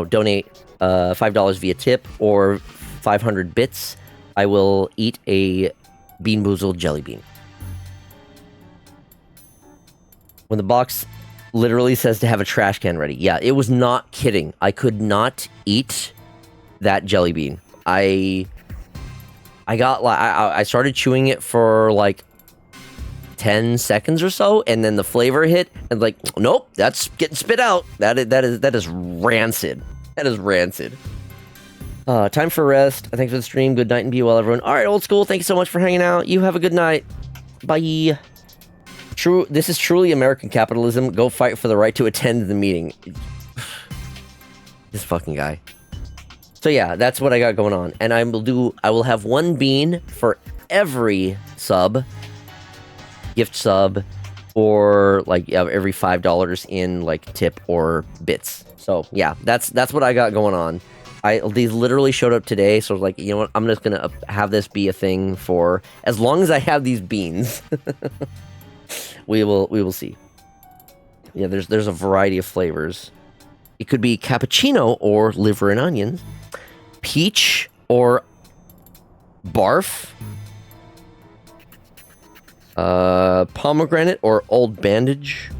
donate $5 via tip or 500 bits, I will eat a Bean Boozled jelly bean. When the box literally says to have a trash can ready. Yeah, it was not kidding. I could not eat that jelly bean. I started chewing it for like 10 seconds or so, and then the flavor hit, and like, nope, that's getting spit out. That is rancid. That is rancid. Time for rest. Thanks for the stream. Good night and be well, everyone. All right, old school. Thank you so much for hanging out. You have a good night. Bye. This is truly American capitalism. Go fight for the right to attend the meeting. This fucking guy. So yeah, that's what I got going on. And I will have one bean for every sub, gift sub, or like every $5 in like tip or bits. So yeah, that's what I got going on. These literally showed up today, so I was like, you know what, I'm just gonna have this be a thing for as long as I have these beans. we will see. Yeah, there's a variety of flavors. It could be cappuccino or liver and onions, peach or barf, pomegranate or old bandage,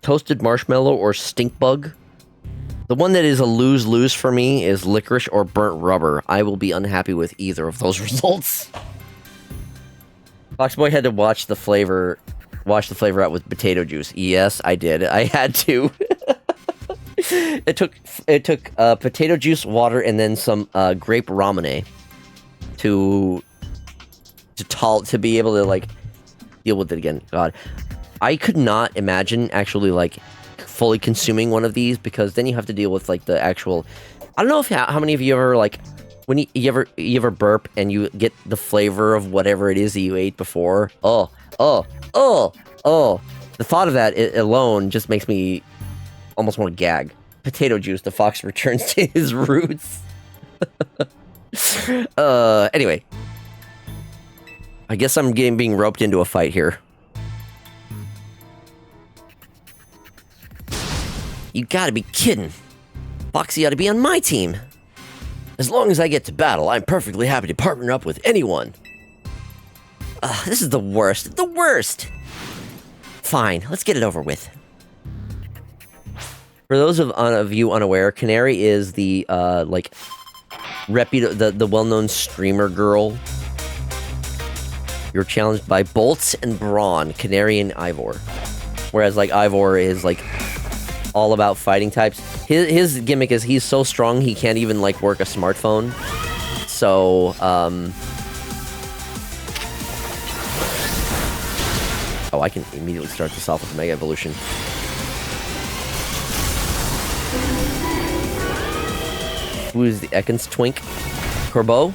toasted marshmallow or stink bug. The one that is a lose-lose for me is licorice or burnt rubber. I will be unhappy with either of those results. Foxboy had to wash the flavor out with potato juice. Yes, I did. I had to. It took potato juice, water, and then some grape ramune to be able to like deal with it again. God, I could not imagine actually like fully consuming one of these, because then you have to deal with like the actual. I don't know how many of you ever like when you ever burp and you get the flavor of whatever it is that you ate before. Oh. The thought of that alone just makes me almost want to gag. Potato juice. The fox returns to his roots. Anyway, I guess I'm being roped into a fight here. You gotta be kidding. Foxy ought to be on my team. As long as I get to battle, I'm perfectly happy to partner up with anyone. This is the worst. The worst! Fine, let's get it over with. For those of you unaware, Canary is the, like, the well-known streamer girl. You're challenged by Bolts and Brawn, Canary and Ivor. Whereas, like, Ivor is, like, all about fighting types. His gimmick is he's so strong he can't even like work a smartphone. So oh, I can immediately start this off with Mega Evolution. Who is the Ekans Twink? Corbeau?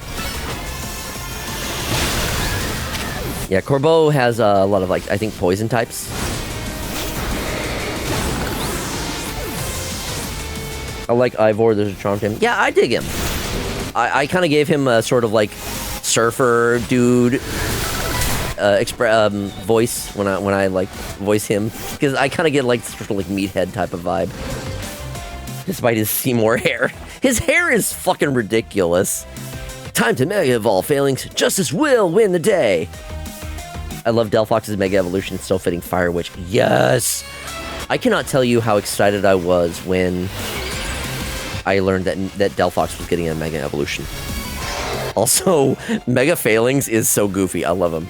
Yeah, Corbeau has a lot of like I think poison types. I like Ivor, there's a charm to him. Yeah, I dig him. I kind of gave him a sort of like surfer dude voice when I like voice him, because I kind of get like sort of like meathead type of vibe. Despite his Seymour hair. His hair is fucking ridiculous. Time to Mega Evolve, Phalanx. Justice will win the day. I love Delphox's Mega Evolution, so fitting Fire Witch. Yes! I cannot tell you how excited I was when I learned that Delphox was getting a Mega Evolution. Also, Mega Phalanx is so goofy. I love him.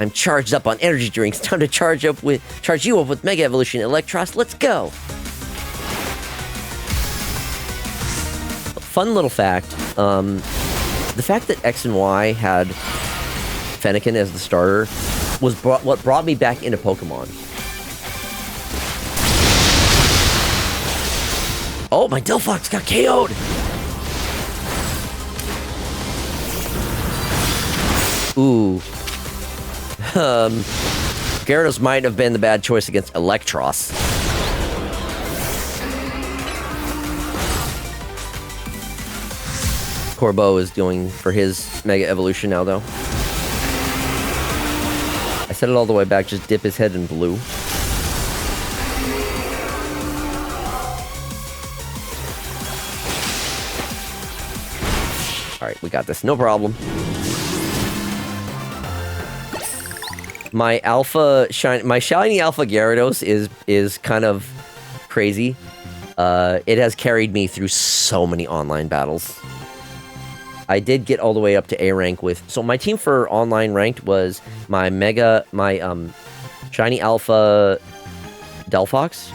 I'm charged up on energy drinks. Time to charge you up with Mega Evolution, Electros. Let's go. Fun little fact. The fact that X and Y had Fennekin as the starter was what brought me back into Pokemon. Oh, my Delphox got KO'd! Ooh. Gyarados might have been the bad choice against Electros. Corbeau is going for his Mega Evolution now, though. I set it all the way back, just dip his head in blue. Alright, we got this. No problem. My shiny alpha Gyarados is kind of crazy. It has carried me through so many online battles. I did get all the way up to A rank with... So my team for online ranked was my shiny alpha Delphox.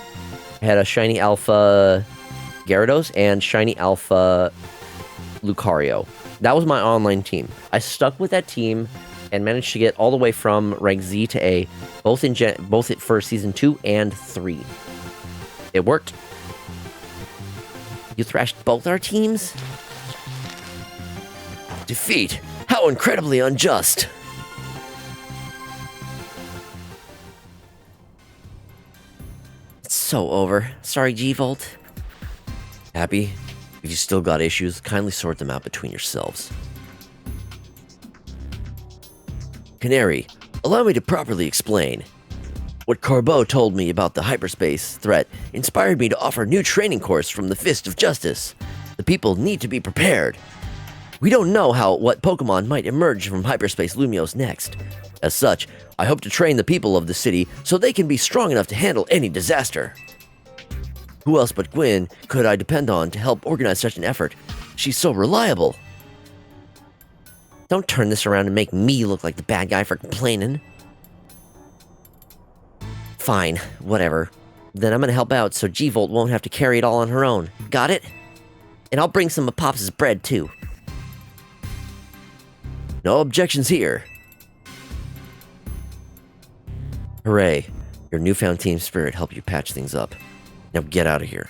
I had a shiny alpha Gyarados and shiny alpha Lucario. That was my online team. I stuck with that team and managed to get all the way from rank Z to A, both for season 2 and 3. It worked. You thrashed both our teams? Defeat. How incredibly unjust. so over. Sorry, G-Volt. Happy? If you still got issues, kindly sort them out between yourselves. Canary, allow me to properly explain. What Corbeau told me about the hyperspace threat inspired me to offer a new training course from the Fist of Justice. The people need to be prepared. We don't know what Pokemon might emerge from hyperspace Lumiose next. As such, I hope to train the people of the city so they can be strong enough to handle any disaster. Who else but Gwen could I depend on to help organize such an effort? She's so reliable. Don't turn this around and make me look like the bad guy for complaining. Fine, whatever. Then I'm gonna help out so G-Volt won't have to carry it all on her own. Got it? And I'll bring some of Pops' bread, too. No objections here. Hooray. Your newfound team spirit helped you patch things up. Now get out of here.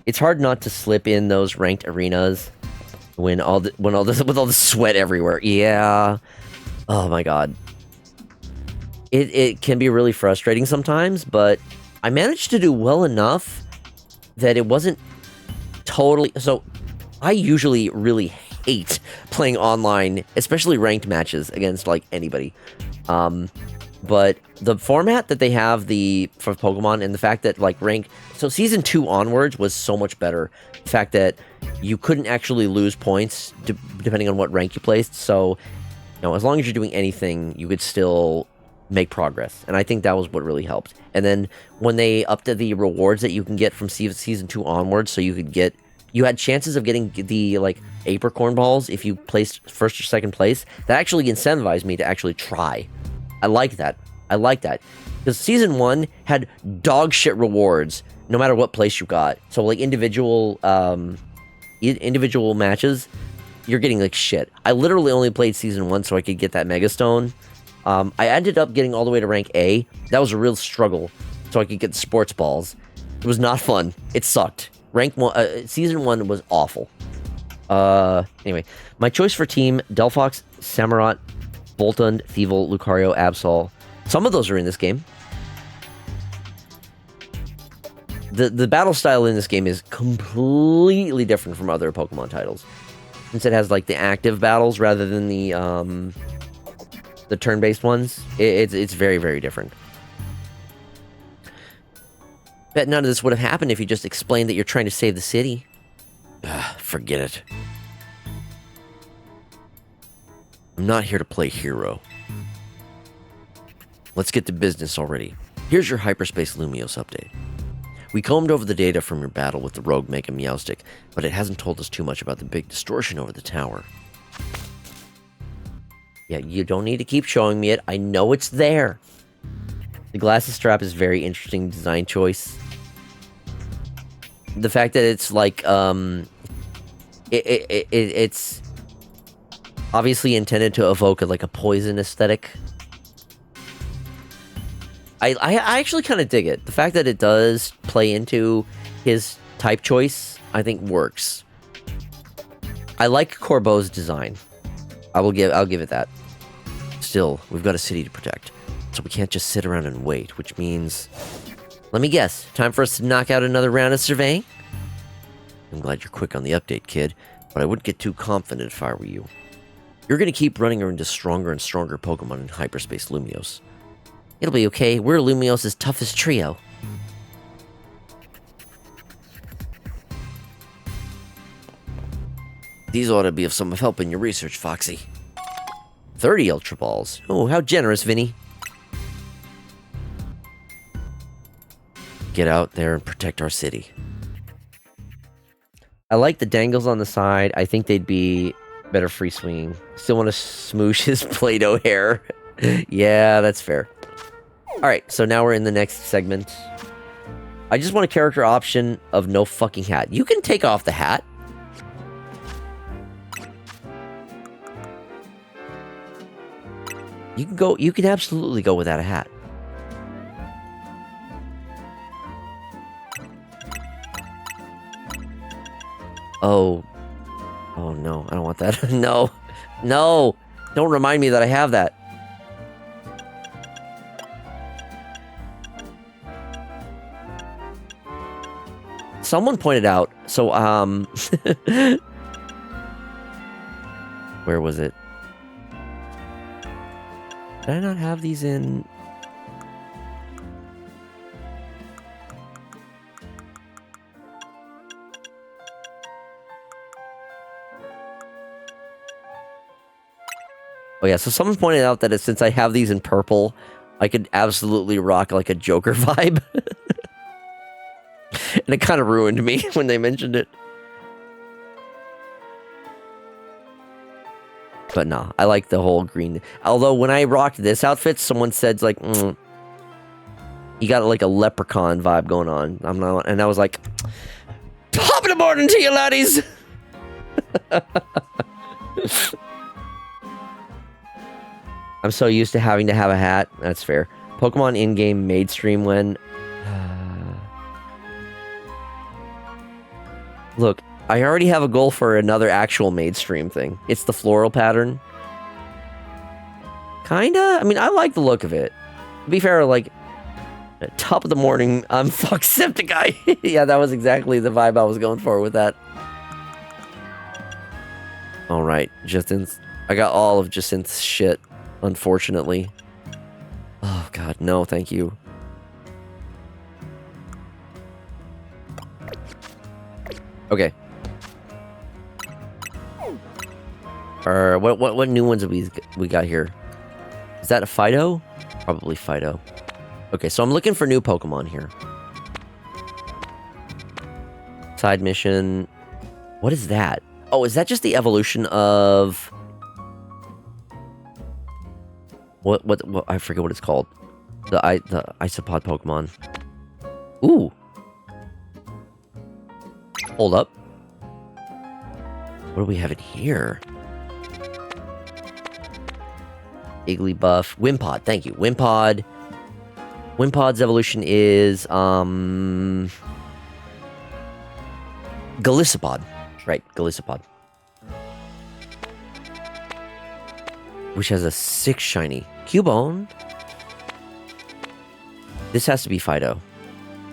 It's hard not to slip in those ranked arenas with all the sweat everywhere. Yeah. Oh my god. It can be really frustrating sometimes, but I managed to do well enough that it wasn't totally... So, I usually really hate playing online, especially ranked matches against, like, anybody. But the format that they have for Pokemon and the fact that, like, So, Season 2 onwards was so much better. The fact that you couldn't actually lose points depending on what rank you placed. So, as long as you're doing anything, you could still make progress, and I think that was what really helped. And then when they upped the rewards that you can get from season 2 onwards, so you had chances of getting the apricorn balls if you placed first or second place. That actually incentivized me to actually try. I like that because season 1 had dog shit rewards no matter what place you got. So like individual matches, you're getting like shit. I literally only played season 1 so I could get that Mega Stone. I ended up getting all the way to rank A. That was a real struggle, so I could get the sports balls. It was not fun. It sucked. Season 1 was awful. Anyway, my choice for team: Delphox, Samurott, Boltund, Thievul, Lucario, Absol. Some of those are in this game. The battle style in this game is completely different from other Pokemon titles, since it has like the active battles rather than the turn-based ones. It's very, very different. Bet none of this would have happened if you just explained that you're trying to save the city. Forget it. I'm not here to play hero. Let's get to business already. Here's your Hyperspace Lumiose update. We combed over the data from your battle with the rogue Mega Meowstic, but it hasn't told us too much about the big distortion over the tower. Yeah, you don't need to keep showing me it. I know it's there. The glasses strap is very interesting design choice. The fact that it's like, it's obviously intended to evoke a poison aesthetic. I actually kind of dig it. The fact that it does play into his type choice, I think works. I like Corbeau's design. I'll give it that. Still, we've got a city to protect, so we can't just sit around and wait, which means... Let me guess, time for us to knock out another round of surveying? I'm glad you're quick on the update, kid, but I wouldn't get too confident if I were you. You're gonna keep running into stronger and stronger Pokemon in Hyperspace Lumiose. It'll be okay, we're Lumiose's toughest trio. These ought to be of some help in your research, Foxy. 30 Ultra Balls. Oh, how generous, Vinny. Get out there and protect our city. I like the dangles on the side. I think they'd be better free swinging. Still want to smoosh his Play-Doh hair. Yeah, that's fair. Alright, so now we're in the next segment. I just want a character option of no fucking hat. You can take off the hat. You can absolutely go without a hat. Oh no, I don't want that. No, don't remind me that I have that. someone pointed out, so, where was it? Did I not have these in... Oh yeah, so someone pointed out that since I have these in purple, I could absolutely rock like a Joker vibe. And it kind of ruined me when they mentioned it. But nah, I like the whole green. Although when I rocked this outfit, someone said like, you got like a leprechaun vibe going on. I'm not, and I was like, top of the morning to you, laddies. I'm so used to having to have a hat. That's fair. Pokemon in-game maid stream when... Look, I already have a goal for another actual maid stream thing. It's the floral pattern. Kinda? I mean, I like the look of it. To be fair, like, top of the morning, I'm Foxydude. Yeah, that was exactly the vibe I was going for with that. Alright, Justin's... I got all of Jacinth's shit. Unfortunately. Oh god, no, thank you. Okay. What new ones have we got here? Is that a Fido? Probably Fido. Okay, so I'm looking for new Pokemon here. Side mission. What is that? Oh, is that just the evolution of... What I forget what it's called. The isopod Pokemon. Ooh. Hold up. What do we have in here? Igglybuff. Wimpod, thank you. Wimpod. Wimpod's evolution is Golisopod. Right, Golisopod. Which has a 6 shiny. Cubone. This has to be Fido.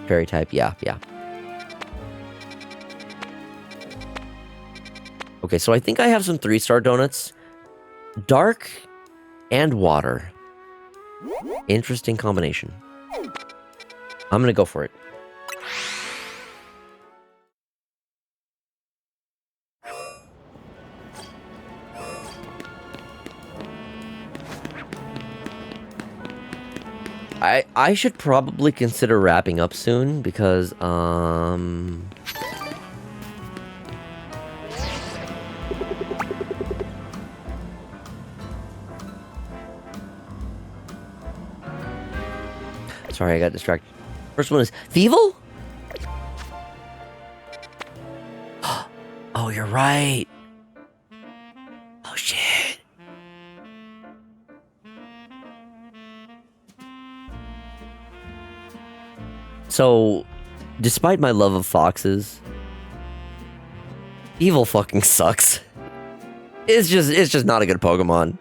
Fairy type, yeah. Okay, so I think I have some 3-star donuts. Dark and water. Interesting combination. I'm gonna go for it. I should probably consider wrapping up soon because sorry, I got distracted. First one is Thievul? Oh, you're right. Oh shit. So, despite my love of foxes, Thievul fucking sucks. It's just not a good Pokemon.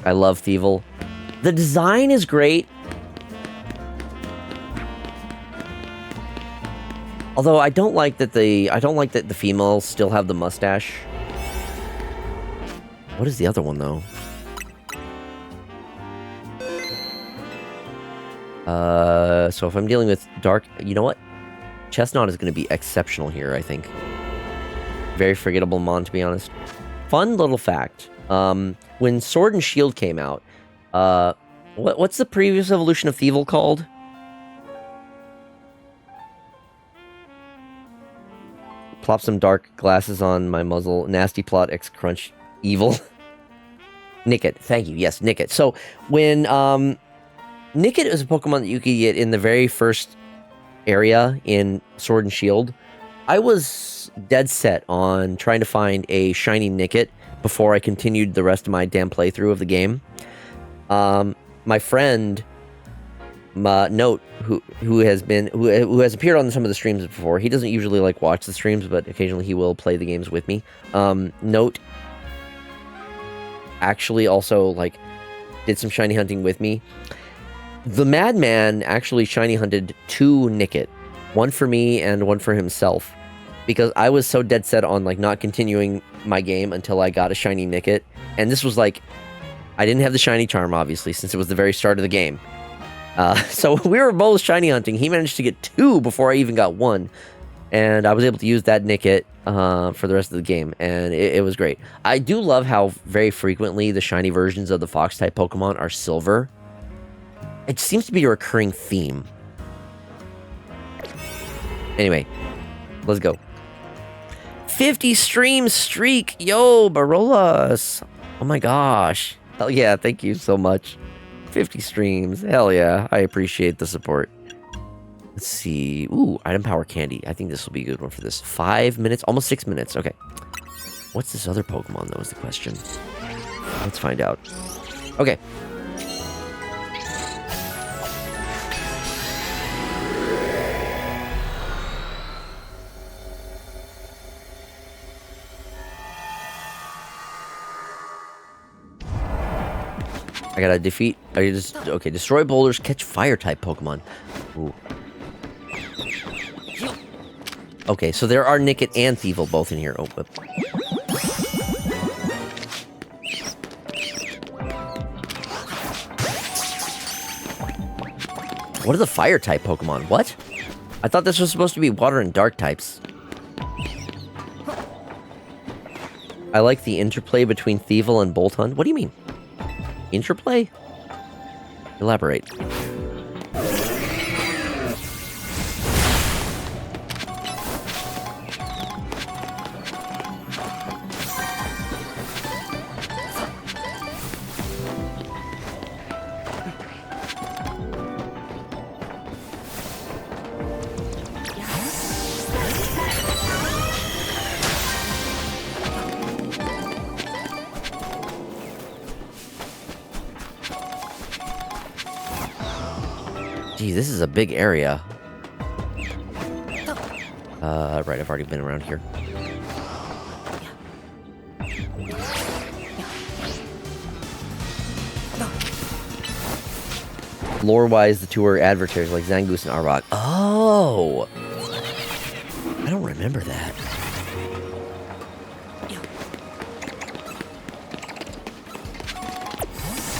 I love Thievul. The design is great. Although I don't like that the females still have the mustache. What is the other one though? So if I'm dealing with dark, you know what? Chestnut is going to be exceptional here, I think. Very forgettable mon, to be honest. Fun little fact. When Sword and Shield came out, what's the previous evolution of Thievul called? Plop some dark glasses on my muzzle. Nasty plot X crunch evil. Nickit, thank you. Yes, Nickit. So when Nickit is a Pokemon that you could get in the very first area in Sword and Shield. I was dead set on trying to find a shiny Nickit before I continued the rest of my damn playthrough of the game. My friend Note, who has appeared on some of the streams before. He doesn't usually like watch the streams, but occasionally he will play the games with me. Note actually also like did some shiny hunting with me. The Madman actually shiny hunted 2 Nickit. One for me and one for himself. Because I was so dead set on like not continuing my game until I got a shiny Nickit. And this was like, I didn't have the shiny charm, obviously, since it was the very start of the game. So we were both shiny hunting. He managed to get 2 before I even got 1. And I was able to use that Nickit for the rest of the game. And it was great. I do love how very frequently the shiny versions of the Fox-type Pokemon are silver. It seems to be a recurring theme. Anyway, let's go. 50 stream streak. Yo, Barolas. Oh my gosh. Hell yeah, thank you so much. 50 streams. Hell yeah, I appreciate the support. Let's see. Ooh, item power candy. I think this will be a good one for this. 5 minutes, almost 6 minutes. Okay. What's this other Pokemon, though, is the question. Let's find out. Okay. I gotta defeat. Okay, destroy boulders, catch fire type Pokemon. Ooh. Okay, so there are Nickit and Thievul both in here. Oh, but... What are the fire type Pokemon? What? I thought this was supposed to be water and dark types. I like the interplay between Thievul and Boltund. What do you mean? Interplay? Elaborate. Gee, this is a big area. Right, I've already been around here. Lore-wise, the two are adversaries like Zangoose and Arbok. Oh! I don't remember that.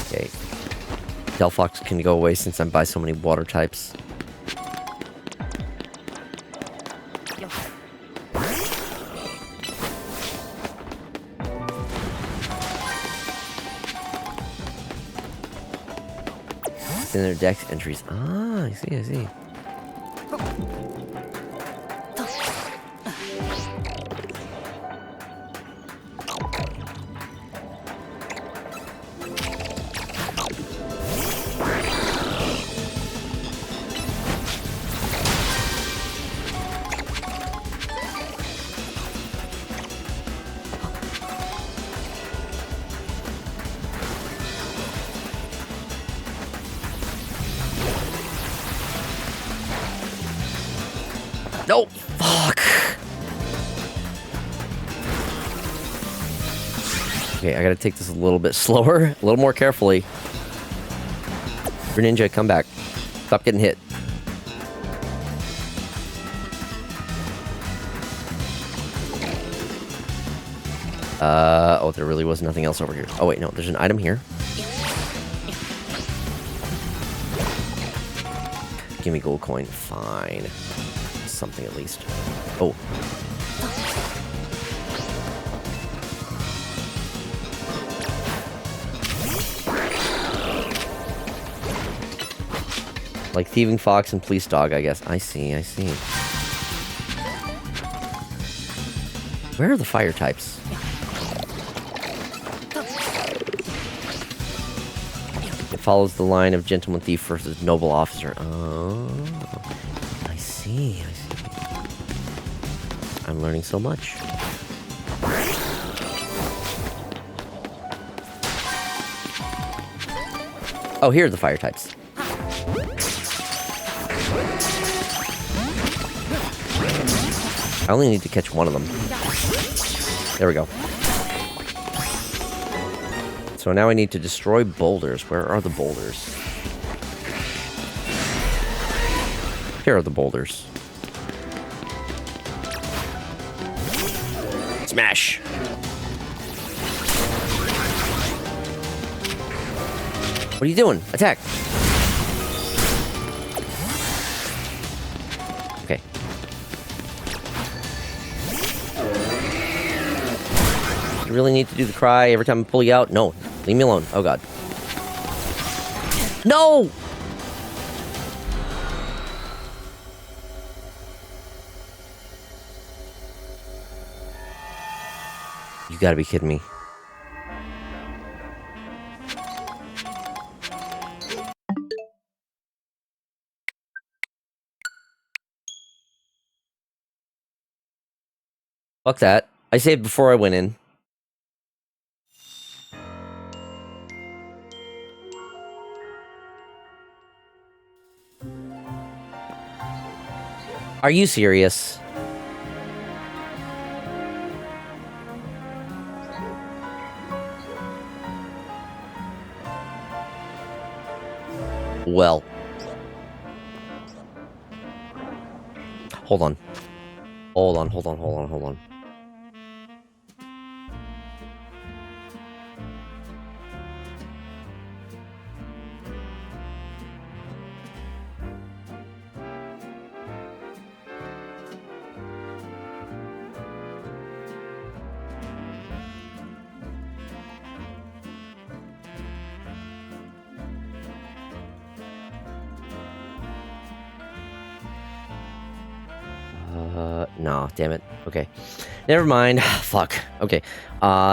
Okay. Delphox can go away since I'm by so many water types. In their dex entries. Ah, I see, I see. No! Fuck! Okay, I gotta take this a little bit slower, a little more carefully. Greninja, come back. Stop getting hit. Oh, there really was nothing else over here. Oh, wait, no, there's an item here. Give me gold coin. Fine. Something at least. Oh. Like Thieving Fox and Police Dog, I guess. I see, I see. Where are the fire types? It follows the line of Gentleman Thief versus Noble Officer. Oh. I see, I see. I'm learning so much. Oh, here are the fire types. I only need to catch one of them. There we go. So now I need to destroy boulders. Where are the boulders? Here are the boulders. Smash! What are you doing? Attack! Okay. You really need to do the cry every time I pull you out? No. Leave me alone. Oh, God. No! You gotta be kidding me. Fuck that. I saved before I went in. Are you serious? Well. Hold on. Hold on. No, damn it. Okay. Never mind. Fuck. Okay.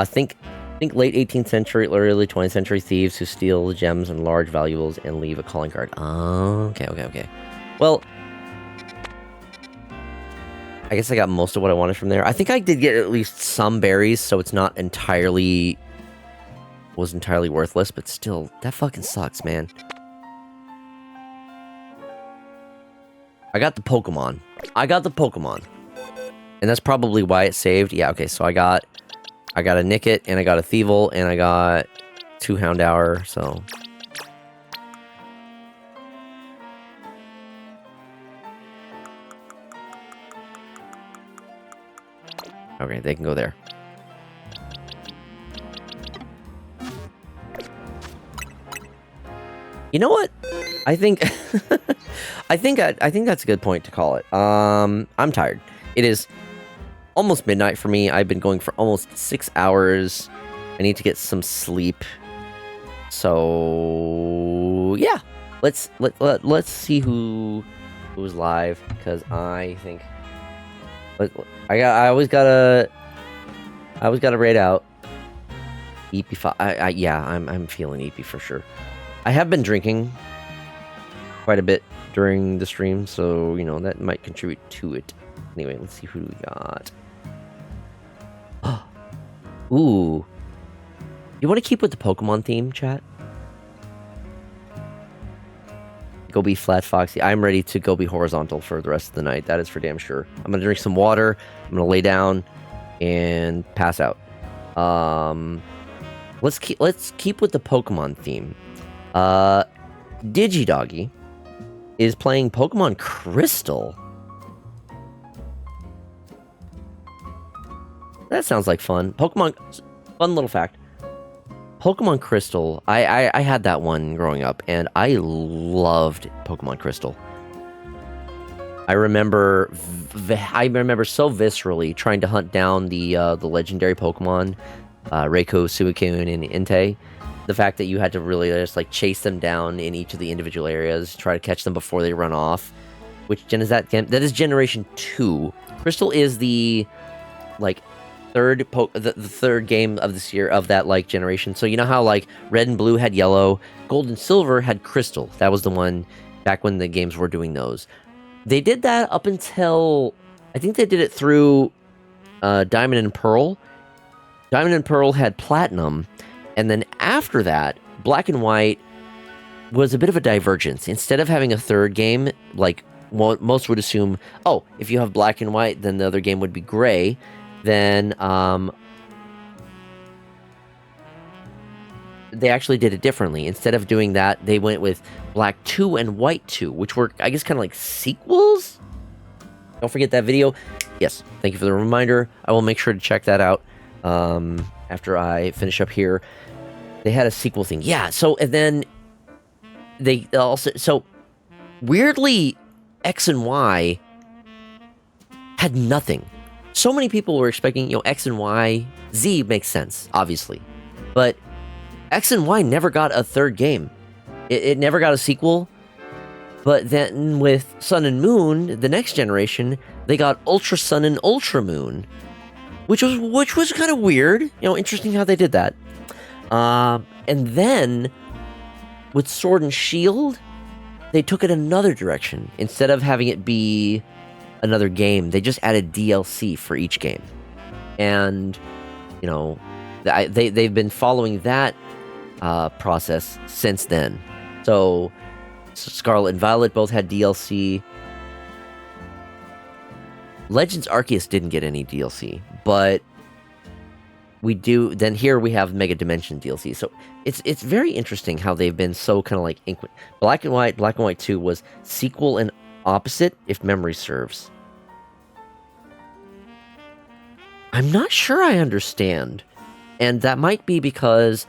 Think late 18th century, early 20th century thieves who steal gems and large valuables and leave a calling card. Okay. Well, I guess I got most of what I wanted from there. I think I did get at least some berries, so it's not entirely worthless, but still, that fucking sucks, man. I got the Pokemon. And that's probably why it saved. Yeah, okay, so I got a Nickit, and I got a Thievul, and I got 2 Houndour, so... Okay, they can go there. You know what? I think I think that's a good point to call it. I'm tired. It is almost midnight for me. I've been going for almost 6 hours. I need to get some sleep. So yeah, let's see who's live, because I think I always gotta raid out EP5. Yeah, I'm feeling EP for sure. I have been drinking quite a bit during the stream, so, you know, that might contribute to it. Anyway, let's see who we got. Ooh. You want to keep with the Pokemon theme, chat? Go be flat, Foxy. I'm ready to go be horizontal for the rest of the night. That is for damn sure. I'm going to drink some water. I'm going to lay down and pass out. Let's keep with the Pokemon theme. Digidoggy is playing Pokemon Crystal. That sounds like fun. Fun little fact. Pokemon Crystal, I had that one growing up, and I loved Pokemon Crystal. I remember so viscerally trying to hunt down the legendary Pokemon, Raikou, Suicune, and Entei. The fact that you had to really just like chase them down in each of the individual areas, try to catch them before they run off. Which gen is that? That is Generation 2. Crystal is the like the third game of this year of that like generation. So you know how like Red and Blue had Yellow, Gold and Silver had Crystal. That was the one back when the games were doing those. They did that up until I think they did it through Diamond and Pearl. Diamond and Pearl had Platinum, and then after that, Black and White was a bit of a divergence. Instead of having a third game, like most would assume, oh, if you have Black and White, then the other game would be Gray. Then they actually did it differently. Instead of doing that, they went with Black 2 and White 2, which were, I guess, kind of like sequels? Don't forget that video. Yes, thank you for the reminder. I will make sure to check that out after I finish up here. They had a sequel thing. Yeah, so, and then they also, so, weirdly, X and Y had nothing. So many people were expecting, X and Y, Z makes sense, obviously. But X and Y never got a third game. It never got a sequel. But then with Sun and Moon, the next generation, they got Ultra Sun and Ultra Moon, which was kind of weird. Interesting how they did that. And then with Sword and Shield, they took it another direction. Instead of having it be another game, they just added DLC for each game. And they've been following that process since then. So Scarlet and Violet both had DLC. Legends Arceus didn't get any DLC, but we do. Then here we have Mega Dimension DLC. So it's very interesting how they've been so kind of like Black and White 2 was sequel and opposite, if memory serves. I'm not sure I understand, and that might be because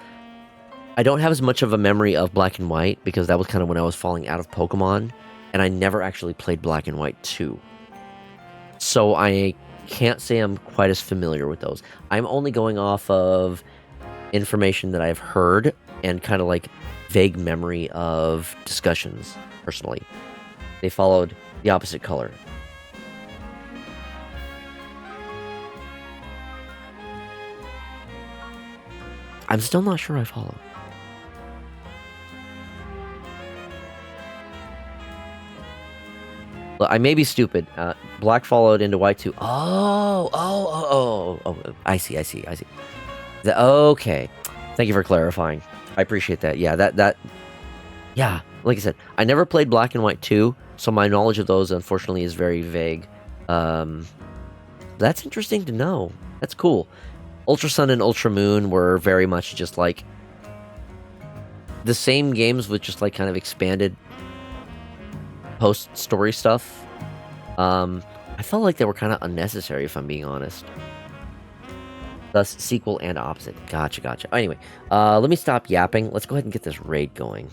I don't have as much of a memory of Black and White, because that was kind of when I was falling out of Pokemon, and I never actually played Black and White 2. So I can't say I'm quite as familiar with those. I'm only going off of information that I've heard and kind of like vague memory of discussions, personally. They followed the opposite color. I'm still not sure I follow. I may be stupid. Black followed into White 2. Oh, I see. Okay. Thank you for clarifying. I appreciate that. Yeah, yeah, like I said, I never played Black and White 2, so my knowledge of those, unfortunately, is very vague. That's interesting to know. That's cool. Ultra Sun and Ultra Moon were very much just like the same games with just like kind of expanded post-story stuff. I felt like they were kind of unnecessary, if I'm being honest. Thus, sequel and opposite. Gotcha. Anyway, let me stop yapping. Let's go ahead and get this raid going.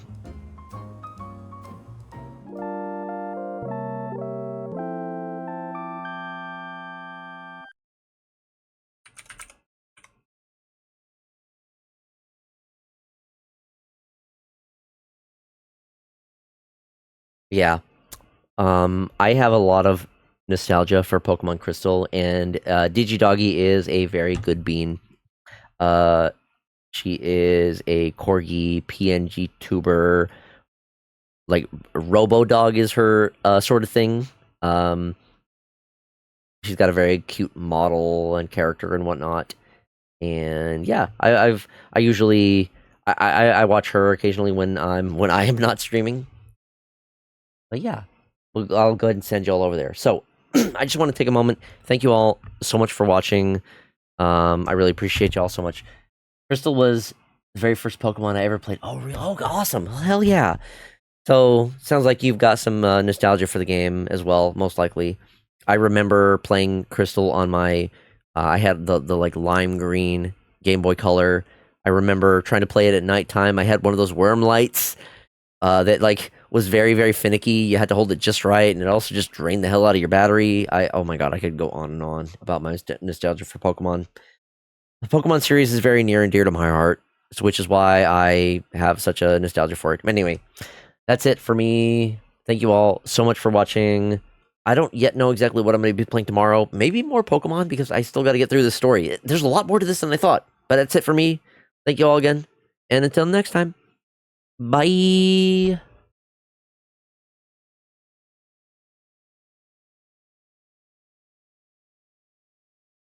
Yeah. I have a lot of nostalgia for Pokemon Crystal, and Digidoggy is a very good bean. She is a corgi PNG tuber. Like, Robo-Dog is her sort of thing. She's got a very cute model and character and whatnot. And yeah, I usually watch her occasionally when I am not streaming. But yeah, I'll go ahead and send you all over there. So I just want to take a moment. Thank you all so much for watching. I really appreciate you all so much. Crystal was the very first Pokemon I ever played. Oh, really? Oh, awesome. Hell yeah. So sounds like you've got some nostalgia for the game as well, most likely. I remember playing Crystal on my, I had the like lime green Game Boy Color. I remember trying to play it at nighttime. I had one of those worm lights that like was very, very finicky. You had to hold it just right, and it also just drained the hell out of your battery. Oh my god, I could go on and on about my nostalgia for Pokemon. The Pokemon series is very near and dear to my heart, which is why I have such a nostalgia for it. Anyway, that's it for me. Thank you all so much for watching. I don't yet know exactly what I'm going to be playing tomorrow. Maybe more Pokemon, because I still got to get through the story. There's a lot more to this than I thought. But that's it for me. Thank you all again. And until next time, bye.